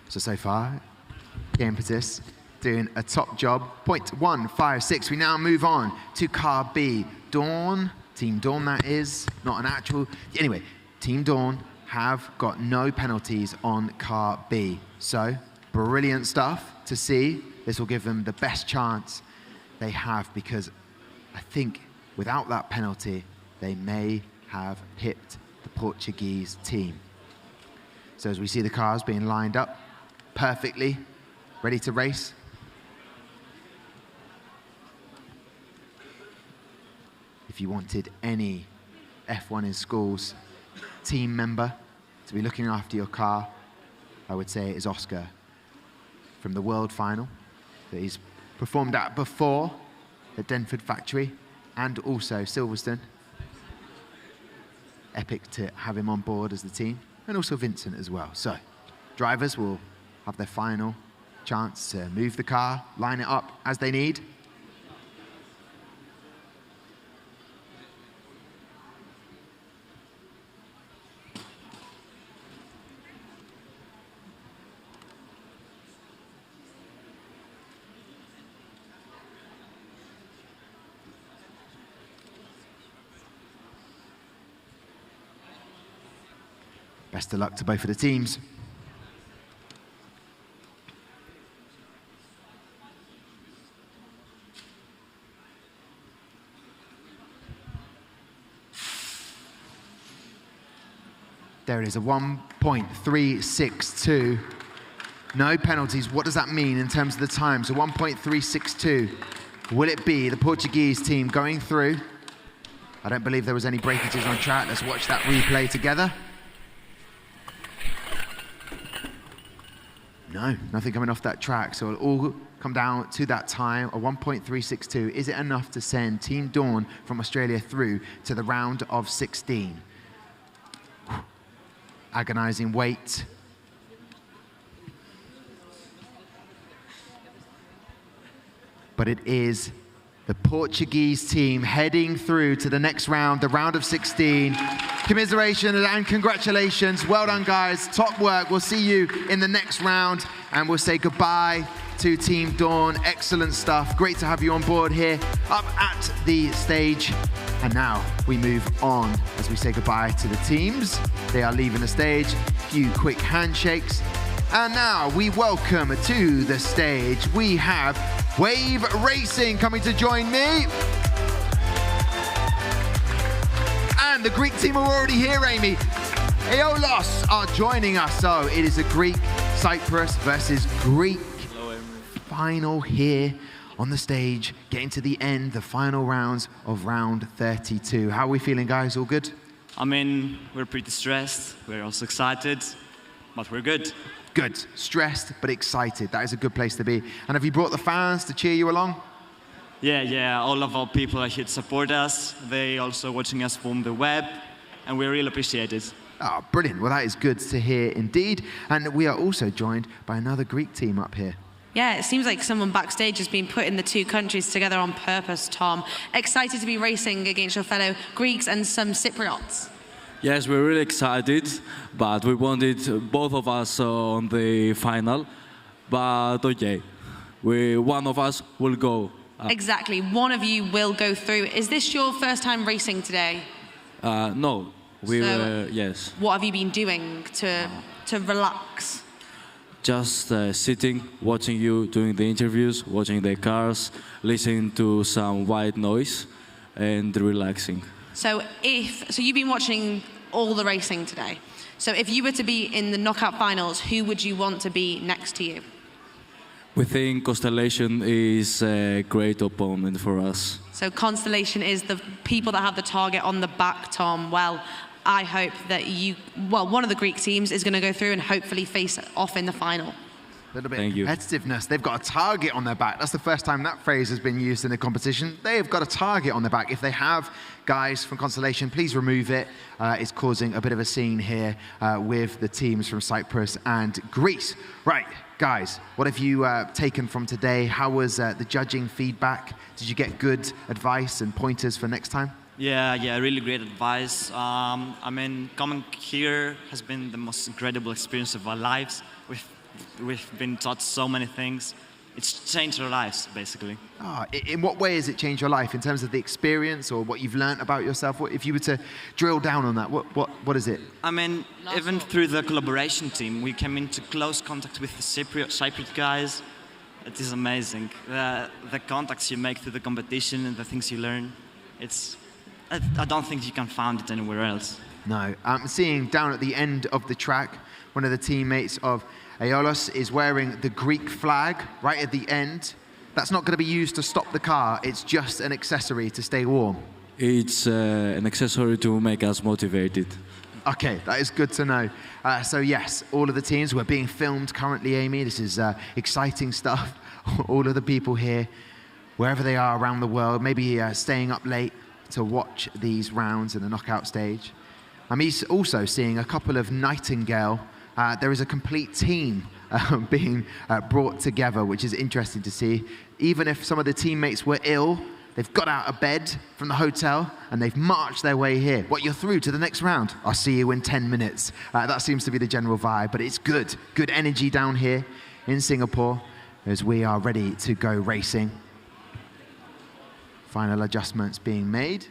So far, K-Impetus doing a top job. 0.156. We now move on to car B. Dawn, Team Dawn that is, not an actual. Anyway, Team Dawn have got no penalties on car B. So, brilliant stuff to see. This will give them the best chance they have, because I think without that penalty, they may have pipped the Portuguese team. So as we see the cars being lined up perfectly, ready to race. If you wanted any F1 in schools team member to be looking after your car, I would say it is Oscar from the World Final that he's performed at before at Denford Factory and also Silverstone. Epic to have him on board as the team, and also Vincent as well. So drivers will have their final chance to move the car, line it up as they need. Best of luck to both of the teams. There it is, a 1.362. No penalties. What does that mean in terms of the time? So 1.362. Will it be the Portuguese team going through? I don't believe there was any breakages on track. Let's watch that replay together. No, nothing coming off that track. So it'll all come down to that time, a 1.362. Is it enough to send Team Dawn from Australia through to the round of 16? Agonizing wait. But it is the Portuguese team heading through to the next round, the round of 16. Commiseration and congratulations. Well done, guys. Top work. We'll see you in the next round, and we'll say goodbye to Team Dawn. Excellent stuff. Great to have you on board here up at the stage. And now we move on as we say goodbye to the teams. They are leaving the stage. A few quick handshakes. And now we welcome to the stage, we have Wave Racing coming to join me. And the Greek team are already here, Amy. Aeolos are joining us. So it is a Greek, Cyprus versus Greek final here on the stage, getting to the end, the final rounds of round 32. How are we feeling, guys? All good? I mean, we're pretty stressed. We're also excited, but we're good. Good. Stressed, but excited. That is a good place to be. And have you brought the fans to cheer you along? Yeah. All of our people are here to support us. They also watching us from the web, and we really appreciate it. Oh, brilliant. Well, that is good to hear indeed. And we are also joined by another Greek team up here. Yeah, it seems like someone backstage has been putting the two countries together on purpose, Tom. Excited to be racing against your fellow Greeks and some Cypriots. Yes, we're really excited, but we wanted both of us on the final. But okay, one of us will go. Exactly, one of you will go through. Is this your first time racing today? No, yes. What have you been doing to relax? Just sitting, watching you doing the interviews, watching the cars, listening to some white noise, and relaxing. So you've been watching all the racing today. So if you were to be in the knockout finals, who would you want to be next to you? We think Constellation is a great opponent for us. So Constellation is the people that have the target on the back, Tom. Well, I hope that one of the Greek teams is going to go through and hopefully face off in the final. A little bit of competitiveness. They've got a target on their back. That's the first time that phrase has been used in the competition. They've got a target on their back. If they have guys from Constellation, please remove it. It's causing a bit of a scene here with the teams from Cyprus and Greece. Right, guys, what have you taken from today? How was the judging feedback? Did you get good advice and pointers for next time? Yeah, really great advice. I mean, coming here has been the most incredible experience of our lives. We've been taught so many things. It's changed our lives, basically. In what way has it changed your life? In terms of the experience or what you've learned about yourself? If you were to drill down on that, what is it? I mean, even through the collaboration team, we came into close contact with the Cypriot guys. It is amazing. The contacts you make through the competition and the things you learn, I don't think you can find it anywhere else. No. I'm seeing down at the end of the track, one of the teammates of Aeolos is wearing the Greek flag right at the end. That's not going to be used to stop the car. It's just an accessory to stay warm. It's an accessory to make us motivated. Okay, that is good to know. So yes, all of the teams, we're being filmed currently, Amy. This is exciting stuff. All of the people here, wherever they are around the world, maybe staying up late to watch these rounds in the knockout stage. I'm also seeing a couple of Nightingale. There is a complete team being brought together, which is interesting to see. Even if some of the teammates were ill, they've got out of bed from the hotel and they've marched their way here. What, you're through to the next round? I'll see you in 10 minutes. That seems to be the general vibe, but it's good. Good energy down here in Singapore as we are ready to go racing. Final adjustments being made.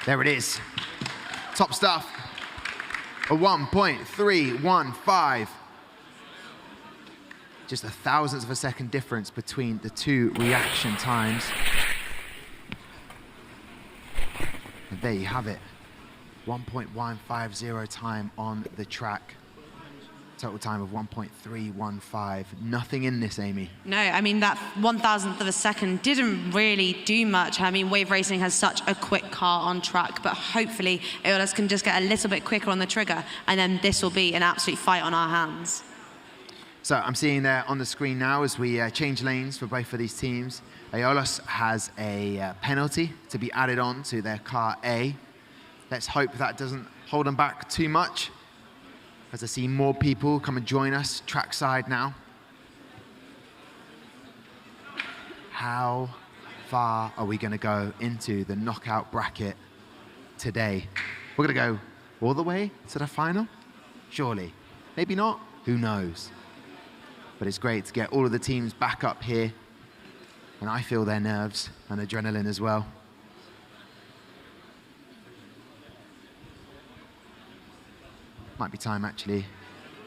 There it is. Top stuff. A 1.315. Just a thousandth of a second difference between the two reaction times. And there you have it. 1.150 time on the track. Total time of 1.315. Nothing in this, Amy. No, I mean, that 1,000th of a second didn't really do much. I mean, Wave Racing has such a quick car on track, but hopefully Aeolos can just get a little bit quicker on the trigger, and then this will be an absolute fight on our hands. So I'm seeing there on the screen now as we change lanes for both of these teams. Aeolos has a penalty to be added on to their car A. Let's hope that doesn't hold them back too much, as I see more people come and join us trackside now. How far are we going to go into the knockout bracket today? We're going to go all the way to the final? Surely. Maybe not. Who knows? But it's great to get all of the teams back up here. And I feel their nerves and adrenaline as well. Might be time, actually,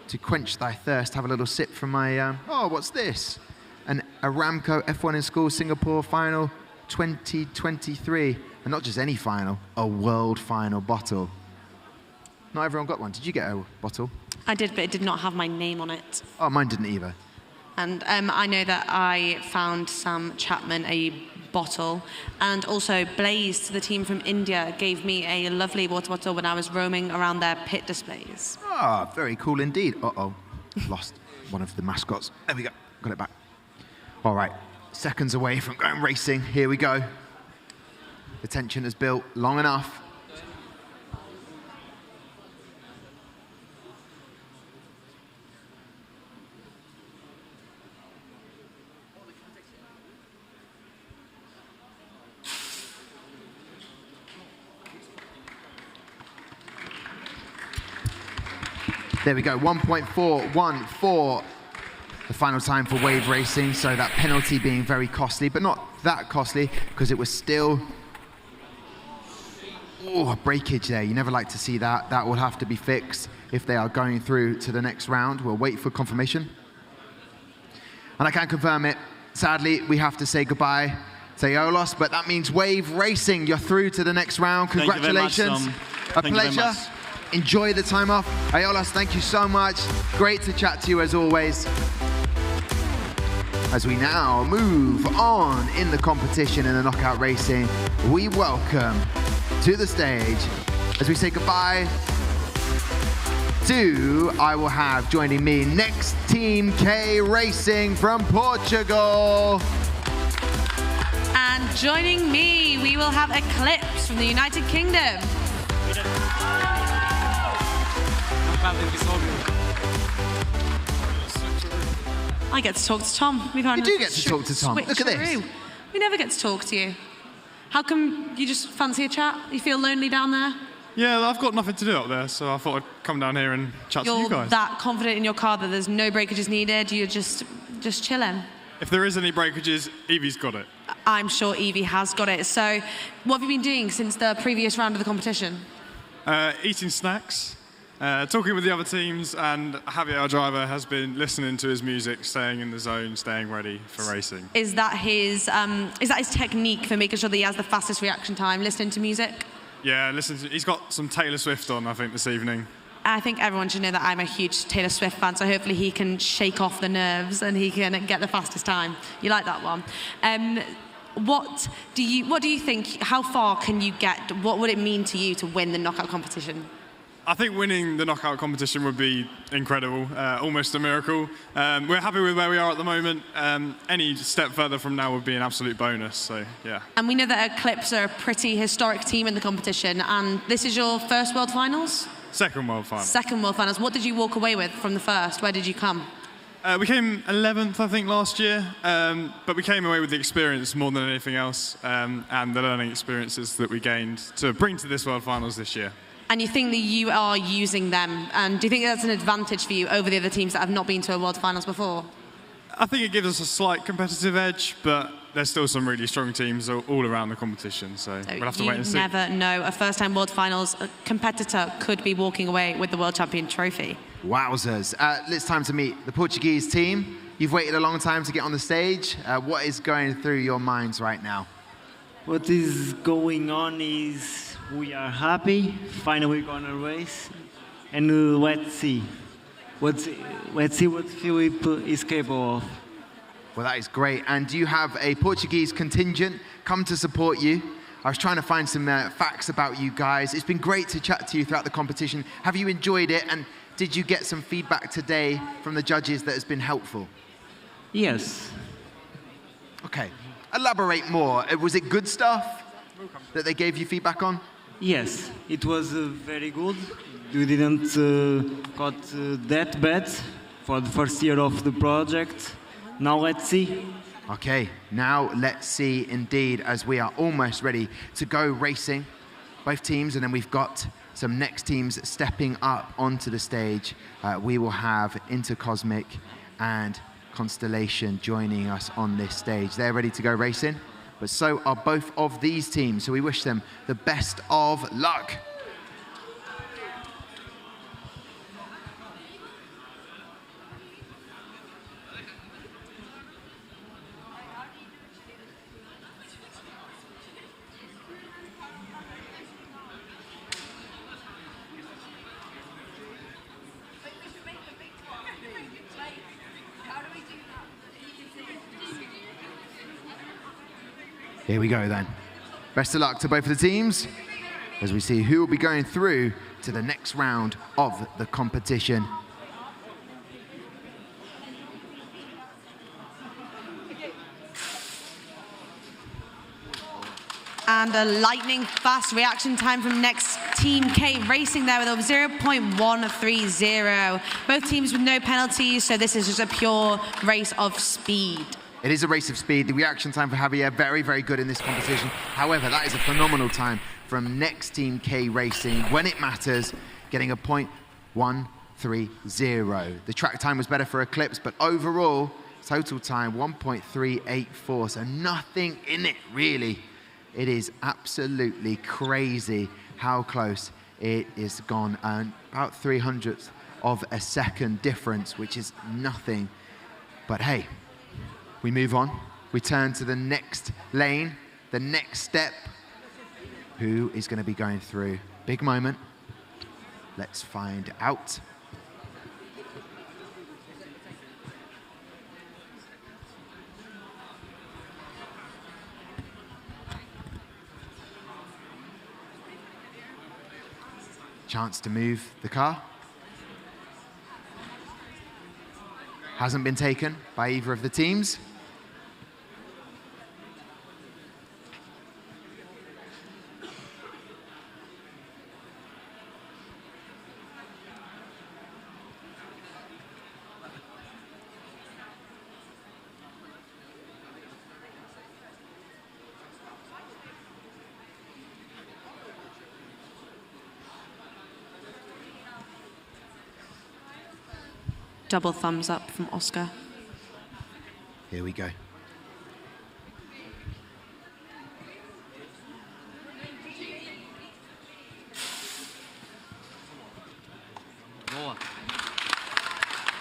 to quench thy thirst. Have a little sip from my, oh, what's this? An Aramco F1 in School Singapore Final 2023. And not just any final, a world final bottle. Not everyone got one. Did you get a bottle? I did, but it did not have my name on it. Oh, mine didn't either. And I know that I found Sam Chapman a bottle, and also Blaze, to the team from India, gave me a lovely water bottle when I was roaming around their pit displays. Ah, very cool indeed. Uh-oh, lost one of the mascots. There we go, got it back. All right, seconds away from going racing. Here we go. The tension has built long enough. There we go, 1.414. the final time for Wave Racing, so that penalty being very costly, but not that costly because it was still a breakage there. You never like to see that. That will have to be fixed if they are going through to the next round. We'll wait for confirmation. And I can confirm it. Sadly, we have to say goodbye to Aiolos, but that means Wave Racing, you're through to the next round. Congratulations. A pleasure. Enjoy the time off. Aiolos, thank you so much. Great to chat to you as always. As we now move on in the competition in the knockout racing, we welcome to the stage, as we say goodbye to, I will have joining me next Team K Racing from Portugal. And joining me, we will have Eclipse from the United Kingdom. I get to talk to Tom. You do get to talk to Tom. Look at this. We never get to talk to you. How come you just fancy a chat? You feel lonely down there? Yeah, I've got nothing to do up there, so I thought I'd come down here and chat to you guys. You're that confident in your car that there's no breakages needed? You're just chilling? If there is any breakages, Evie's got it. I'm sure Evie has got it. So what have you been doing since the previous round of the competition? Eating snacks, talking with the other teams, and Javier, our driver, has been listening to his music, staying in the zone, staying ready for racing. Is that his technique for making sure that he has the fastest reaction time, listening to music? Yeah, he's got some Taylor Swift on, I think, this evening. I think everyone should know that I'm a huge Taylor Swift fan, so hopefully he can shake off the nerves and he can get the fastest time. You like that one? What do you think, how far can you get? What would it mean to you to win the knockout competition? I think winning the knockout competition would be incredible, almost a miracle. We're happy with where we are at the moment. Any step further from now would be an absolute bonus, so yeah. And we know that Eclipse are a pretty historic team in the competition, and this is your first World Finals? Second World Finals. Second World Finals. What did you walk away with from the first? Where did you come? We came 11th, I think, last year, but we came away with the experience more than anything else, and the learning experiences that we gained to bring to this World Finals this year. And you think that you are using them, and do you think that's an advantage for you over the other teams that have not been to a World Finals before? I think it gives us a slight competitive edge, but there's still some really strong teams all around the competition, so we'll have to wait and see. You never know. A first-time World Finals competitor could be walking away with the World Champion trophy. Wowzers. It's time to meet the Portuguese team. You've waited a long time to get on the stage. What is going through your minds right now? What is going on is we are happy. Finally, we're gonna race, and let's see what Philip is capable of. Well, that is great. And do you have a Portuguese contingent come to support you? I was trying to find some facts about you guys. It's been great to chat to you throughout the competition. Have you enjoyed it? And did you get some feedback today from the judges that has been helpful? Yes. Okay. Elaborate more. Was it good stuff that they gave you feedback on? Yes, it was very good. We didn't got that bad for the first year of the project. Now let's see. Okay, now let's see indeed, as we are almost ready to go racing, both teams, and then we've got some next teams stepping up onto the stage. We will have Intercosmic and Constellation joining us on this stage. They're ready to go racing, but so are both of these teams, so we wish them the best of luck. Here we go then. Best of luck to both of the teams as we see who will be going through to the next round of the competition. And a lightning fast reaction time from next Team K Racing there with a 0.130. Both teams with no penalties, so this is just a pure race of speed. It is a race of speed. The reaction time for Javier, very, very good in this competition. However, that is a phenomenal time from next Team K Racing when it matters, getting a 0.130. 1.30. The track time was better for Eclipse, but overall, total time 1.384, so nothing in it really. It is absolutely crazy how close it is gone, and about 300th of a second difference, which is nothing. But hey, we move on. We turn to the next lane, the next step. Who is going to be going through? Big moment. Let's find out. Chance to move the car. Hasn't been taken by either of the teams. Double thumbs up from Oscar. Here we go.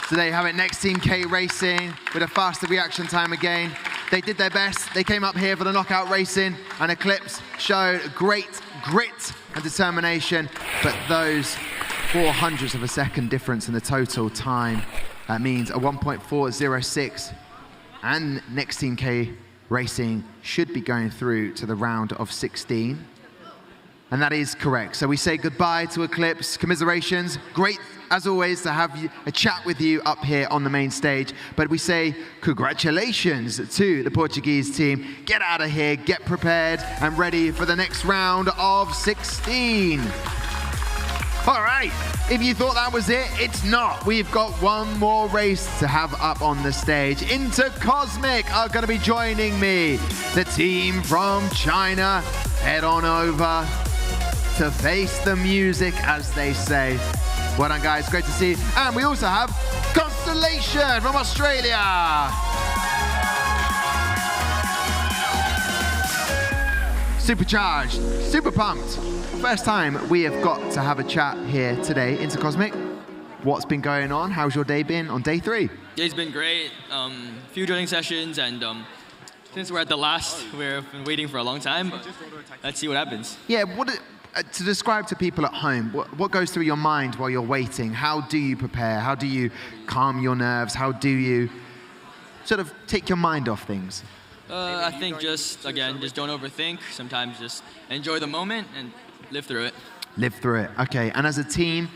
So there you have it, next Team K Racing with a faster reaction time again. They did their best. They came up here for the knockout racing, and Eclipse showed great grit and determination, but those 0.04 of a second difference in the total time. That means a 1.406, and next Team K Racing should be going through to the round of 16. And that is correct. So we say goodbye to Eclipse. Commiserations. Great, as always, to have a chat with you up here on the main stage. But we say congratulations to the Portuguese team. Get out of here, get prepared, and ready for the next round of 16. All right, if you thought that was it, it's not. We've got one more race to have up on the stage. Intercosmic are going to be joining me. The team from China head on over to face the music, as they say. Well done, guys. Great to see you. And we also have Constellation from Australia. Supercharged, super pumped. First time we have got to have a chat here today, Intercosmic. What's been going on? How's your day been on day 3? Day's been great. Few drilling sessions, and since we're at the last, we've been waiting for a long time. But let's see what happens. Yeah, to describe to people at home, what goes through your mind while you're waiting? How do you prepare? How do you calm your nerves? How do you sort of take your mind off things? I think just don't overthink. Sometimes just enjoy the moment and live through it. Live through it. Okay, and as a team,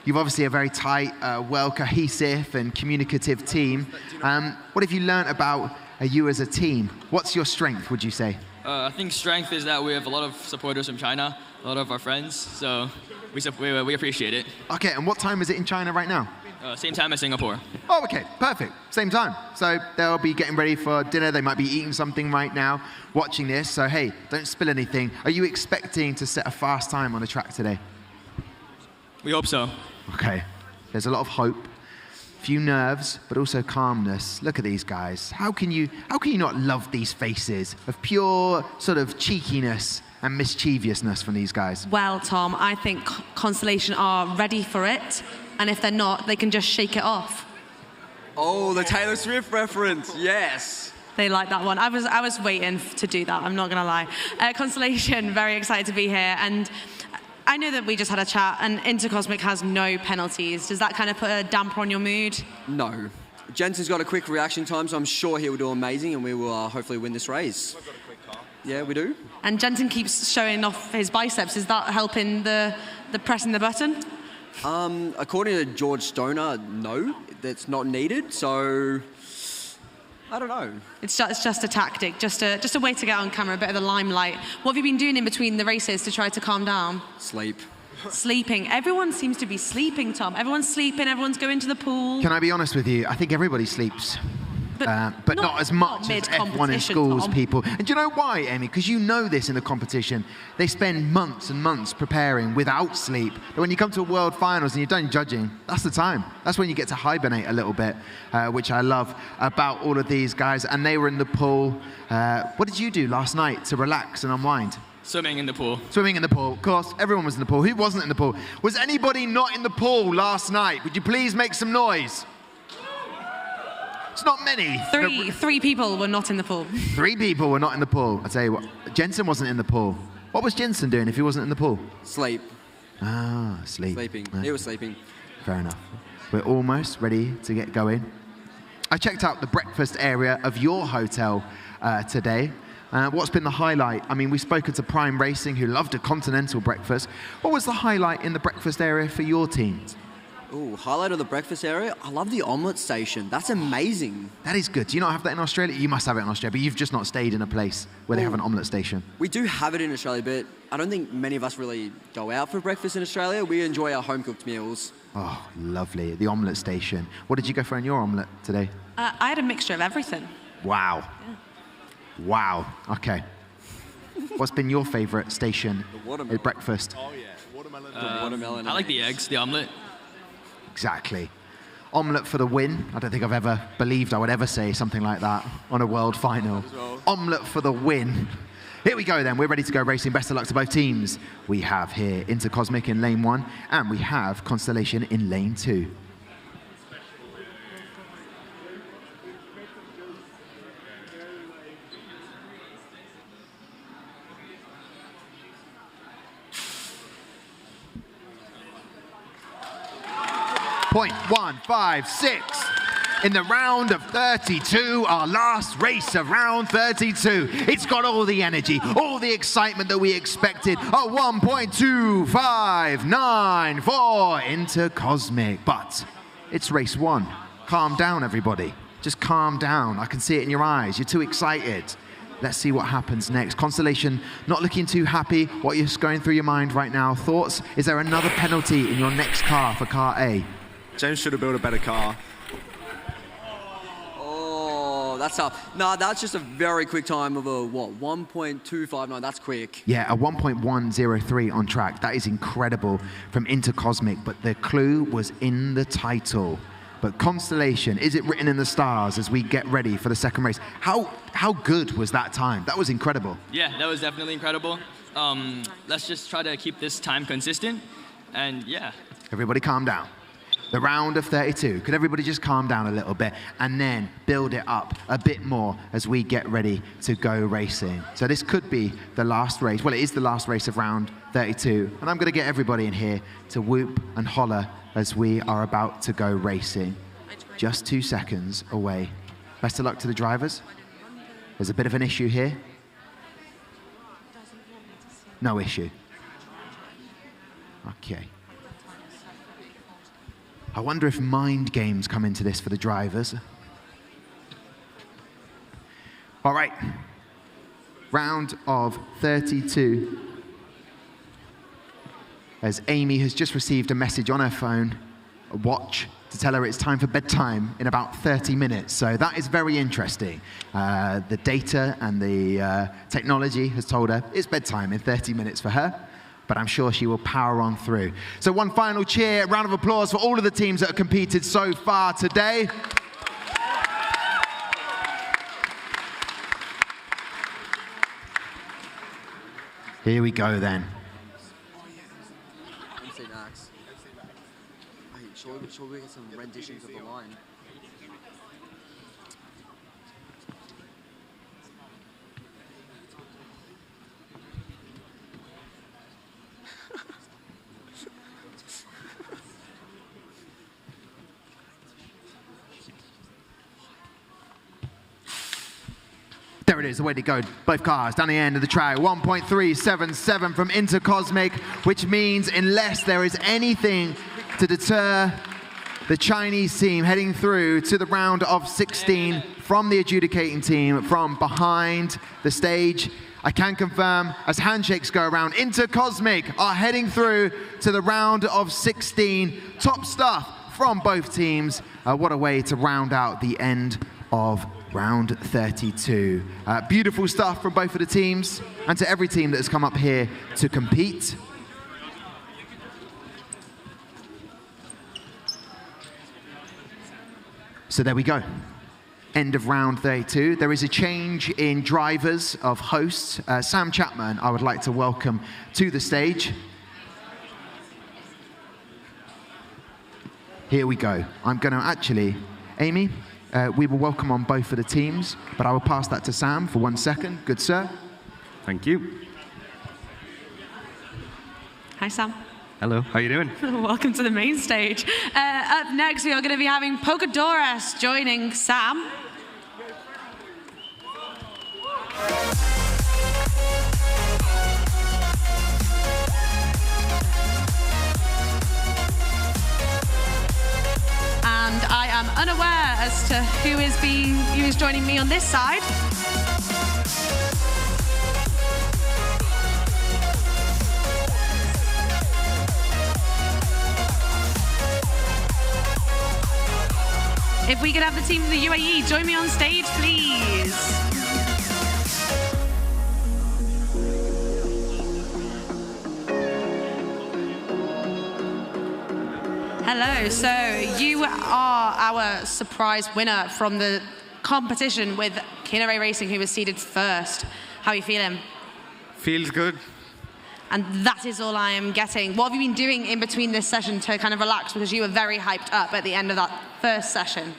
you've obviously a very tight, well cohesive and communicative team. What have you learned about you as a team? What's your strength, would you say? I think strength is that we have a lot of supporters from China, a lot of our friends, so we appreciate it. Okay, and what time is it in China right now? Same time as Singapore. Oh, okay, perfect. Same time. So they'll be getting ready for dinner. They might be eating something right now, watching this. So hey, don't spill anything. Are you expecting to set a fast time on the track today? We hope so. Okay. There's a lot of hope, few nerves, but also calmness. Look at these guys. How can you not love these faces of pure sort of cheekiness and mischievousness from these guys? Well, Tom, I think Constellation are ready for it. And if they're not, they can just shake it off. Oh, the Taylor Swift reference, yes. They like that one. I was waiting to do that, I'm not going to lie. Constellation, very excited to be here. And I know that we just had a chat, and Intercosmic has no penalties. Does that kind of put a damper on your mood? No. Jensen's got a quick reaction time, so I'm sure he will do amazing, and we will hopefully win this race. We've got a quick car. Yeah, we do. And Jensen keeps showing off his biceps. Is that helping the pressing the button? According to George Stoner, no, that's not needed. So I don't know. It's just a tactic, just a way to get on camera, a bit of the limelight. What have you been doing in between the races to try to calm down? Sleep. Sleeping. Everyone seems to be sleeping, Tom. Everyone's sleeping. Everyone's going to the pool. Can I be honest with you? I think everybody sleeps. but not as much as F1 in schools, people. And do you know why, Amy? Because you know this in the competition. They spend months and months preparing without sleep. But when you come to a World Finals and you're done judging, that's the time. That's when you get to hibernate a little bit, which I love about all of these guys. And they were in the pool. What did you do last night to relax and unwind? Swimming in the pool. Swimming in the pool. Of course, everyone was in the pool. Who wasn't in the pool? Was anybody not in the pool last night? Would you please make some noise? It's not many. Three people were not in the pool. 3 people were not in the pool. I tell you what, Jensen wasn't in the pool. What was Jensen doing if he wasn't in the pool? Sleep. Ah, sleep. Sleeping. He was sleeping. Fair enough. We're almost ready to get going. I checked out the breakfast area of your hotel today. What's been the highlight? I mean, we've spoken to Prime Racing, who loved a continental breakfast. What was the highlight in the breakfast area for your teams? Ooh, highlight of the breakfast area? I love the omelette station. That's amazing. That is good. Do you not have that in Australia? You must have it in Australia, but you've just not stayed in a place where they have an omelette station. We do have it in Australia, but I don't think many of us really go out for breakfast in Australia. We enjoy our home-cooked meals. Oh, lovely. The omelette station. What did you go for in your omelette today? I had a mixture of everything. Wow. Yeah. Wow. Okay. What's been your favourite station at breakfast? Oh, yeah. Watermelon. I like the eggs, the omelette. Exactly. Omelette for the win. I don't think I've ever believed I would ever say something like that on a world final. Omelette for the win. Here we go then. We're ready to go racing. Best of luck to both teams. We have here Intercosmic in lane 1 and we have Constellation in lane 2. .156 in the round of 32, our last race of round 32. It's got all the energy, all the excitement that we expected. A 1.2594 into Cosmic, but it's race 1. Calm down, everybody. Just calm down. I can see it in your eyes. You're too excited. Let's see what happens next. Constellation, not looking too happy. What is going through your mind right now? Thoughts? Is there another penalty in your next car for car A? James should have built a better car. Oh, that's tough. No, that's just a very quick time of a, 1.259. That's quick. Yeah, a 1.103 on track. That is incredible from Intercosmic, but the clue was in the title. But Constellation, is it written in the stars as we get ready for the second race? How good was that time? That was incredible. Yeah, that was definitely incredible. Let's just try to keep this time consistent, and yeah. Everybody calm down. The round of 32. Could everybody just calm down a little bit and then build it up a bit more as we get ready to go racing? So this could be the last race. Well, it is the last race of round 32. And I'm going to get everybody in here to whoop and holler as we are about to go racing. Just 2 seconds away. Best of luck to the drivers. There's a bit of an issue here. No issue. Okay. I wonder if mind games come into this for the drivers. All right, round of 32. As Amy has just received a message on her phone, a watch, to tell her it's time for bedtime in about 30 minutes. So that is very interesting. The data and the technology has told her it's bedtime in 30 minutes for her. But I'm sure she will power on through. So one final cheer, round of applause for all of the teams that have competed so far today. Here we go then. Shall we get some renditions of the line? There it is, the way to go. Both cars down the end of the track. 1.377 from Intercosmic, which means unless there is anything to deter the Chinese team heading through to the round of 16 from the adjudicating team from behind the stage, I can confirm as handshakes go around, Intercosmic are heading through to the round of 16. Top stuff from both teams. What a way to round out the end of round 32. Beautiful stuff from both of the teams, and to every team that has come up here to compete. So there we go. End of round 32. There is a change in drivers of hosts. Sam Chapman, I would like to welcome to the stage. Here we go. I'm going to actually, Amy, we will welcome on both of the teams, but I will pass that to Sam for 1 second. Good, sir. Thank you. Hi, Sam. Hello, how you doing? Welcome to the main stage. Up next, we are going to be having Pocadores joining Sam. And I am unaware as to who is joining me on this side. If we could have the team from the UAE join me on stage, please. Hello, so you are our surprise winner from the competition with Kinneray Racing, who was seeded first. How are you feeling? Feels good. And that is all I am getting. What have you been doing in between this session to kind of relax? Because you were very hyped up at the end of that first session.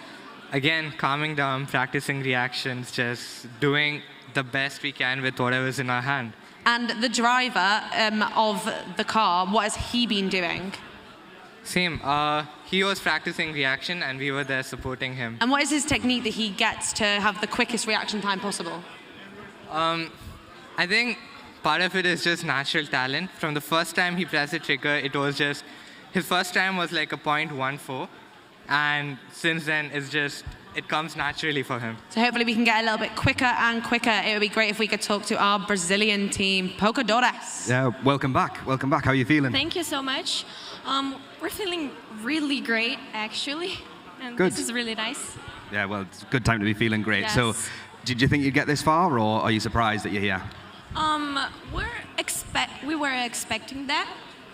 Again, calming down, practicing reactions, just doing the best we can with whatever's in our hand. And the driver of the car, what has he been doing? Same. He was practicing reaction and we were there supporting him. And what is his technique that he gets to have the quickest reaction time possible? I think part of it is just natural talent. From the first time he pressed the trigger, it was just, his first time was like a 0.14. And since then, it comes naturally for him. So hopefully we can get a little bit quicker and quicker. It would be great if we could talk to our Brazilian team, Pocadores. Yeah, welcome back. Welcome back. How are you feeling? Thank you so much. We're feeling really great, actually. And Good. This is really nice. Yeah, well, it's a good time to be feeling great. Yes. So, did you think you'd get this far, or are you surprised that you're here? We were expecting that,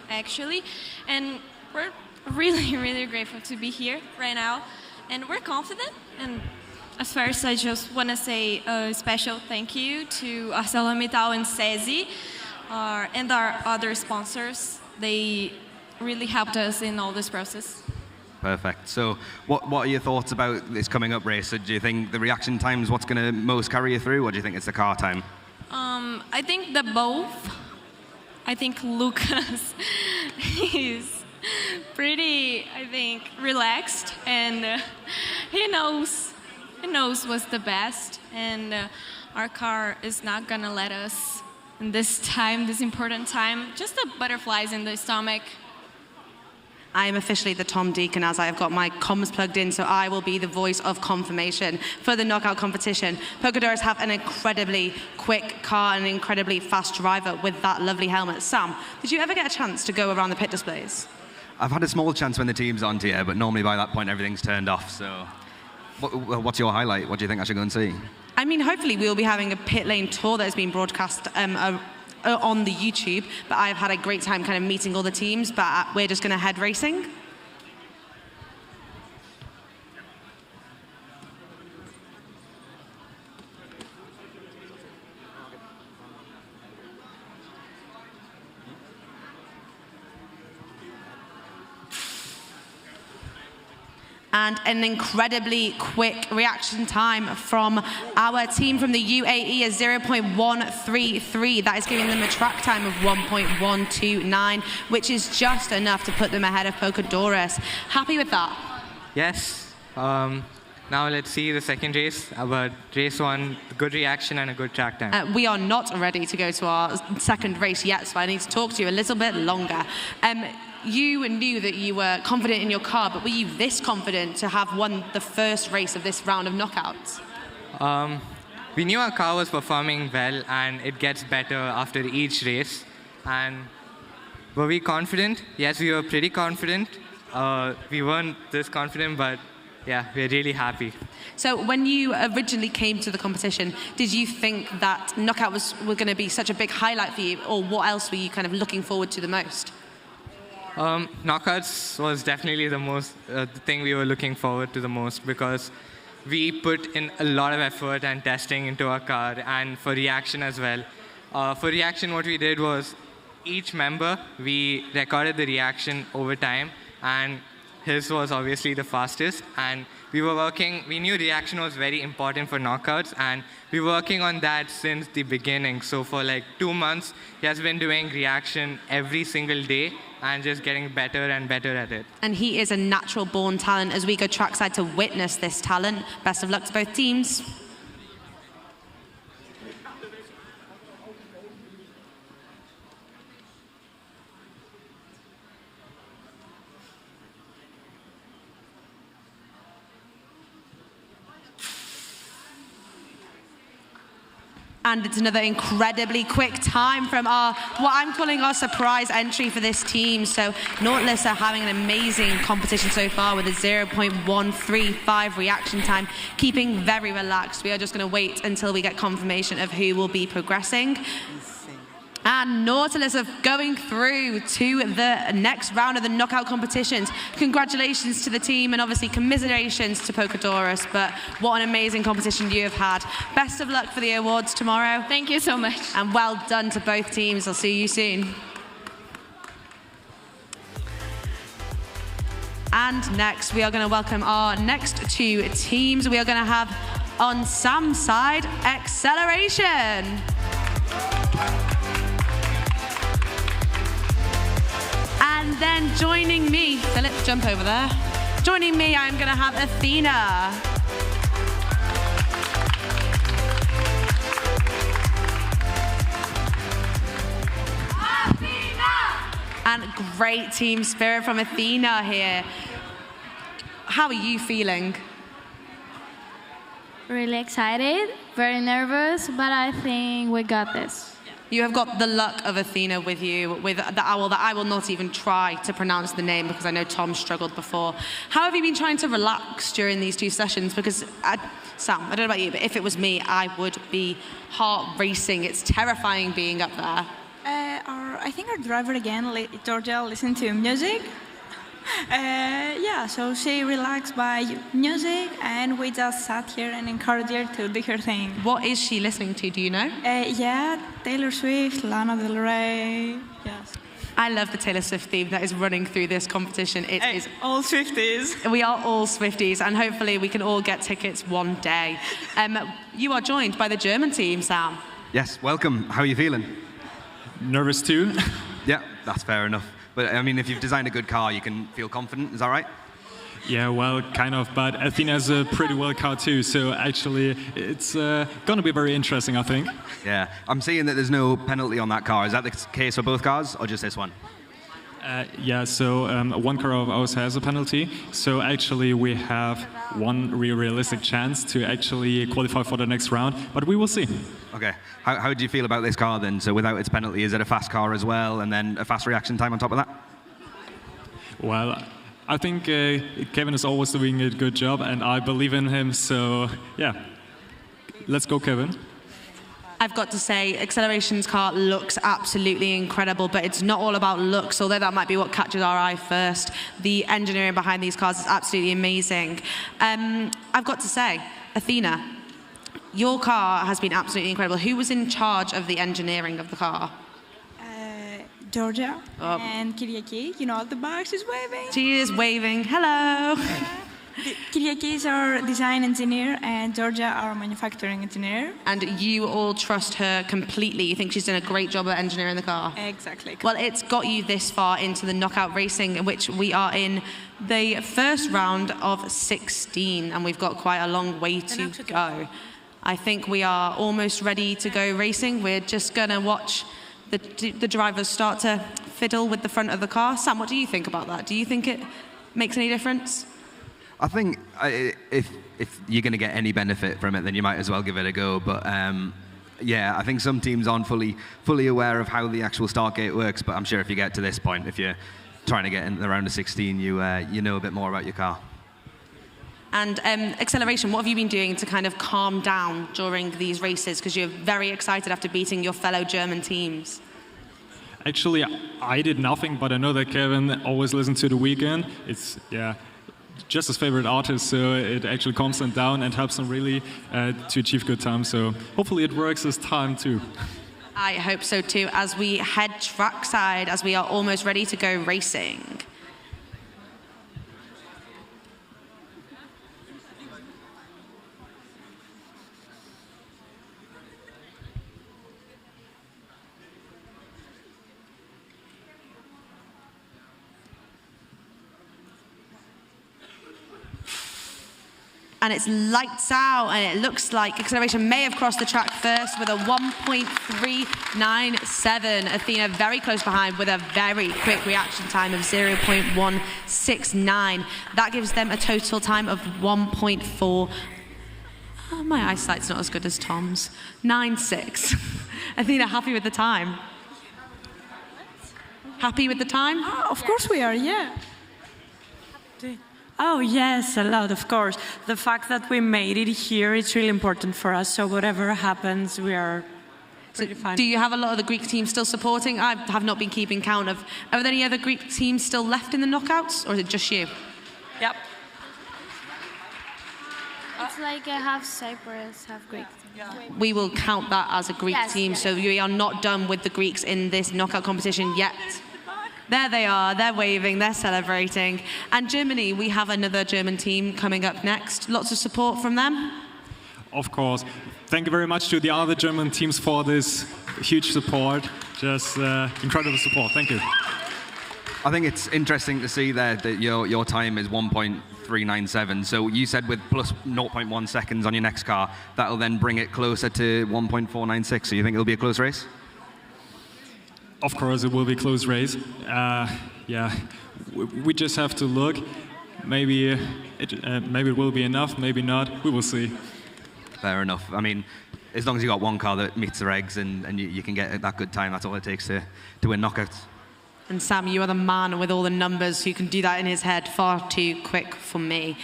actually. And we're really, really grateful to be here right now. And we're confident. And as first, I just want to say a special thank you to ArcelorMittal and SESI and our other sponsors. They really helped us in all this process. Perfect. So, what are your thoughts about this coming up race? So do you think the reaction time is what's going to most carry you through, or do you think it's the car time? I think the both. I think Lucas is pretty, relaxed, and he knows what's the best, and our car is not gonna let us in this important time, just the butterflies in the stomach. I am officially the Tom Deacon, as I have got my comms plugged in, so I will be the voice of confirmation for the knockout competition. Pocadores have an incredibly quick car and an incredibly fast driver with that lovely helmet. Sam, did you ever get a chance to go around the pit displays? I've had a small chance when the team's on to you, but normally by that point everything's turned off. So, what's your highlight? What do you think I should go and see? I mean, hopefully we'll be having a pit lane tour that has been broadcast on the YouTube, but I've had a great time kind of meeting all the teams, but we're just going to head racing. And an incredibly quick reaction time from our team from the UAE is 0.133. That is giving them a track time of 1.129, which is just enough to put them ahead of Pocadores. Happy with that? Yes. Now let's see the second race. But race one, good reaction and a good track time. We are not ready to go to our second race yet, so I need to talk to you a little bit longer. You knew that you were confident in your car, but were you this confident to have won the first race of this round of knockouts? We knew our car was performing well, and it gets better after each race. And were we confident? Yes, we were pretty confident. We weren't this confident, but yeah, we're really happy. So when you originally came to the competition, did you think that knockout was going to be such a big highlight for you, or what else were you kind of looking forward to the most? Knockouts was definitely the thing we were looking forward to the most, because we put in a lot of effort and testing into our car, and for reaction as well. For reaction, what we did was each member, we recorded the reaction over time, and his was obviously the fastest, and we knew reaction was very important for knockouts, and we were working on that since the beginning. So for like 2 months, he has been doing reaction every single day and just getting better and better at it. And he is a natural born talent as we go trackside to witness this talent. Best of luck to both teams. And it's another incredibly quick time from what I'm calling our surprise entry for this team. So Nautilus are having an amazing competition so far with a 0.135 reaction time, keeping very relaxed. We are just going to wait until we get confirmation of who will be progressing. And Nautilus are going through to the next round of the knockout competitions. Congratulations to the team, and obviously commiserations to Pocadorus, but what an amazing competition you have had. Best of luck for the awards tomorrow. Thank you so much. And well done to both teams. I'll see you soon. And next, we are going to welcome our next two teams. We are going to have, on Sam's side, Acceleration. And then joining me, Philip, jump over there. Joining me, I'm going to have Athena. And great team spirit from Athena here. How are you feeling? Really excited, very nervous, but I think we got this. You have got the luck of Athena with you, with the owl that I will not even try to pronounce the name because I know Tom struggled before. How have you been trying to relax during these two sessions? Because, Sam, I don't know about you, but if it was me, I would be heart racing. It's terrifying being up there. I think our driver again, Georgia, listened to music. Yeah, so she relaxed by music, and we just sat here and encouraged her to do her thing. What is she listening to, do you know? Yeah, Taylor Swift, Lana Del Rey, yes. I love the Taylor Swift theme that is running through this competition. It is all Swifties. We are all Swifties, and hopefully we can all get tickets one day. You are joined by the German team, Sam. Yes, welcome. How are you feeling? Nervous too. Yeah, that's fair enough. But I mean, if you've designed a good car, you can feel confident. Is that right? Yeah, well, kind of. But Athena's a pretty well car too, so actually, it's going to be very interesting, I think. Yeah, I'm seeing that there's no penalty on that car. Is that the case for both cars, or just this one? Yeah, so one car of ours has a penalty. So actually, we have one realistic chance to actually qualify for the next round, but we will see. Okay. How do you feel about this car then? So without its penalty, is it a fast car as well, and then a fast reaction time on top of that? Well, I think Kevin is always doing a good job, and I believe in him. So yeah, let's go, Kevin. I've got to say, Acceleration's car looks absolutely incredible, but it's not all about looks, although that might be what catches our eye first. The engineering behind these cars is absolutely amazing. I've got to say, Athena, your car has been absolutely incredible. Who was in charge of the engineering of the car? Georgia and Kyriaki, you know, at the back, she's waving. She is waving. Hello. Kyriaki is our design engineer, and Georgia our manufacturing engineer. And you all trust her completely. You think she's done a great job at engineering the car? Exactly. Well, it's got you this far into the knockout racing, in which we are in the first round of 16, and we've got quite a long way to go. I think we are almost ready to go racing. We're just going to watch the drivers start to fiddle with the front of the car. Sam, what do you think about that? Do you think it makes any difference? I think if you're going to get any benefit from it, then you might as well give it a go. But yeah, I think some teams aren't fully aware of how the actual start gate works. But I'm sure if you get to this point, if you're trying to get in the round of 16, you know a bit more about your car. And Acceleration, what have you been doing to kind of calm down during these races? Because you're very excited after beating your fellow German teams. Actually, I did nothing, but I know that Kevin always listens to The Weeknd. It's, just his favorite artist, so it actually calms him down and helps him really to achieve good time. So hopefully it works this time too. I hope so too, as we head trackside, as we are almost ready to go racing. And it's lights out, and it looks like Acceleration may have crossed the track first with a 1.397. Athena very close behind with a very quick reaction time of 0.169. That gives them a total time of 1.4. Oh, my eyesight's not as good as Tom's. 9.6. Athena, happy with the time? Happy with the time? Oh, of course we are, yeah. Oh, yes, a lot, of course. The fact that we made it here is really important for us, so whatever happens, we are pretty fine. Do you have a lot of the Greek teams still supporting? I have not been keeping count of. Are there any other Greek teams still left in the knockouts, or is it just you? Yep. It's like half Cyprus, half Greek. We will count that as a Greek team, so we are not done with the Greeks in this knockout competition yet. There they are, they're waving, they're celebrating. And Germany, we have another German team coming up next. Lots of support from them? Of course. Thank you very much to the other German teams for this huge support. Just incredible support. Thank you. I think it's interesting to see there that your time is 1.397. So you said with plus 0.1 seconds on your next car, that'll then bring it closer to 1.496. So you think it'll be a close race? Of course, it will be a close race. We just have to look. Maybe it will be enough, maybe not. We will see. Fair enough. I mean, as long as you got one car that meets the regs and you can get that good time, that's all it takes to win knockouts. And Sam, you are the man with all the numbers who can do that in his head far too quick for me.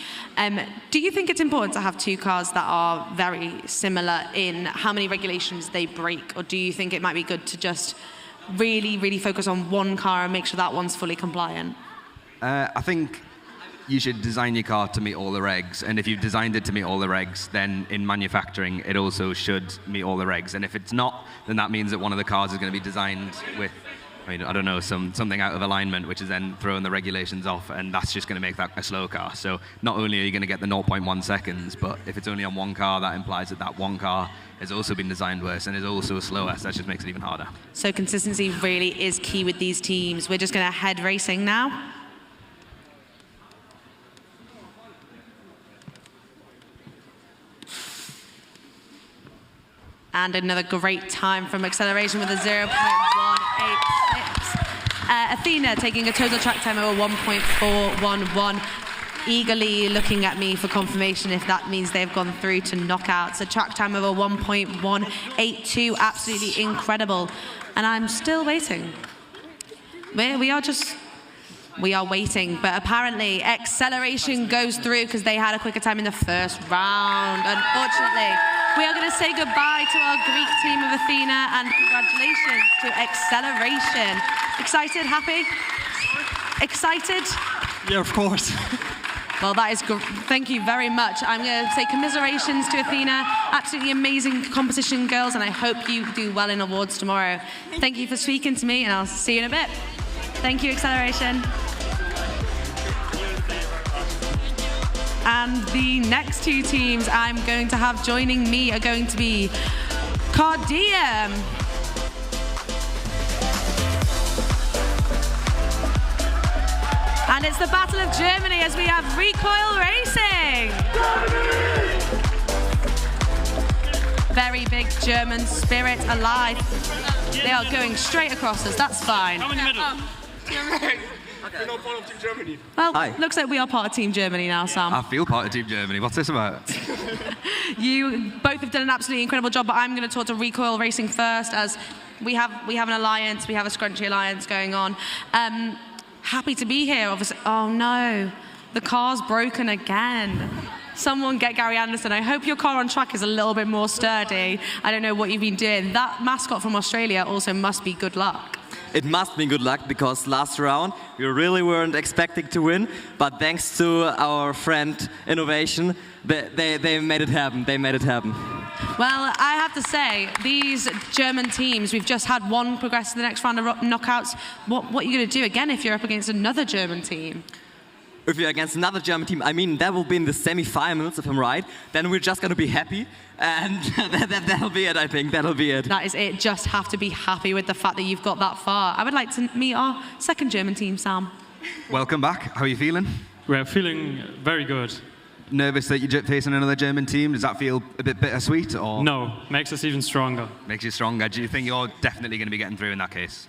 Do you think it's important to have two cars that are very similar in how many regulations they break? Or do you think it might be good to just really, really focus on one car and make sure that one's fully compliant? I think you should design your car to meet all the regs. And if you've designed it to meet all the regs, then in manufacturing, it also should meet all the regs. And if it's not, then that means that one of the cars is going to be designed with, I don't know, something out of alignment, which is then throwing the regulations off, and that's just going to make that a slow car. So not only are you going to get the 0.1 seconds, but if it's only on one car, that implies that that one car has also been designed worse and is also slower, so that just makes it even harder. So consistency really is key with these teams. We're just going to head racing now. And another great time from Acceleration with a 0.186. Athena taking a total track time of 1.411. Eagerly looking at me for confirmation if that means they've gone through to knockouts. A track time of a 1.182, absolutely incredible. And I'm still waiting. We are waiting, but apparently Acceleration goes through because they had a quicker time in the first round. Unfortunately, we are going to say goodbye to our Greek team of Athena and congratulations to Acceleration. Excited? Happy? Excited? Yeah, of course. Well, that is good. Thank you very much. I'm going to say commiserations to Athena. Absolutely amazing competition, girls, and I hope you do well in awards tomorrow. Thank you for speaking to me, and I'll see you in a bit. Thank you, Acceleration. And the next two teams I'm going to have joining me are going to be Cardium. And it's the Battle of Germany as we have Recoil Racing. Very big German spirit alive. They are going straight across us, that's fine. I'm in the middle. We're not part of Team Germany. Well, looks like we are part of Team Germany now, Sam. I feel part of Team Germany. What's this about? You both have done an absolutely incredible job, but I'm going to talk to Recoil Racing first, as we have an alliance, we have a scrunchy alliance going on. Happy to be here, obviously. Oh no, the car's broken again. Someone get Gary Anderson. I hope your car on track is a little bit more sturdy. I don't know what you've been doing. That mascot from Australia also must be good luck. It must be good luck because last round we really weren't expecting to win, but thanks to our friend Innovation, they made it happen. They made it happen. Well, I have to say, these German teams, we've just had one progress to the next round of knockouts. What are you going to do again if you're up against another German team? If you're against another German team, I mean, that will be in the semi-finals, if I'm right. Then we're just going to be happy, and that'll be it, I think. That'll be it. That is it. Just have to be happy with the fact that you've got that far. I would like to meet our second German team, Sam. Welcome back. How are you feeling? We're feeling very good. Nervous that you're facing another German team? Does that feel a bit bittersweet? Or? No, makes us even stronger. Makes you stronger. Do you think you're definitely going to be getting through in that case?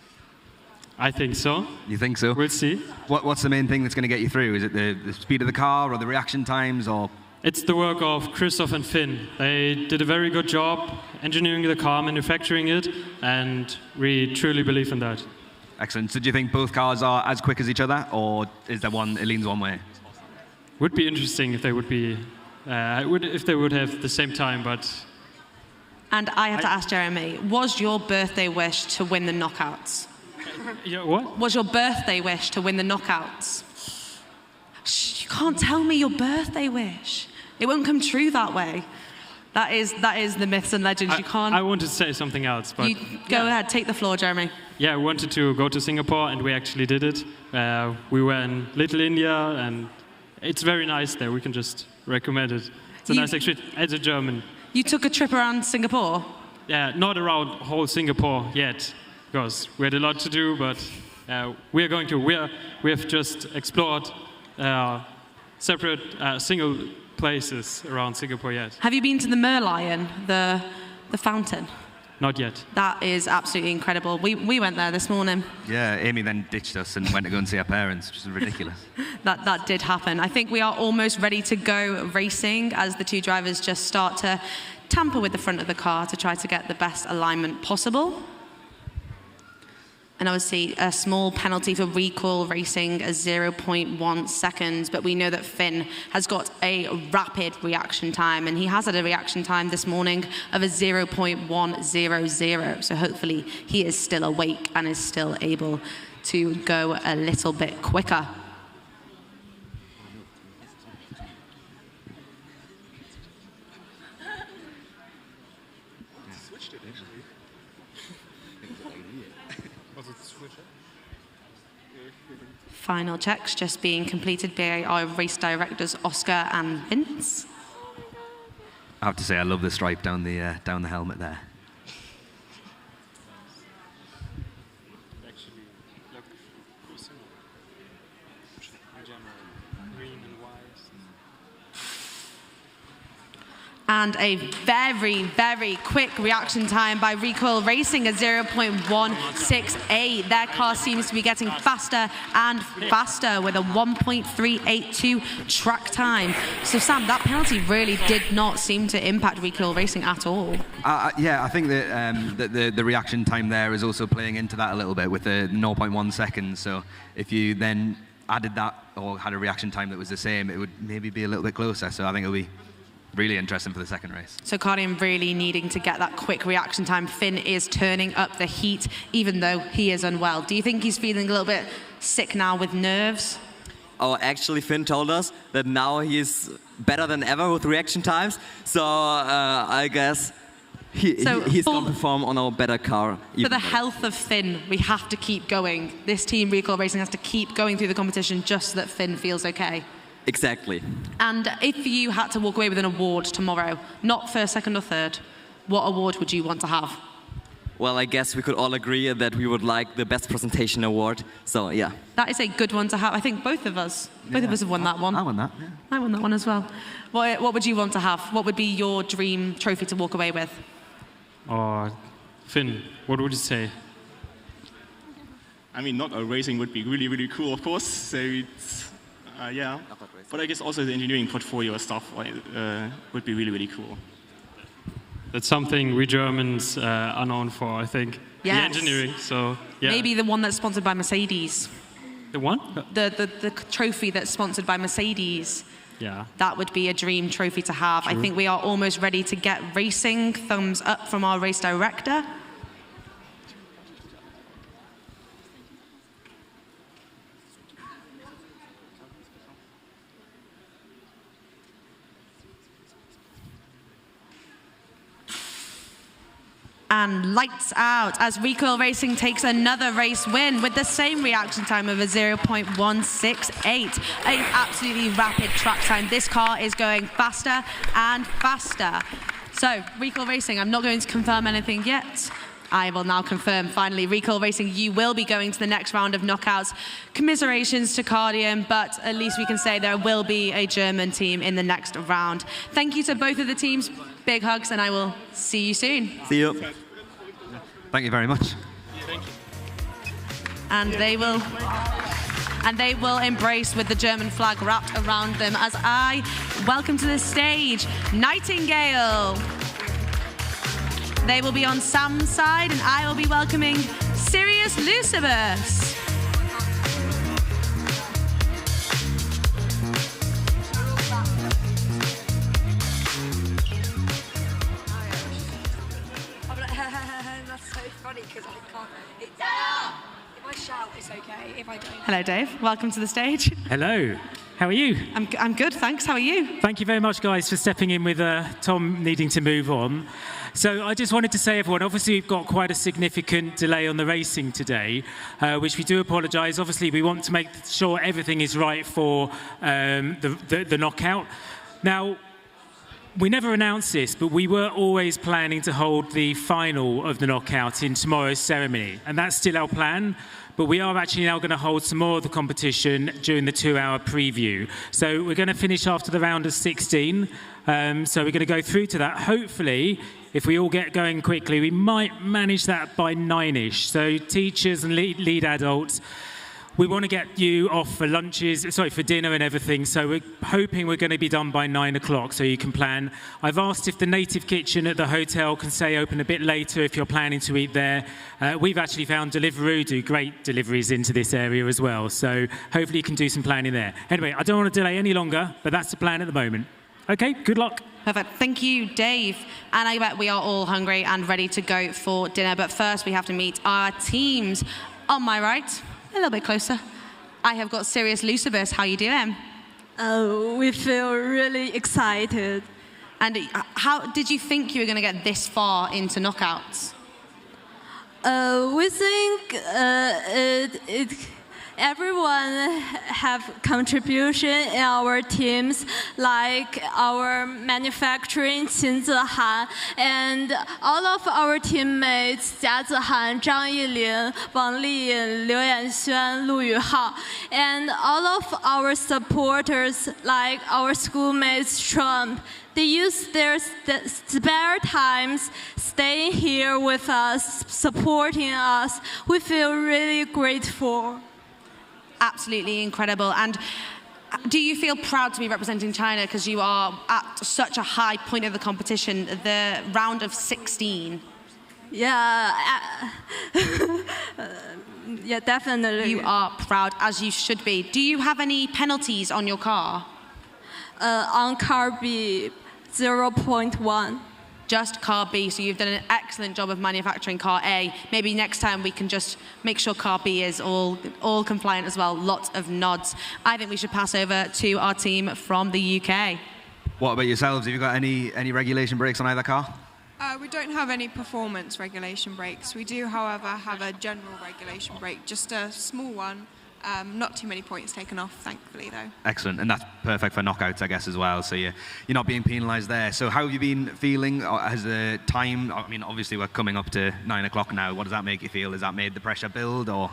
I think so. You think so? We'll see. What's the main thing that's going to get you through? Is it the speed of the car or the reaction times? Or? It's the work of Christoph and Finn. They did a very good job engineering the car, manufacturing it, and we truly believe in that. Excellent. So do you think both cars are as quick as each other, or is there one, it leans one way? Would be interesting if they would be, if they would have the same time, but... And I have to ask Jeremy, was your birthday wish to win the knockouts? Yeah, what? Was your birthday wish to win the knockouts? Shh, you can't tell me your birthday wish. It won't come true that way. That is the myths and legends. You can't... I wanted to say something else, but... Go ahead, take the floor, Jeremy. Yeah, I wanted to go to Singapore, and we actually did it. We were in Little India, and it's very nice there. We can just recommend it. It's a nice experience as a German. You took a trip around Singapore? Yeah, not around whole Singapore yet, because we had a lot to do, but we're going to. We have just explored separate single places around Singapore yet. Have you been to the Merlion, the fountain? Not yet. That is absolutely incredible. We went there this morning. Yeah, Amy then ditched us and went to go and see her parents, which is ridiculous. That did happen. I think we are almost ready to go racing as the two drivers just start to tamper with the front of the car to try to get the best alignment possible. And obviously a small penalty for recall racing, a 0.1 seconds, but we know that Finn has got a rapid reaction time, and he has had a reaction time this morning of a 0.100, so hopefully he is still awake and is still able to go a little bit quicker. Final checks just being completed by our race directors, Oscar and Vince. I have to say, I love the stripe down the helmet there. And a very, very quick reaction time by Recoil Racing at 0.168. Their car seems to be getting faster and faster with a 1.382 track time. So Sam, that penalty really did not seem to impact Recoil Racing at all. Yeah, I think that the reaction time there is also playing into that a little bit with the 0.1 seconds. So if you then added that or had a reaction time that was the same, it would maybe be a little bit closer. So I think it'll be really interesting for the second race. So Cardian really needing to get that quick reaction time. Finn is turning up the heat, even though he is unwell. Do you think he's feeling a little bit sick now with nerves? Oh, actually, Finn told us that now he's better than ever with reaction times. So I guess he's going to perform on our better car. For the health of Finn, we have to keep going. This team, Recoil Racing, has to keep going through the competition just so that Finn feels okay. Exactly. And if you had to walk away with an award tomorrow, not first, second or third, what award would you want to have? Well, I guess we could all agree that we would like the Best Presentation Award. So, yeah. That is a good one to have. I think both of us have won that one. I won that, yeah. I won that one as well. What would you want to have? What would be your dream trophy to walk away with? Oh, Finn, what would you say? I mean, not a racing would be really, really cool, of course. So it's... yeah, but I guess also the engineering portfolio stuff would be really, really cool. That's something we Germans are known for, I think. Yes. The engineering, so yeah. Maybe the one that's sponsored by Mercedes. The one? The trophy that's sponsored by Mercedes. Yeah. that would be a dream trophy to have. I True. think we are almost ready to get racing. Thumbs up from our race director. And lights out as Recoil Racing takes another race win with the same reaction time of a 0.168. An absolutely rapid track time. This car is going faster and faster. So, Recoil Racing, I'm not going to confirm anything yet. I will now confirm, finally, Recoil Racing, you will be going to the next round of knockouts. Commiserations to Cardium, but at least we can say there will be a German team in the next round. Thank you to both of the teams. Big hugs, and I will see you soon. See you. Thank you very much. And they will embrace with the German flag wrapped around them as I welcome to the stage Nightingale. They will be on Sam's side, and I will be welcoming Sirius Lucibus. That's so funny because I can't. If I shout, it's okay. If I don't. Hello, Dave. Welcome to the stage. Hello. How are you? I'm good, thanks. How are you? Thank you very much, guys, for stepping in with Tom needing to move on. So I just wanted to say, everyone, obviously we've got quite a significant delay on the racing today, which we do apologise. Obviously, we want to make sure everything is right for the knockout. Now, we never announced this, but we were always planning to hold the final of the knockout in tomorrow's ceremony, and that's still our plan. But we are actually now going to hold some more of the competition during the 2-hour preview. So we're going to finish after the round of 16. So we're going to go through to that. Hopefully, if we all get going quickly, we might manage that by 9-ish. So teachers and lead adults, we want to get you off for for dinner and everything. So we're hoping we're going to be done by 9 o'clock so you can plan. I've asked if the native kitchen at the hotel can stay open a bit later if you're planning to eat there. We've actually found Deliveroo do great deliveries into this area as well. So hopefully you can do some planning there. Anyway, I don't want to delay any longer, but that's the plan at the moment. Okay, good luck. Perfect. Thank you, Dave. And I bet we are all hungry and ready to go for dinner. But first, we have to meet our teams. On my right, a little bit closer, I have got Sirius Lucibus. How you doing? We feel really excited. And how did you think you were going to get this far into knockouts? We think everyone have contribution in our teams, like our manufacturing, Qin Zihan, and all of our teammates, Jia Zihan, Zhang Yilin, Wang Liyin, Liu Yanxuan, Lu Yuhao, and all of our supporters, like our schoolmates, Trump. They use their spare times staying here with us, supporting us. We feel really grateful. Absolutely incredible. And do you feel proud to be representing China because you are at such a high point of the competition, the round of 16? Yeah, yeah, definitely. You are proud, as you should be. Do you have any penalties on your car? On car B, 0.1. Just car B, so you've done an excellent job of manufacturing car A. Maybe next time we can just make sure car B is all compliant as well. Lots of nods. I think we should pass over to our team from the UK. What about yourselves? Have you got any regulation brakes on either car? We don't have any performance regulation brakes. We do, however, have a general regulation brake, just a small one. Not too many points taken off, thankfully, though. Excellent, and that's perfect for knockouts, I guess, as well. So you're not being penalised there. So how have you been feeling? Has the time? I mean, obviously we're coming up to 9 o'clock now. What does that make you feel? Has that made the pressure build, or?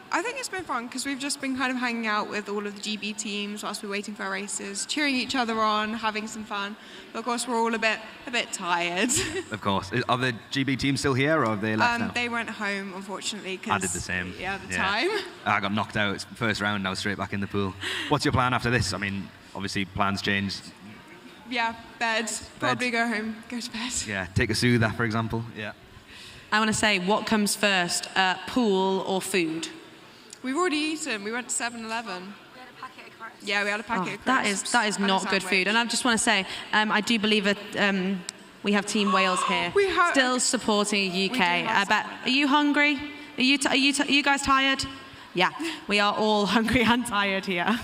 I think it's been fun because we've just been kind of hanging out with all of the GB teams whilst we're waiting for our races, cheering each other on, having some fun. But of course, we're all a bit tired. Of course. Are the GB teams still here, or have they left now? They went home, unfortunately. I did the same. Yeah, the time. I got knocked out first round. Now straight back in the pool. What's your plan after this? I mean, obviously plans change. Yeah, bed. Probably go home, go to bed. Yeah, take a soother, for example. Yeah. I want to say, what comes first, pool or food? We've already eaten. We went to 7-Eleven. We had a packet of carrots Yeah, we had a packet of That crisps is and a not good sandwich. food. And I just want to say, I do believe that we have Team Wales here, still supporting UK. But are you hungry? Are you guys tired? Yeah, we are all hungry and tired here.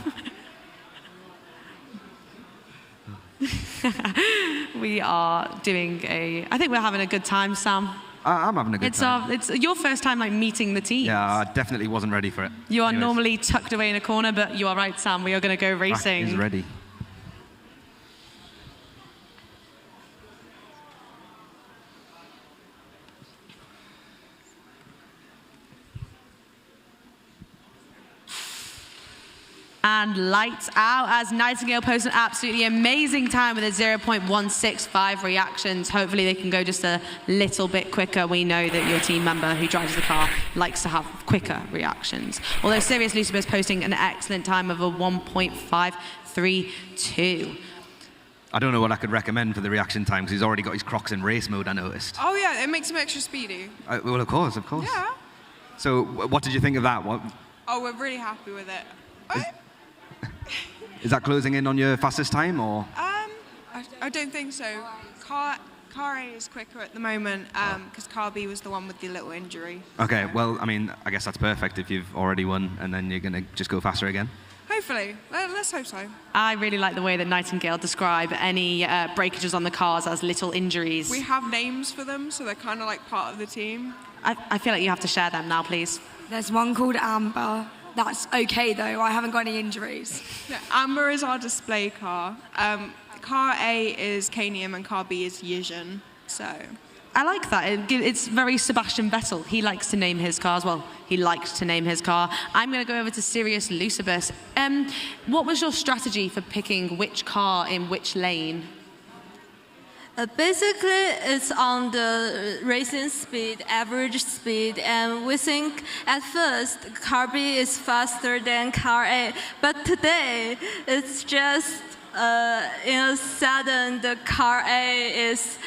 We are doing I think we're having a good time, Sam. I'm having a good time. It's your first time like meeting the team. Yeah, I definitely wasn't ready for it. You are Anyways. normally tucked away in a corner, but you are right, Sam. We are going to go racing. He's ready. And lights out as Nightingale posts an absolutely amazing time with a 0.165 reactions. Hopefully they can go just a little bit quicker. We know that your team member who drives the car likes to have quicker reactions. Although Sirius Lucibus is posting an excellent time of a 1.532. I don't know what I could recommend for the reaction time because he's already got his Crocs in race mode, I noticed. Oh yeah, it makes him extra speedy. Well, of course. Yeah. So what did you think of that? Oh, we're really happy with it. Is that closing in on your fastest time, or? I don't think so. Car A is quicker at the moment because Car B was the one with the little injury. Okay, well, I mean, I guess that's perfect if you've already won and then you're going to just go faster again. Hopefully. Let's hope so. I really like the way that Nightingale describe any breakages on the cars as little injuries. We have names for them, so they're kind of like part of the team. I feel like you have to share them now, please. There's one called Amber. That's okay though, I haven't got any injuries. Yeah, Amber is our display car. Car A is Kanium and Car B is Yizhen, so. I like that. It's very Sebastian Vettel. He likes to name his cars. Well, he likes to name his car. I'm going to go over to Sirius Lucibus. What was your strategy for picking which car in which lane? Basically, it's on the racing speed, average speed, and we think at first car B is faster than car A, but today it's just in a sudden the car A is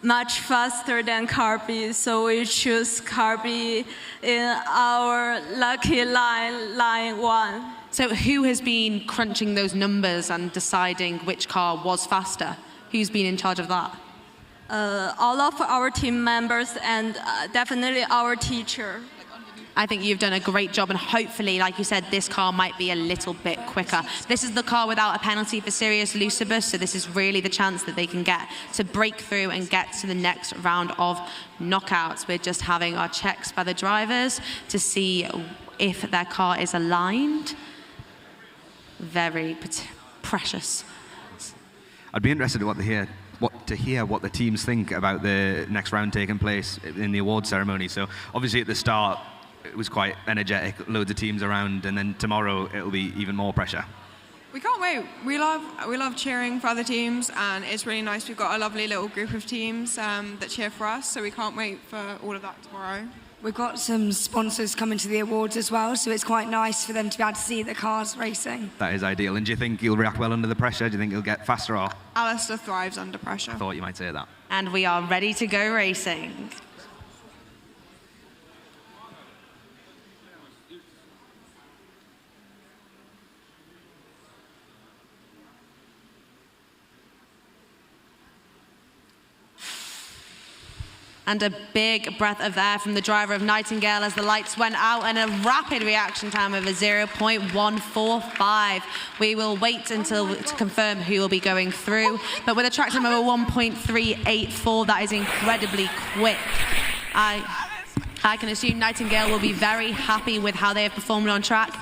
much faster than car B, so we choose car B in our lucky line 1. So who has been crunching those numbers and deciding which car was faster? Who's been in charge of that? All of our team members and definitely our teacher. I think you've done a great job, and hopefully, like you said, this car might be a little bit quicker. This is the car without a penalty for Sirius Lucibus, so this is really the chance that they can get to break through and get to the next round of knockouts. We're just having our checks by the drivers to see if their car is aligned. Very precious. I'd be interested to hear what the teams think about the next round taking place in the award ceremony. So obviously at the start it was quite energetic, loads of teams around, and then tomorrow it'll be even more pressure. We can't wait. We love cheering for other teams, and it's really nice. We've got a lovely little group of teams that cheer for us, so we can't wait for all of that tomorrow. We've got some sponsors coming to the awards as well, so it's quite nice for them to be able to see the cars racing. That is ideal. And do you think you'll react well under the pressure? Do you think you'll get faster, or? Alistair thrives under pressure. I thought you might say that. And we are ready to go racing. And a big breath of air from the driver of Nightingale as the lights went out, and a rapid reaction time of a 0.145. We will wait to confirm who will be going through, but with a track time of a 1.384, that is incredibly quick. I can assume Nightingale will be very happy with how they have performed on track,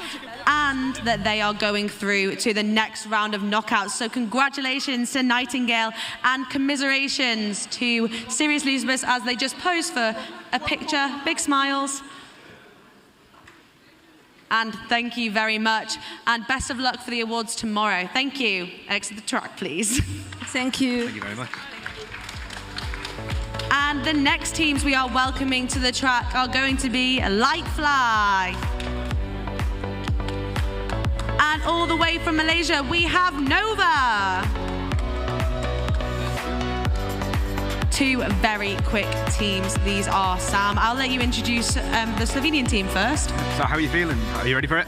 and that they are going through to the next round of knockouts. So congratulations to Nightingale, and commiserations to Sirius Lucibus as they just posed for a picture. Big smiles. And thank you very much, and best of luck for the awards tomorrow. Thank you. Exit the track, please. Thank you. Thank you very much. And the next teams we are welcoming to the track are going to be Lightfly. And all the way from Malaysia, we have Nova. Two very quick teams these are, Sam. I'll let you introduce the Slovenian team first. So how are you feeling? Are you ready for it?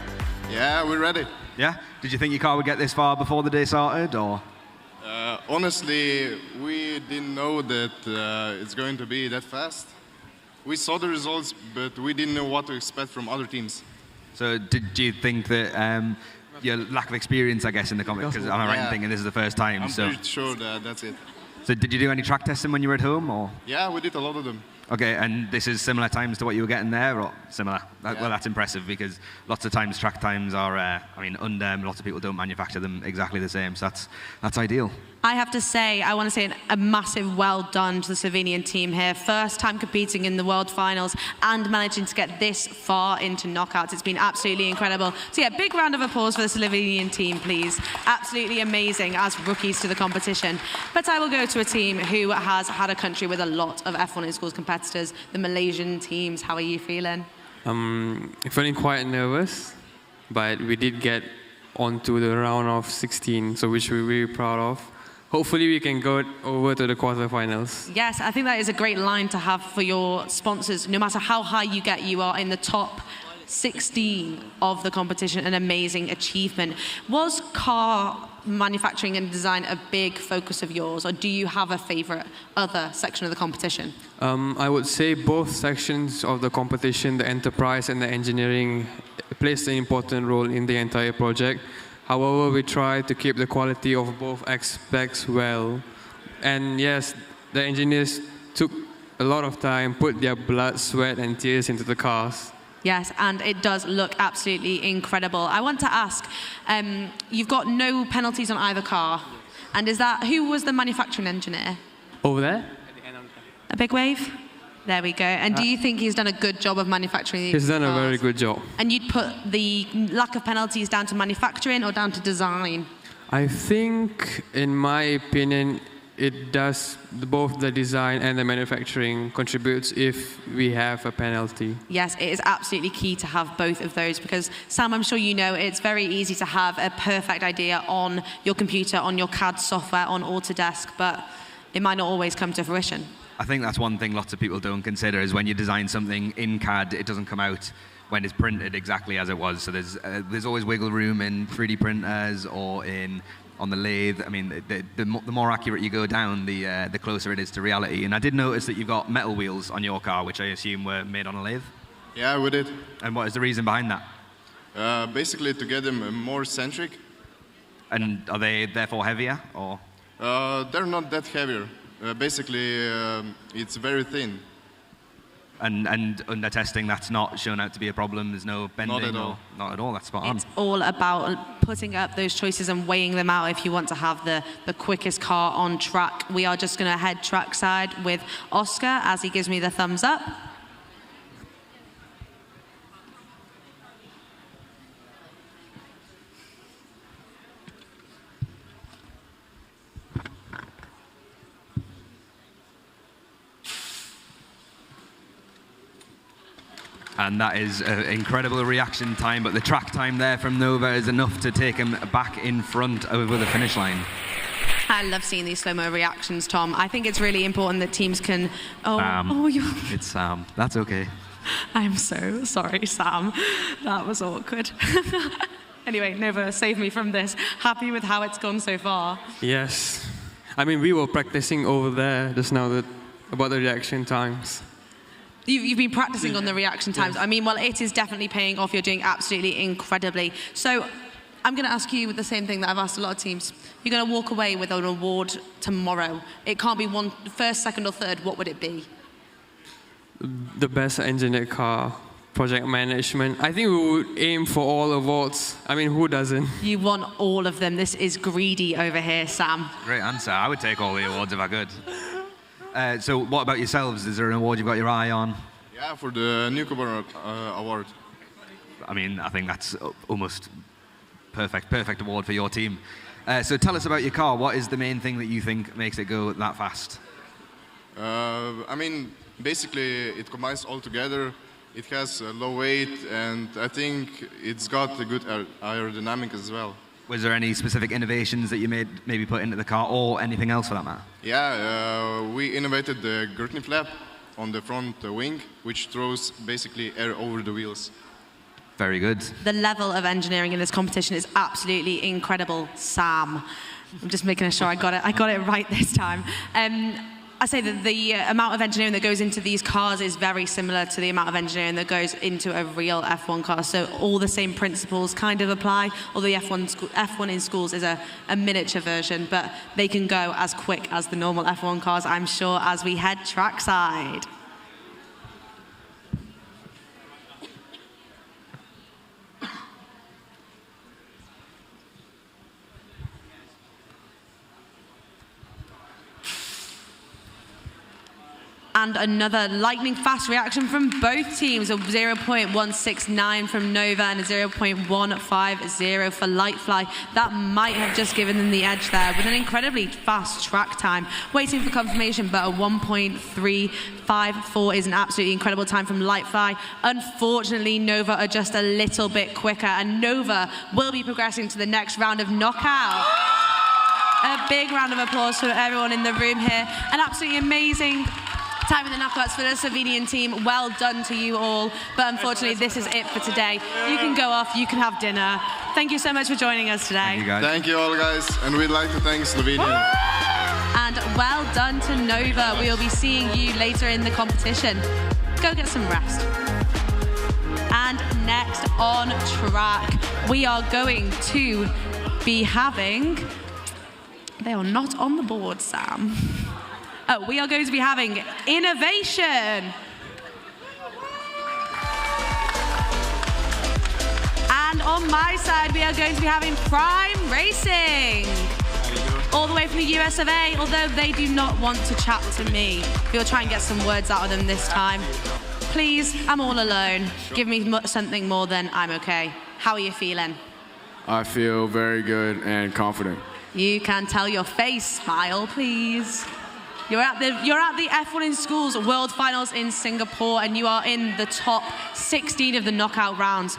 Yeah, we're ready. Yeah? Did you think your car would get this far before the day started, or? Honestly, we didn't know that it's going to be that fast. We saw the results, but we didn't know what to expect from other teams. So did you think that your lack of experience, I guess, in the competition, because I'm right in thinking this is the first time, I'm so. pretty sure that that's it. So did you do any track testing when you were at home, or? Yeah, we did a lot of them. Okay, and this is similar times to what you were getting there, or similar? Well, that's impressive, because lots of times track times are, under, lots of people don't manufacture them exactly the same, so that's ideal. I have to say, I want to say a massive well done to the Slovenian team here. First time competing in the World Finals and managing to get this far into knockouts. It's been absolutely incredible. So yeah, big round of applause for the Slovenian team, please. Absolutely amazing as rookies to the competition. But I will go to a team who has had a country with a lot of F1 in schools competitors, the Malaysian teams. How are you feeling? I'm feeling quite nervous, but we did get onto the round of 16, so which we're really proud of. Hopefully we can go over to the quarterfinals. Yes, I think that is a great line to have for your sponsors. No matter how high you get, you are in the top 16 of the competition, an amazing achievement. Was car manufacturing and design a big focus of yours, or do you have a favorite other section of the competition? I would say both sections of the competition, the enterprise and the engineering, plays an important role in the entire project. However, we try to keep the quality of both aspects well. And yes, the engineers took a lot of time, put their blood, sweat and tears into the cars. Yes, and it does look absolutely incredible. I want to ask, you've got no penalties on either car. And is that, who was the manufacturing engineer? Over there? A big wave? There we go. And do you think he's done a good job of manufacturing these He's done cars? a very good job. And you'd put the lack of penalties down to manufacturing or down to design? I think, in my opinion, it does, both the design and the manufacturing contributes if we have a penalty. Yes, it is absolutely key to have both of those because, Sam, I'm sure you know, it's very easy to have a perfect idea on your computer, on your CAD software, on Autodesk, but it might not always come to fruition. I think that's one thing lots of people don't consider is when you design something in CAD, it doesn't come out when it's printed exactly as it was. So there's always wiggle room in 3D printers or on the lathe. I mean, the more accurate you go down, the closer it is to reality. And I did notice that you've got metal wheels on your car, which I assume were made on a lathe. Yeah, we did. And what is the reason behind that? Basically to get them more centric. And are they therefore heavier, or? They're not that heavier. Basically, it's very thin. And under testing, that's not shown out to be a problem? There's no bending? Not at all. Not at all, that's spot on. It's all about putting up those choices and weighing them out if you want to have the quickest car on track. We are just going to head trackside with Oscar as he gives me the thumbs up. And that is an incredible reaction time, but the track time there from Nova is enough to take him back in front over the finish line. I love seeing these slow-mo reactions, Tom. I think it's really important that teams can... It's Sam. That's okay. I'm so sorry, Sam. That was awkward. Anyway, Nova, save me from this. Happy with how it's gone so far? Yes. I mean, we were practicing over there just now about the reaction times. You've been practicing on the reaction times. I mean, well, it is definitely paying off. You're doing absolutely incredibly. So I'm going to ask you the same thing that I've asked a lot of teams. You're going to walk away with an award tomorrow. It can't be one, first, second, or third. What would it be? The best engineered car, project management. I think we would aim for all awards. I mean, who doesn't? You want all of them. This is greedy over here, Sam. Great answer. I would take all the awards if I could. So what about yourselves? Is there an award you've got your eye on? Yeah, for the Newcomer Award. I mean, I think that's almost perfect award for your team. So tell us about your car. What is the main thing that you think makes it go that fast? I mean, basically it combines all together. It has a low weight, and I think it's got a good aerodynamic as well. Was there any specific innovations that you maybe put into the car, or anything else for that matter? Yeah, we innovated the Gurtney flap on the front wing, which throws basically air over the wheels. Very good. The level of engineering in this competition is absolutely incredible. Sam, I'm just making sure I got it right this time. I say that the amount of engineering that goes into these cars is very similar to the amount of engineering that goes into a real F1 car. So all the same principles kind of apply, although the F1 in schools is a miniature version, but they can go as quick as the normal F1 cars, I'm sure, as we head trackside. And another lightning-fast reaction from both teams, a 0.169 from Nova and a 0.150 for Lightfly. That might have just given them the edge there with an incredibly fast track time. Waiting for confirmation, but a 1.354 is an absolutely incredible time from Lightfly. Unfortunately, Nova are just a little bit quicker, and Nova will be progressing to the next round of knockout. A big round of applause for everyone in the room here. An absolutely amazing time in the knockouts for the Slovenian team. Well done to you all, but unfortunately this is it for today. You can go off, you can have dinner. Thank you so much for joining us today. Thank you, guys. Thank you all, guys, and we'd like to thank Slovenia. And well done to Nova. We'll be seeing you later in the competition. Go get some rest. And next on track, we are going to be having... They are not on the board, Sam. Oh, we are going to be having innovation. And on my side, we are going to be having Prime Racing. All the way from the US of A, although they do not want to chat to me. We'll try and get some words out of them this time. Please, I'm all alone. Give me something more than I'm okay. How are you feeling? I feel very good and confident. You can tell your face. Smile, please. You're at the F1 in Schools World Finals in Singapore, and you are in the top 16 of the knockout rounds.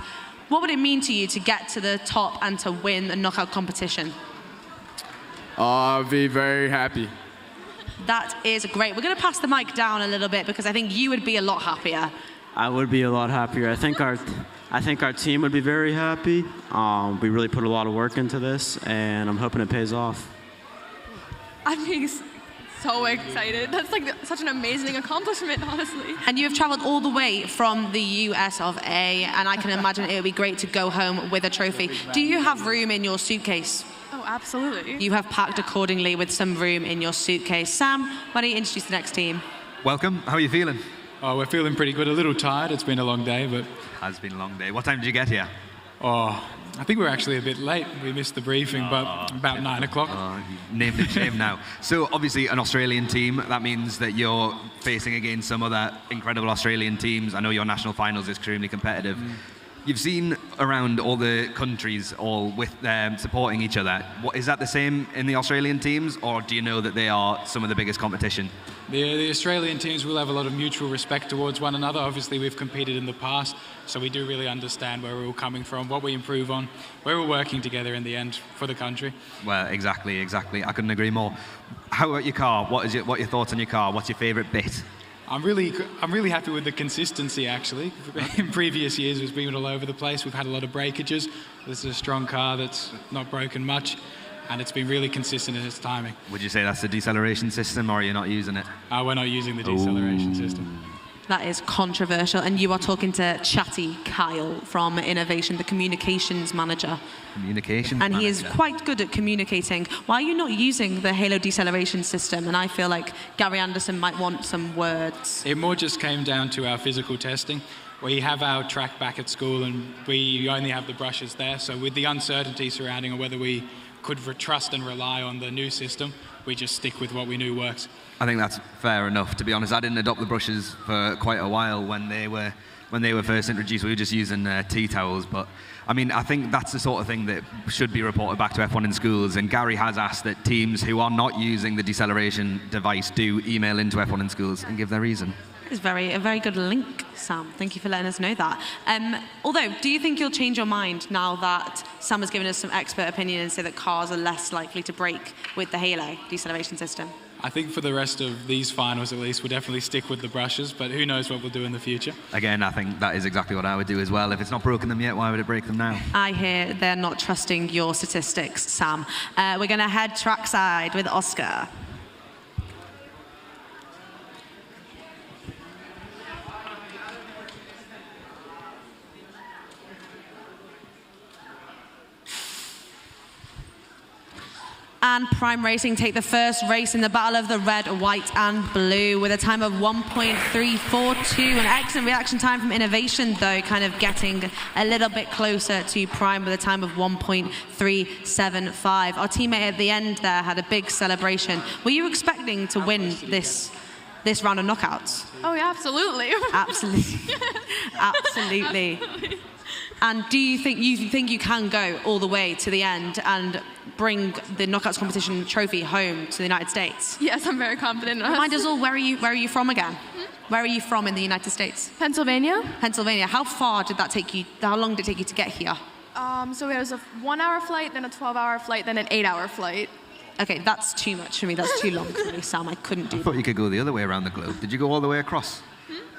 What would it mean to you to get to the top and to win a knockout competition? I'll be very happy. That is great. We're going to pass the mic down a little bit because I think you would be a lot happier. I would be a lot happier. I think our team would be very happy. We really put a lot of work into this, and I'm hoping it pays off. I'm being so excited. That's like such an amazing accomplishment, honestly. And you have traveled all the way from the US of A, and I can imagine it would be great to go home with a trophy. Do you have room in your suitcase? Oh, absolutely. You have packed accordingly with some room in your suitcase. Sam, why don't you introduce the next team? Welcome. How are you feeling? Oh, we're feeling pretty good. A little tired. It's been a long day, but... Has been a long day. What time did you get here? Oh, I think we're actually a bit late. We missed the briefing, but about 9 o'clock. Named and shame now. So obviously an Australian team, that means that you're facing against some other incredible Australian teams. I know your national finals is extremely competitive. You've seen around all the countries all with supporting each other. Is that the same in the Australian teams, or do you know that they are some of the biggest competition? The Australian teams will have a lot of mutual respect towards one another. Obviously, we've competed in the past, so we do really understand where we're all coming from, what we improve on, where we're working together in the end for the country. Well, exactly. I couldn't agree more. How about your car? What are your thoughts on your car? What's your favourite bit? I'm really happy with the consistency, actually. In previous years, it's been all over the place. We've had a lot of breakages. This is a strong car that's not broken much, and it's been really consistent in its timing. Would you say that's the deceleration system, or are you not using it? We're not using the deceleration system. That is controversial, and you are talking to Chatty Kyle from Innovation, the communications manager. And he is quite good at communicating. Why are you not using the Halo deceleration system? And I feel like Gary Anderson might want some words. It more just came down to our physical testing. We have our track back at school, and we only have the brushes there. So with the uncertainty surrounding whether we could trust and rely on the new system, we just stick with what we knew works. I think that's fair enough, to be honest. I didn't adopt the brushes for quite a while when they were first introduced. We were just using tea towels, but I mean, I think that's the sort of thing that should be reported back to F1 in schools, and Gary has asked that teams who are not using the deceleration device do email into F1 in schools and give their reason. It's a very good link, Sam. Thank you for letting us know that. Although, do you think you'll change your mind now that Sam has given us some expert opinion and say that cars are less likely to break with the Halo deceleration system? I think for the rest of these finals, at least, we'll definitely stick with the brushes, but who knows what we'll do in the future. Again, I think that is exactly what I would do as well. If it's not broken them yet, why would it break them now? I hear they're not trusting your statistics, Sam. We're going to head trackside with Oscar. And Prime Racing take the first race in the battle of the red, white and blue with a time of 1.342. An excellent reaction time from Innovation, though, kind of getting a little bit closer to Prime with a time of 1.375. Our teammate at the end there had a big celebration. Were you expecting to win this round of knockouts? Oh, yeah, absolutely. Absolutely. Absolutely. And do you think you can go all the way to the end and bring the knockouts competition trophy home to the United States? Yes, I'm very confident. Remind us all, where are you from again? Where are you from in the United States? Pennsylvania. Pennsylvania. How far did that take you? How long did it take you to get here? So it was a 1-hour flight, then a 12-hour flight, then an 8-hour flight. Okay, that's too much for me. That's too long for me, Sam. I couldn't do that. I thought you could go the other way around the globe. Did you go all the way across?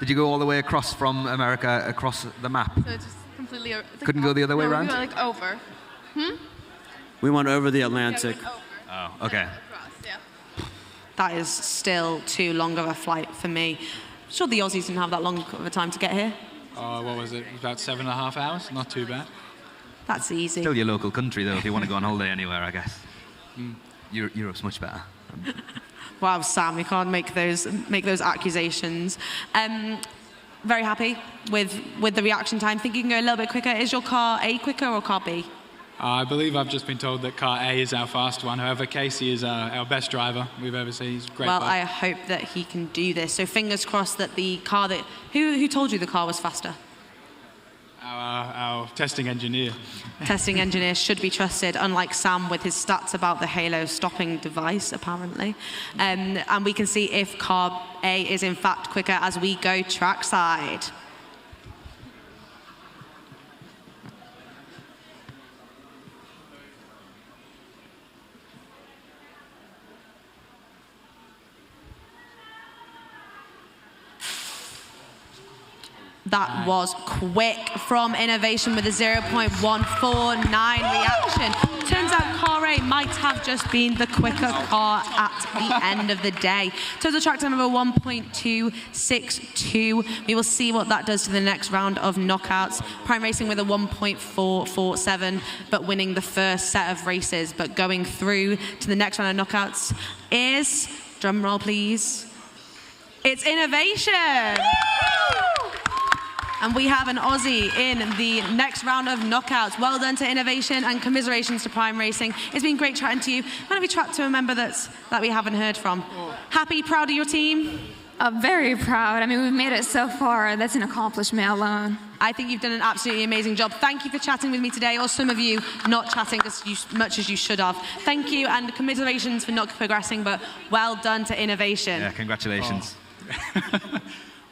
Did you go all the way across from America, across the map? So it's just completely... Couldn't go the other way around? We went like over. We went over the Atlantic. Yeah, we went over. Oh, okay. Yeah. That is still too long of a flight for me. I'm sure the Aussies didn't have that long of a time to get here. What was it? About 7.5 hours? Not too bad. That's easy. Still your local country, though, if you want to go on holiday anywhere, I guess. Europe's much better. Wow, Sam, you can't make those accusations. Very happy with the reaction time. Think you can go a little bit quicker. Is your car A quicker or car B? I believe I've just been told that car A is our fast one. However, Casey is our best driver we've ever seen. He's a great Well, bike. I hope that he can do this. So fingers crossed that the car that... Who told you the car was faster? Our testing engineer. Testing engineer should be trusted, unlike Sam with his stats about the Halo stopping device, apparently. And we can see if car A is in fact quicker as we go trackside. That was quick from Innovation with a 0.149 reaction. Turns out car A might have just been the quicker car at the end of the day. Total track time of a 1.262. We will see what that does to the next round of knockouts. Prime Racing with a 1.447, but winning the first set of races. But going through to the next round of knockouts is, drum roll please, it's Innovation! And we have an Aussie in the next round of knockouts. Well done to Innovation and commiserations to Prime Racing. It's been great chatting to you. Why don't we chat to a member that we haven't heard from? Happy, proud of your team? Very proud. I mean, we've made it so far. That's an accomplishment alone. I think you've done an absolutely amazing job. Thank you for chatting with me today, or some of you not chatting as much as you should have. Thank you, and commiserations for not progressing, but well done to Innovation. Yeah, congratulations. Oh.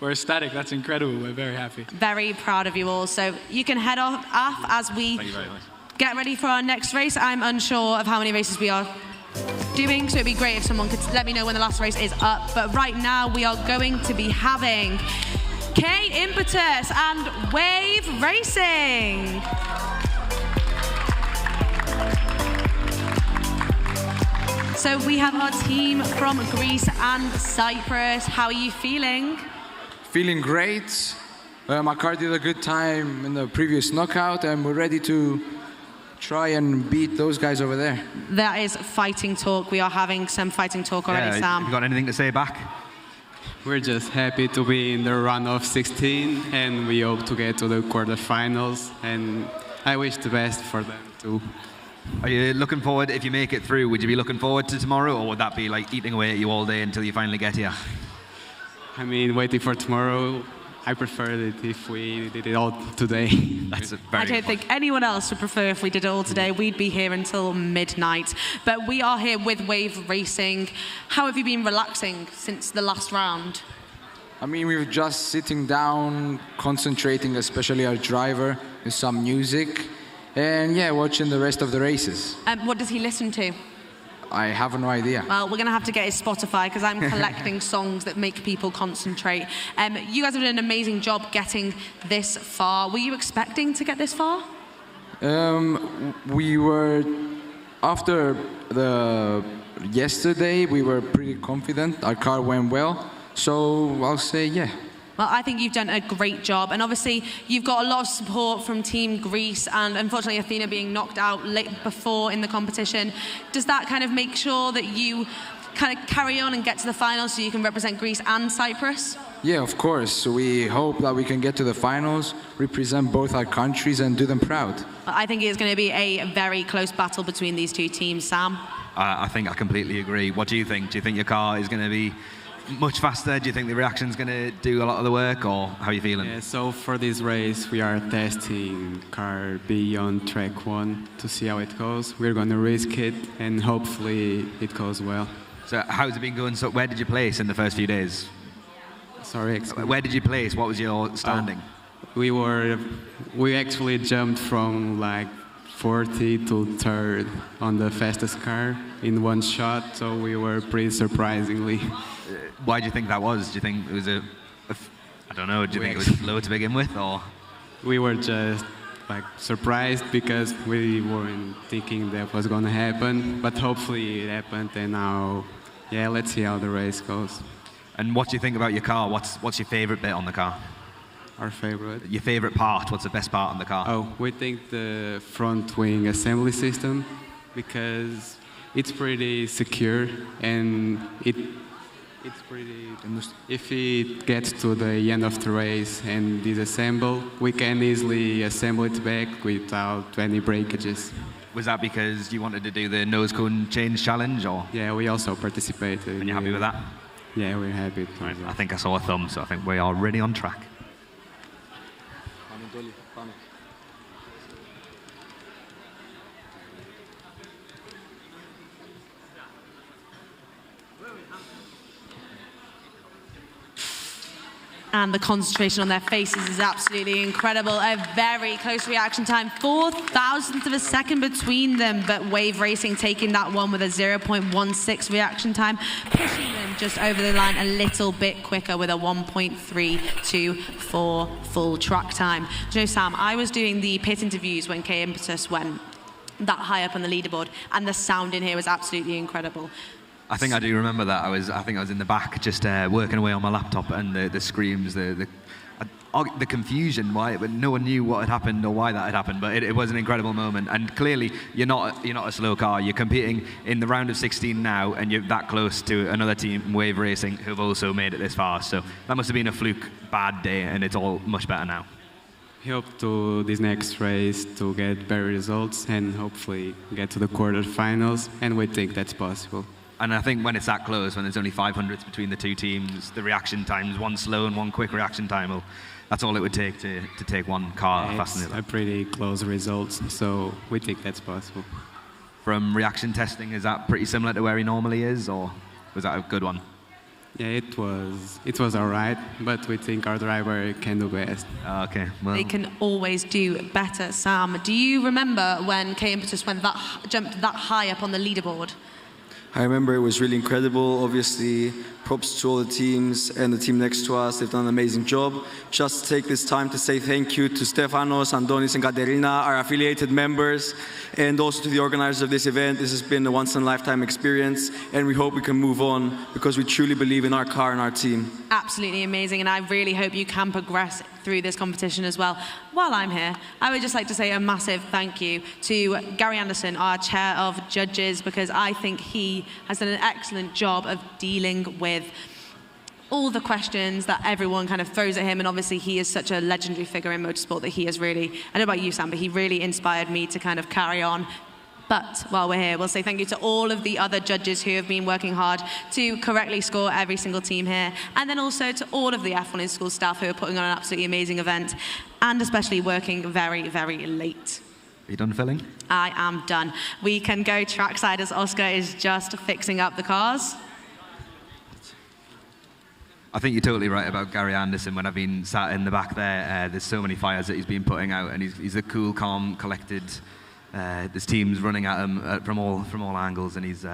We're ecstatic. That's incredible. We're very happy. Very proud of you all. So you can head off as we get ready for our next race. I'm unsure of how many races we are doing, so it'd be great if someone could let me know when the last race is up. But right now we are going to be having K Impetus and Wave Racing. So we have our team from Greece and Cyprus. How are you feeling? Feeling great. My car did a good time in the previous knockout, and we're ready to try and beat those guys over there. That is fighting talk. We are having some fighting talk already, Sam. You got anything to say back? We're just happy to be in the round of 16, and we hope to get to the quarterfinals, and I wish the best for them too. Are you looking forward, if you make it through, would you be looking forward to tomorrow, or would that be like eating away at you all day until you finally get here? I mean, waiting for tomorrow, I prefer it if we did it all today. That's I don't think anyone else would prefer if we did it all today. We'd be here until midnight. But we are here with Wave Racing. How have you been relaxing since the last round? I mean, we were just sitting down, concentrating, especially our driver, with some music, and yeah, watching the rest of the races. What does he listen to? I have no idea. Well, we're going to have to get his Spotify because I'm collecting songs that make people concentrate. You guys have done an amazing job getting this far. Were you expecting to get this far? We were, after yesterday, we were pretty confident. Our car went well, so I'll say yeah. Well, I think you've done a great job, and obviously you've got a lot of support from Team Greece, and unfortunately Athena being knocked out late before in the competition. Does that kind of make sure that you kind of carry on and get to the finals so you can represent Greece and Cyprus? Yeah, of course. We hope that we can get to the finals, represent both our countries, and do them proud. Well, I think it's going to be a very close battle between these two teams. Sam? I think I completely agree. What do you think? Do you think your car is going to be much faster? Do you think the reaction's going to do a lot of the work, or how are you feeling? Yeah, so for this race, we are testing car B on track 1 to see how it goes. We're going to risk it, and hopefully it goes well. So how's it been going? So where did you place in the first few days? Sorry, where did you place? What was your standing? We actually jumped from like 40 to 3rd on the fastest car in one shot, so we were pretty surprisingly. Why do you think that was? Do you think it was I don't know, do you think it was low to begin with, or? We were just like surprised because we weren't thinking that was going to happen, but hopefully it happened, and now, yeah, let's see how the race goes. And what do you think about your car? What's your favorite bit on the car? Our favorite? Your favorite part? What's the best part on the car? Oh, we think the front wing assembly system, because it's pretty secure, and it's pretty, if it gets to the end of the race and disassemble, we can easily assemble it back without any breakages. Was that because you wanted to do the nose cone change challenge, or? Yeah, we also participated. And you're happy with that? Yeah, we're happy. Right, I think I saw a thumb, so I think we are really on track. And the concentration on their faces is absolutely incredible. A very close reaction time, 0.04 of a second between them, but Wave Racing taking that one with a 0.16 reaction time, pushing them just over the line a little bit quicker with a 1.324 full track time. Do you know, Sam, I was doing the pit interviews when K Impetus went that high up on the leaderboard, and the sound in here was absolutely incredible. I think I do remember that. I think I was in the back just working away on my laptop, and the screams, the confusion, why no one knew what had happened or why that had happened. But it was an incredible moment. And clearly, you're not a slow car. You're competing in the round of 16 now, and you're that close to another team, Wave Racing, who've also made it this far. So that must have been a fluke, bad day, and it's all much better now. We hope to this next race to get better results and hopefully get to the quarterfinals, and we think that's possible. And I think when it's that close, when there's only 500s between the two teams, the reaction times, one slow and one quick reaction time, well, that's all it would take to take one car faster. It's a pretty close result, so we think that's possible. From reaction testing, is that pretty similar to where he normally is, or was that a good one? Yeah, it was all right, but we think our driver can do best. Okay, well. They can always do better, Sam. Do you remember when K Impetus jumped that high up on the leaderboard? I remember it was really incredible. Obviously, props to all the teams and the team next to us. They've done an amazing job. Just take this time to say thank you to Stefanos, Andonis, and Katerina, our affiliated members, and also to the organizers of this event. This has been a once-in-a-lifetime experience, and we hope we can move on because we truly believe in our car and our team. Absolutely amazing, and I really hope you can progress through this competition as well. While I'm here, I would just like to say a massive thank you to Gary Anderson, our chair of judges, because I think he has done an excellent job of dealing with all the questions that everyone kind of throws at him, and obviously he is such a legendary figure in motorsport that he has really, I don't know about you, Sam, but he really inspired me to kind of carry on. But while we're here, we'll say thank you to all of the other judges who have been working hard to correctly score every single team here, and then also to all of the F1 in School staff who are putting on an absolutely amazing event, and especially working very, very late. Are you done filling? I am done. We can go trackside as Oscar is just fixing up the cars. I think you're totally right about Gary Anderson. When I've been sat in the back there, there's so many fires that he's been putting out, and he's a cool, calm, collected. There's teams running at him from all angles, and he's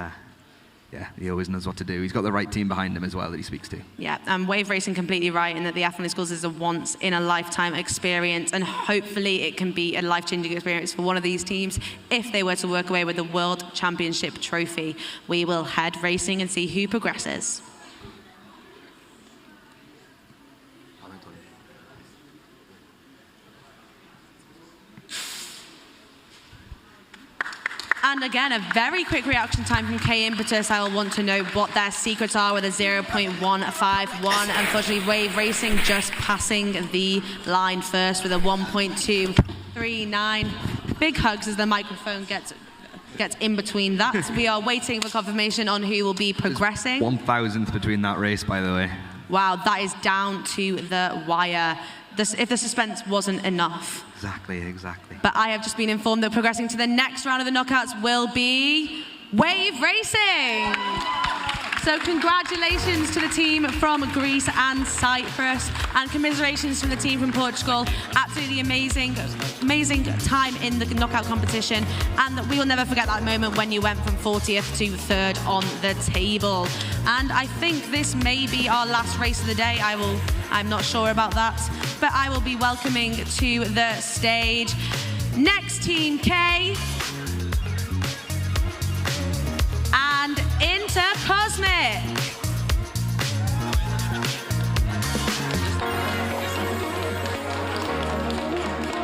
yeah, he always knows what to do. He's got the right team behind him as well that he speaks to. Yeah, and Wave Racing completely right in that the F1 Schools is a once-in-a-lifetime experience, and hopefully it can be a life-changing experience for one of these teams if they were to work away with the World Championship trophy. We will head racing and see who progresses. And again, a very quick reaction time from K Impetus. I will want to know what their secrets are with a 0.151. Unfortunately, Wave Racing just passing the line first with a 1.239. Big hugs as the microphone gets in between that. We are waiting for confirmation on who will be progressing. 1,000th between that race, by the way. Wow, that is down to the wire. If the suspense wasn't enough. Exactly. But I have just been informed that progressing to the next round of the knockouts will be Wave Racing. So congratulations to the team from Greece and Cyprus, and commiserations from the team from Portugal. Absolutely amazing time in the knockout competition, and we will never forget that moment when you went from 40th to 3rd on the table. And I think this may be our last race of the day. I'm not sure about that, but I will be welcoming to the stage next Team K and Intercosmic.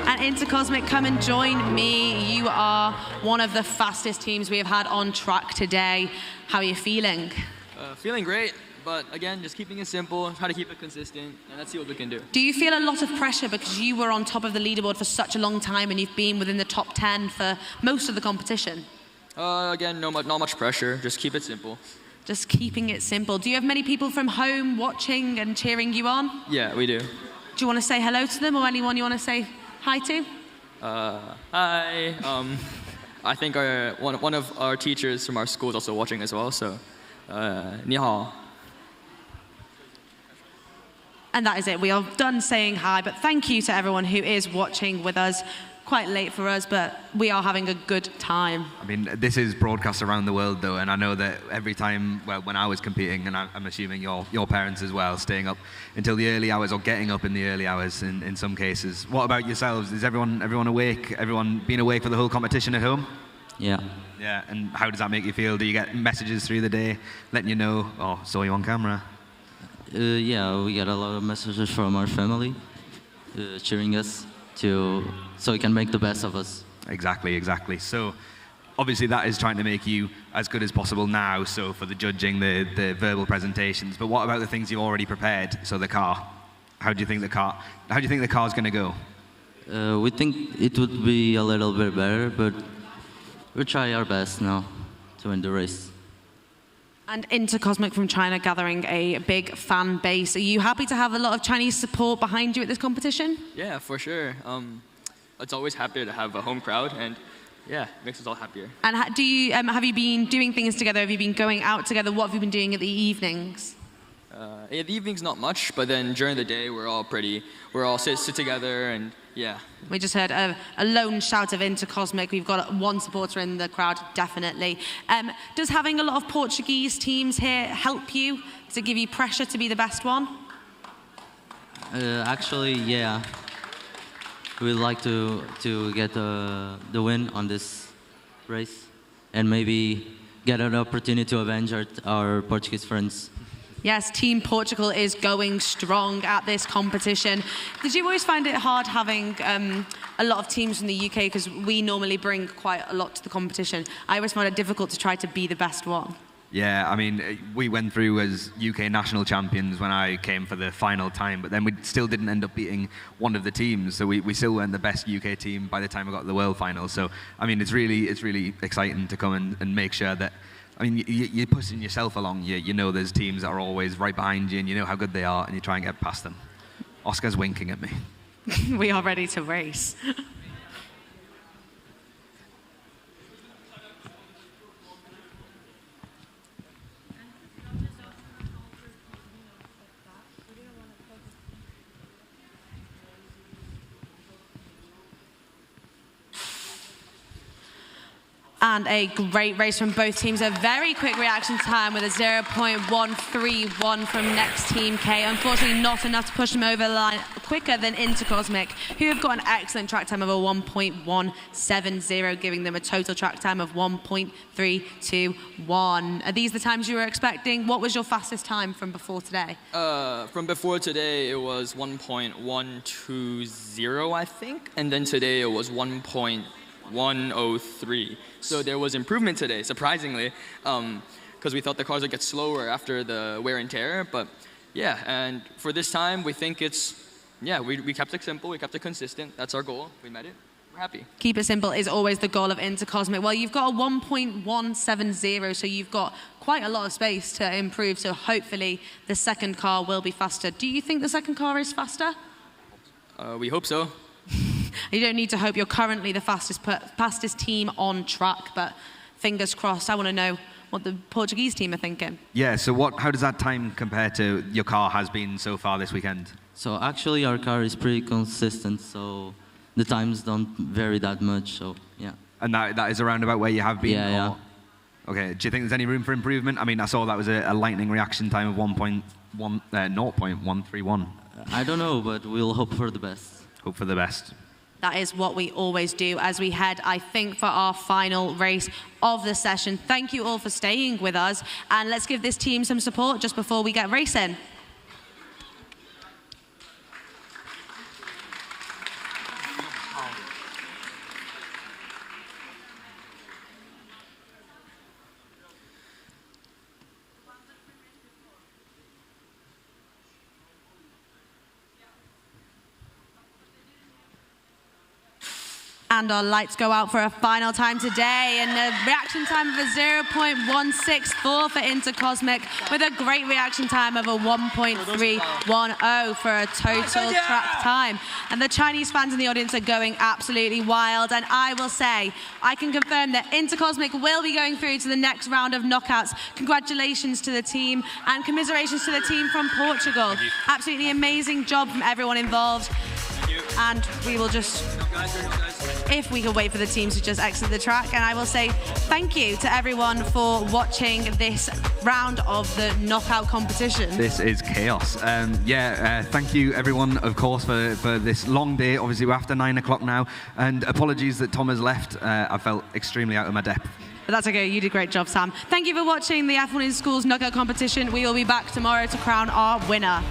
And Intercosmic, come and join me. You are one of the fastest teams we have had on track today. How are you feeling? Feeling great, but again, just keeping it simple, try to keep it consistent, and let's see what we can do. Do you feel a lot of pressure because you were on top of the leaderboard for such a long time and you've been within the top 10 for most of the competition? Again, not much pressure, just keep it simple. Just keeping it simple. Do you have many people from home watching and cheering you on? Yeah, we do. Do you want to say hello to them, or anyone you want to say hi to? Hi. I think one of our teachers from our school is also watching as well, so 你好. And that is it. We are done saying hi, but thank you to everyone who is watching with us. Quite late for us, but we are having a good time. I mean, this is broadcast around the world, though, and I know that every time, well, when I was competing, and I'm assuming your parents as well, staying up until the early hours or getting up in the early hours in some cases. What about yourselves? Is everyone awake? Everyone been awake for the whole competition at home? Yeah. Yeah, and how does that make you feel? Do you get messages through the day letting you know, oh, saw you on camera? Yeah, we get a lot of messages from our family cheering us so we can make the best of us. Exactly. So obviously that is trying to make you as good as possible now, so for the judging, the verbal presentations. But what about the things you've already prepared? So the car. How do you think the car's going to go? We think it would be a little bit better, but we'll try our best now to win the race. And Intercosmic from China gathering a big fan base. Are you happy to have a lot of Chinese support behind you at this competition? Yeah, for sure. It's always happier to have a home crowd, and yeah, it makes us all happier. And have you been doing things together? Have you been going out together? What have you been doing at the evenings? In the evenings, not much, but then during the day, we're all sit together, and yeah. We just heard a lone shout of Intercosmic. We've got one supporter in the crowd, definitely. Does having a lot of Portuguese teams here help you? Does it give you pressure to be the best one? Actually, yeah. We'd like to get the win on this race and maybe get an opportunity to avenge our Portuguese friends. Yes, Team Portugal is going strong at this competition. Did you always find it hard having a lot of teams from the UK, because we normally bring quite a lot to the competition? I always found it difficult to try to be the best one. Yeah, I mean, we went through as UK national champions when I came for the final time, but then we still didn't end up beating one of the teams, so we still weren't the best UK team by the time we got to the world final. So, I mean, it's really exciting to come and make sure that, I mean, you're pushing yourself along. You know there's teams that are always right behind you, and you know how good they are, and you try and get past them. Oscar's winking at me. We are ready to race. And a great race from both teams. A very quick reaction time with a 0.131 from next team K. Unfortunately, not enough to push them over the line quicker than Intercosmic, who have got an excellent track time of a 1.170, giving them a total track time of 1.321. Are these the times you were expecting? What was your fastest time from before today? From before today, it was 1.120, I think. And then today, it was 1.103. So there was improvement today, surprisingly, because we thought the cars would get slower after the wear and tear. But yeah, and for this time, we think it's, yeah, we kept it simple, we kept it consistent. That's our goal. We met it. We're happy. Keep it simple is always the goal of Intercosmic. Well, you've got a 1.170, so you've got quite a lot of space to improve. So hopefully the second car will be faster. Do you think the second car is faster? We hope so. You don't need to hope. You're currently the fastest team on track, but fingers crossed. I want to know what the Portuguese team are thinking. Yeah, so how does that time compare to your car has been so far this weekend? So actually our car is pretty consistent, so the times don't vary that much, so yeah. And that is around about where you have been? Yeah. Okay, do you think there's any room for improvement? I mean, I saw that was a lightning reaction time of 0.131. I don't know, but we'll hope for the best. Hope for the best. That is what we always do as we head, I think, for our final race of the session. Thank you all for staying with us, and let's give this team some support just before we get racing. And our lights go out for a final time today, and a reaction time of a 0.164 for Intercosmic, with a great reaction time of a 1.310 for a total track time. And the Chinese fans in the audience are going absolutely wild, and I will say, I can confirm that Intercosmic will be going through to the next round of knockouts. Congratulations to the team, and commiserations to the team from Portugal. Absolutely amazing job from everyone involved. And we will just, if we can wait for the teams to just exit the track. And I will say thank you to everyone for watching this round of the knockout competition. This is chaos. Thank you everyone, of course, for this long day. Obviously, we're after 9 o'clock now. And apologies that Tom has left. I felt extremely out of my depth. But that's okay, you did a great job, Sam. Thank you for watching the F1 in Schools knockout competition. We will be back tomorrow to crown our winner.